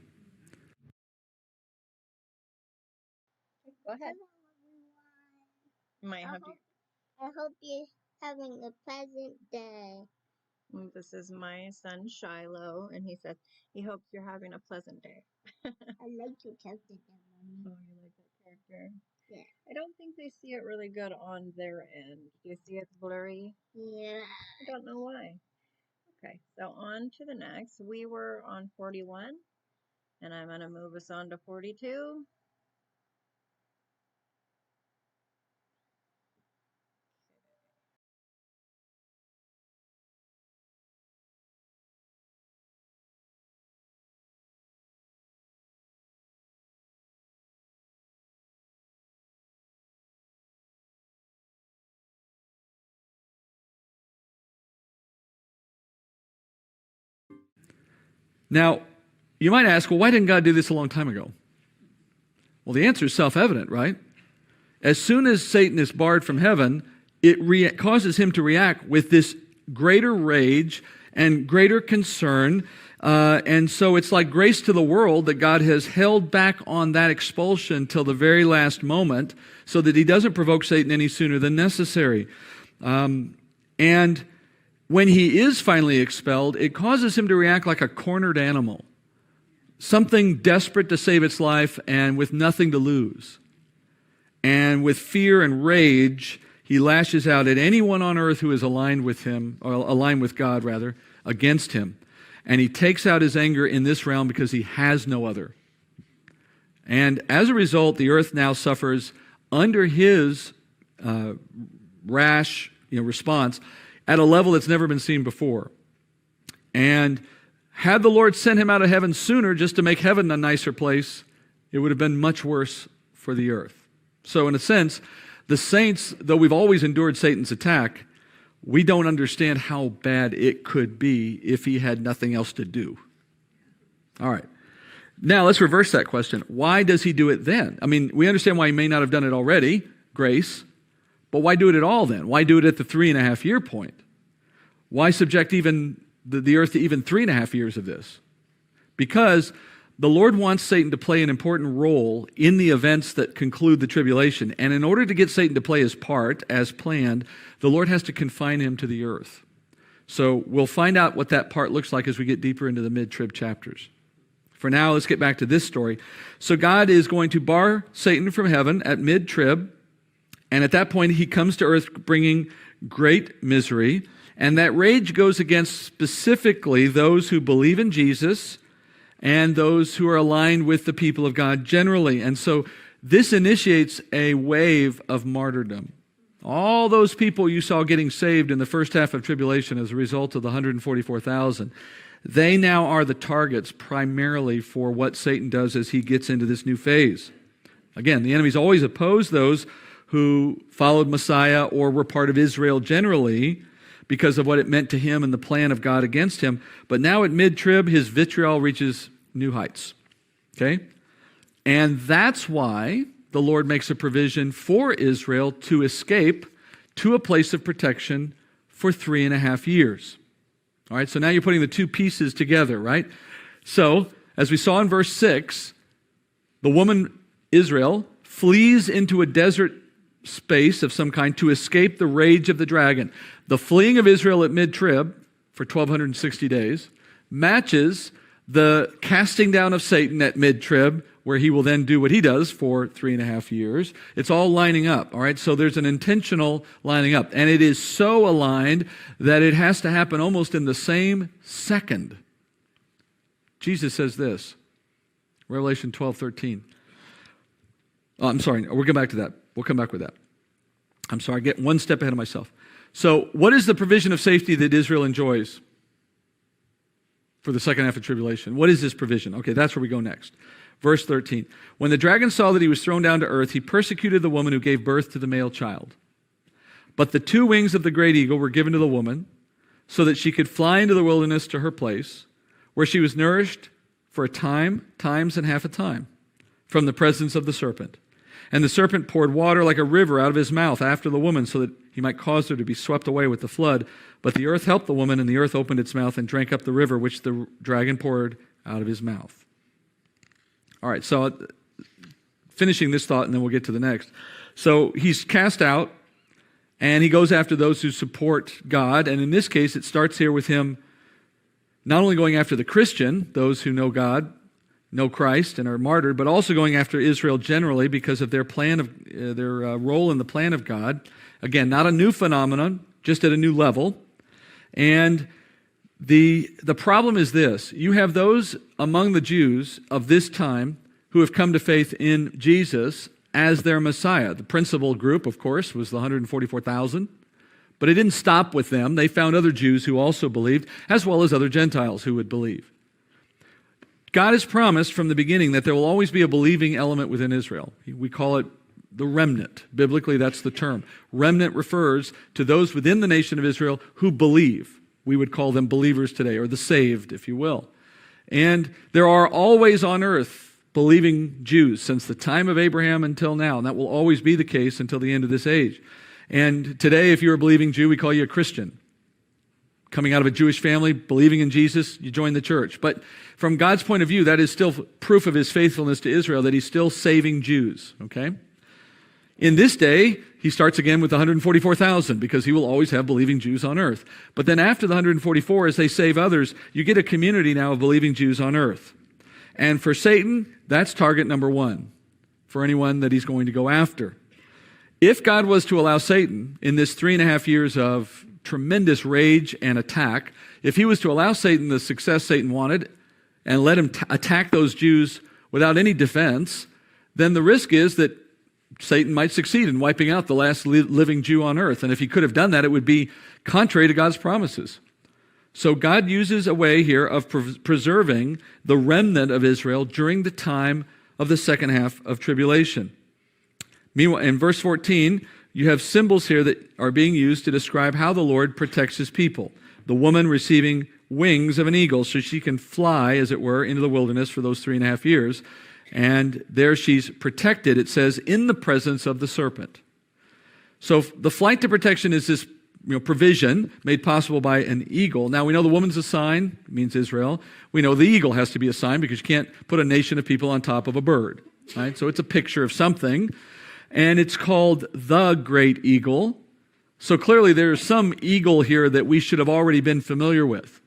[SPEAKER 1] Go ahead. Might have to.
[SPEAKER 3] I hope you're having a pleasant day.
[SPEAKER 1] This is my son Shiloh, and he says he hopes you're having a pleasant day.
[SPEAKER 3] I like your character, Mommy.
[SPEAKER 1] Oh, you like that character?
[SPEAKER 3] Yeah.
[SPEAKER 1] I don't think they see it really good on their end. Do you see it's blurry?
[SPEAKER 3] Yeah.
[SPEAKER 1] I don't know why. Okay, so on to the next. We were on 41, and I'm going to move us on to 42.
[SPEAKER 2] Now, you might ask, well, why didn't God do this a long time ago? Well, the answer is self-evident, right? As soon as Satan is barred from heaven, it causes him to react with this greater rage and greater concern. And so it's like grace to the world that God has held back on that expulsion till the very last moment so that he doesn't provoke Satan any sooner than necessary. And when he is finally expelled, it causes him to react like a cornered animal, something desperate to save its life and with nothing to lose. And with fear and rage, he lashes out at anyone on earth who is aligned with him, or aligned with God, rather, against him. And he takes out his anger in this realm because he has no other. And as a result, the earth now suffers under his rash response at a level that's never been seen before. And Had the Lord sent him out of heaven sooner just to make heaven a nicer place, it would have been much worse for the earth. So in a sense, the saints, though we've always endured Satan's attack, we don't understand how bad it could be if he had nothing else to do. All right. Now let's reverse that question. Why does he do it then? I mean, we understand why he may not have done it already, grace, but why do it at all then? Why do it at the 3.5 year point? Why subject even the earth to even 3.5 years of this? Because the Lord wants Satan to play an important role in the events that conclude the tribulation. And in order to get Satan to play his part, as planned, the Lord has to confine him to the earth. So we'll find out what that part looks like as we get deeper into the mid-trib chapters. For now, let's get back to this story. So God is going to bar Satan from heaven at mid-trib. And at that point, he comes to earth bringing great misery. And that rage goes against specifically those who believe in Jesus and those who are aligned with the people of God generally. And so this initiates a wave of martyrdom. All those people you saw getting saved in the first half of tribulation as a result of the 144,000, they now are the targets primarily for what Satan does as he gets into this new phase. Again, the enemy's always opposed those who followed Messiah or were part of Israel generally, because of what it meant to him and the plan of God against him. But now at mid-trib, his vitriol reaches new heights. Okay? And that's why the Lord makes a provision for Israel to escape to a place of protection for 3.5 years. All right, so now you're putting the two pieces together, right? So, as we saw in verse 6, the woman Israel flees into a desert space of some kind to escape the rage of the dragon. The fleeing of Israel at mid-trib for 1,260 days matches the casting down of Satan at mid-trib, where he will then do what he does for 3.5 years. It's all lining up, all right? So there's an intentional lining up. And it is so aligned that it has to happen almost in the same second. Jesus says this, Revelation 12:13. Oh, I'm sorry, we'll come back to that. We'll come back with that. I'm sorry, I get one step ahead of myself. So what is the provision of safety that Israel enjoys for the second half of tribulation? What is this provision? Okay, that's where we go next. Verse 13. When the dragon saw that he was thrown down to earth, he persecuted the woman who gave birth to the male child. But the two wings of the great eagle were given to the woman so that she could fly into the wilderness to her place, where she was nourished for a time, times and half a time, from the presence of the serpent. And the serpent poured water like a river out of his mouth after the woman so that he might cause her to be swept away with the flood. But the earth helped the woman, and the earth opened its mouth and drank up the river which the dragon poured out of his mouth. All right, so finishing this thought, and then we'll get to the next. So he's cast out, and he goes after those who support God. And in this case, it starts here with him not only going after the Christian, those who know God, know Christ and are martyred, but also going after Israel generally because of their plan of their role in the plan of God. Again, not a new phenomenon, just at a new level. And the problem is this: you have those among the Jews of this time who have come to faith in Jesus as their Messiah. The principal group, of course, was the 144,000. But it didn't stop with them. They found other Jews who also believed, as well as other Gentiles who would believe. God has promised from the beginning that there will always be a believing element within Israel. We call it the remnant. Biblically, that's the term. Remnant refers to those within the nation of Israel who believe. We would call them believers today, or the saved, if you will. And there are always on earth believing Jews since the time of Abraham until now, and that will always be the case until the end of this age. And today, if you're a believing Jew, we call you a Christian. Coming out of a Jewish family, believing in Jesus, you join the church. But from God's point of view, that is still proof of his faithfulness to Israel, that he's still saving Jews, okay? In this day, he starts again with the 144,000 because he will always have believing Jews on earth. But then after the 144, as they save others, you get a community now of believing Jews on earth. And for Satan, that's target number one for anyone that he's going to go after. If God was to allow Satan in this 3.5 years of tremendous rage and attack, if he was to allow Satan the success Satan wanted and let him attack those Jews without any defense, then the risk is that Satan might succeed in wiping out the last living Jew on earth. And if he could have done that, it would be contrary to God's promises. So God uses a way here of preserving the remnant of Israel during the time of the second half of tribulation. Meanwhile, in verse 14, you have symbols here that are being used to describe how the Lord protects his people. The woman receiving wings of an eagle so she can fly, as it were, into the wilderness for those 3.5 years. And there she's protected, it says, in the presence of the serpent. So the flight to protection is this provision made possible by an eagle. Now we know the woman's a sign, it means Israel. We know the eagle has to be a sign because you can't put a nation of people on top of a bird. Right? So it's a picture of something. And it's called the great eagle. So clearly there's some eagle here that we should have already been familiar with.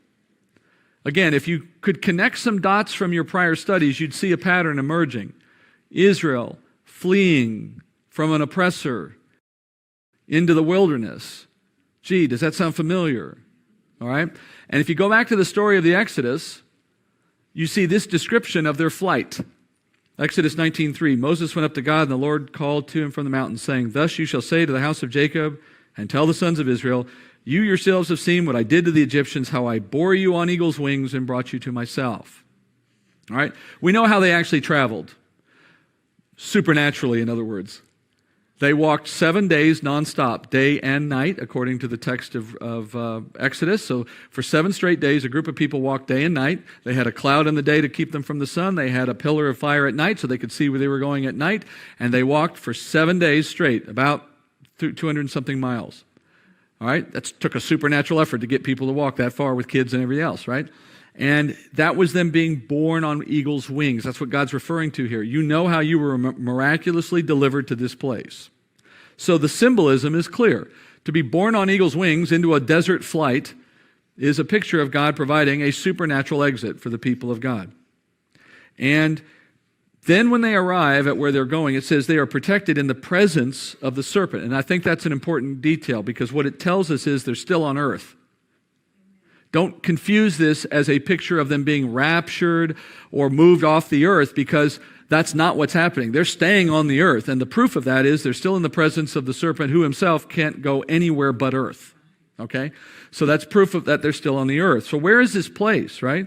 [SPEAKER 2] Again, if you could connect some dots from your prior studies, you'd see a pattern emerging. Israel fleeing from an oppressor into the wilderness. Gee, does that sound familiar? All right? And if you go back to the story of the Exodus, you see this description of their flight. Exodus 19:3, Moses went up to God, and the Lord called to him from the mountain, saying, "Thus you shall say to the house of Jacob, and tell the sons of Israel, you yourselves have seen what I did to the Egyptians, how I bore you on eagle's wings and brought you to myself." All right? We know how they actually traveled. Supernaturally, in other words. They walked 7 days nonstop, day and night, according to the text of Exodus. So for 7 straight days, a group of people walked day and night. They had a cloud in the day to keep them from the sun. They had a pillar of fire at night so they could see where they were going at night. And they walked for 7 days straight, about 200 and something miles. All right? That took a supernatural effort to get people to walk that far with kids and everything else, right? And that was them being born on eagle's wings. That's what God's referring to here. You know how you were miraculously delivered to this place. So the symbolism is clear. To be born on eagle's wings into a desert flight is a picture of God providing a supernatural exit for the people of God. And then when they arrive at where they're going, it says they are protected in the presence of the serpent. And I think that's an important detail because what it tells us is they're still on earth. Don't confuse this as a picture of them being raptured or moved off the earth because that's not what's happening. They're staying on the earth. And the proof of that is they're still in the presence of the serpent who himself can't go anywhere but earth. Okay? So that's proof of that they're still on the earth. So where is this place, right?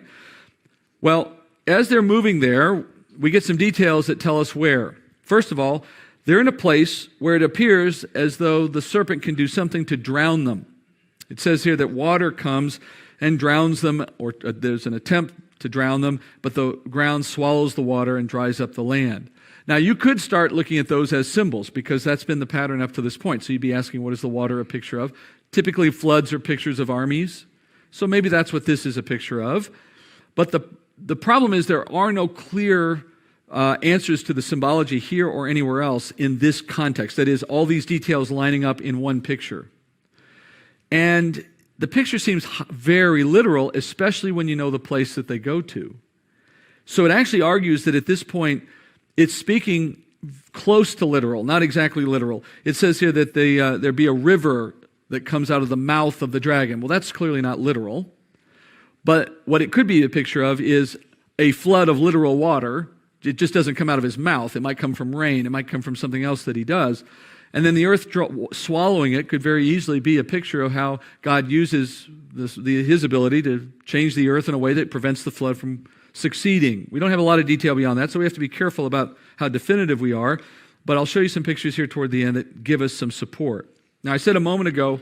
[SPEAKER 2] Well, as they're moving there, we get some details that tell us where. First of all, they're in a place where it appears as though the serpent can do something to drown them. It says here that water comes and drowns them, or there's an attempt to drown them, but the ground swallows the water and dries up the land. Now, you could start looking at those as symbols because that's been the pattern up to this point. So you'd be asking, what is the water a picture of? Typically, floods are pictures of armies. So maybe that's what this is a picture of. But the problem is there are no clear answers to the symbology here or anywhere else in this context. That is, all these details lining up in one picture. And the picture seems very literal, especially when you know the place that they go to. So it actually argues that at this point, it's speaking close to literal, not exactly literal. It says here that there be a river that comes out of the mouth of the dragon. Well, that's clearly not literal. But what it could be a picture of is a flood of literal water. It just doesn't come out of his mouth. It might come from rain. It might come from something else that he does. And then the earth swallowing it could very easily be a picture of how God uses his ability to change the earth in a way that prevents the flood from succeeding. We don't have a lot of detail beyond that, so we have to be careful about how definitive we are. But I'll show you some pictures here toward the end that give us some support. Now, I said a moment ago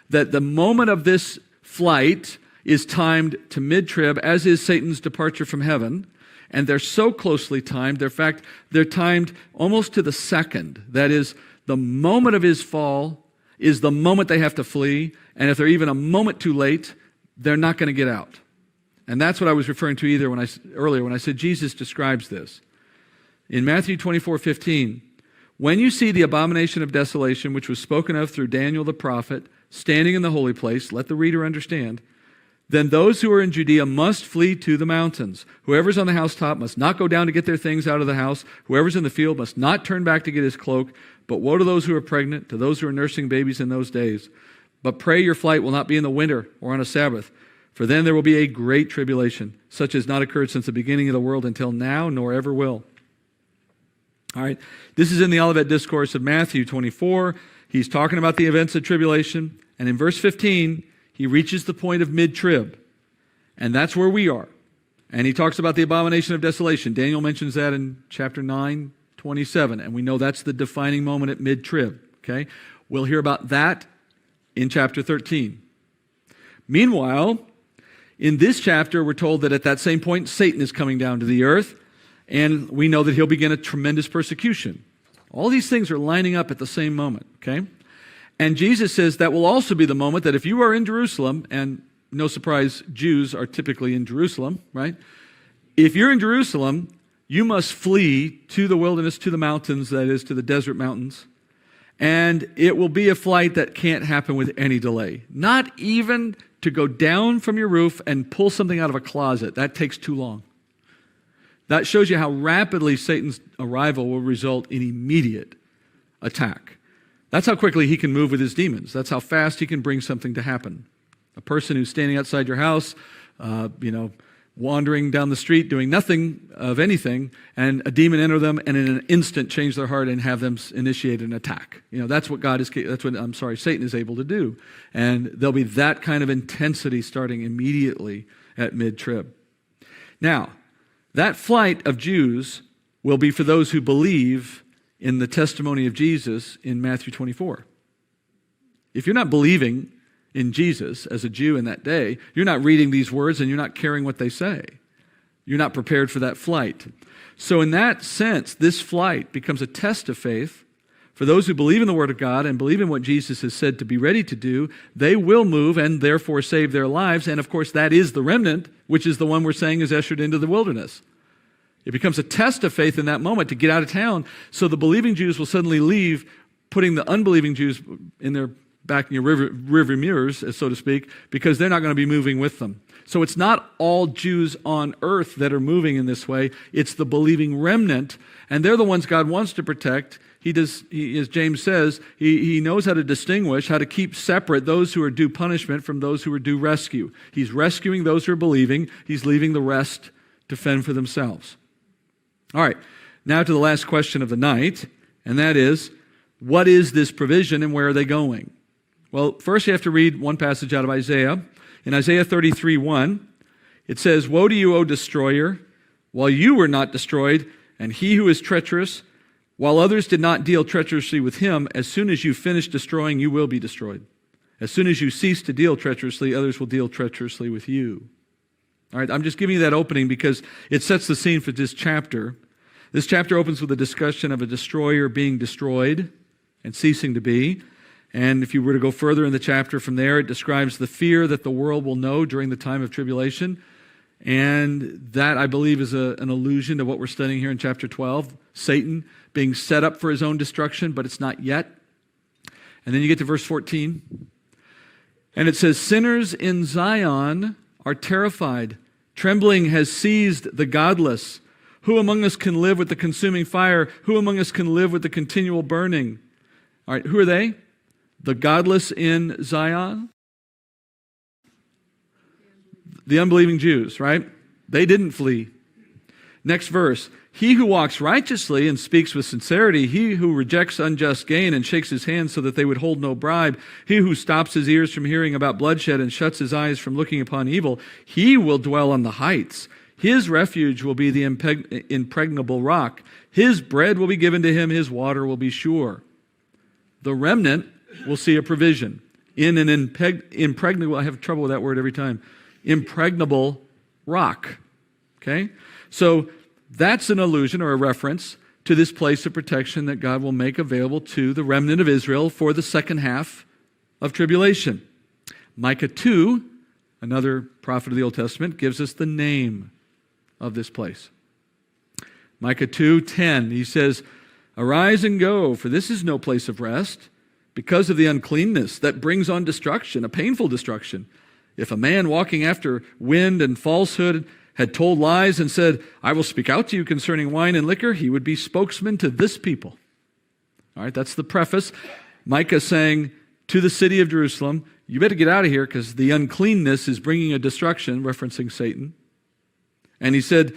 [SPEAKER 2] that the moment of this flight is timed to mid-trib, as is Satan's departure from heaven. And they're so closely timed. In fact, they're timed almost to the second. That is, the moment of his fall is the moment they have to flee, and if they're even a moment too late, they're not going to get out. And that's what I was referring to earlier when I said Jesus describes this. In Matthew 24:15, when you see the abomination of desolation, which was spoken of through Daniel the prophet, standing in the holy place, let the reader understand, then those who are in Judea must flee to the mountains. Whoever's on the housetop must not go down to get their things out of the house. Whoever's in the field must not turn back to get his cloak. But woe to those who are pregnant, to those who are nursing babies in those days. But pray your flight will not be in the winter or on a Sabbath, for then there will be a great tribulation, such as not occurred since the beginning of the world until now, nor ever will. All right, this is in the Olivet Discourse of Matthew 24. He's talking about the events of tribulation. And in verse 15, he reaches the point of mid-trib. And that's where we are. And he talks about the abomination of desolation. Daniel mentions that in chapter 9:27, and we know that's the defining moment at mid-trib. Okay? We'll hear about that in chapter 13. Meanwhile, in this chapter, we're told that at that same point, Satan is coming down to the earth, and we know that he'll begin a tremendous persecution. All these things are lining up at the same moment, okay? And Jesus says that will also be the moment that if you are in Jerusalem, and no surprise, Jews are typically in Jerusalem, right? If you're in Jerusalem, you must flee to the wilderness, to the mountains, that is, to the desert mountains. And it will be a flight that can't happen with any delay. Not even to go down from your roof and pull something out of a closet. That takes too long. That shows you how rapidly Satan's arrival will result in immediate attack. That's how quickly he can move with his demons. That's how fast he can bring something to happen. A person who's standing outside your house, wandering down the street, doing nothing of anything, and a demon enter them, and in an instant change their heart and have them initiate an attack. That's what Satan is able to do. And there'll be that kind of intensity starting immediately at mid-trib. Now, that flight of Jews will be for those who believe in the testimony of Jesus in Matthew 24. If you're not believing in Jesus as a Jew in that day, you're not reading these words and you're not caring what they say. You're not prepared for that flight. So in that sense, this flight becomes a test of faith. For those who believe in the Word of God and believe in what Jesus has said to be ready to do, they will move and therefore save their lives. And of course, that is the remnant, which is the one we're saying is ushered into the wilderness. It becomes a test of faith in that moment to get out of town. So the believing Jews will suddenly leave, putting the unbelieving Jews in their back in your rearview mirrors, so to speak, because they're not going to be moving with them. So it's not all Jews on earth that are moving in this way. It's the believing remnant, and they're the ones God wants to protect. As James says, he knows how to distinguish, how to keep separate those who are due punishment from those who are due rescue. He's rescuing those who are believing. He's leaving the rest to fend for themselves. All right, now to the last question of the night, and that is, what is this provision and where are they going? Well, first you have to read one passage out of Isaiah. In Isaiah 33:1, it says, "Woe to you, O destroyer, while you were not destroyed, and he who is treacherous, while others did not deal treacherously with him, as soon as you finish destroying, you will be destroyed. As soon as you cease to deal treacherously, others will deal treacherously with you." All right, I'm just giving you that opening because it sets the scene for this chapter. This chapter opens with a discussion of a destroyer being destroyed and ceasing to be. And if you were to go further in the chapter from there, it describes the fear that the world will know during the time of tribulation. And that, I believe, is an allusion to what we're studying here in chapter 12. Satan being set up for his own destruction, but it's not yet. And then you get to verse 14. And it says, "Sinners in Zion are terrified. Trembling has seized the godless. Who among us can live with the consuming fire? Who among us can live with the continual burning?" All right, who are they? The godless in Zion? The unbelieving Jews, right? They didn't flee. Next verse. "He who walks righteously and speaks with sincerity, he who rejects unjust gain and shakes his hands so that they would hold no bribe, he who stops his ears from hearing about bloodshed and shuts his eyes from looking upon evil, he will dwell on the heights. His refuge will be the impregnable rock. His bread will be given to him, his water will be sure." The remnant will see a provision in an impregnable, I have trouble with that word every time, impregnable rock. Okay? So that's an allusion or a reference to this place of protection that God will make available to the remnant of Israel for the second half of tribulation. Micah 2, another prophet of the Old Testament, gives us the name of this place. Micah 2:10, he says, "Arise and go, for this is no place of rest, because of the uncleanness that brings on destruction, a painful destruction. If a man walking after wind and falsehood had told lies and said, 'I will speak out to you concerning wine and liquor,' he would be spokesman to this people." All right, that's the preface. Micah saying to the city of Jerusalem, you better get out of here because the uncleanness is bringing a destruction, referencing Satan. And he said,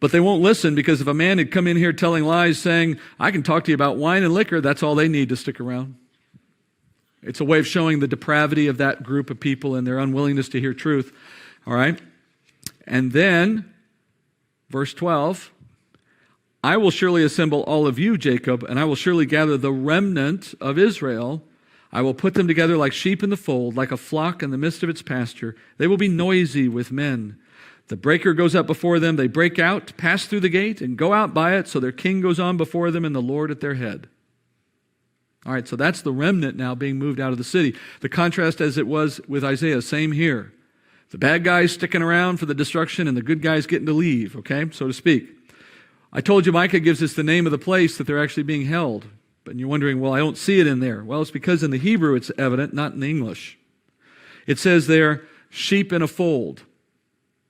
[SPEAKER 2] but they won't listen because if a man had come in here telling lies saying, "I can talk to you about wine and liquor," that's all they need to stick around. It's a way of showing the depravity of that group of people and their unwillingness to hear truth. All right? And then, verse 12, I will surely assemble all of you, Jacob, and I will surely gather the remnant of Israel. I will put them together like sheep in the fold, like a flock in the midst of its pasture. They will be noisy with men. The breaker goes up before them. They break out, pass through the gate, and go out by it. So their king goes on before them and the Lord at their head. All right, so that's the remnant now being moved out of the city. The contrast as it was with Isaiah, same here. The bad guys sticking around for the destruction and the good guys getting to leave, okay, so to speak. I told you Micah gives us the name of the place that they're actually being held. But you're wondering, well, I don't see it in there. Well, it's because in the Hebrew it's evident, not in the English. It says there, sheep in a fold.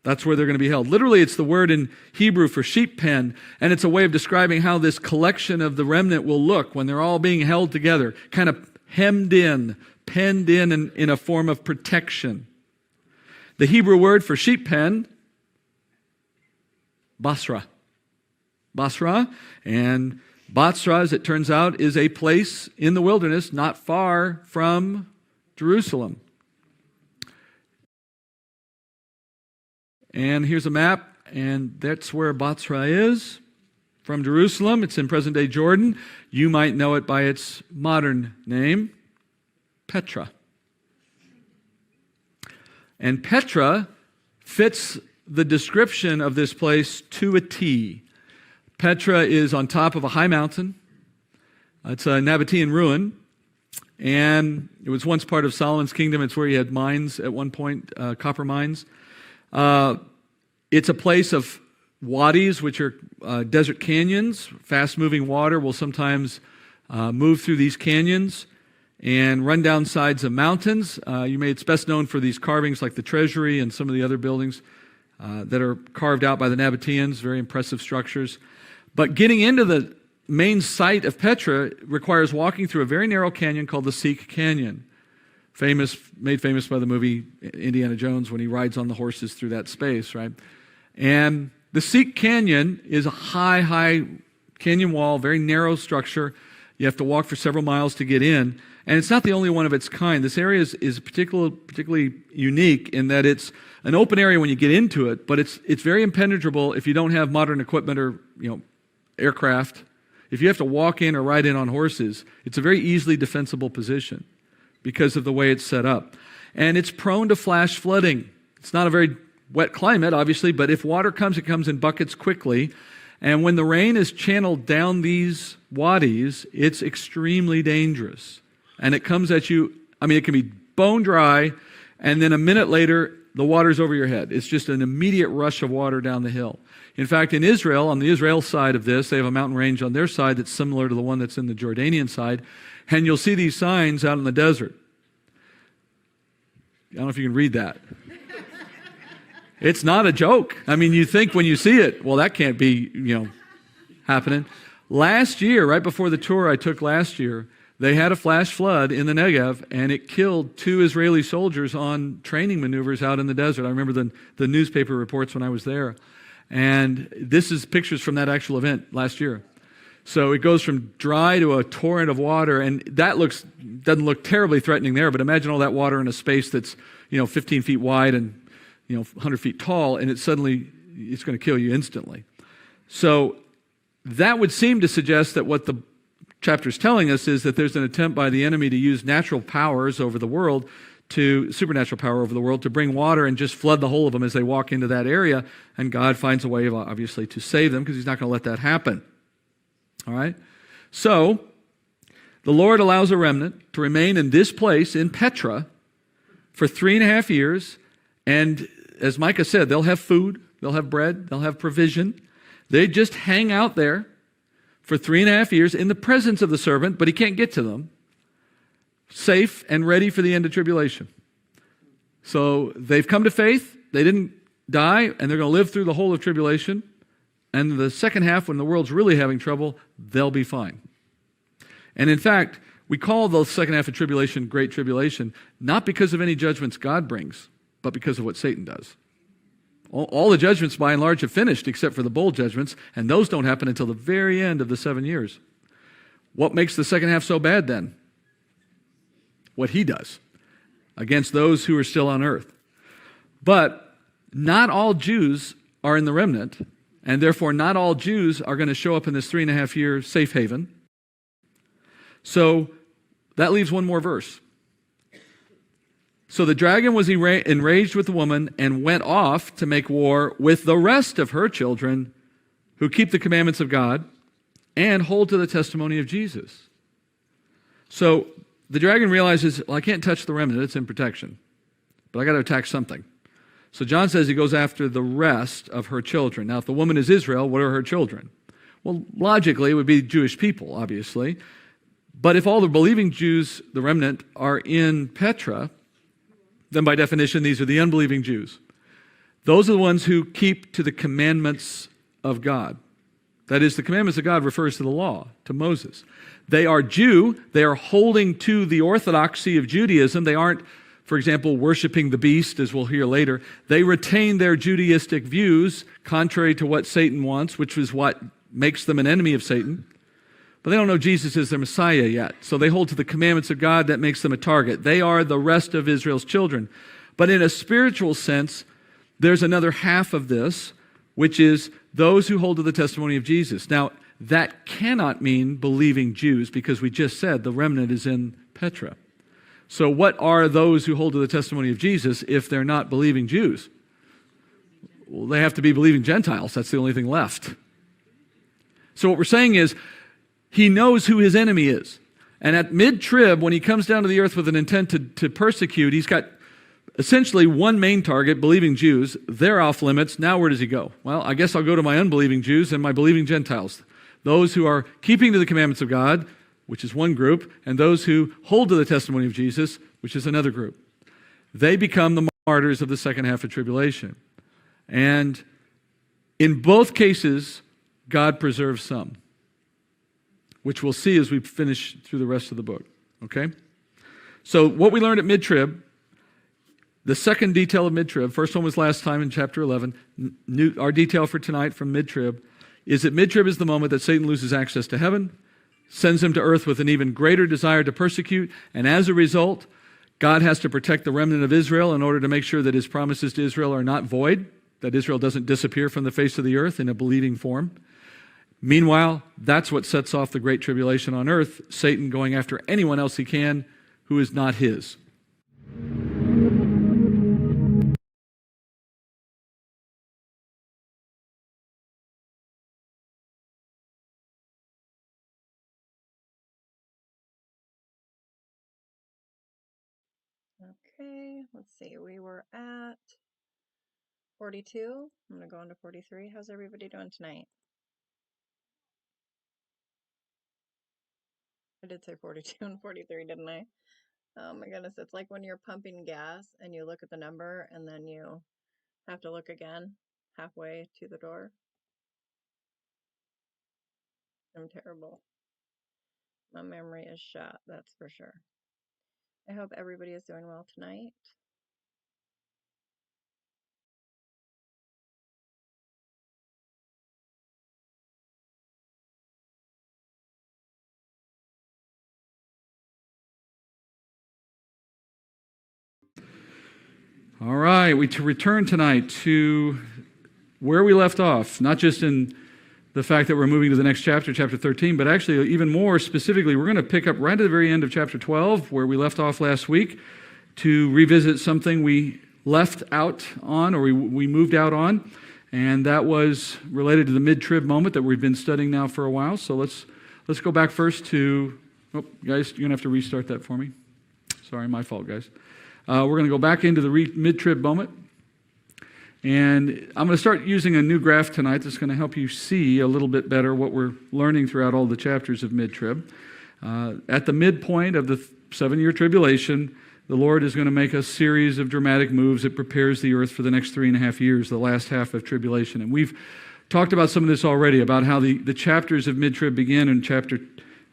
[SPEAKER 2] That's where they're going to be held. Literally, it's the word in Hebrew for sheep pen, and it's a way of describing how this collection of the remnant will look when they're all being held together, kind of hemmed in, penned in a form of protection. The Hebrew word for sheep pen, basra. Basra, and Basra, as it turns out, is a place in the wilderness not far from Jerusalem. And here's a map, and that's where Basra is from Jerusalem. It's in present-day Jordan. You might know it by its modern name, Petra. And Petra fits the description of this place to a T. Petra is on top of a high mountain. It's a Nabatean ruin, and it was once part of Solomon's kingdom. It's where he had mines at one point, copper mines. It's a place of wadis, which are desert canyons. Fast-moving water will sometimes move through these canyons and run down sides of mountains. It's best known for these carvings like the treasury and some of the other buildings that are carved out by the Nabateans, very impressive structures. But getting into the main site of Petra requires walking through a very narrow canyon called the Sikh Canyon, made famous by the movie Indiana Jones when he rides on the horses through that space, right? And the Sikh Canyon is a high canyon wall, very narrow structure. You have to walk for several miles to get in. And it's not the only one of its kind. This area is particularly unique in that it's an open area when you get into it, but it's very impenetrable if you don't have modern equipment or aircraft. If you have to walk in or ride in on horses, it's a very easily defensible position because of the way it's set up. And it's prone to flash flooding. It's not a very wet climate, obviously, but if water comes, it comes in buckets quickly. And when the rain is channeled down these wadis, it's extremely dangerous. And it comes at you, it can be bone dry, and then a minute later, the water's over your head. It's just an immediate rush of water down the hill. In fact, in Israel, on the Israel side of this, they have a mountain range on their side that's similar to the one that's in the Jordanian side, and you'll see these signs out in the desert. I don't know if you can read that. It's not a joke. You think when you see it, well, that can't be, happening. Last year, right before the tour I took last year, they had a flash flood in the Negev, and it killed 2 Israeli soldiers on training maneuvers out in the desert. I remember the newspaper reports when I was there. And this is pictures from that actual event last year. So it goes from dry to a torrent of water, and that doesn't look terribly threatening there, but imagine all that water in a space that's 15 feet wide and 100 feet tall, and it's going to kill you instantly. So that would seem to suggest that what the chapter is telling us is that there's an attempt by the enemy to use natural powers over the world, supernatural power over the world, to bring water and just flood the whole of them as they walk into that area, and God finds a way, obviously, to save them because he's not going to let that happen. All right? So, the Lord allows a remnant to remain in this place, in Petra, for 3.5 years, and as Micah said, they'll have food, they'll have bread, they'll have provision. They just hang out there for 3.5 years in the presence of the servant, but he can't get to them, safe and ready for the end of tribulation. So they've come to faith, they didn't die, and they're going to live through the whole of tribulation. And the second half, when the world's really having trouble, they'll be fine. And in fact, we call the second half of tribulation Great Tribulation, not because of any judgments God brings, but because of what Satan does. All the judgments, by and large, have finished except for the bowl judgments, and those don't happen until the very end of the 7 years. What makes the second half so bad then? What he does against those who are still on earth. But not all Jews are in the remnant, and therefore not all Jews are going to show up in this 3.5-year safe haven. So that leaves one more verse. So the dragon was enraged with the woman and went off to make war with the rest of her children who keep the commandments of God and hold to the testimony of Jesus. So the dragon realizes, well, I can't touch the remnant, it's in protection, but I got to attack something. So John says he goes after the rest of her children. Now, if the woman is Israel, what are her children? Well, logically, it would be Jewish people, obviously. But if all the believing Jews, the remnant, are in Petra, then by definition, these are the unbelieving Jews. Those are the ones who keep to the commandments of God. That is, the commandments of God refers to the law, to Moses. They are Jew. They are holding to the orthodoxy of Judaism. They aren't, for example, worshiping the beast, as we'll hear later. They retain their Judaistic views, contrary to what Satan wants, which is what makes them an enemy of Satan. But they don't know Jesus is their Messiah yet. So they hold to the commandments of God. That makes them a target. They are the rest of Israel's children. But in a spiritual sense, there's another half of this, which is those who hold to the testimony of Jesus. Now, that cannot mean believing Jews, because we just said the remnant is in Petra. So what are those who hold to the testimony of Jesus if they're not believing Jews? Well, they have to be believing Gentiles. That's the only thing left. So what we're saying is, he knows who his enemy is. And at mid-trib, when he comes down to the earth with an intent to persecute, he's got essentially one main target, believing Jews. They're off limits. Now where does he go? Well, I guess I'll go to my unbelieving Jews and my believing Gentiles. Those who are keeping to the commandments of God, which is one group, and those who hold to the testimony of Jesus, which is another group. They become the martyrs of the second half of tribulation. And in both cases, God preserves some, which we'll see as we finish through the rest of the book. Okay? So what we learned at mid-trib, the second detail of mid-trib, first one was last time in chapter 11, our detail for tonight from mid-trib, is that mid-trib is the moment that Satan loses access to heaven, sends him to earth with an even greater desire to persecute, and as a result, God has to protect the remnant of Israel in order to make sure that his promises to Israel are not void, that Israel doesn't disappear from the face of the earth in a believing form. Meanwhile, that's what sets off the great tribulation on earth, Satan going after anyone else he can who is not his.
[SPEAKER 1] Okay, let's see. We were at 42. I'm going to go on to 43. How's everybody doing tonight? I did say 42 and 43, didn't I? Oh my goodness, it's like when you're pumping gas and you look at the number and then you have to look again halfway to the door. I'm terrible. My memory is shot, that's for sure. I hope everybody is doing well tonight.
[SPEAKER 2] All right, we return tonight to where we left off, not just in the fact that we're moving to the next chapter, chapter 13, but actually even more specifically, we're going to pick up right at the very end of chapter 12, where we left off last week, to revisit something we left out on, or we moved out on, and that was related to the mid-trib moment that we've been studying now for a while. So let's go back first to, guys, you're going to have to restart that for me. Sorry, my fault, guys. We're going to go back into the mid-trib moment. And I'm going to start using a new graph tonight that's going to help you see a little bit better what we're learning throughout all the chapters of mid-trib. At the midpoint of the 7-year tribulation, the Lord is going to make a series of dramatic moves that prepares the earth for the next 3.5 years, the last half of tribulation. And we've talked about some of this already, about how the chapters of mid-trib begin in chapter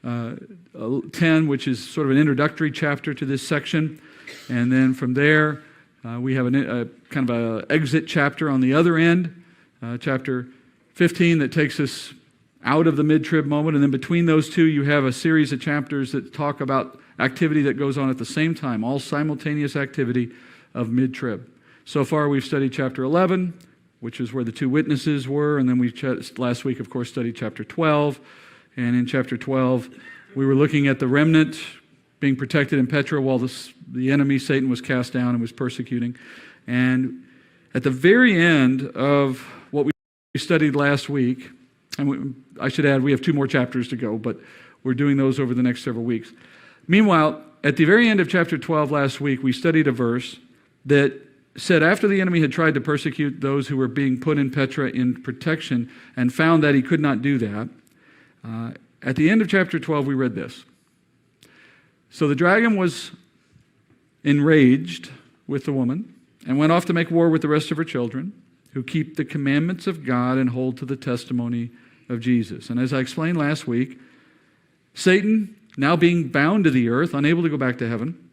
[SPEAKER 2] 10, which is sort of an introductory chapter to this section. And then from there, we have a kind of an exit chapter on the other end, chapter 15, that takes us out of the mid-trib moment. And then between those two, you have a series of chapters that talk about activity that goes on at the same time, all simultaneous activity of mid-trib. So far, we've studied chapter 11, which is where the two witnesses were, and then last week, of course, studied chapter 12. And in chapter 12, we were looking at the remnant being protected in Petra while the enemy, Satan, was cast down and was persecuting. And at the very end of what we studied last week, and I should add, we have 2 more chapters to go, but we're doing those over the next several weeks. Meanwhile, at the very end of chapter 12 last week, we studied a verse that said after the enemy had tried to persecute those who were being put in Petra in protection and found that he could not do that, at the end of chapter 12, we read this. So the dragon was enraged with the woman and went off to make war with the rest of her children who keep the commandments of God and hold to the testimony of Jesus. And as I explained last week, Satan, now being bound to the earth, unable to go back to heaven,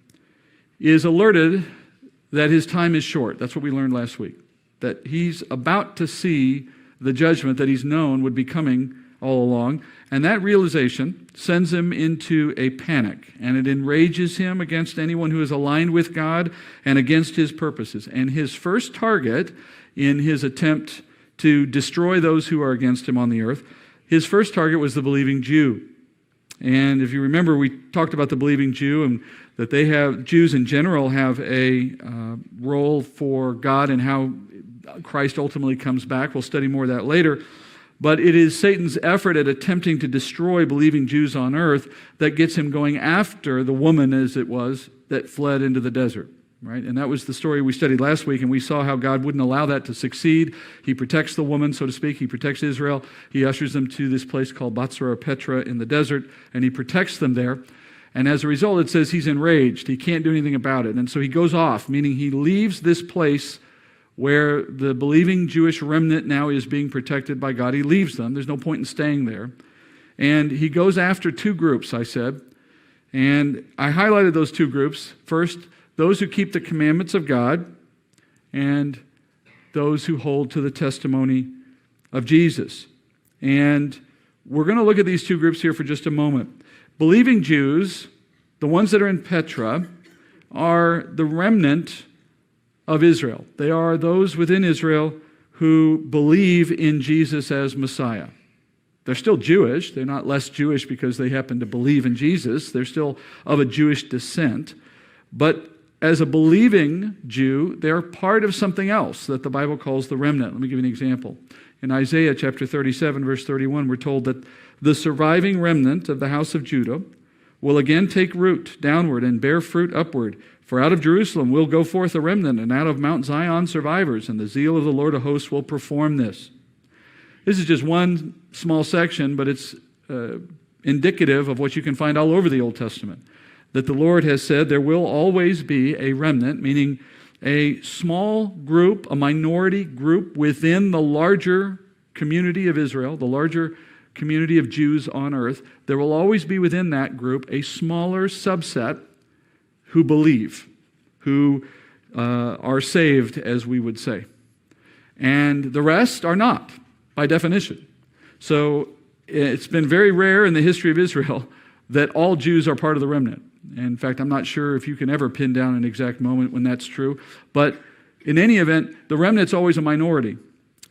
[SPEAKER 2] is alerted that his time is short. That's what we learned last week. That he's about to see the judgment that he's known would be coming all along. And that realization sends him into a panic. And it enrages him against anyone who is aligned with God and against his purposes. And his first target in his attempt to destroy those who are against him on the earth, his first target was the believing Jew. And if you remember, we talked about the believing Jew and that Jews in general have a role for God and how Christ ultimately comes back. We'll study more of that later. But it is Satan's effort at attempting to destroy believing Jews on earth that gets him going after the woman, as it was, that fled into the desert. Right? And that was the story we studied last week, and we saw how God wouldn't allow that to succeed. He protects the woman, so to speak. He protects Israel. He ushers them to this place called Batsra or Petra in the desert, and he protects them there. And as a result, it says he's enraged. He can't do anything about it. And so he goes off, meaning he leaves this place where the believing Jewish remnant now is being protected by God. He leaves them. There's no point in staying there. And he goes after 2 groups, I said. And I highlighted those 2 groups. First, those who keep the commandments of God, and those who hold to the testimony of Jesus. And we're going to look at these 2 groups here for just a moment. Believing Jews, the ones that are in Petra, are the remnant of Israel. They are those within Israel who believe in Jesus as Messiah. They're still Jewish. They're not less Jewish because they happen to believe in Jesus. They're still of a Jewish descent. But as a believing Jew, they're part of something else that the Bible calls the remnant. Let me give you an example. In Isaiah chapter 37, verse 31, we're told that the surviving remnant of the house of Judah will again take root downward and bear fruit upward. For out of Jerusalem will go forth a remnant, and out of Mount Zion survivors, and the zeal of the Lord of hosts will perform this. This is just one small section, but it's indicative of what you can find all over the Old Testament. That the Lord has said there will always be a remnant, meaning a small group, a minority group within the larger community of Israel, the larger community of Jews on earth. There will always be within that group a smaller subset who believe, who are saved, as we would say. And the rest are not, by definition. So it's been very rare in the history of Israel that all Jews are part of the remnant. In fact, I'm not sure if you can ever pin down an exact moment when that's true. But in any event, the remnant's always a minority.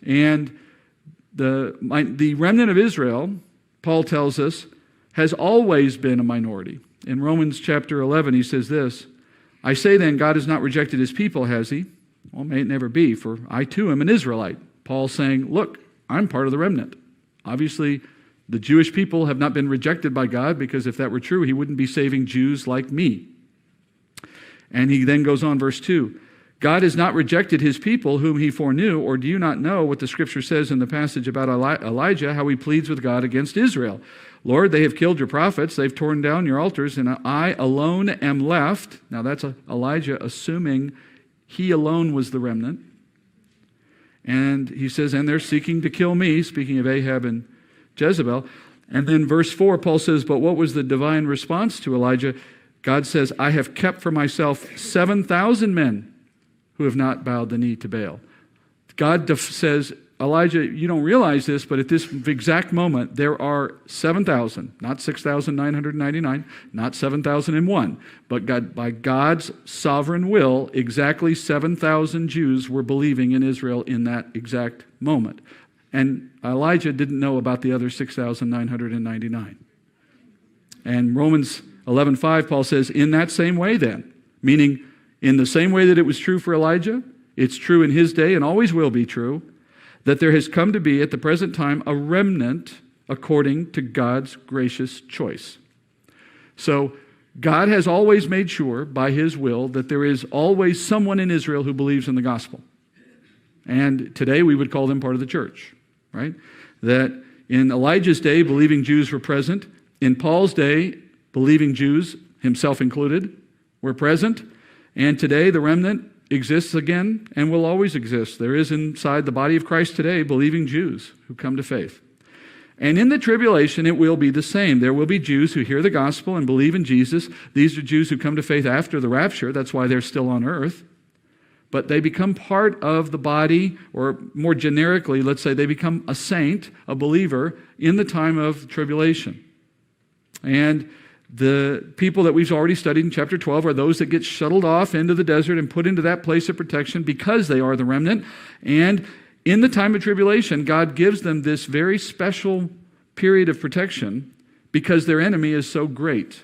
[SPEAKER 2] And the remnant of Israel, Paul tells us, has always been a minority. In Romans chapter 11, he says this, I say then, God has not rejected his people, has he? Well, may it never be, for I too am an Israelite. Paul saying, look, I'm part of the remnant. Obviously, the Jewish people have not been rejected by God, because if that were true, he wouldn't be saving Jews like me. And he then goes on, verse 2, God has not rejected his people whom he foreknew, or do you not know what the scripture says in the passage about Elijah, how he pleads with God against Israel? Lord, they have killed your prophets, they've torn down your altars, and I alone am left. Now that's Elijah assuming he alone was the remnant. And he says, and they're seeking to kill me, speaking of Ahab and Jezebel. And then verse 4, Paul says, but what was the divine response to Elijah? God says, I have kept for myself 7,000 men who have not bowed the knee to Baal. God says, Elijah, you don't realize this, but at this exact moment, there are 7,000, not 6,999, not 7,001, but by God's sovereign will, exactly 7,000 Jews were believing in Israel in that exact moment. And Elijah didn't know about the other 6,999. And Romans 11:5, Paul says, in that same way then, meaning in the same way that it was true for Elijah, it's true in his day and always will be true, that there has come to be at the present time a remnant according to God's gracious choice. So God has always made sure by his will that there is always someone in Israel who believes in the gospel. And today we would call them part of the church, right? That in Elijah's day, believing Jews were present. In Paul's day, believing Jews, himself included, were present. And today the remnant exists again and will always exist. There is inside the body of Christ today believing Jews who come to faith. And in the tribulation, it will be the same. There will be Jews who hear the gospel and believe in Jesus. These are Jews who come to faith after the rapture. That's why they're still on earth. But they become part of the body, or more generically, let's say they become a saint, a believer, in the time of tribulation. And the people that we've already studied in chapter 12 are those that get shuttled off into the desert and put into that place of protection because they are the remnant. And in the time of tribulation, God gives them this very special period of protection because their enemy is so great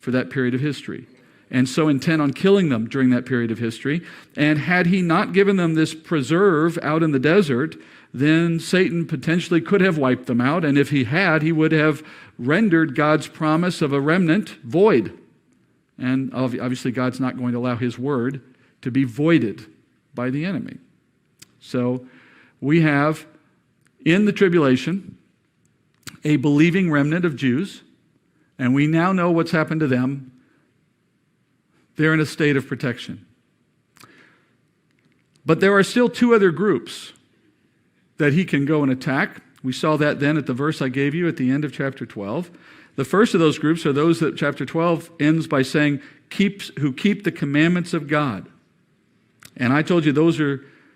[SPEAKER 2] for that period of history and so intent on killing them during that period of history. And had he not given them this preserve out in the desert, then Satan potentially could have wiped them out. And if he had, he would have rendered God's promise of a remnant void. And obviously God's not going to allow his word to be voided by the enemy. So we have in the tribulation a believing remnant of Jews, and we now know what's happened to them. They're in a state of protection. But there are still two other groups that he can go and attack. We saw that then at the verse I gave you at the end of chapter 12. The first of those groups are those that chapter 12 ends by saying, who keep the commandments of God. And I told you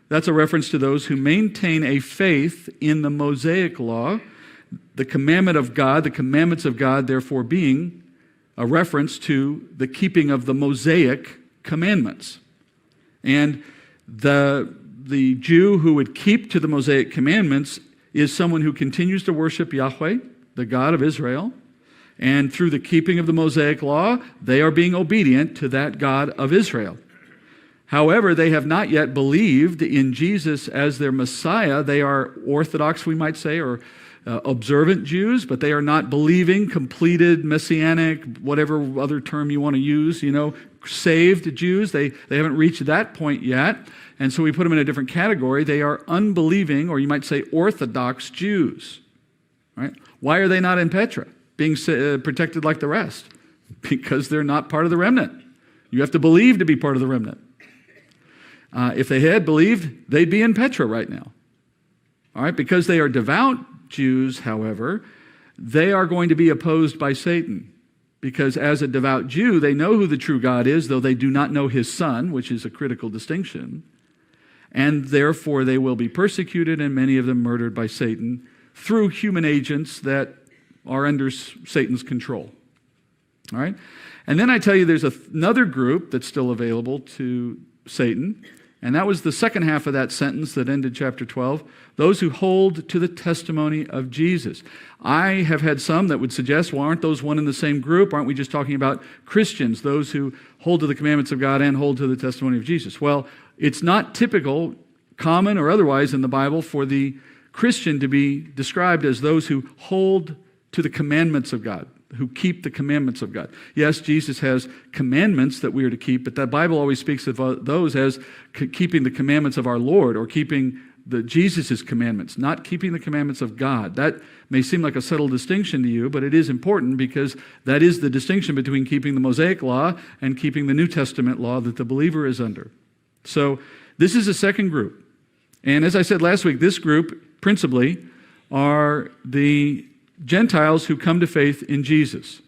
[SPEAKER 2] that's a reference to those who maintain a faith in the Mosaic law, the commandment of God, the commandments of God, therefore being a reference to the keeping of the Mosaic commandments. And the Jew who would keep to the Mosaic commandments is someone who continues to worship Yahweh, the God of Israel, and through the keeping of the Mosaic law, they are being obedient to that God of Israel. However, they have not yet believed in Jesus as their Messiah. They are Orthodox, we might say, or observant Jews, but they are not believing, completed, messianic, whatever other term you want to use, saved Jews. They haven't reached that point yet. And so we put them in a different category. They are unbelieving, or you might say Orthodox Jews. Right? Why are they not in Petra, being protected like the rest? Because they're not part of the remnant. You have to believe to be part of the remnant. If they had believed, they'd be in Petra right now. All right? Because they are devout Jews, however, they are going to be opposed by Satan. Because as a devout Jew, they know who the true God is, though they do not know his Son, which is a critical distinction. And therefore they will be persecuted, and many of them murdered by Satan through human agents that are under Satan's control. All right? And then I tell you there's another group that's still available to Satan, and that was the second half of that sentence that ended chapter 12, those who hold to the testimony of Jesus. I have had some that would suggest, well, aren't those one in the same group? Aren't we just talking about Christians, those who hold to the commandments of God and hold to the testimony of Jesus? Well, it's not typical, common or otherwise in the Bible for the Christian to be described as those who hold to the commandments of God, who keep the commandments of God. Yes, Jesus has commandments that we are to keep, but the Bible always speaks of those as keeping the commandments of our Lord, or keeping Jesus' commandments, not keeping the commandments of God. That may seem like a subtle distinction to you, but it is important because that is the distinction between keeping the Mosaic law and keeping the New Testament law that the believer is under. So this is a second group. And as I said last week, this group principally are the Gentiles who come to faith in Jesus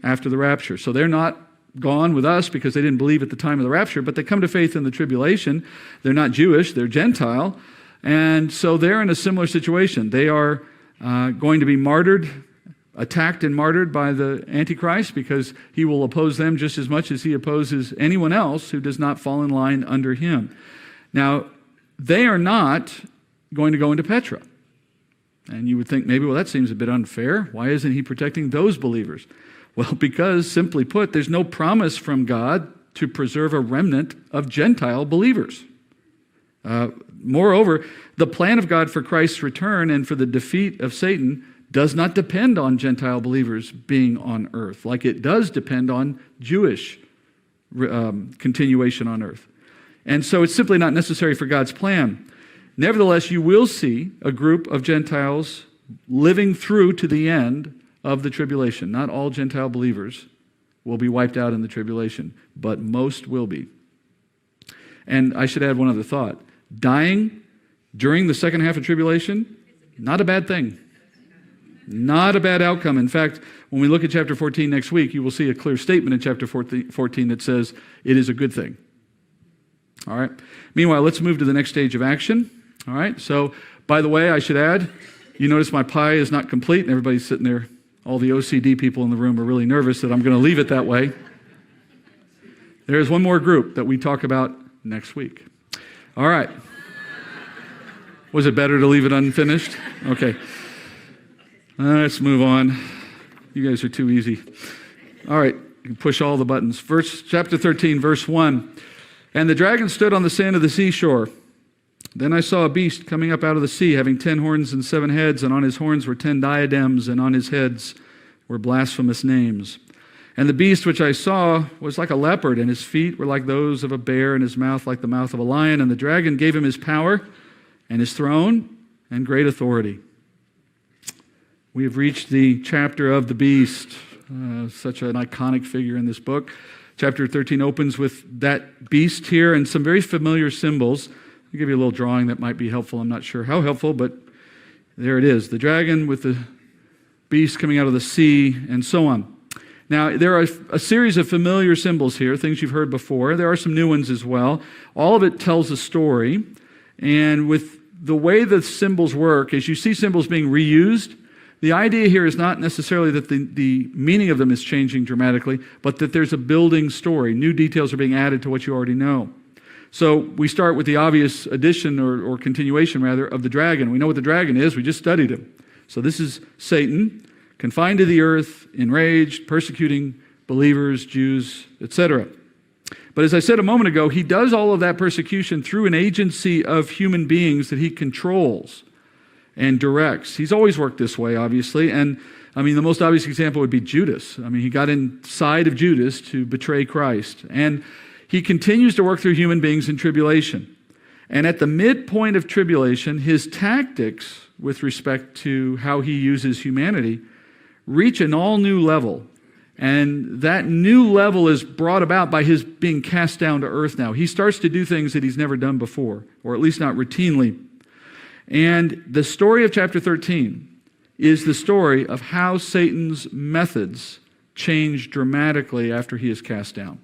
[SPEAKER 2] after the rapture. So they're not gone with us because they didn't believe at the time of the rapture, but they come to faith in the tribulation. They're not Jewish, they're Gentile. And so they're in a similar situation. They are going to be martyred, attacked and martyred by the antichrist, because he will oppose them just as much as he opposes anyone else who does not fall in line under him. Now, they are not going to go into Petra. And you would think maybe, well, that seems a bit unfair. Why isn't he protecting those believers? Well, because, simply put, there's no promise from God to preserve a remnant of Gentile believers. Moreover, the plan of God for Christ's return and for the defeat of Satan does not depend on Gentile believers being on earth, like it does depend on Jewish continuation on earth. And so it's simply not necessary for God's plan. Nevertheless, you will see a group of Gentiles living through to the end of the tribulation. Not all Gentile believers will be wiped out in the tribulation, but most will be. And I should add one other thought. Dying during the second half of tribulation, not a bad thing. Not a bad outcome. In fact, when we look at chapter 14 next week, you will see a clear statement in chapter 14 that says it is a good thing. All right. Meanwhile, let's move to the next stage of action. All right. So, by the way, I should add, you notice my pie is not complete, and everybody's sitting there. All the OCD people in the room are really nervous that I'm going to leave it that way. There's one more group that we talk about next week. All right. Was it better to leave it unfinished? Okay. Let's move on. You guys are too easy. All right. You can push all the buttons. Chapter 13, verse 1. And the dragon stood on the sand of the seashore. Then I saw a beast coming up out of the sea, having 10 horns and 7 heads, and on his horns were 10 diadems, and on his heads were blasphemous names. And the beast which I saw was like a leopard, and his feet were like those of a bear, and his mouth like the mouth of a lion. And the dragon gave him his power and his throne and great authority. We have reached the chapter of the beast, such an iconic figure in this book. Chapter 13 opens with that beast here and some very familiar symbols. I'll give you a little drawing that might be helpful. I'm not sure how helpful, but there it is. The dragon with the beast coming out of the sea and so on. Now, there are a series of familiar symbols here, things you've heard before. There are some new ones as well. All of it tells a story. And with the way the symbols work, as you see symbols being reused, the idea here is not necessarily that the meaning of them is changing dramatically, but that there's a building story. New details are being added to what you already know. So we start with the obvious addition or continuation, rather, of the dragon. We know what the dragon is. We just studied him. So this is Satan, confined to the earth, enraged, persecuting believers, Jews, etc. But as I said a moment ago, he does all of that persecution through an agency of human beings that he controls and directs. He's always worked this way, obviously. And, the most obvious example would be Judas. He got inside of Judas to betray Christ. And he continues to work through human beings in tribulation. And at the midpoint of tribulation, his tactics with respect to how he uses humanity reach an all-new level. And that new level is brought about by his being cast down to earth now. He starts to do things that he's never done before, or at least not routinely. And the story of chapter 13 is the story of how Satan's methods change dramatically after he is cast down.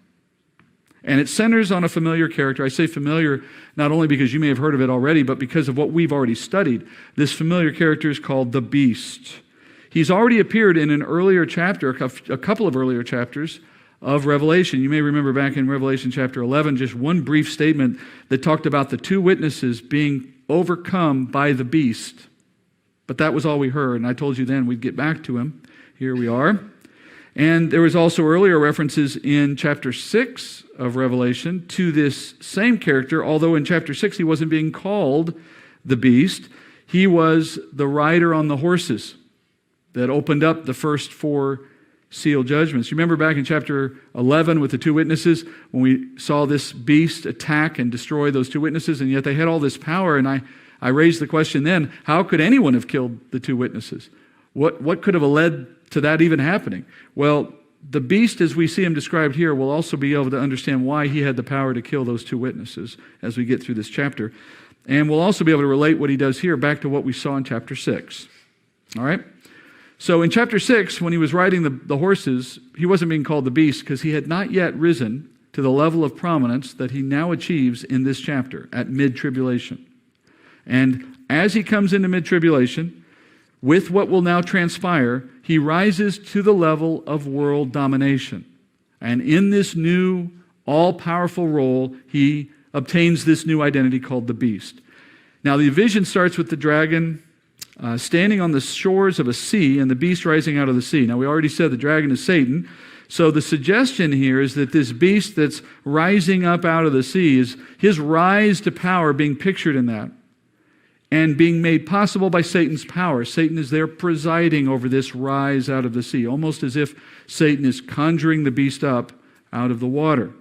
[SPEAKER 2] And it centers on a familiar character. I say familiar not only because you may have heard of it already, but because of what we've already studied. This familiar character is called the Beast. He's already appeared in an earlier chapter, a couple of earlier chapters of Revelation. You may remember back in Revelation chapter 11, just one brief statement that talked about the 2 witnesses being overcome by the beast. But that was all we heard, and I told you then we'd get back to him. Here we are. And there was also earlier references in chapter 6 of Revelation to this same character, although in chapter 6 he wasn't being called the beast. He was the rider on the horses that opened up the first 4 seal judgments. You remember back in chapter 11 with the 2 witnesses when we saw this beast attack and destroy those 2 witnesses, and yet they had all this power, and I raised the question then, how could anyone have killed the 2 witnesses? What could have led to that even happening? Well, the beast, as we see him described here, will also be able to understand why he had the power to kill those 2 witnesses as we get through this chapter. And we'll also be able to relate what he does here back to what we saw in chapter 6. All right? So in chapter 6, when he was riding the horses, he wasn't being called the beast because he had not yet risen to the level of prominence that he now achieves in this chapter at mid-tribulation. And as he comes into mid-tribulation, with what will now transpire, he rises to the level of world domination. And in this new, all-powerful role, he obtains this new identity called the beast. Now, the vision starts with the dragon standing on the shores of a sea and the beast rising out of the sea. Now, we already said the dragon is Satan. So the suggestion here is that this beast that's rising up out of the sea is his rise to power being pictured in that and being made possible by Satan's power. Satan is there presiding over this rise out of the sea, almost as if Satan is conjuring the beast up out of the water.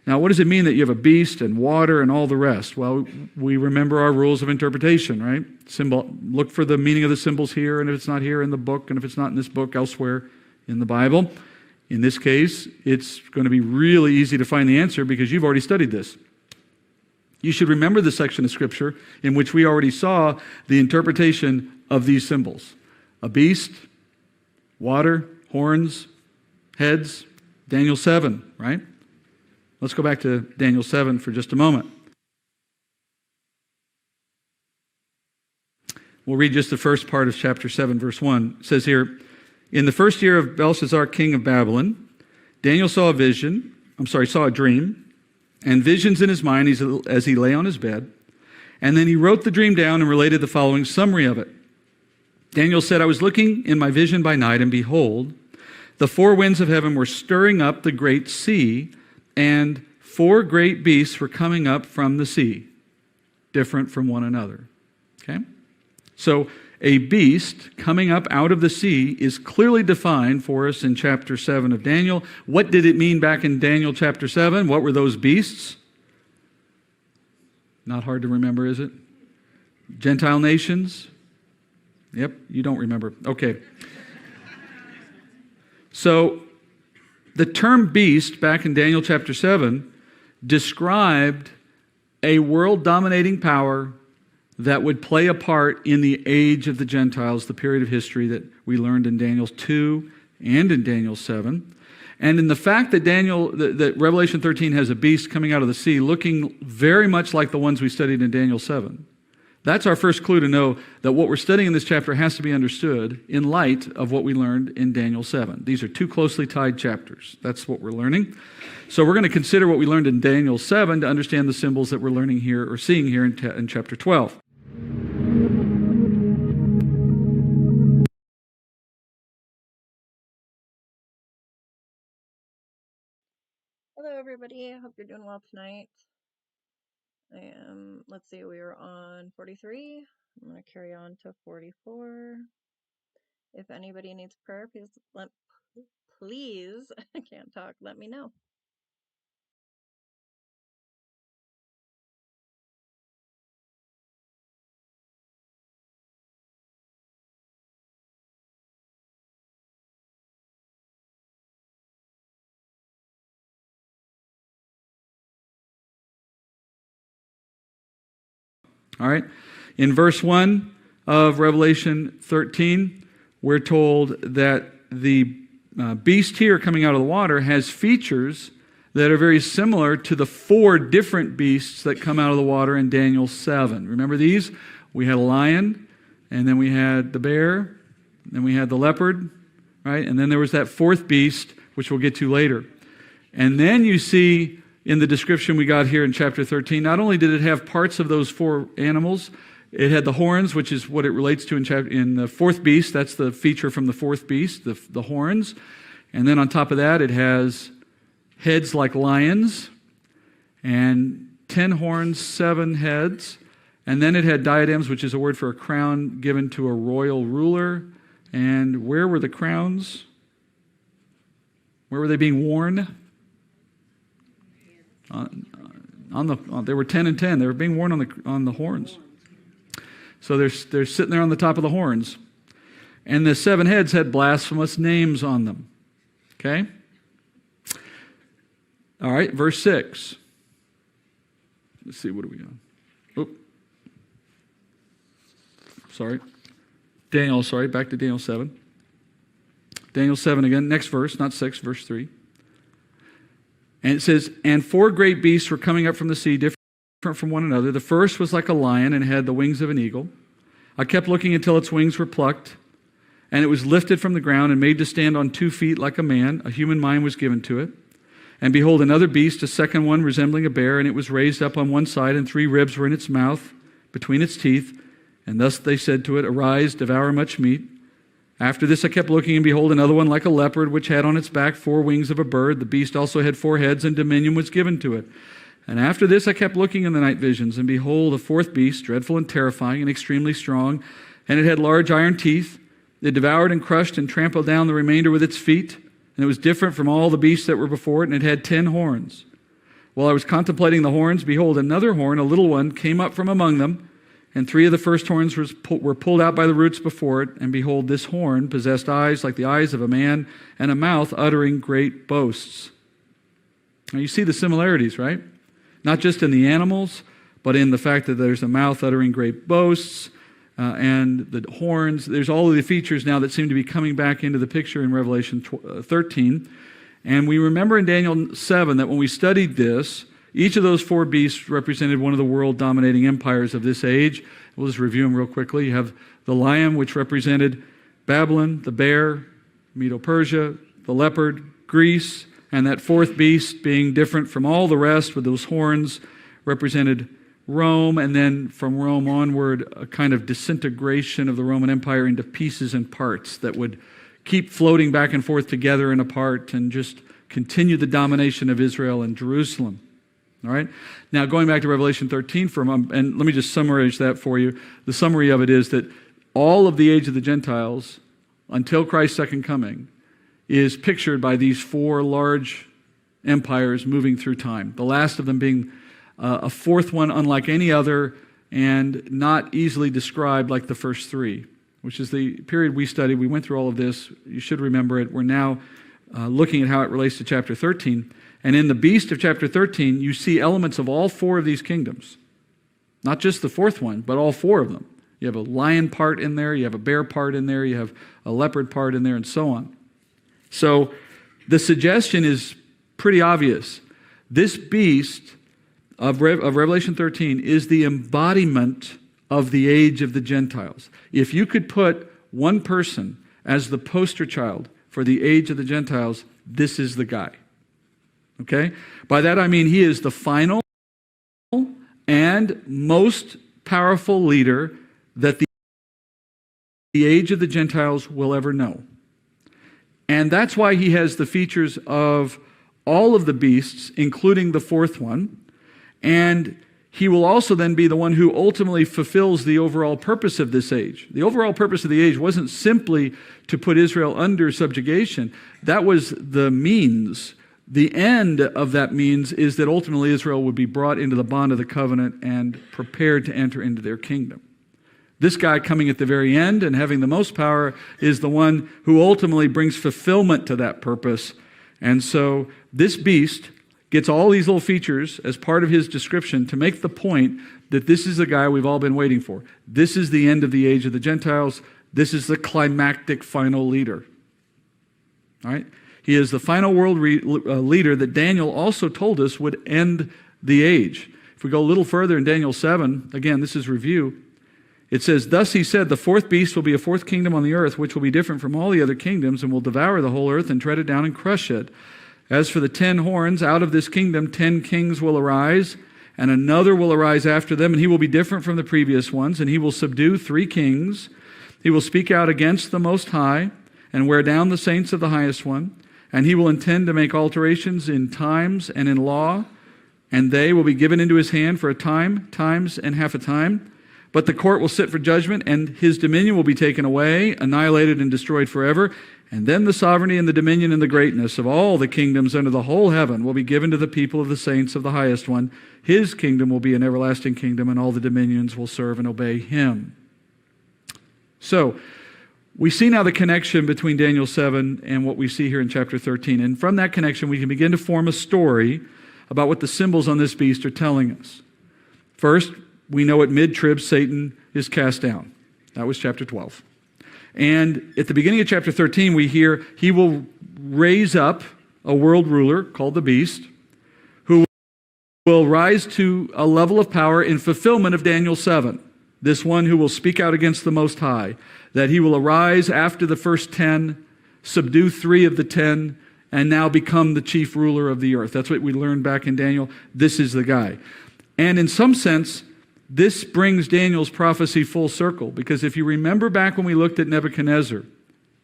[SPEAKER 2] Now, what does it mean that you have a beast and water and all the rest? Well, we remember our rules of interpretation, right? Look for the meaning of the symbols here, and if it's not here in the book, and if it's not in this book, elsewhere in the Bible. In this case, it's going to be really easy to find the answer because you've already studied this. You should remember the section of Scripture in which we already saw the interpretation of these symbols. A beast, water, horns, heads, Daniel 7, right? Let's go back to Daniel 7 for just a moment. We'll read just the first part of chapter 7, verse 1. It says here, in the first year of Belshazzar, king of Babylon, Daniel saw a dream, and visions in his mind as he lay on his bed. And then he wrote the dream down and related the following summary of it. Daniel said, I was looking in my vision by night, and behold, the four winds of heaven were stirring up the great sea, and four great beasts were coming up from the sea, different from one another. Okay? So a beast coming up out of the sea is clearly defined for us in chapter 7 of Daniel. What did it mean back in Daniel chapter 7? What were those beasts? Not hard to remember, is it? Gentile nations? Yep, you don't remember. Okay. So the term beast back in Daniel chapter 7 described a world-dominating power that would play a part in the age of the Gentiles, the period of history that we learned in Daniel 2 and in Daniel 7. And in the fact that that Revelation 13 has a beast coming out of the sea looking very much like the ones we studied in Daniel 7, that's our first clue to know that what we're studying in this chapter has to be understood in light of what we learned in Daniel 7. These are two closely tied chapters. That's what we're learning. So we're going to consider what we learned in Daniel 7 to understand the symbols that we're learning here or seeing here in chapter 12.
[SPEAKER 1] Hello, everybody. I hope you're doing well tonight. Let's see, we were on 43. I'm going to carry on to 44. If anybody needs prayer, please, I can't talk, let me know.
[SPEAKER 2] All right. In verse 1 of Revelation 13, we're told that the beast here coming out of the water has features that are very similar to the four different beasts that come out of the water in Daniel 7. Remember these? We had a lion, and then we had the bear, then we had the leopard, right? And then there was that fourth beast, which we'll get to later. And then you see in the description we got here in chapter 13, not only did it have parts of those four animals, it had the horns, which is what it relates to in the fourth beast. That's the feature from the fourth beast, the horns. And then on top of that, it has heads like lions, and 10 horns, 7 heads. And then it had diadems, which is a word for a crown given to a royal ruler. And where were the crowns? Where were they being worn? They were 10 and 10. They were being worn on the horns. So they're sitting there on the top of the horns. And the 7 heads had blasphemous names on them. Okay? All right, verse 6. Let's see, what are we on? Oop. Back to Daniel 7. Daniel 7 again, next verse, not 6, verse 3. And it says, and 4 great beasts were coming up from the sea, different from one another. The first was like a lion and had the wings of an eagle. I kept looking until its wings were plucked, and it was lifted from the ground and made to stand on 2 feet like a man. A human mind was given to it. And behold, another beast, a second one resembling a bear, and it was raised up on one side, and 3 ribs were in its mouth, between its teeth. And thus they said to it, Arise, devour much meat. After this I kept looking, and behold, another one like a leopard, which had on its back 4 wings of a bird. The beast also had 4 heads, and dominion was given to it. And after this I kept looking in the night visions, and behold, a 4th beast, dreadful and terrifying and extremely strong, and it had large iron teeth. It devoured and crushed and trampled down the remainder with its feet, and it was different from all the beasts that were before it, and it had 10 horns. While I was contemplating the horns, behold, another horn, a little one, came up from among them, and 3 of the first horns were pulled out by the roots before it, and behold, this horn possessed eyes like the eyes of a man, and a mouth uttering great boasts. Now you see the similarities, right? Not just in the animals, but in the fact that there's a mouth uttering great boasts, and the horns. There's all of the features now that seem to be coming back into the picture in Revelation 13. And we remember in Daniel 7 that when we studied this, each of those 4 beasts represented one of the world-dominating empires of this age. We'll just review them real quickly. You have the lion, which represented Babylon, the bear, Medo-Persia, the leopard, Greece, and that 4th beast being different from all the rest with those horns represented Rome, and then from Rome onward, a kind of disintegration of the Roman Empire into pieces and parts that would keep floating back and forth together and apart and just continue the domination of Israel and Jerusalem. All right? Now, going back to Revelation 13 for a moment, and let me just summarize that for you. The summary of it is that all of the age of the Gentiles, until Christ's second coming, is pictured by these 4 large empires moving through time. The last of them being a 4th one unlike any other and not easily described like the first 3, which is the period we studied. We went through all of this. You should remember it. We're now looking at how it relates to chapter 13. And in the beast of chapter 13, you see elements of all 4 of these kingdoms. Not just the 4th one, but all 4 of them. You have a lion part in there, you have a bear part in there, you have a leopard part in there, and so on. So the suggestion is pretty obvious. This beast of Revelation 13 is the embodiment of the age of the Gentiles. If you could put one person as the poster child for the age of the Gentiles, this is the guy. Okay? By that I mean he is the final and most powerful leader that the age of the Gentiles will ever know. And that's why he has the features of all of the beasts, including the 4th one. And he will also then be the one who ultimately fulfills the overall purpose of this age. The overall purpose of the age wasn't simply to put Israel under subjugation. That was the means. The end of that means is that ultimately Israel would be brought into the bond of the covenant and prepared to enter into their kingdom. This guy coming at the very end and having the most power is the one who ultimately brings fulfillment to that purpose. And so this beast gets all these little features as part of his description to make the point that this is the guy we've all been waiting for. This is the end of the age of the Gentiles. This is the climactic final leader. All right? He is the final world leader that Daniel also told us would end the age. If we go a little further in Daniel 7, again, this is review. It says, Thus he said, the 4th beast will be a 4th kingdom on the earth, which will be different from all the other kingdoms, and will devour the whole earth and tread it down and crush it. As for the 10 horns, out of this kingdom 10 kings will arise, and another will arise after them, and he will be different from the previous ones, and he will subdue 3 kings. He will speak out against the Most High, and wear down the saints of the Highest One, and he will intend to make alterations in times and in law, and they will be given into his hand for a time, times, and half a time. But the court will sit for judgment, and his dominion will be taken away, annihilated and destroyed forever. And then the sovereignty and the dominion and the greatness of all the kingdoms under the whole heaven will be given to the people of the saints of the Highest One. His kingdom will be an everlasting kingdom, and all the dominions will serve and obey him. So, we see now the connection between Daniel 7 and what we see here in chapter 13. And from that connection, we can begin to form a story about what the symbols on this beast are telling us. First, we know at mid-trib, Satan is cast down. That was chapter 12. And at the beginning of chapter 13, we hear he will raise up a world ruler called the beast, will rise to a level of power in fulfillment of Daniel 7. This one who will speak out against the Most High, that he will arise after the first 10, subdue 3 of the 10, and now become the chief ruler of the earth. That's what we learned back in Daniel. This is the guy. And in some sense, this brings Daniel's prophecy full circle, because if you remember back when we looked at Nebuchadnezzar,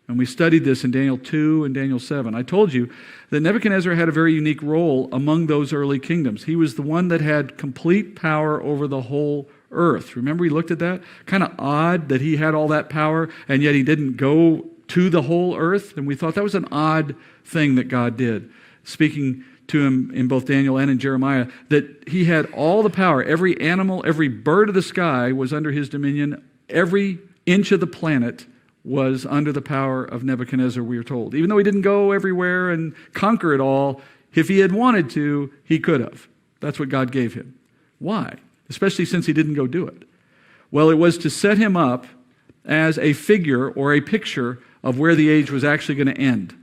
[SPEAKER 2] and we studied this in Daniel 2 and Daniel 7, I told you that Nebuchadnezzar had a very unique role among those early kingdoms. He was the one that had complete power over the whole earth. Remember we looked at that? Kind of odd that he had all that power, and yet he didn't go to the whole earth. And we thought that was an odd thing that God did, speaking to him in both Daniel and in Jeremiah, that he had all the power. Every animal, every bird of the sky was under his dominion. Every inch of the planet was under the power of Nebuchadnezzar, we are told. Even though he didn't go everywhere and conquer it all, if he had wanted to, he could have. That's what God gave him. Why? Especially since he didn't go do it. Well, it was to set him up as a figure or a picture of where the age was actually going to end.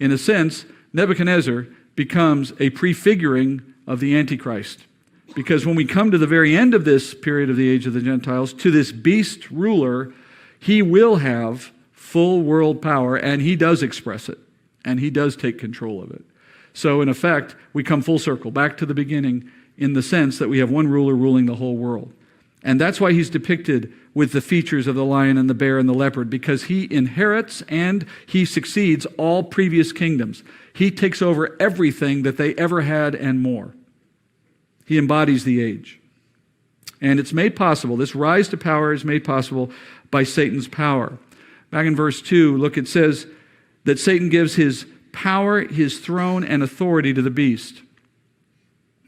[SPEAKER 2] In a sense, Nebuchadnezzar becomes a prefiguring of the antichrist. Because when we come to the very end of this period of the age of the Gentiles, to this beast ruler, he will have full world power, and he does express it, and he does take control of it. So in effect, we come full circle, back to the beginning, in the sense that we have one ruler ruling the whole world. And that's why he's depicted with the features of the lion and the bear and the leopard, because he inherits and he succeeds all previous kingdoms. He takes over everything that they ever had and more. He embodies the age. And it's made possible, this rise to power is made possible by Satan's power. Back in verse 2, look, it says that Satan gives his power, his throne, and authority to the beast.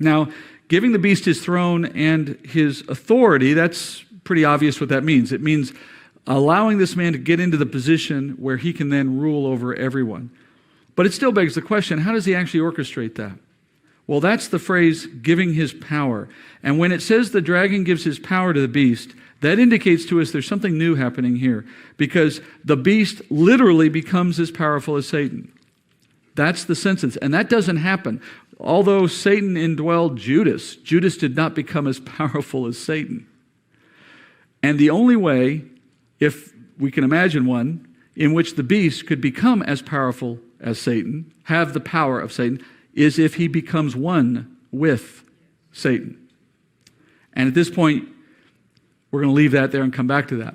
[SPEAKER 2] Now, giving the beast his throne and his authority, that's pretty obvious what that means. It means allowing this man to get into the position where he can then rule over everyone. But it still begs the question, how does he actually orchestrate that? Well, that's the phrase, giving his power. And when it says the dragon gives his power to the beast, that indicates to us there's something new happening here, because the beast literally becomes as powerful as Satan. That's the sentence. And that doesn't happen. Although Satan indwelled Judas, Judas did not become as powerful as Satan. And the only way, if we can imagine one, in which the beast could become as powerful as Satan, have the power of Satan, is if he becomes one with Satan. And at this point, we're going to leave that there and come back to that.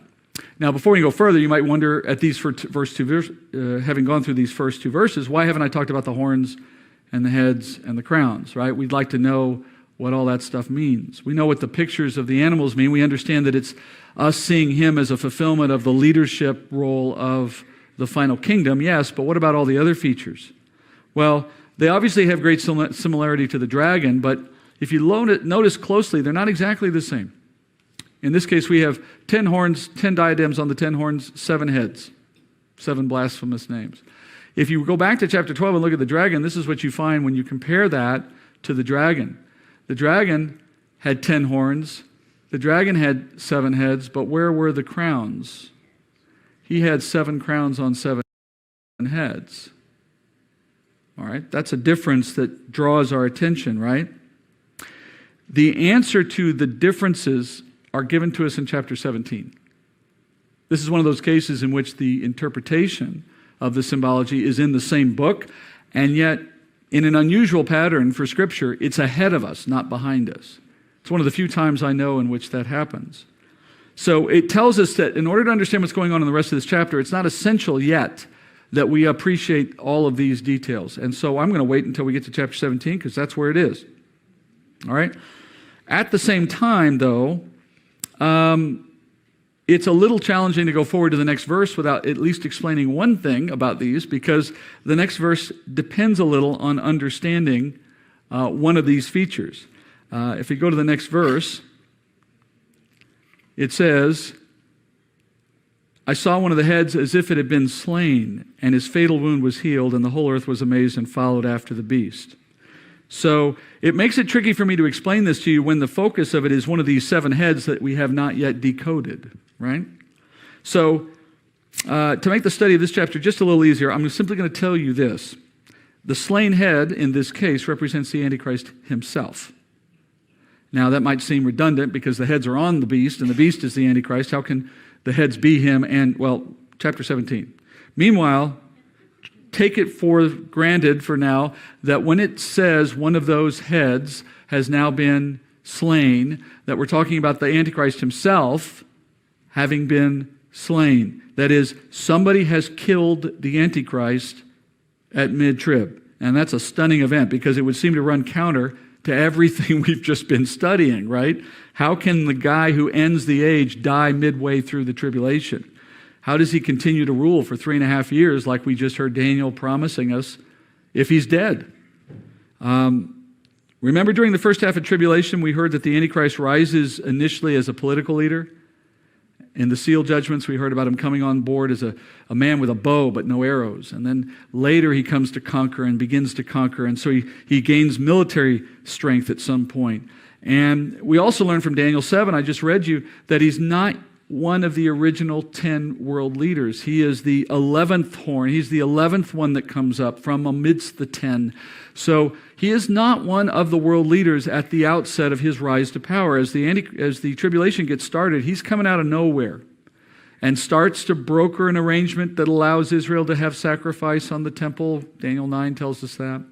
[SPEAKER 2] Now, before we go further, you might wonder at these having gone through these first 2 verses, why haven't I talked about the horns and the heads and the crowns, right? We'd like to know what all that stuff means. We know what the pictures of the animals mean. We understand that it's us seeing him as a fulfillment of the leadership role of the final kingdom, yes, but what about all the other features? Well, they obviously have great similarity to the dragon, but if you notice closely, they're not exactly the same. In this case, we have 10 horns, 10 diadems on the 10 horns, 7 heads, 7 blasphemous names. If you go back to chapter 12 and look at the dragon, this is what you find when you compare that to the dragon. The dragon had 10 horns. The dragon had 7 heads, but where were the crowns? He had 7 crowns on 7 heads. All right, that's a difference that draws our attention, right? The answer to the differences are given to us in chapter 17. This is one of those cases in which the interpretation of the symbology is in the same book, and yet in an unusual pattern for Scripture, it's ahead of us, not behind us. It's one of the few times I know in which that happens. So it tells us that in order to understand what's going on in the rest of this chapter, it's not essential yet that we appreciate all of these details. And so I'm going to wait until we get to chapter 17 because that's where it is. All right? At the same time, though, it's a little challenging to go forward to the next verse without at least explaining one thing about these, because the next verse depends a little on understanding one of these features. If we go to the next verse, it says, I saw one of the heads as if it had been slain, and his fatal wound was healed, and the whole earth was amazed and followed after the beast. So it makes it tricky for me to explain this to you when the focus of it is one of these 7 heads that we have not yet decoded, right? So to make the study of this chapter just a little easier, I'm simply going to tell you this. The slain head in this case represents the Antichrist himself. Now, that might seem redundant because the heads are on the beast, and the beast is the Antichrist. How can the heads be him? And, well, chapter 17. Meanwhile, take it for granted for now that when it says one of those heads has now been slain, that we're talking about the Antichrist himself having been slain. That is, somebody has killed the Antichrist at mid-trib. And that's a stunning event because it would seem to run counter to everything we've just been studying, right? How can the guy who ends the age die midway through the tribulation? How does he continue to rule for 3.5 years like we just heard Daniel promising us if he's dead? Remember during the first half of tribulation, we heard that the Antichrist rises initially as a political leader. In the seal judgments, we heard about him coming on board as a man with a bow but no arrows. And then later he comes to conquer and begins to conquer. And so he gains military strength at some point. And we also learned from Daniel 7, I just read you, that he's not one of the original 10 world leaders. He is the 11th horn. He's the 11th one that comes up from amidst the 10. So he is not one of the world leaders at the outset of his rise to power. As the tribulation gets started, he's coming out of nowhere and starts to broker an arrangement that allows Israel to have sacrifice on the temple. Daniel 9 tells us that.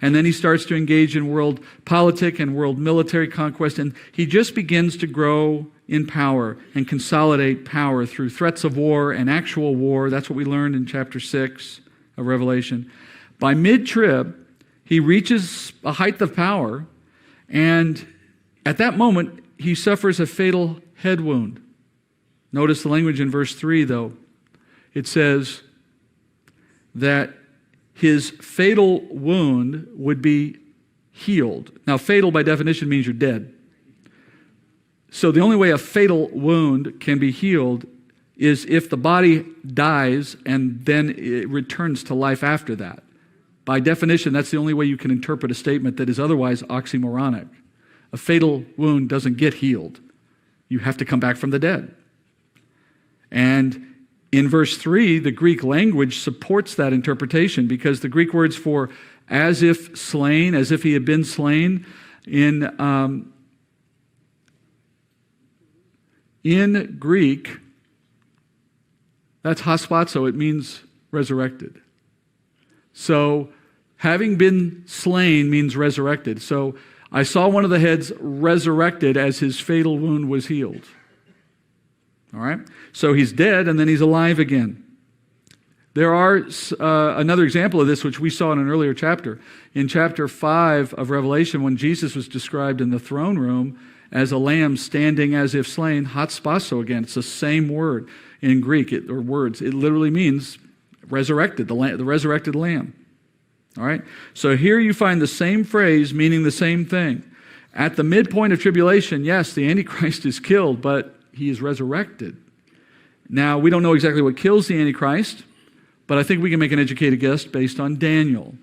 [SPEAKER 2] And then he starts to engage in world politic and world military conquest, and he just begins to grow in power and consolidate power through threats of war and actual war. That's what we learned in chapter 6 of Revelation. By mid-trib, he reaches a height of power, and at that moment, he suffers a fatal head wound. Notice the language in verse 3, though. It says that his fatal wound would be healed. Now, fatal by definition means you're dead. So the only way a fatal wound can be healed is if the body dies and then it returns to life after that. By definition, that's the only way you can interpret a statement that is otherwise oxymoronic. A fatal wound doesn't get healed. You have to come back from the dead. And in verse 3, the Greek language supports that interpretation because the Greek words for as if slain, as if he had been slain, in Greek, that's haspazo, it means resurrected. So, having been slain means resurrected. So, I saw one of the heads resurrected as his fatal wound was healed. All right? So, he's dead and then he's alive again. There are another example of this, which we saw in an earlier chapter. In chapter 5 of Revelation, when Jesus was described in the throne room as a lamb standing as if slain, hatspazo again. It's the same word in Greek, or words. It literally means resurrected, the resurrected lamb. All right? So here you find the same phrase meaning the same thing. At the midpoint of tribulation, yes, the Antichrist is killed, but he is resurrected. Now, we don't know exactly what kills the Antichrist, but I think we can make an educated guess based on Daniel.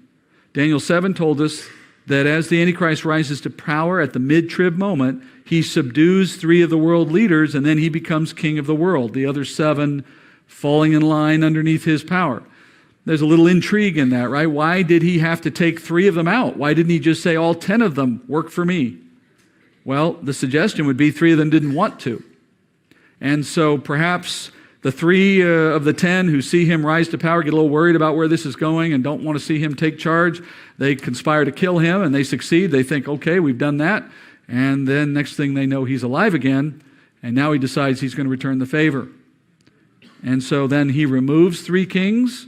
[SPEAKER 2] Daniel 7 told us that as the Antichrist rises to power at the mid-trib moment, he subdues 3 of the world leaders, and then he becomes king of the world, the other 7 falling in line underneath his power. There's a little intrigue in that, right? Why did he have to take 3 of them out? Why didn't he just say all 10 of them work for me? Well, the suggestion would be 3 of them didn't want to. And so perhaps the 3 of the 10 who see him rise to power get a little worried about where this is going and don't want to see him take charge. They conspire to kill him and they succeed. They think, okay, we've done that. And then next thing they know, he's alive again. And now he decides he's going to return the favor. And so then he removes 3 kings.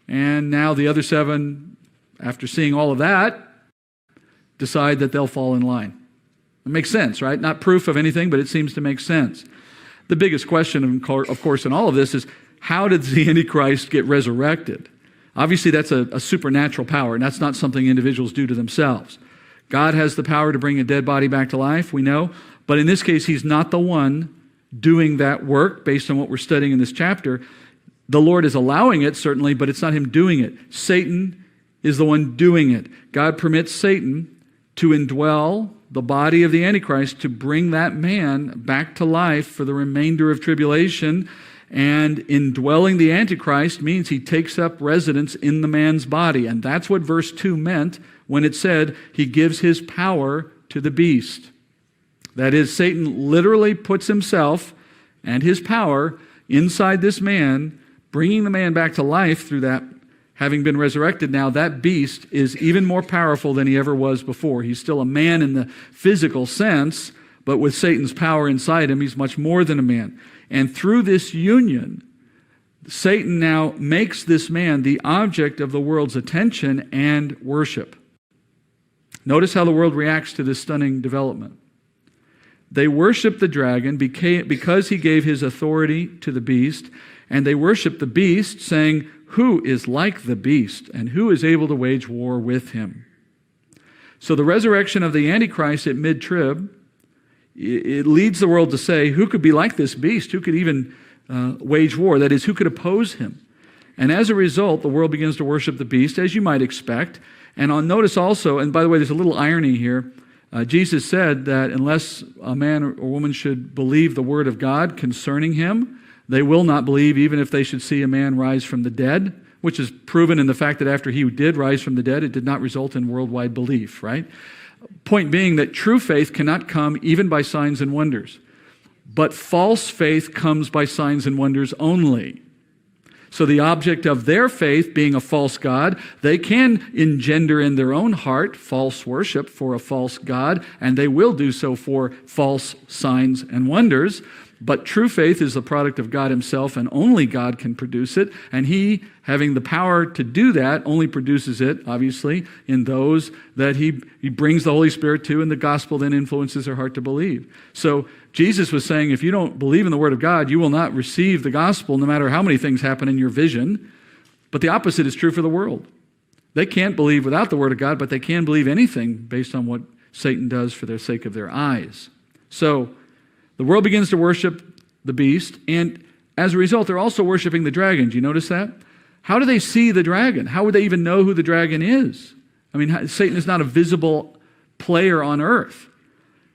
[SPEAKER 2] And now the other 7, after seeing all of that, decide that they'll fall in line. It makes sense, right? Not proof of anything, but it seems to make sense. The biggest question, of course, in all of this is, how did the Antichrist get resurrected? Obviously, that's a supernatural power, and that's not something individuals do to themselves. God has the power to bring a dead body back to life, we know, but in this case, he's not the one doing that work based on what we're studying in this chapter. The Lord is allowing it, certainly, but it's not him doing it. Satan is the one doing it. God permits Satan to indwell the body of the Antichrist to bring that man back to life for the remainder of tribulation. And indwelling the Antichrist means he takes up residence in the man's body. And that's what verse 2 meant when it said he gives his power to the beast. That is, Satan literally puts himself and his power inside this man, bringing the man back to life through that, having been resurrected. Now that beast is even more powerful than he ever was before. He's still a man in the physical sense, but with Satan's power inside him, he's much more than a man. And through this union, Satan now makes this man the object of the world's attention and worship. Notice how the world reacts to this stunning development. They worship the dragon because he gave his authority to the beast, and they worship the beast, saying, "Who is like the beast, and who is able to wage war with him?" So the resurrection of the Antichrist at mid-trib, it leads the world to say, who could be like this beast? Who could even wage war? That is, who could oppose him? And as a result, the world begins to worship the beast, as you might expect. And notice also, and by the way, there's a little irony here. Jesus said that unless a man or woman should believe the word of God concerning him, they will not believe even if they should see a man rise from the dead, which is proven in the fact that after he did rise from the dead, it did not result in worldwide belief, right? Point being that true faith cannot come even by signs and wonders, but false faith comes by signs and wonders only. So the object of their faith being a false god, they can engender in their own heart false worship for a false god, and they will do so for false signs and wonders. But true faith is the product of God himself, and only God can produce it. And he, having the power to do that, only produces it, obviously, in those that he brings the Holy Spirit to, and the gospel then influences their heart to believe. So Jesus was saying, if you don't believe in the word of God, you will not receive the gospel no matter how many things happen in your vision. But the opposite is true for the world. They can't believe without the word of God, but they can believe anything based on what Satan does for the sake of their eyes. So the world begins to worship the beast, and as a result, they're also worshiping the dragon. Do you notice that? How do they see the dragon? How would they even know who the dragon is? I mean, Satan is not a visible player on earth.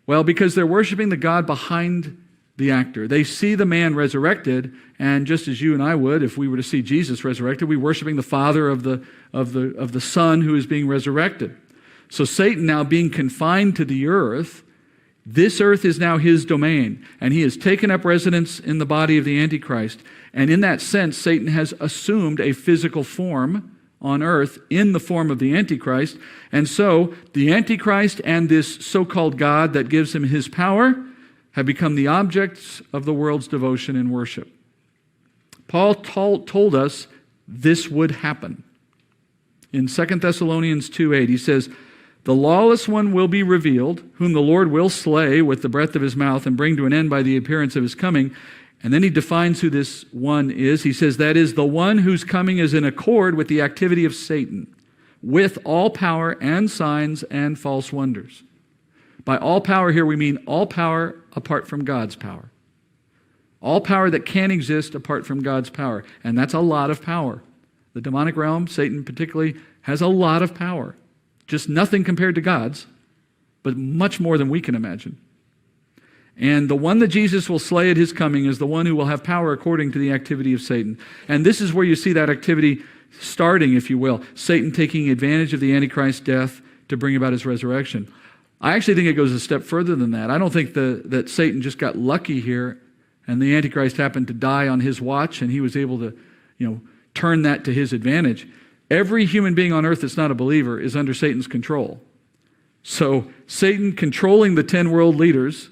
[SPEAKER 2] Well, because they're worshiping the God behind the actor. They see the man resurrected, and just as you and I would, if we were to see Jesus resurrected, we're worshiping the Father of the Son who is being resurrected. So Satan, now being confined to the earth, this earth is now his domain, and he has taken up residence in the body of the Antichrist. And in that sense, Satan has assumed a physical form on earth in the form of the Antichrist. And so the Antichrist and this so-called God that gives him his power have become the objects of the world's devotion and worship. Paul told us this would happen. In 2 Thessalonians 2:8, he says, "The lawless one will be revealed, whom the Lord will slay with the breath of his mouth and bring to an end by the appearance of his coming." And then he defines who this one is. He says, that is the one whose coming is in accord with the activity of Satan, with all power and signs and false wonders. By all power here, we mean all power apart from God's power. All power that can exist apart from God's power. And that's a lot of power. The demonic realm, Satan particularly, has a lot of power. Just nothing compared to God's, but much more than we can imagine. And the one that Jesus will slay at his coming is the one who will have power according to the activity of Satan. And this is where you see that activity starting, if you will. Satan taking advantage of the Antichrist's death to bring about his resurrection. I actually think it goes a step further than that. I don't think that Satan just got lucky here and the Antichrist happened to die on his watch and he was able to, turn that to his advantage. Every human being on earth that's not a believer is under Satan's control. So Satan controlling the 10 world leaders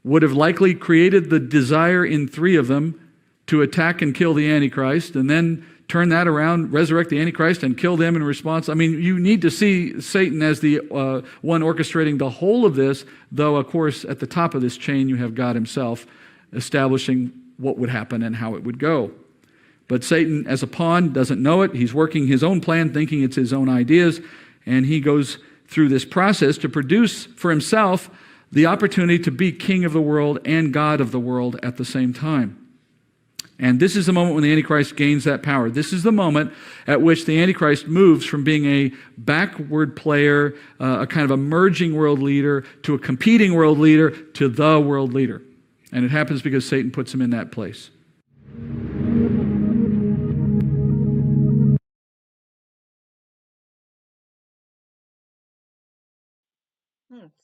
[SPEAKER 2] would have likely created the desire in 3 of them to attack and kill the Antichrist, and then turn that around, resurrect the Antichrist, and kill them in response. I mean, you need to see Satan as the one orchestrating the whole of this, though, of course, at the top of this chain, you have God himself establishing what would happen and how it would go. But Satan, as a pawn, doesn't know it. He's working his own plan, thinking it's his own ideas, and he goes through this process to produce for himself the opportunity to be king of the world and God of the world at the same time. And this is the moment when the Antichrist gains that power. This is the moment at which the Antichrist moves from being a backward player, a kind of emerging world leader, to a competing world leader, to the world leader. And it happens because Satan puts him in that place.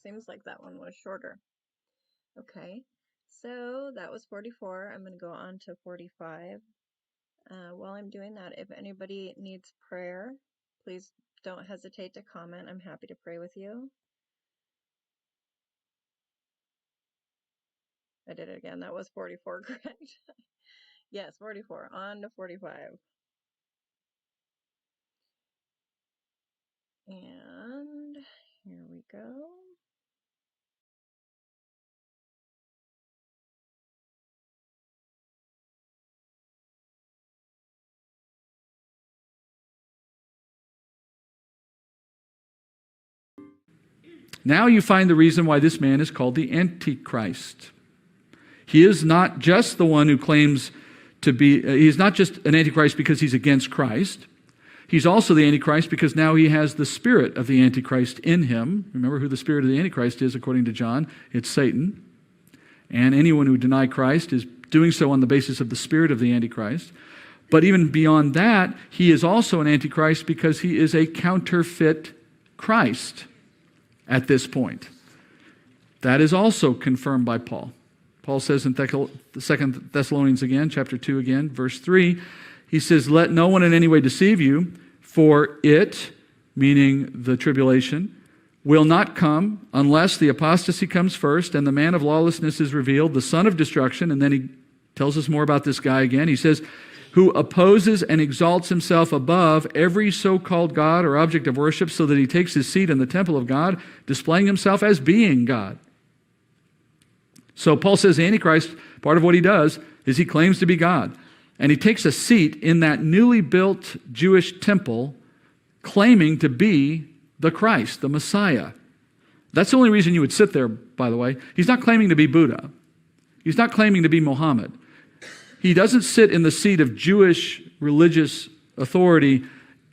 [SPEAKER 1] Seems like that one was shorter. Okay, so that was 44. I'm going to go on to 45. While I'm doing that, if anybody needs prayer, please don't hesitate to comment. I'm happy to pray with you. I did it again. That was 44, correct? Yes, 44. On to 45. And here we go.
[SPEAKER 2] Now you find the reason why this man is called the antichrist. He is not just the one who claims to be, he's not just an antichrist because he's against Christ. He's also the antichrist because now he has the spirit of the antichrist in him. Remember who the spirit of the antichrist is according to John? It's Satan. And anyone who denies Christ is doing so on the basis of the spirit of the antichrist. But even beyond that, he is also an antichrist because he is a counterfeit Christ at this point. That is also confirmed by Paul. Paul says in 2 Thessalonians again, chapter 2 again, verse 3, he says, "Let no one in any way deceive you, for it," meaning the tribulation, "will not come unless the apostasy comes first and the man of lawlessness is revealed, the son of destruction." And then he tells us more about this guy again. He says, "Who opposes and exalts himself above every so-called God or object of worship, so that he takes his seat in the temple of God, displaying himself as being God." So Paul says the Antichrist, part of what he does is he claims to be God. And he takes a seat in that newly built Jewish temple, claiming to be the Christ, the Messiah. That's the only reason you would sit there, by the way. He's not claiming to be Buddha. He's not claiming to be Muhammad. He doesn't sit in the seat of Jewish religious authority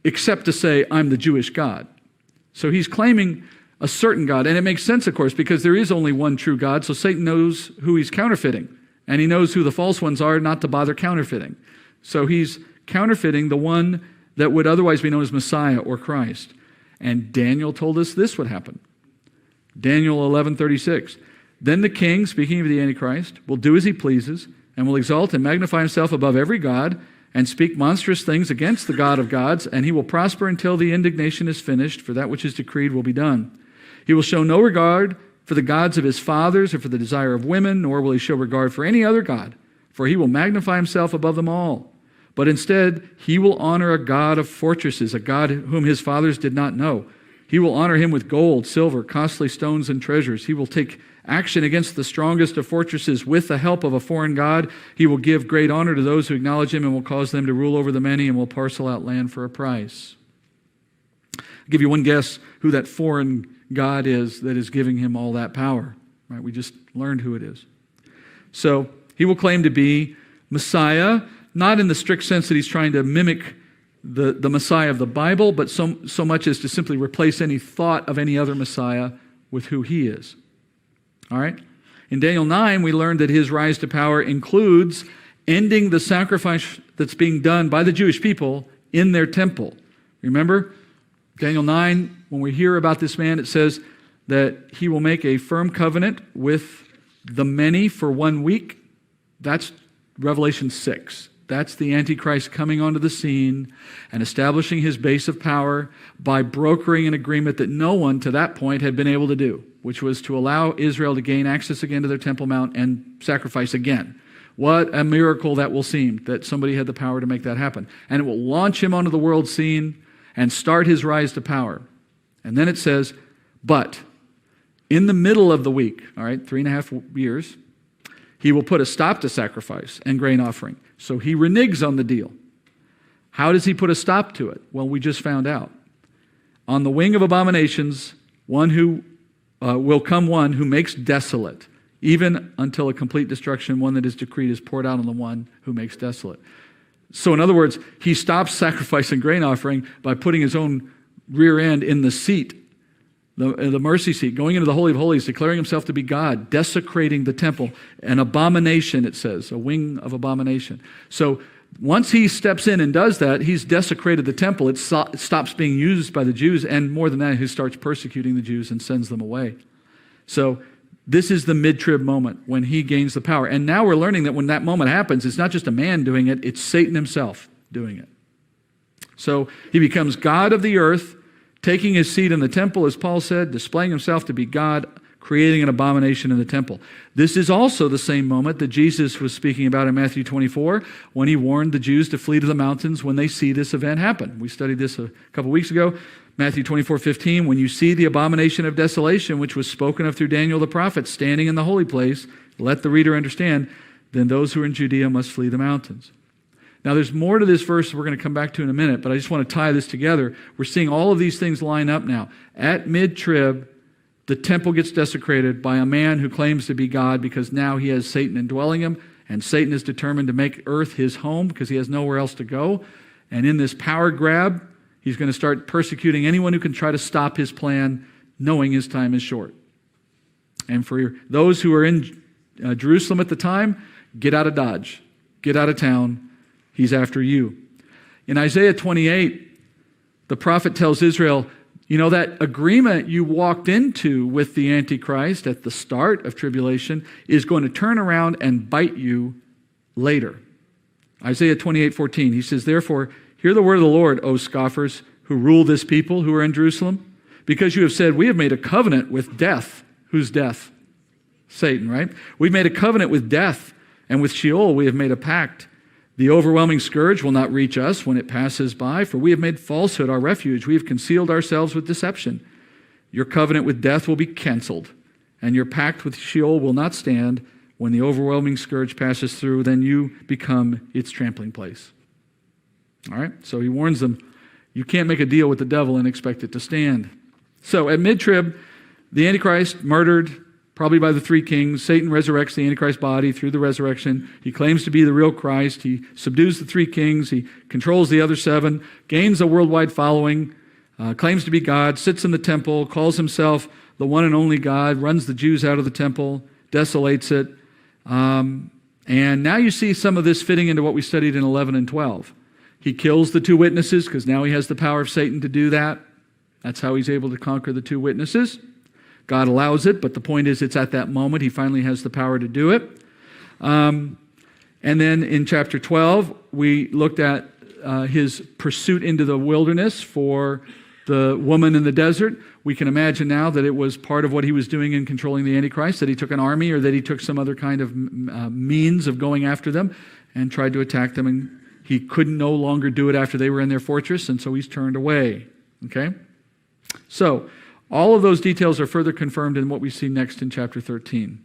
[SPEAKER 2] except to say, "I'm the Jewish God." So he's claiming a certain God. And it makes sense, of course, because there is only one true God, so Satan knows who he's counterfeiting. And he knows who the false ones are, not to bother counterfeiting. So he's counterfeiting the one that would otherwise be known as Messiah or Christ. And Daniel told us this would happen. Daniel 11:36. "Then the king," speaking of the Antichrist, "will do as he pleases, and will exalt and magnify himself above every god, and speak monstrous things against the God of gods, and he will prosper until the indignation is finished, for that which is decreed will be done. He will show no regard for the gods of his fathers or for the desire of women, nor will he show regard for any other god, for he will magnify himself above them all. But instead, he will honor a God of fortresses, a God whom his fathers did not know. He will honor him with gold, silver, costly stones, and treasures. He will take action against the strongest of fortresses with the help of a foreign god. He will give great honor to those who acknowledge him and will cause them to rule over the many and will parcel out land for a price." I'll give you one guess who that foreign God is that is giving him all that power. Right? We just learned who it is. So he will claim to be Messiah, not in the strict sense that he's trying to mimic the Messiah of the Bible, but so much as to simply replace any thought of any other Messiah with who he is. All right? In Daniel 9, we learned that his rise to power includes ending the sacrifice that's being done by the Jewish people in their temple. Remember? Daniel 9, when we hear about this man, it says that he will make a firm covenant with the many for 1 week. That's Revelation 6. That's the Antichrist coming onto the scene and establishing his base of power by brokering an agreement that no one to that point had been able to do, which was to allow Israel to gain access again to their Temple Mount and sacrifice again. What a miracle that will seem, that somebody had the power to make that happen. And it will launch him onto the world scene and start his rise to power. And then it says, but in the middle of the week, all right, 3.5 years, he will put a stop to sacrifice and grain offering. So he reneges on the deal. How does he put a stop to it? Well, we just found out. On the wing of abominations, one who will come one who makes desolate, even until a complete destruction, one that is decreed is poured out on the one who makes desolate. So in other words, he stops sacrifice and grain offering by putting his own rear end in the seat, the mercy seat, going into the Holy of Holies, declaring himself to be God, desecrating the temple, an abomination, it says, a wing of abomination. So once he steps in and does that, he's desecrated the temple. It stops being used by the Jews, and more than that, he starts persecuting the Jews and sends them away. So This is the mid-trib moment when he gains the power. And now we're learning that when that moment happens, it's not just a man doing it, it's Satan himself doing it. So he becomes God of the earth, taking his seat in the temple, as Paul said, displaying himself to be God, creating an abomination in the temple. This is also the same moment that Jesus was speaking about in Matthew 24 when he warned the Jews to flee to the mountains when they see this event happen. We studied this a couple weeks ago. Matthew 24:15, when you see the abomination of desolation, which was spoken of through Daniel the prophet, standing in the holy place, let the reader understand, then those who are in Judea must flee the mountains. Now, there's more to this verse we're going to come back to in a minute, but I just want to tie this together. We're seeing all of these things line up now. At mid-trib, the temple gets desecrated by a man who claims to be God because now he has Satan indwelling him, and Satan is determined to make earth his home because he has nowhere else to go. And in this power grab, he's going to start persecuting anyone who can try to stop his plan, knowing his time is short. And for those who are in Jerusalem at the time, get out of Dodge. Get out of town. He's after you. In Isaiah 28, the prophet tells Israel, you know, that agreement you walked into with the antichrist at the start of tribulation is going to turn around and bite you later. Isaiah 28:14, he says, therefore, hear the word of the Lord, O scoffers, who rule this people who are in Jerusalem, because you have said, we have made a covenant with death. Who's death? Satan, right? We've made a covenant with death, and with Sheol we have made a pact. The overwhelming scourge will not reach us when it passes by, for we have made falsehood our refuge. We have concealed ourselves with deception. Your covenant with death will be canceled, and your pact with Sheol will not stand. When the overwhelming scourge passes through, then you become its trampling place. All right? So he warns them, you can't make a deal with the devil and expect it to stand. So at mid-trib, the Antichrist murdered, probably by the three kings. Satan resurrects the Antichrist body through the resurrection. He claims to be the real Christ. He subdues the three kings. He controls the other seven, gains a worldwide following, claims to be God, sits in the temple, calls himself the one and only God, runs the Jews out of the temple, desolates it. And now you see some of this fitting into what we studied in 11 and 12. He kills the two witnesses because now he has the power of Satan to do that. That's how he's able to conquer the two witnesses. God allows it, but the point is it's at that moment he finally has the power to do it. And then in chapter 12, we looked at his pursuit into the wilderness for the woman in the desert. We can imagine now that it was part of what he was doing in controlling the Antichrist, that he took an army or that he took some other kind of means of going after them and tried to attack them. And he couldn't no longer do it after they were in their fortress, and so he's turned away. Okay? So, all of those details are further confirmed in what we see next in chapter 13.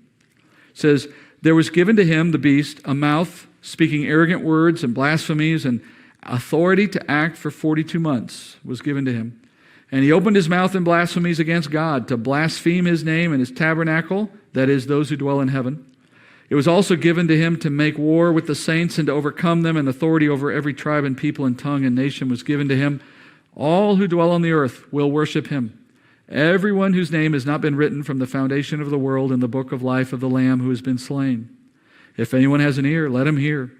[SPEAKER 2] It says, there was given to him, the beast, a mouth speaking arrogant words and blasphemies, and authority to act for 42 months was given to him. And he opened his mouth in blasphemies against God, to blaspheme his name and his tabernacle, that is, those who dwell in heaven. It was also given to him to make war with the saints and to overcome them, and authority over every tribe and people and tongue and nation was given to him. All who dwell on the earth will worship him. Everyone whose name has not been written from the foundation of the world in the book of life of the Lamb who has been slain. If anyone has an ear, let him hear.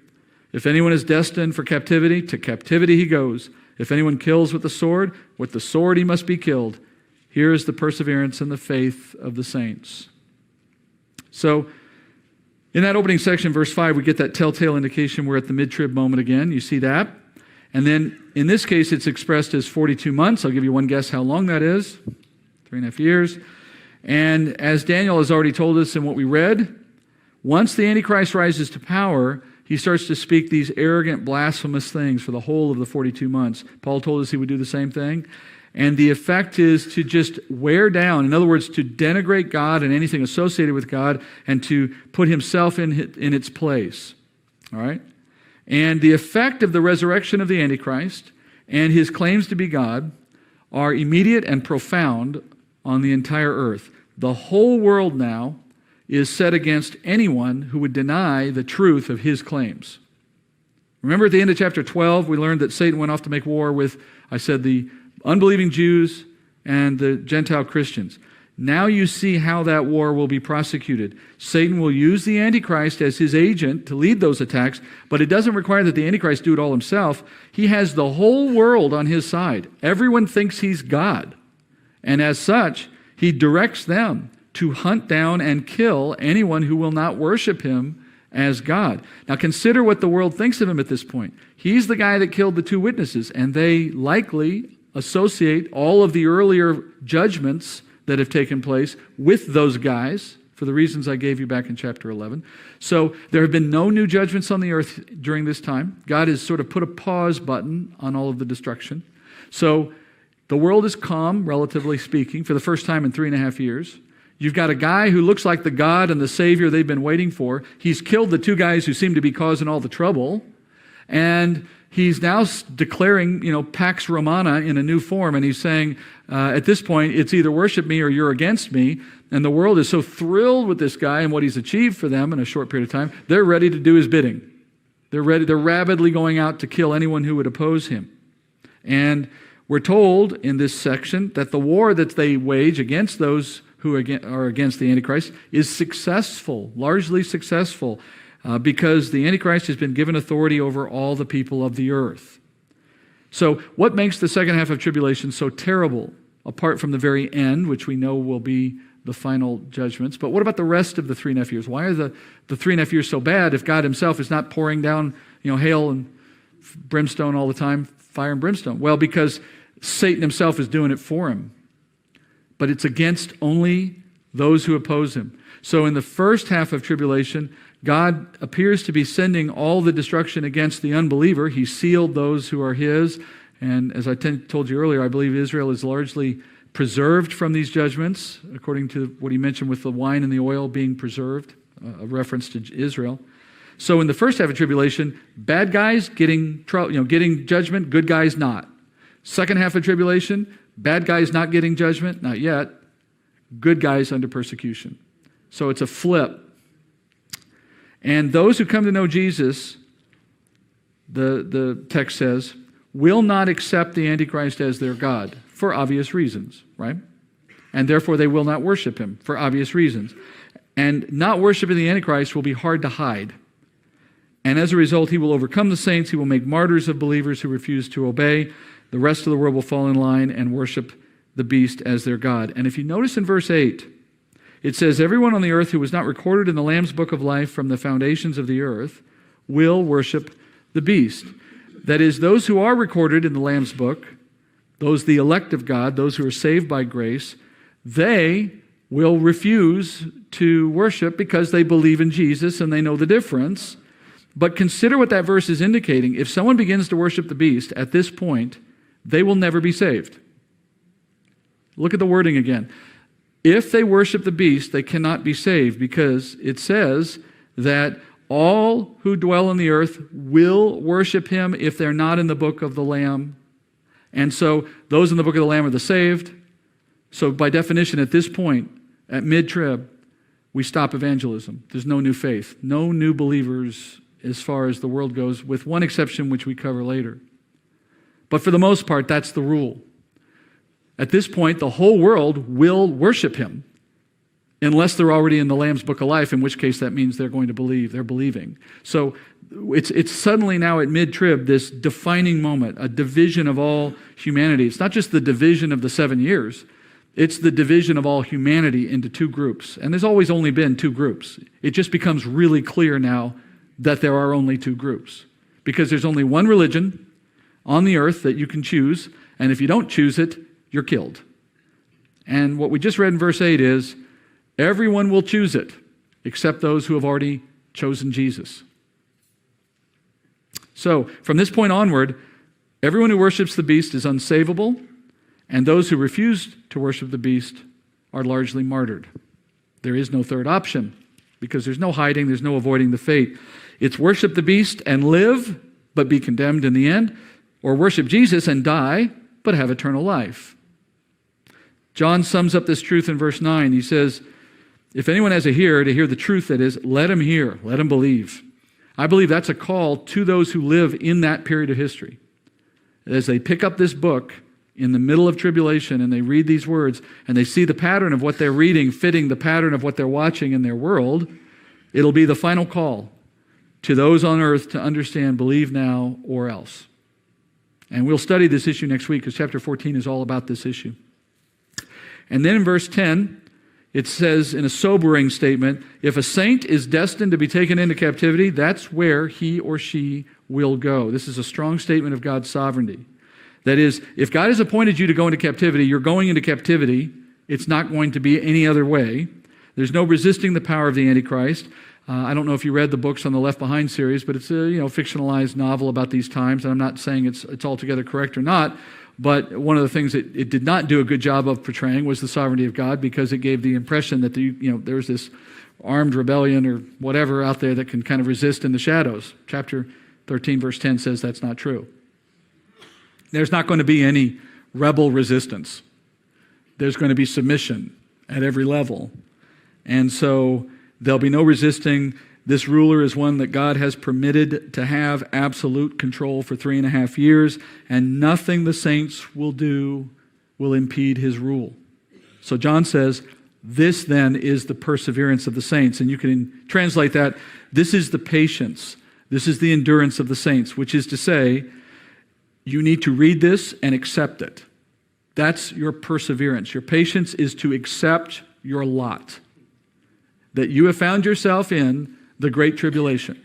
[SPEAKER 2] If anyone is destined for captivity, to captivity he goes. If anyone kills with the sword he must be killed. Here is the perseverance and the faith of the saints. So, in that opening section, verse 5, we get that telltale indication we're at the mid-trib moment again. You see that? And then, in this case, it's expressed as 42 months. I'll give you one guess how long that is. 3.5 years. And as Daniel has already told us in what we read, once the Antichrist rises to power, he starts to speak these arrogant, blasphemous things for the whole of the 42 months. Paul told us he would do the same thing. And the effect is to just wear down, in other words, to denigrate God and anything associated with God, and to put himself in its place. All right? And the effect of the resurrection of the Antichrist and his claims to be God are immediate and profound on the entire earth. The whole world now is set against anyone who would deny the truth of his claims. Remember at the end of chapter 12, we learned that Satan went off to make war with, I said, the unbelieving Jews and the Gentile Christians. Now you see how that war will be prosecuted. Satan will use the Antichrist as his agent to lead those attacks, but it doesn't require that the Antichrist do it all himself. He has the whole world on his side. Everyone thinks he's God. And as such, he directs them to hunt down and kill anyone who will not worship him as God. Now consider what the world thinks of him at this point. He's the guy that killed the two witnesses, and they likely associate all of the earlier judgments that have taken place with those guys for the reasons I gave you back in chapter 11. So there have been no new judgments on the earth during this time. God has sort of put a pause button on all of the destruction. So the world is calm, relatively speaking, for the first time in 3.5 years. You've got a guy who looks like the God and the Savior they've been waiting for. He's killed the two guys who seem to be causing all the trouble. And he's now declaring, Pax Romana in a new form. And he's saying, at this point, it's either worship me or you're against me. And the world is so thrilled with this guy and what he's achieved for them in a short period of time, they're ready to do his bidding. They're rabidly going out to kill anyone who would oppose him. And we're told in this section that the war that they wage against those who are against the Antichrist is successful, largely successful, because the Antichrist has been given authority over all the people of the earth. So what makes the second half of tribulation so terrible, apart from the very end, which we know will be the final judgments? But what about the rest of the 3.5 years? Why are the 3.5 years so bad if God himself is not pouring down hail and brimstone all the time, fire and brimstone? Well, because Satan himself is doing it for him. But it's against only those who oppose him. So in the first half of tribulation, God appears to be sending all the destruction against the unbeliever. He sealed those who are his. And as I told you earlier, I believe Israel is largely preserved from these judgments, according to what he mentioned with the wine and the oil being preserved, a reference to Israel. So in the first half of tribulation, bad guys getting judgment, good guys not. Second half of tribulation, bad guys not getting judgment, not yet. Good guys under persecution. So it's a flip. And those who come to know Jesus, the text says, will not accept the Antichrist as their God for obvious reasons, right? And therefore they will not worship him for obvious reasons. And not worshiping the Antichrist will be hard to hide. And as a result, he will overcome the saints. He will make martyrs of believers who refuse to obey. The rest of the world will fall in line and worship the beast as their God. And if you notice in verse 8, it says, everyone on the earth who was not recorded in the Lamb's book of life from the foundations of the earth will worship the beast. That is, those who are recorded in the Lamb's book, those the elect of God, those who are saved by grace, they will refuse to worship because they believe in Jesus and they know the difference. But consider what that verse is indicating. If someone begins to worship the beast at this point, they will never be saved. Look at the wording again. If they worship the beast, they cannot be saved because it says that all who dwell on the earth will worship him if they're not in the book of the Lamb. And so those in the book of the Lamb are the saved. So by definition, at this point, at mid-trib, we stop evangelism. There's no new faith, no new believers as far as the world goes, with one exception which we cover later. But for the most part, that's the rule. At this point, the whole world will worship him, unless they're already in the Lamb's book of life, in which case that means they're going to believe, they're believing. So it's suddenly now at mid-trib, this defining moment, a division of all humanity. It's not just the division of the 7 years, it's the division of all humanity into two groups. And there's always only been two groups. It just becomes really clear now that there are only two groups. Because there's only one religion on the earth that you can choose, and if you don't choose it, you're killed. And what we just read in verse 8 is, everyone will choose it, except those who have already chosen Jesus. So, from this point onward, everyone who worships the beast is unsavable, and those who refuse to worship the beast are largely martyred. There is no third option, because there's no hiding, there's no avoiding the fate. It's worship the beast and live, but be condemned in the end, or worship Jesus and die, but have eternal life. John sums up this truth in verse 9. He says, if anyone has a ear to hear the truth, that is, let him hear, let him believe. I believe that's a call to those who live in that period of history. As they pick up this book in the middle of tribulation and they read these words and they see the pattern of what they're reading fitting the pattern of what they're watching in their world, it'll be the final call to those on earth to understand, believe now or else. And we'll study this issue next week because chapter 14 is all about this issue. And then in verse 10, It says in a sobering statement, if a saint is destined to be taken into captivity, that's where he or she will go. This is a strong statement of God's sovereignty. That is, if God has appointed you to go into captivity, you're going into captivity. It's not going to be any other way. There's no resisting the power of the Antichrist. I don't know if you read the books on the Left Behind series, but it's a fictionalized novel about these times, and I'm not saying it's altogether correct or not, but one of the things that it did not do a good job of portraying was the sovereignty of God, because it gave the impression that there's this armed rebellion or whatever out there that can kind of resist in the shadows. Chapter 13, verse 10 says that's not true. There's not going to be any rebel resistance. There's going to be submission at every level. And so there'll be no resisting. This ruler is one that God has permitted to have absolute control for 3.5 years, and nothing the saints will do will impede his rule. So John says, this then is the perseverance of the saints. And you can translate that, this is the patience, this is the endurance of the saints, which is to say, you need to read this and accept it. That's your perseverance. Your patience is to accept your lot, that you have found yourself in the great tribulation.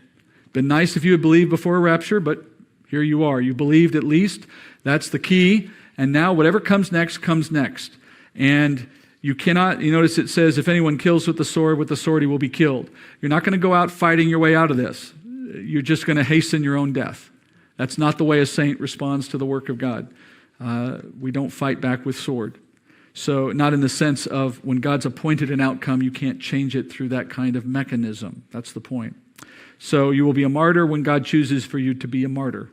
[SPEAKER 2] Been nice if you had believed before a rapture, but here you are. You believed at least. That's the key. And now whatever comes next, comes next. And you notice it says, if anyone kills with the sword he will be killed. You're not going to go out fighting your way out of this. You're just going to hasten your own death. That's not the way a saint responds to the work of God. We don't fight back with sword. So not in the sense of when God's appointed an outcome, you can't change it through that kind of mechanism. That's the point. So you will be a martyr when God chooses for you to be a martyr.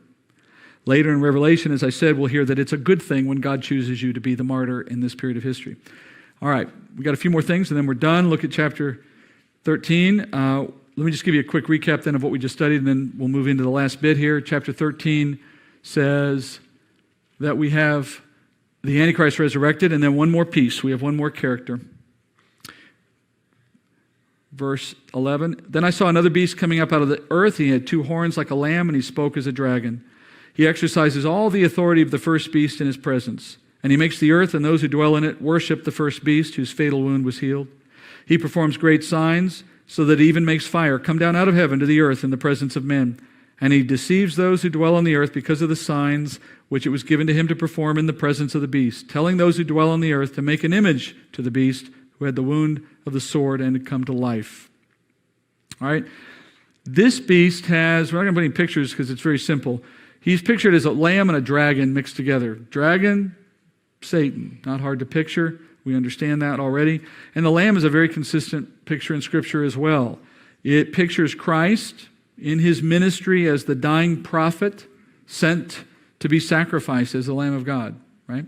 [SPEAKER 2] Later in Revelation, as I said, we'll hear that it's a good thing when God chooses you to be the martyr in this period of history. All right, we got a few more things and then we're done. Look at chapter 13. Let me just give you a quick recap then of what we just studied, and then we'll move into the last bit here. Chapter 13 says that we have the Antichrist resurrected, and then one more piece. We have one more character. Verse 11, then I saw another beast coming up out of the earth. He had 2 horns like a lamb, and he spoke as a dragon. He exercises all the authority of the first beast in his presence. And he makes the earth and those who dwell in it worship the first beast, whose fatal wound was healed. He performs great signs, so that he even makes fire come down out of heaven to the earth in the presence of men. And he deceives those who dwell on the earth because of the signs which it was given to him to perform in the presence of the beast, telling those who dwell on the earth to make an image to the beast who had the wound of the sword and had come to life. All right? This beast has, we're not going to put any pictures because it's very simple. He's pictured as a lamb and a dragon mixed together. Dragon, Satan. Not hard to picture. We understand that already. And the lamb is a very consistent picture in Scripture as well. It pictures Christ in his ministry as the dying prophet sent to be sacrificed as the Lamb of God, right?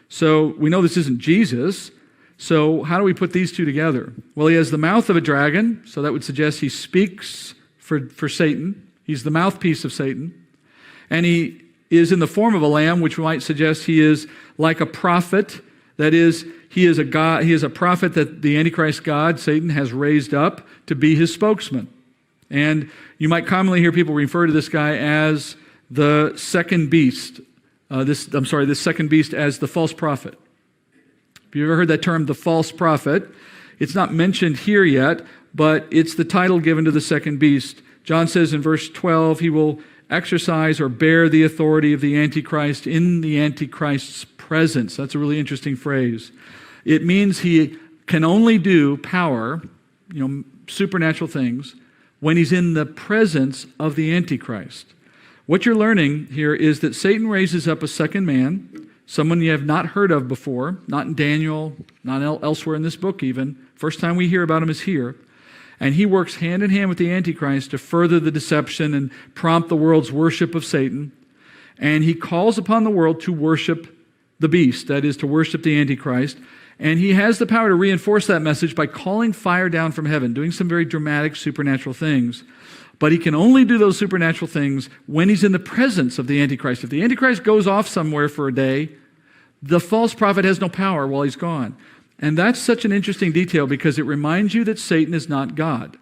[SPEAKER 2] So we know this isn't Jesus. So how do we put these two together? Well, he has the mouth of a dragon, so that would suggest he speaks for Satan. He's the mouthpiece of Satan. And he is in the form of a lamb, which might suggest he is like a prophet. That is, he is a God. He is a prophet that the Antichrist God, Satan, has raised up to be his spokesman. And you might commonly hear people refer to this guy as the second beast. This second beast as the false prophet. Have you ever heard that term, the false prophet? It's not mentioned here yet, but it's the title given to the second beast. John says in verse 12, he will exercise or bear the authority of the Antichrist in the Antichrist's presence. That's a really interesting phrase. It means he can only do power, supernatural things, when he's in the presence of the Antichrist. What you're learning here is that Satan raises up a second man, someone you have not heard of before, not in Daniel, not elsewhere in this book even. First time we hear about him is here. And he works hand in hand with the Antichrist to further the deception and prompt the world's worship of Satan. And he calls upon the world to worship the beast, that is, to worship the Antichrist. And he has the power to reinforce that message by calling fire down from heaven, doing some very dramatic supernatural things. But he can only do those supernatural things when he's in the presence of the Antichrist. If the Antichrist goes off somewhere for a day, the false prophet has no power while he's gone. And that's such an interesting detail because it reminds you that Satan is not God.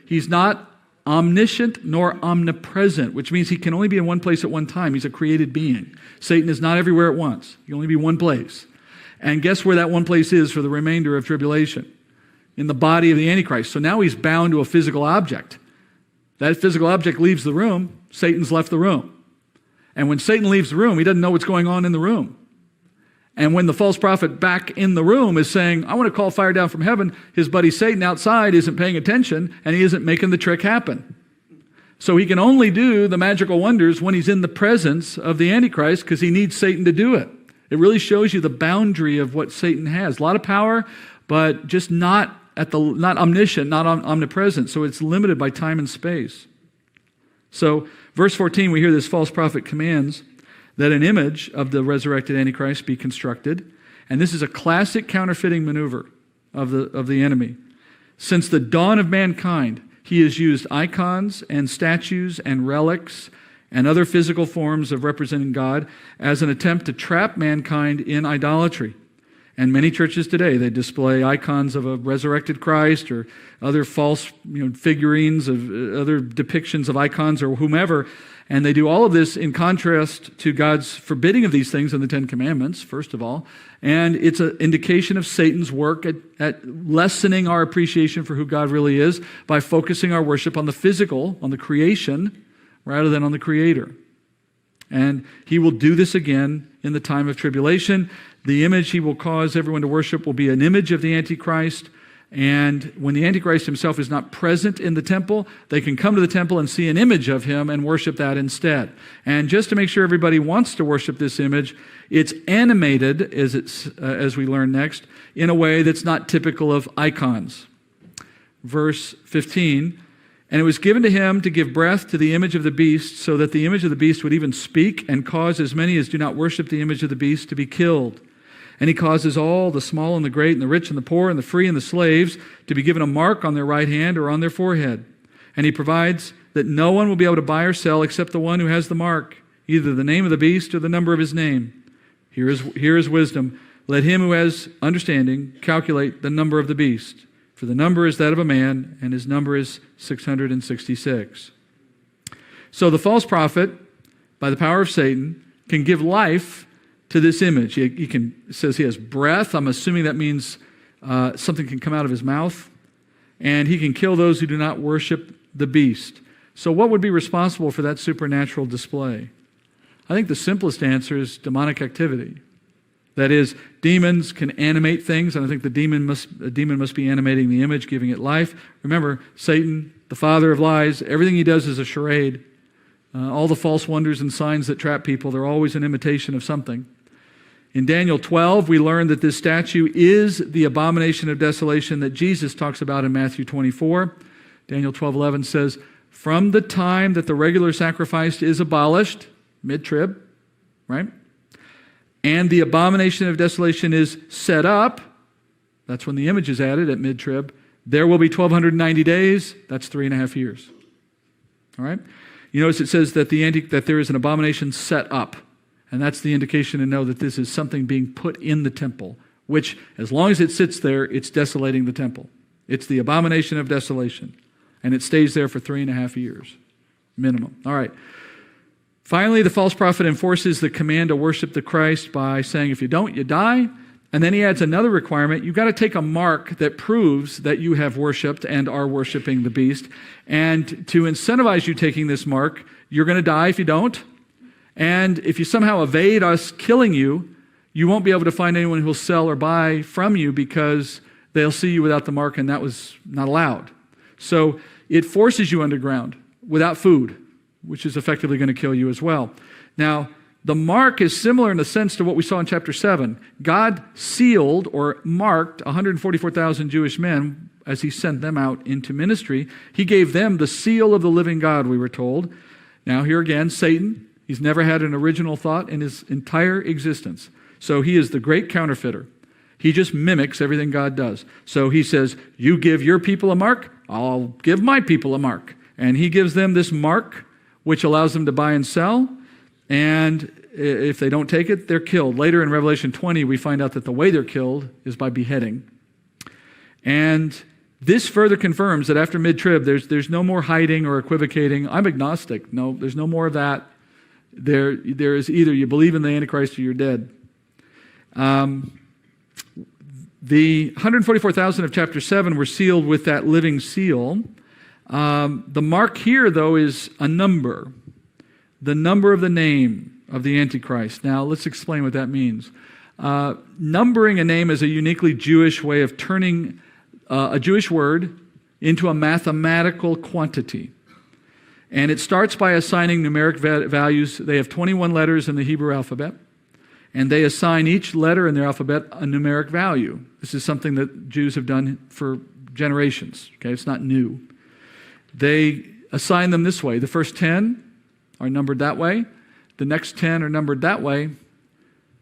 [SPEAKER 2] He's not omniscient nor omnipresent, which means he can only be in one place at one time. He's a created being. Satan is not everywhere at once. He can only be one place. And guess where that one place is for the remainder of tribulation? In the body of the Antichrist. So now he's bound to a physical object. That physical object leaves the room, Satan's left the room. And when Satan leaves the room, he doesn't know what's going on in the room. And when the false prophet back in the room is saying, I want to call fire down from heaven, his buddy Satan outside isn't paying attention and he isn't making the trick happen. So he can only do the magical wonders when he's in the presence of the Antichrist because he needs Satan to do it. It really shows you the boundary of what Satan has. A lot of power, but just not omniscient, not omnipresent. So it's limited by time and space. So verse 14, we hear this false prophet commands that an image of the resurrected Antichrist be constructed. And this is a classic counterfeiting maneuver of the enemy. Since the dawn of mankind, he has used icons and statues and relics and other physical forms of representing God as an attempt to trap mankind in idolatry. And many churches today, they display icons of a resurrected Christ or other false figurines of other depictions of icons or whomever. And they do all of this in contrast to God's forbidding of these things in the Ten Commandments, first of all. And it's an indication of Satan's work at lessening our appreciation for who God really is by focusing our worship on the physical, on the creation, rather than on the Creator. And he will do this again in the time of tribulation. The image he will cause everyone to worship will be an image of the Antichrist. And when the Antichrist himself is not present in the temple, they can come to the temple and see an image of him and worship that instead. And just to make sure everybody wants to worship this image, it's animated, as we learn next, in a way that's not typical of icons. Verse 15, and it was given to him to give breath to the image of the beast, so that the image of the beast would even speak and cause as many as do not worship the image of the beast to be killed. And he causes all, the small and the great and the rich and the poor and the free and the slaves, to be given a mark on their right hand or on their forehead. And he provides that no one will be able to buy or sell except the one who has the mark, either the name of the beast or the number of his name. Here is wisdom. Let him who has understanding calculate the number of the beast. For the number is that of a man, and his number is 666. So the false prophet, by the power of Satan, can give life to this image. It says he has breath. I'm assuming that means something can come out of his mouth. And he can kill those who do not worship the beast. So what would be responsible for that supernatural display? I think the simplest answer is demonic activity. That is, demons can animate things, and I think a demon must be animating the image, giving it life. Remember, Satan, the father of lies, everything he does is a charade. All the false wonders and signs that trap people, they're always an imitation of something. In Daniel 12, we learn that this statue is the abomination of desolation that Jesus talks about in Matthew 24. Daniel 12:11 says, from the time that the regular sacrifice is abolished, mid-trib, right? And the abomination of desolation is set up, that's when the image is added at mid-trib, there will be 1,290 days, that's 3.5 years. All right? You notice it says that that there is an abomination set up. And that's the indication to know that this is something being put in the temple, which, as long as it sits there, it's desolating the temple. It's the abomination of desolation. And it stays there for 3.5 years, minimum. All right. Finally, the false prophet enforces the command to worship the Christ by saying, if you don't, you die. And then he adds another requirement. You've got to take a mark that proves that you have worshiped and are worshiping the beast. And to incentivize you taking this mark, you're going to die if you don't. And if you somehow evade us killing you, you won't be able to find anyone who will sell or buy from you because they'll see you without the mark, and that was not allowed. So it forces you underground without food, which is effectively going to kill you as well. Now, the mark is similar in the sense to what we saw in chapter 7. God sealed or marked 144,000 Jewish men as he sent them out into ministry. He gave them the seal of the living God, we were told. Now, here again, Satan, he's never had an original thought in his entire existence. So he is the great counterfeiter. He just mimics everything God does. So he says, you give your people a mark, I'll give my people a mark. And he gives them this mark, which allows them to buy and sell. And if they don't take it, they're killed. Later in Revelation 20, we find out that the way they're killed is by beheading. And this further confirms that after mid-trib, there's no more hiding or equivocating. I'm agnostic. No, there's no more of that. There is either you believe in the Antichrist or you're dead. The 144,000 of chapter 7 were sealed with that living seal. The mark here, though, is a number. The number of the name of the Antichrist. Now, let's explain what that means. Numbering a name is a uniquely Jewish way of turning a Jewish word into a mathematical quantity. And it starts by assigning numeric values. They have 21 letters in the Hebrew alphabet, and they assign each letter in their alphabet a numeric value. This is something that Jews have done for generations. Okay, it's not new. They assign them this way. The first 10 are numbered that way. The next 10 are numbered that way.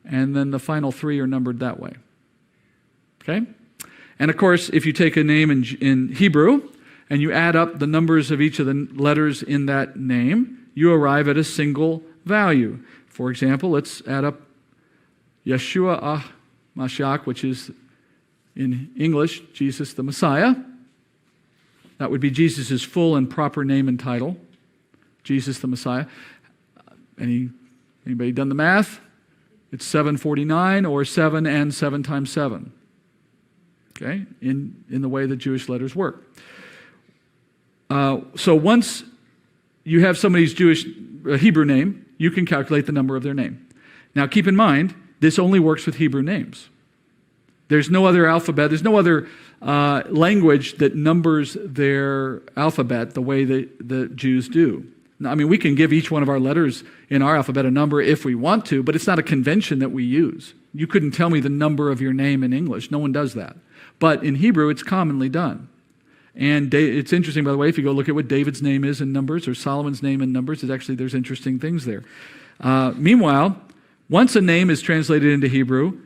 [SPEAKER 2] And then the final 3 are numbered that way. Okay? And of course, if you take a name in Hebrew and you add up the numbers of each of the letters in that name, you arrive at a single value. For example, let's add up Yeshua Mashiach, which is in English, Jesus the Messiah. That would be Jesus' full and proper name and title, Jesus the Messiah. Anybody done the math? It's 749, or 7 and 7 times 7. Okay, in the way that Jewish letters work. So once you have somebody's Hebrew name, you can calculate the number of their name. Now keep in mind, this only works with Hebrew names. There's no other alphabet, there's no other language that numbers their alphabet the way the Jews do. Now, I mean, we can give each one of our letters in our alphabet a number if we want to, but it's not a convention that we use. You couldn't tell me the number of your name in English. No one does that. But in Hebrew, it's commonly done. And it's interesting, by the way, if you go look at what David's name is in numbers or Solomon's name in numbers, there's interesting things there. Meanwhile, once a name is translated into Hebrew,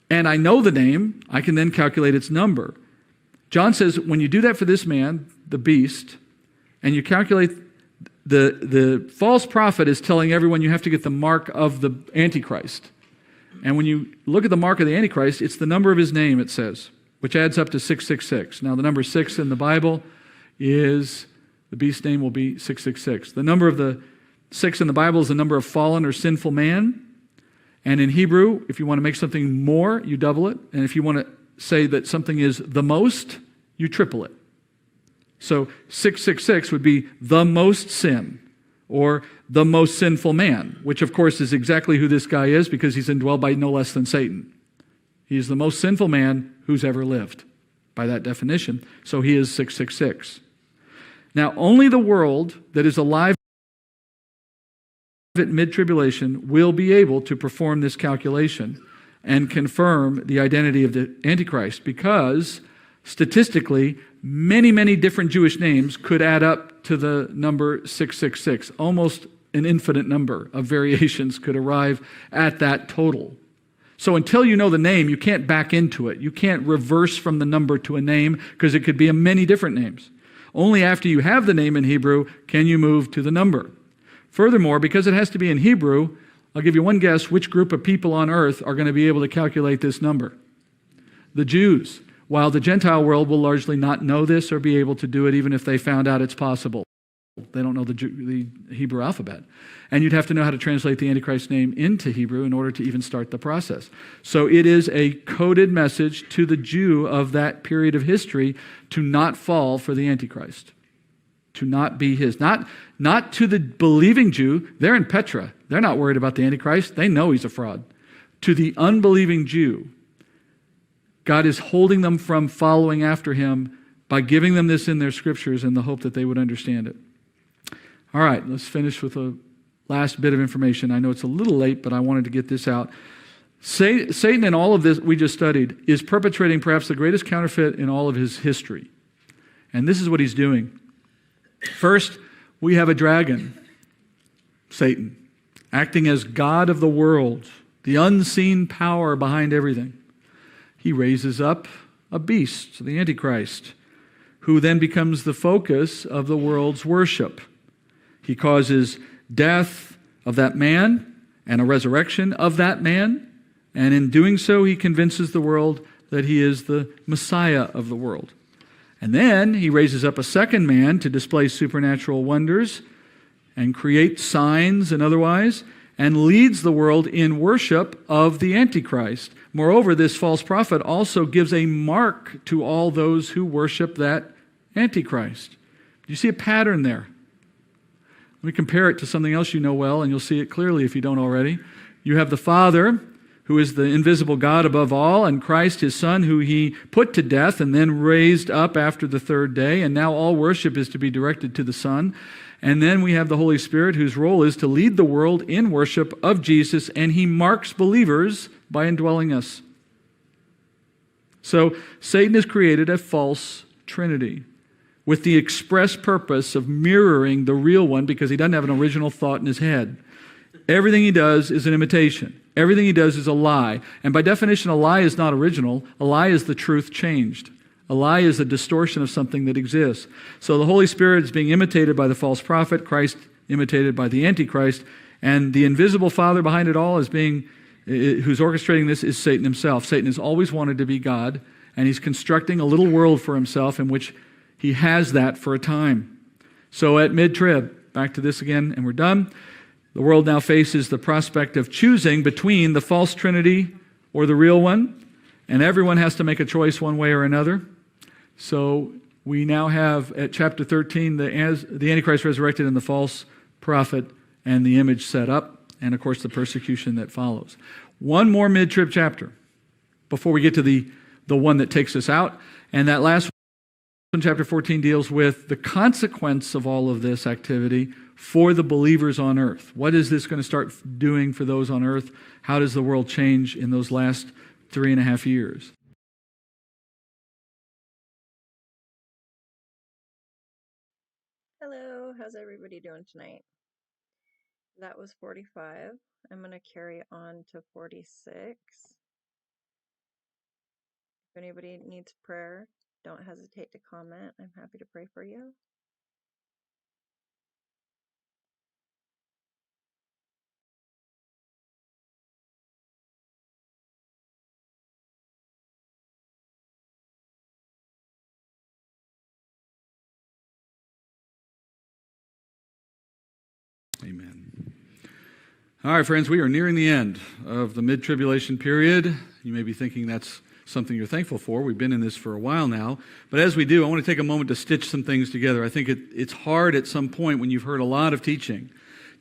[SPEAKER 2] and I know the name, I can then calculate its number. John says, when you do that for this man, the beast, and you calculate the false prophet is telling everyone you have to get the mark of the Antichrist. And when you look at the mark of the Antichrist, it's the number of his name, it says, which adds up to 666. Now, the number 6 in the Bible is, the beast's name will be 666. The number of the 6 in the Bible is the number of fallen or sinful man. And in Hebrew, if you want to make something more, you double it. And if you want to say that something is the most, you triple it. So 666 would be the most sin, or the most sinful man, which of course is exactly who this guy is, because he's indwelled by no less than Satan. He's the most sinful man who's ever lived, by that definition. So he is 666. Now, only the world that is alive at mid-tribulation will be able to perform this calculation and confirm the identity of the Antichrist, because statistically, many, many different Jewish names could add up to the number 666. Almost an infinite number of variations could arrive at that total. So until you know the name, you can't back into it. You can't reverse from the number to a name, because it could be many different names. Only after you have the name in Hebrew can you move to the number. Furthermore, because it has to be in Hebrew, I'll give you one guess which group of people on earth are going to be able to calculate this number. The Jews. While the Gentile world will largely not know this or be able to do it even if they found out it's possible. They don't know the Hebrew alphabet. And you'd have to know how to translate the Antichrist name into Hebrew in order to even start the process. So it is a coded message to the Jew of that period of history to not fall for the Antichrist, to not be his. Not to the believing Jew. They're in Petra. They're not worried about the Antichrist. They know he's a fraud. To the unbelieving Jew, God is holding them from following after him by giving them this in their scriptures in the hope that they would understand it. All right, let's finish with a last bit of information. I know it's a little late, but I wanted to get this out. Satan, in all of this we just studied, is perpetrating perhaps the greatest counterfeit in all of his history. And this is what he's doing. First, we have a dragon, Satan, acting as God of the world, the unseen power behind everything. He raises up a beast, the Antichrist, who then becomes the focus of the world's worship. He causes death of that man and a resurrection of that man, and in doing so, he convinces the world that he is the Messiah of the world. And then he raises up a second man to display supernatural wonders and create signs and otherwise, and leads the world in worship of the antichrist. Moreover, this false prophet also gives a mark to all those who worship that antichrist. Do you see a pattern there? Let me compare it to something else you know well, and you'll see it clearly if you don't already. You have the Father, who is the invisible God above all, and Christ, his Son, who he put to death and then raised up after the third day, and now all worship is to be directed to the Son. And then we have the Holy Spirit, whose role is to lead the world in worship of Jesus, and he marks believers by indwelling us. So Satan has created a false trinity with the express purpose of mirroring the real one, because he doesn't have an original thought in his head. Everything he does is an imitation. Everything he does is a lie. And by definition, a lie is not original. A lie is the truth changed. A lie is a distortion of something that exists. So the Holy Spirit is being imitated by the false prophet, Christ imitated by the Antichrist, and the invisible Father behind it all is who's orchestrating this is Satan himself. Satan has always wanted to be God, and he's constructing a little world for himself in which he has that for a time. So at mid-trib, back to this again, and we're done. The world now faces the prospect of choosing between the false trinity or the real one, and everyone has to make a choice one way or another. So we now have at chapter 13 the Antichrist resurrected and the false prophet and the image set up, and of course the persecution that follows. One more mid-trib chapter before we get to the one that takes us out, and that last one, chapter 14, deals with the consequence of all of this activity for the believers on earth. What is this going to start doing for those on earth? How does the world change in those last 3.5 years?
[SPEAKER 1] Hello, how's everybody doing tonight? That was 45. I'm going to carry on to 46. If anybody needs prayer, don't hesitate to comment. I'm happy to pray for you.
[SPEAKER 2] Amen. All right, friends, we are nearing the end of the mid-tribulation period. You may be thinking that's something you're thankful for. We've been in this for a while now. But as we do, I want to take a moment to stitch some things together. I think it's hard at some point when you've heard a lot of teaching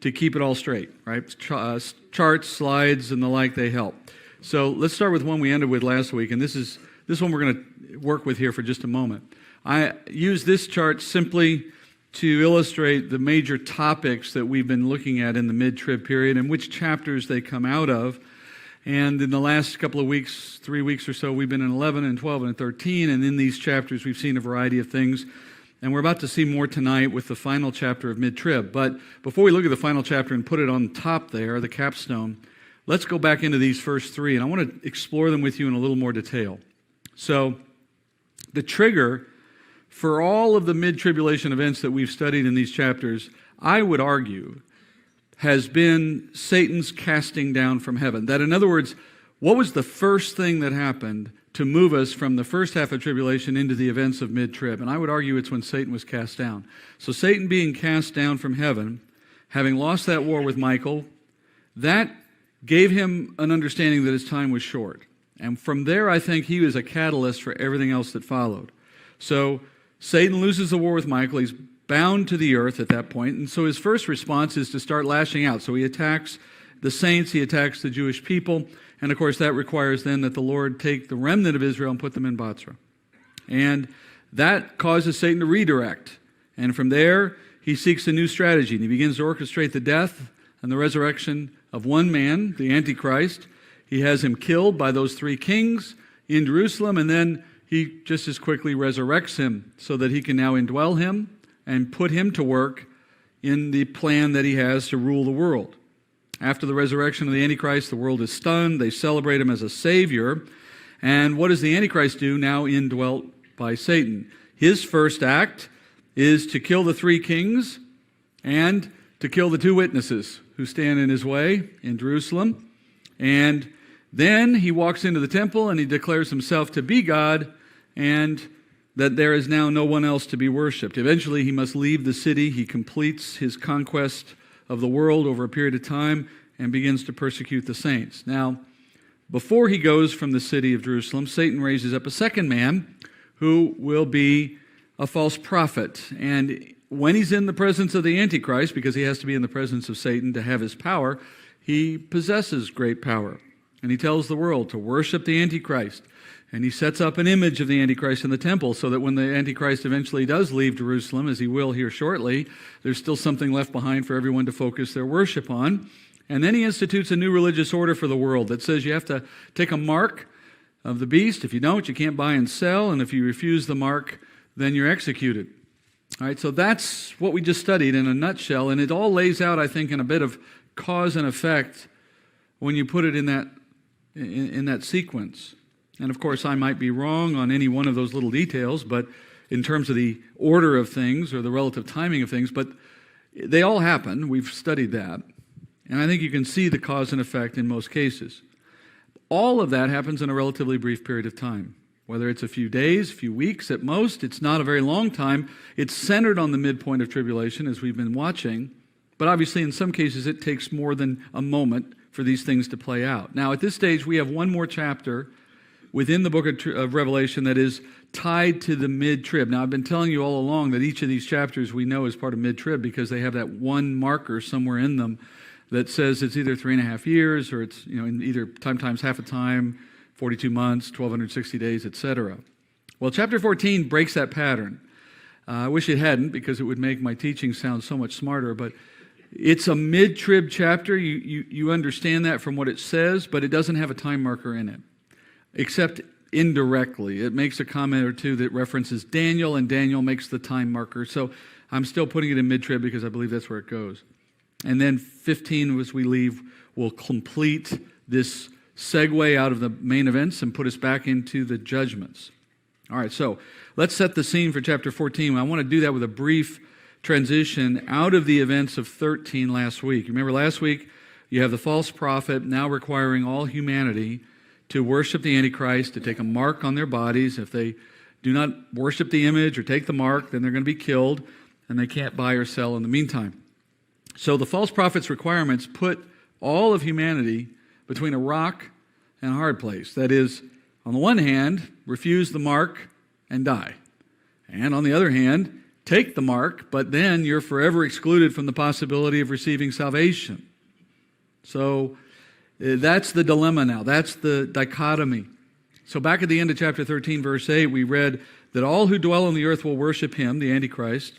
[SPEAKER 2] to keep it all straight, right? Charts, slides, and the like, they help. So let's start with one we ended with last week, and this one we're going to work with here for just a moment. I use this chart simply to illustrate the major topics that we've been looking at in the mid-trib period and which chapters they come out of. And in the last couple of weeks, 3 weeks or so, we've been in 11 and 12 and 13, and in these chapters we've seen a variety of things. And we're about to see more tonight with the final chapter of mid-trib. But before we look at the final chapter and put it on top there, the capstone, let's go back into these first three, and I want to explore them with you in a little more detail. So the trigger for all of the mid-tribulation events that we've studied in these chapters, I would argue, has been Satan's casting down from heaven. That, in other words, what was the first thing that happened to move us from the first half of tribulation into the events of mid-trib? And I would argue it's when Satan was cast down. So Satan being cast down from heaven, having lost that war with Michael, that gave him an understanding that his time was short. And from there, I think he was a catalyst for everything else that followed. So Satan loses the war with Michael. He's bound to the earth at that point. And so his first response is to start lashing out. So he attacks the saints. He attacks the Jewish people. And of course, that requires then that the Lord take the remnant of Israel and put them in Batra. And that causes Satan to redirect. And from there, he seeks a new strategy. And he begins to orchestrate the death and the resurrection of one man, the Antichrist. He has him killed by those three kings in Jerusalem, and then he just as quickly resurrects him so that he can now indwell him and put him to work in the plan that he has to rule the world. After the resurrection of the Antichrist, the world is stunned. They celebrate him as a savior. And what does the Antichrist do now indwelt by Satan? His first act is to kill the three kings and to kill the two witnesses who stand in his way in Jerusalem. And then he walks into the temple and he declares himself to be God and that there is now no one else to be worshipped. Eventually he must leave the city. He completes his conquest of the world over a period of time, and begins to persecute the saints. Now, before he goes from the city of Jerusalem, Satan raises up a second man who will be a false prophet. And when he's in the presence of the antichrist, because he has to be in the presence of Satan to have his power, he possesses great power. And he tells the world to worship the antichrist. And he sets up an image of the antichrist in the temple so that when the antichrist eventually does leave Jerusalem, as he will here shortly, there's still something left behind for everyone to focus their worship on. And then he institutes a new religious order for the world that says you have to take a mark of the beast. If you don't, you can't buy and sell. And if you refuse the mark, then you're executed. All right, so that's what we just studied in a nutshell. And it all lays out, I think, in a bit of cause and effect when you put it in that sequence. And of course, I might be wrong on any one of those little details, but in terms of the order of things or the relative timing of things, but they all happen. We've studied that. And I think you can see the cause and effect in most cases. All of that happens in a relatively brief period of time. Whether it's a few days, a few weeks at most, it's not a very long time. It's centered on the midpoint of tribulation, as we've been watching. But obviously, in some cases, it takes more than a moment for these things to play out. Now, at this stage, we have one more chapter within the book of Revelation that is tied to the mid-trib. Now, I've been telling you all along that each of these chapters we know is part of mid-trib because they have that one marker somewhere in them that says it's either 3.5 years or it's in either time times half a time, 42 months, 1,260 days, etc. Well, chapter 14 breaks that pattern. I wish it hadn't because it would make my teaching sound so much smarter, but it's a mid-trib chapter. You understand that from what it says, but it doesn't have a time marker in it, except indirectly. It makes a comment or two that references Daniel, and Daniel makes the time marker. So I'm still putting it in mid-trib because I believe that's where it goes. And then 15, as we leave, will complete this segue out of the main events and put us back into the judgments. All right, so let's set the scene for chapter 14. I want to do that with a brief transition out of the events of 13 last week. Remember last week, you have the false prophet now requiring all humanity to worship the Antichrist, to take a mark on their bodies. If they do not worship the image or take the mark, then they're going to be killed, and they can't buy or sell in the meantime. So the false prophet's requirements put all of humanity between a rock and a hard place. That is, on the one hand, refuse the mark and die. And on the other hand, take the mark, but then you're forever excluded from the possibility of receiving salvation. So that's the dilemma now. That's the dichotomy. So back at the end of chapter 13, verse 8, we read that all who dwell on the earth will worship him, the Antichrist,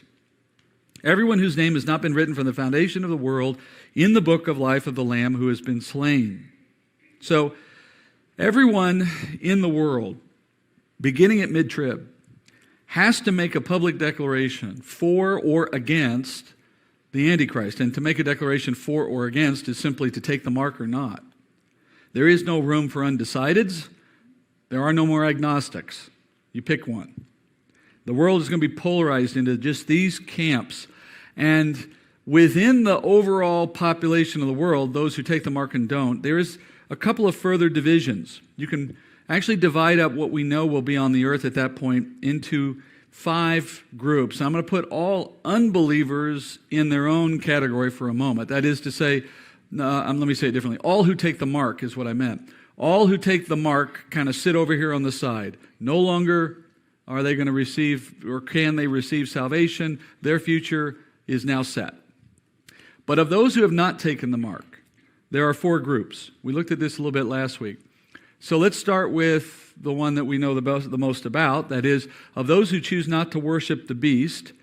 [SPEAKER 2] everyone whose name has not been written from the foundation of the world in the book of life of the Lamb who has been slain. So everyone in the world, beginning at mid-trib, has to make a public declaration for or against the Antichrist. And to make a declaration for or against is simply to take the mark or not. There is no room for undecideds. There are no more agnostics. You pick one. The world is going to be polarized into just these camps. And within the overall population of the world, those who take the mark and don't, there is a couple of further divisions. You can actually divide up what we know will be on the earth at that point into 5 groups. I'm going to put all unbelievers in their own category for a moment. That is to say, let me say it differently. All who take the mark is what I meant. All who take the mark kind of sit over here on the side. No longer are they going to receive, or can they receive salvation? Their future is now set. But of those who have not taken the mark, there are 4 groups. We looked at this a little bit last week. So let's start with the one that we know the most about. That is, of those who choose not to worship the beast,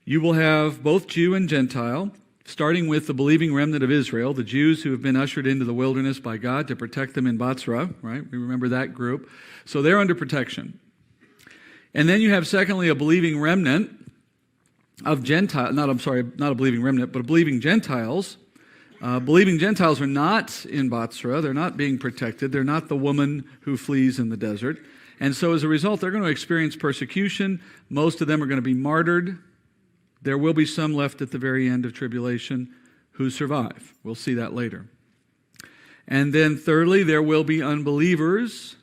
[SPEAKER 2] you will have both Jew and Gentile, starting with the believing remnant of Israel, the Jews who have been ushered into the wilderness by God to protect them in Bozrah, right? We remember that group. So they're under protection. And then you have, secondly, a believing remnant of Gentiles, not a believing remnant, but believing Gentiles. Believing Gentiles are not in Bozrah. They're not being protected. They're not the woman who flees in the desert. And so as a result, they're going to experience persecution. Most of them are going to be martyred. There will be some left at the very end of tribulation who survive. We'll see that later. And then thirdly, there will be unbelievers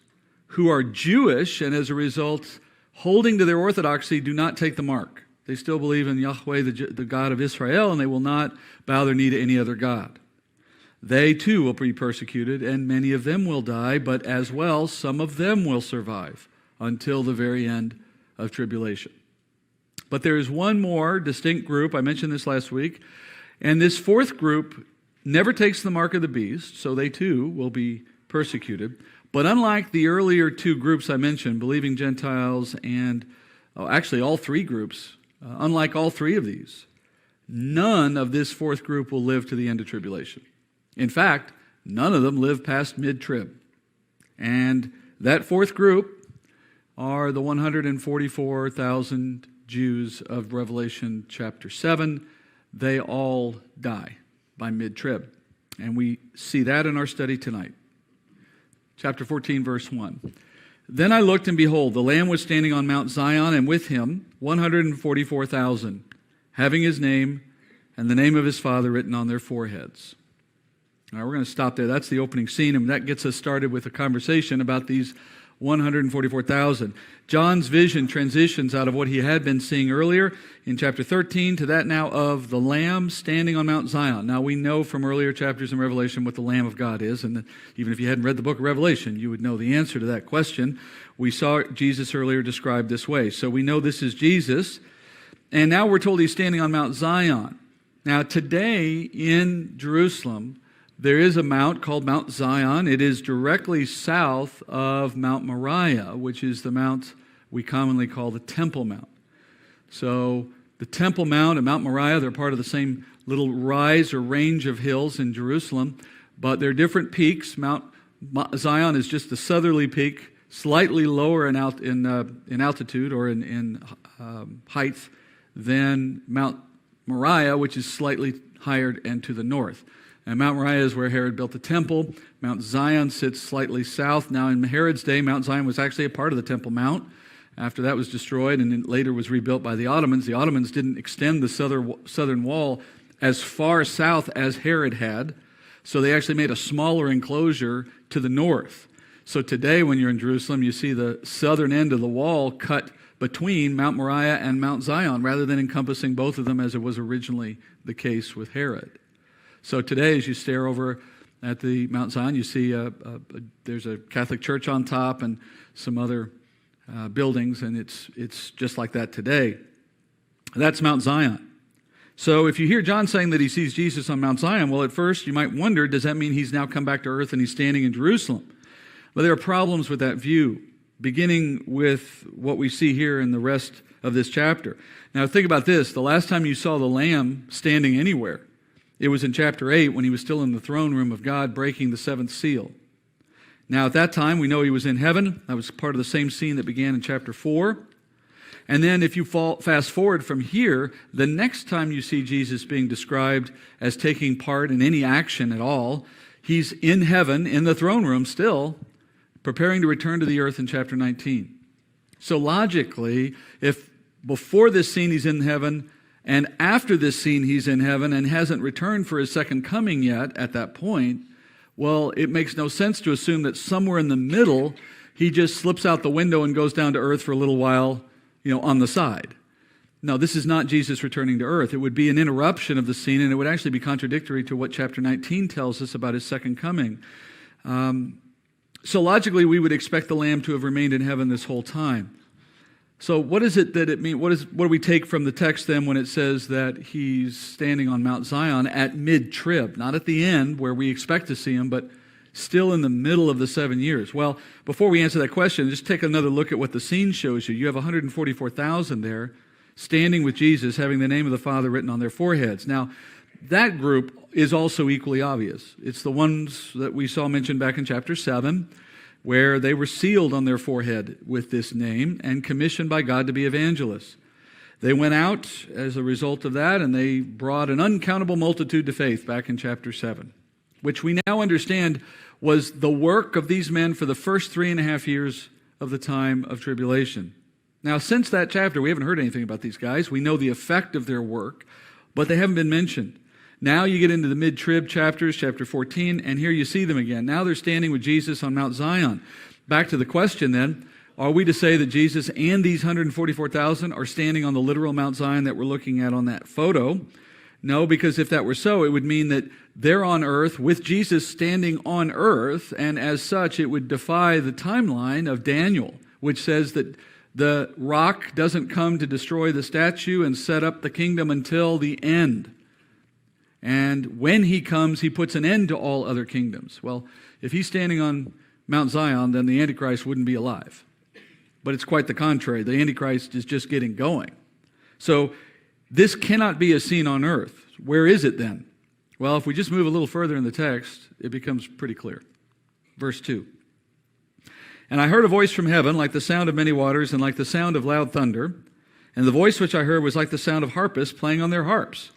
[SPEAKER 2] who are Jewish, and as a result, holding to their orthodoxy, do not take the mark. They still believe in Yahweh, the God of Israel, and they will not bow their knee to any other God. They too will be persecuted, and many of them will die, but as well, some of them will survive until the very end of tribulation. But there is one more distinct group. I mentioned this last week. And this fourth group never takes the mark of the beast, so they too will be persecuted. But unlike the earlier two groups I mentioned, believing Gentiles and actually all three groups, unlike all three of these, none of this fourth group will live to the end of tribulation. In fact, none of them live past mid-trib. And that fourth group are the 144,000 Jews of Revelation chapter 7. They all die by mid-trib. And we see that in our study tonight. Chapter 14, verse 1. Then I looked, and behold, the Lamb was standing on Mount Zion, and with him 144,000, having his name and the name of his Father written on their foreheads. All right, we're going to stop there. That's the opening scene, and that gets us started with a conversation about these 144,000. John's vision transitions out of what he had been seeing earlier in chapter 13 to that now of the Lamb standing on Mount Zion. Now, we know from earlier chapters in Revelation what the Lamb of God is, and even if you hadn't read the book of Revelation, you would know the answer to that question. We saw Jesus earlier described this way. So we know this is Jesus, and now we're told he's standing on Mount Zion. Now, today in Jerusalem, there is a mount called Mount Zion. It is directly south of Mount Moriah, which is the mount we commonly call the Temple Mount. So the Temple Mount and Mount Moriah, they're part of the same little rise or range of hills in Jerusalem, but they're different peaks. Mount Zion is just the southerly peak, slightly lower in altitude or in height than Mount Moriah, which is slightly higher and to the north. And Mount Moriah is where Herod built the temple. Mount Zion sits slightly south. Now, in Herod's day, Mount Zion was actually a part of the Temple Mount. After that was destroyed and then later was rebuilt by the Ottomans didn't extend the southern wall as far south as Herod had. So they actually made a smaller enclosure to the north. So today, when you're in Jerusalem, you see the southern end of the wall cut between Mount Moriah and Mount Zion, rather than encompassing both of them as it was originally the case with Herod. So today, as you stare over at the Mount Zion, you see there's a Catholic church on top and some other buildings, and it's just like that today. That's Mount Zion. So if you hear John saying that he sees Jesus on Mount Zion, well, at first you might wonder, does that mean he's now come back to earth and he's standing in Jerusalem? But there are problems with that view, beginning with what we see here in the rest of this chapter. Now think about this. The last time you saw the Lamb standing anywhere, it was in chapter 8 when he was still in the throne room of God breaking the seventh seal. Now at that time, we know he was in heaven. That was part of the same scene that began in chapter 4. And then if you fast forward from here, the next time you see Jesus being described as taking part in any action at all, he's in heaven, in the throne room still, preparing to return to the earth in chapter 19. So logically, if before this scene he's in heaven, and after this scene he's in heaven and hasn't returned for his second coming yet at that point, well, it makes no sense to assume that somewhere in the middle he just slips out the window and goes down to earth for a little while, on the side. No, this is not Jesus returning to earth. It would be an interruption of the scene, and it would actually be contradictory to what chapter 19 tells us about his second coming. So logically, we would expect the Lamb to have remained in heaven this whole time. So what is it that it means? What do we take from the text then when it says that he's standing on Mount Zion at mid-trib? Not at the end where we expect to see him, but still in the middle of the 7 years. Well, before we answer that question, just take another look at what the scene shows you. You have 144,000 there standing with Jesus, having the name of the Father written on their foreheads. Now, that group is also equally obvious. It's the ones that we saw mentioned back in chapter 7, where they were sealed on their forehead with this name and commissioned by God to be evangelists. They went out as a result of that, and they brought an uncountable multitude to faith back in chapter 7, which we now understand was the work of these men for the first 3.5 years of the time of tribulation. Now, since that chapter, we haven't heard anything about these guys. We know the effect of their work, but they haven't been mentioned. Now you get into the mid-trib chapters, chapter 14, and here you see them again. Now they're standing with Jesus on Mount Zion. Back to the question then, are we to say that Jesus and these 144,000 are standing on the literal Mount Zion that we're looking at on that photo? No, because if that were so, it would mean that they're on earth with Jesus standing on earth, and as such, it would defy the timeline of Daniel, which says that the rock doesn't come to destroy the statue and set up the kingdom until the end. And when he comes, he puts an end to all other kingdoms. Well, if he's standing on Mount Zion, then the Antichrist wouldn't be alive. But it's quite the contrary. The Antichrist is just getting going. So this cannot be a scene on earth. Where is it then? Well, if we just move a little further in the text, it becomes pretty clear. Verse 2. And I heard a voice from heaven like the sound of many waters and like the sound of loud thunder. And the voice which I heard was like the sound of harpists playing on their harps.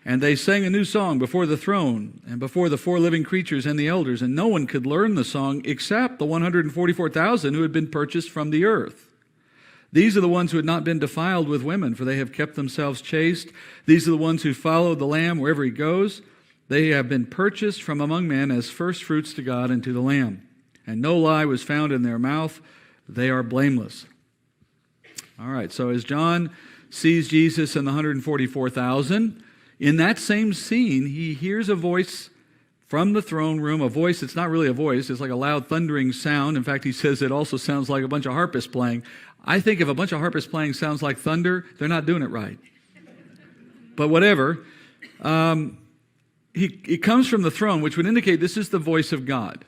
[SPEAKER 2] And they sang a new song before the throne and before the four living creatures and the elders. And no one could learn the song except the 144,000 who had been purchased from the earth. These are the ones who had not been defiled with women, for they have kept themselves chaste. These are the ones who follow the Lamb wherever he goes. They have been purchased from among men as firstfruits to God and to the Lamb. And no lie was found in their mouth. They are blameless. All right, so as John sees Jesus and the 144,000, in that same scene, he hears a voice from the throne room, a voice that's not really a voice. It's like a loud thundering sound. In fact, he says it also sounds like a bunch of harpists playing. I think if a bunch of harpists playing sounds like thunder, they're not doing it right. But whatever. He comes from the throne, which would indicate this is the voice of God.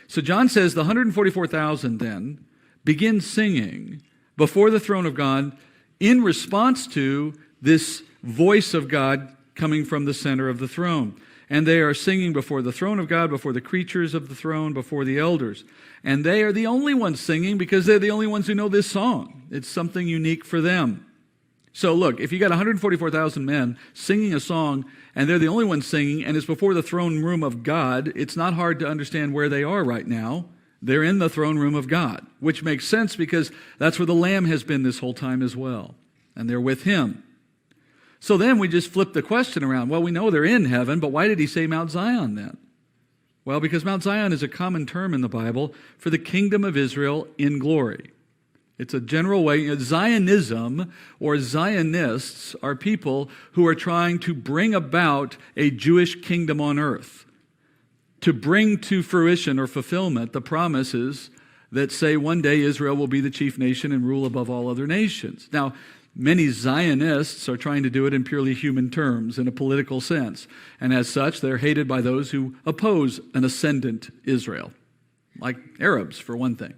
[SPEAKER 2] So John says the 144,000 then begin singing before the throne of God in response to this voice of God coming from the center of the throne. And they are singing before the throne of God, before the creatures of the throne, before the elders. And they are the only ones singing because they're the only ones who know this song. It's something unique for them. So look, if you got 144,000 men singing a song, and they're the only ones singing, and it's before the throne room of God, it's not hard to understand where they are right now. They're in the throne room of God, which makes sense because that's where the Lamb has been this whole time as well. And they're with him. So then we just flip the question around. Well, we know they're in heaven, but why did he say Mount Zion then? Well, because Mount Zion is a common term in the Bible for the kingdom of Israel in glory. It's a general way. Zionism or Zionists are people who are trying to bring about a Jewish kingdom on earth, to bring to fruition or fulfillment the promises that say one day Israel will be the chief nation and rule above all other nations. Now, many Zionists are trying to do it in purely human terms, in a political sense. And as such, they're hated by those who oppose an ascendant Israel, like Arabs, for one thing.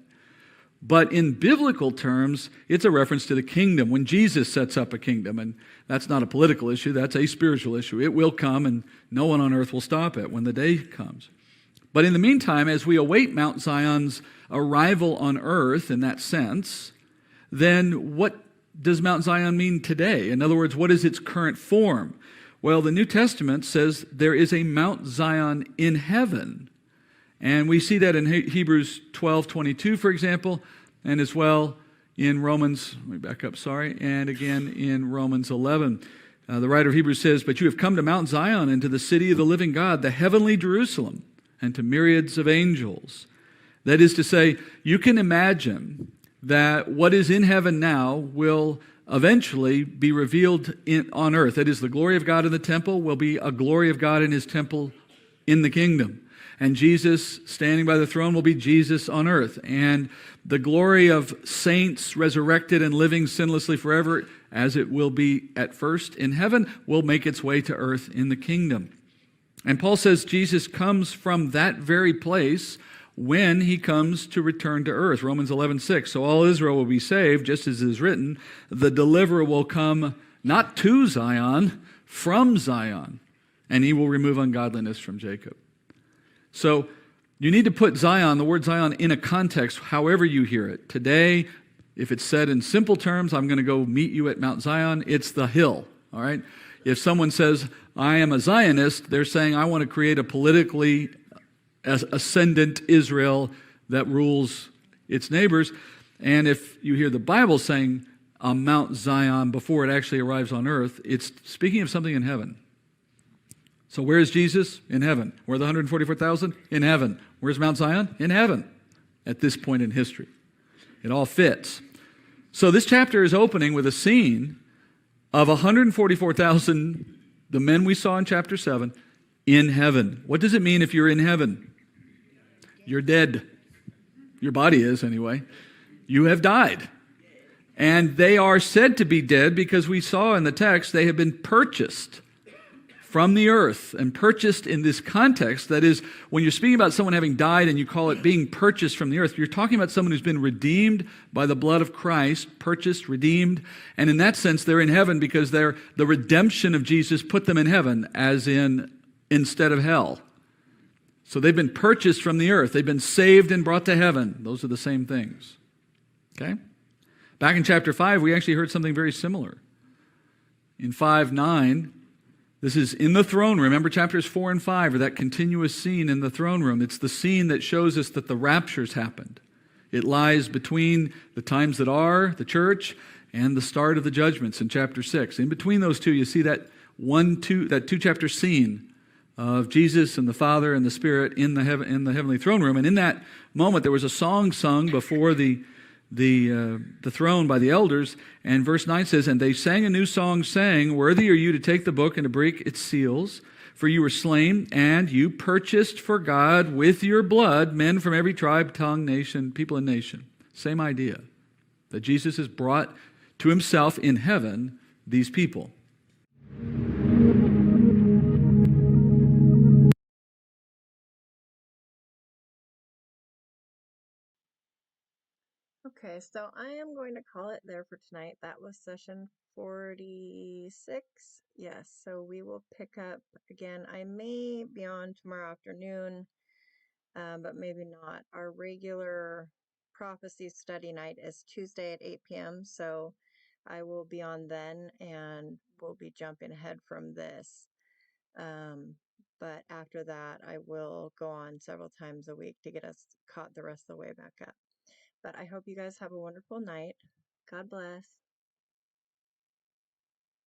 [SPEAKER 2] But in biblical terms, it's a reference to the kingdom, when Jesus sets up a kingdom. And that's not a political issue, that's a spiritual issue. It will come, and no one on earth will stop it when the day comes. But in the meantime, as we await Mount Zion's arrival on earth in that sense, then what does Mount Zion mean today? In other words, what is its current form? Well, the New Testament says there is a Mount Zion in heaven. And we see that in Hebrews 12:22, for example, and as well in Romans, let me back up, and again in Romans 11. The writer of Hebrews says, "But you have come to Mount Zion and to the city of the living God, the heavenly Jerusalem, and to myriads of angels." That is to say, you can imagine that what is in heaven now will eventually be revealed on earth. That is, the glory of God in the temple will be a glory of God in his temple in the kingdom. And Jesus standing by the throne will be Jesus on earth. And the glory of saints resurrected and living sinlessly forever, as it will be at first in heaven, will make its way to earth in the kingdom. And Paul says Jesus comes from that very place when he comes to return to earth. Romans 11:6. So all Israel will be saved, just as is written, the deliverer will come not to Zion, from Zion, and he will remove ungodliness from Jacob. So you need to put Zion, the word Zion, in a context, however you hear it. Today, if it's said in simple terms, I'm going to go meet you at Mount Zion, it's the hill, all right? If someone says, I am a Zionist, they're saying, I want to create a politically ascendant Israel that rules its neighbors. And if you hear the Bible saying Mount Zion before it actually arrives on earth, it's speaking of something in heaven. So where is Jesus? In heaven. Where are the 144,000? In heaven. Where's Mount Zion? In heaven at this point in history. It all fits. So this chapter is opening with a scene of 144,000 the men we saw in chapter 7, in heaven. What does it mean if you're in heaven? You're dead. Your body is, anyway. You have died. And they are said to be dead because we saw in the text they have been purchased from the earth, and purchased in this context. That is, when you're speaking about someone having died and you call it being purchased from the earth, you're talking about someone who's been redeemed by the blood of Christ, purchased, redeemed, and in that sense they're in heaven because the redemption of Jesus put them in heaven, as in instead of hell. So they've been purchased from the earth. They've been saved and brought to heaven. Those are the same things. Okay? Back in chapter 5, we actually heard something very similar. In 5:9, this is in the throne room. Remember, chapters 4 and 5 are that continuous scene in the throne room. It's the scene that shows us that the rapture's happened. It lies between the times that are, the church, and the start of the judgments in chapter 6. In between those two, you see that two-chapter scene of Jesus and the Father and the Spirit in the heavenly throne room. And in that moment, there was a song sung before the throne by the elders, and verse 9 says, "And they sang a new song, saying, Worthy are you to take the book and to break its seals, for you were slain, and you purchased for God with your blood men from every tribe, tongue, nation, people and nation." Same idea, that Jesus has brought to himself in heaven these people.
[SPEAKER 1] Okay, so I am going to call it there for tonight. That was session 46. Yes, so we will pick up again. I may be on tomorrow afternoon, but maybe not. Our regular prophecy study night is Tuesday at 8 p.m., so I will be on then, and we'll be jumping ahead from this. But after that, I will go on several times a week to get us caught the rest of the way back up. But I hope you guys have a wonderful night. God bless.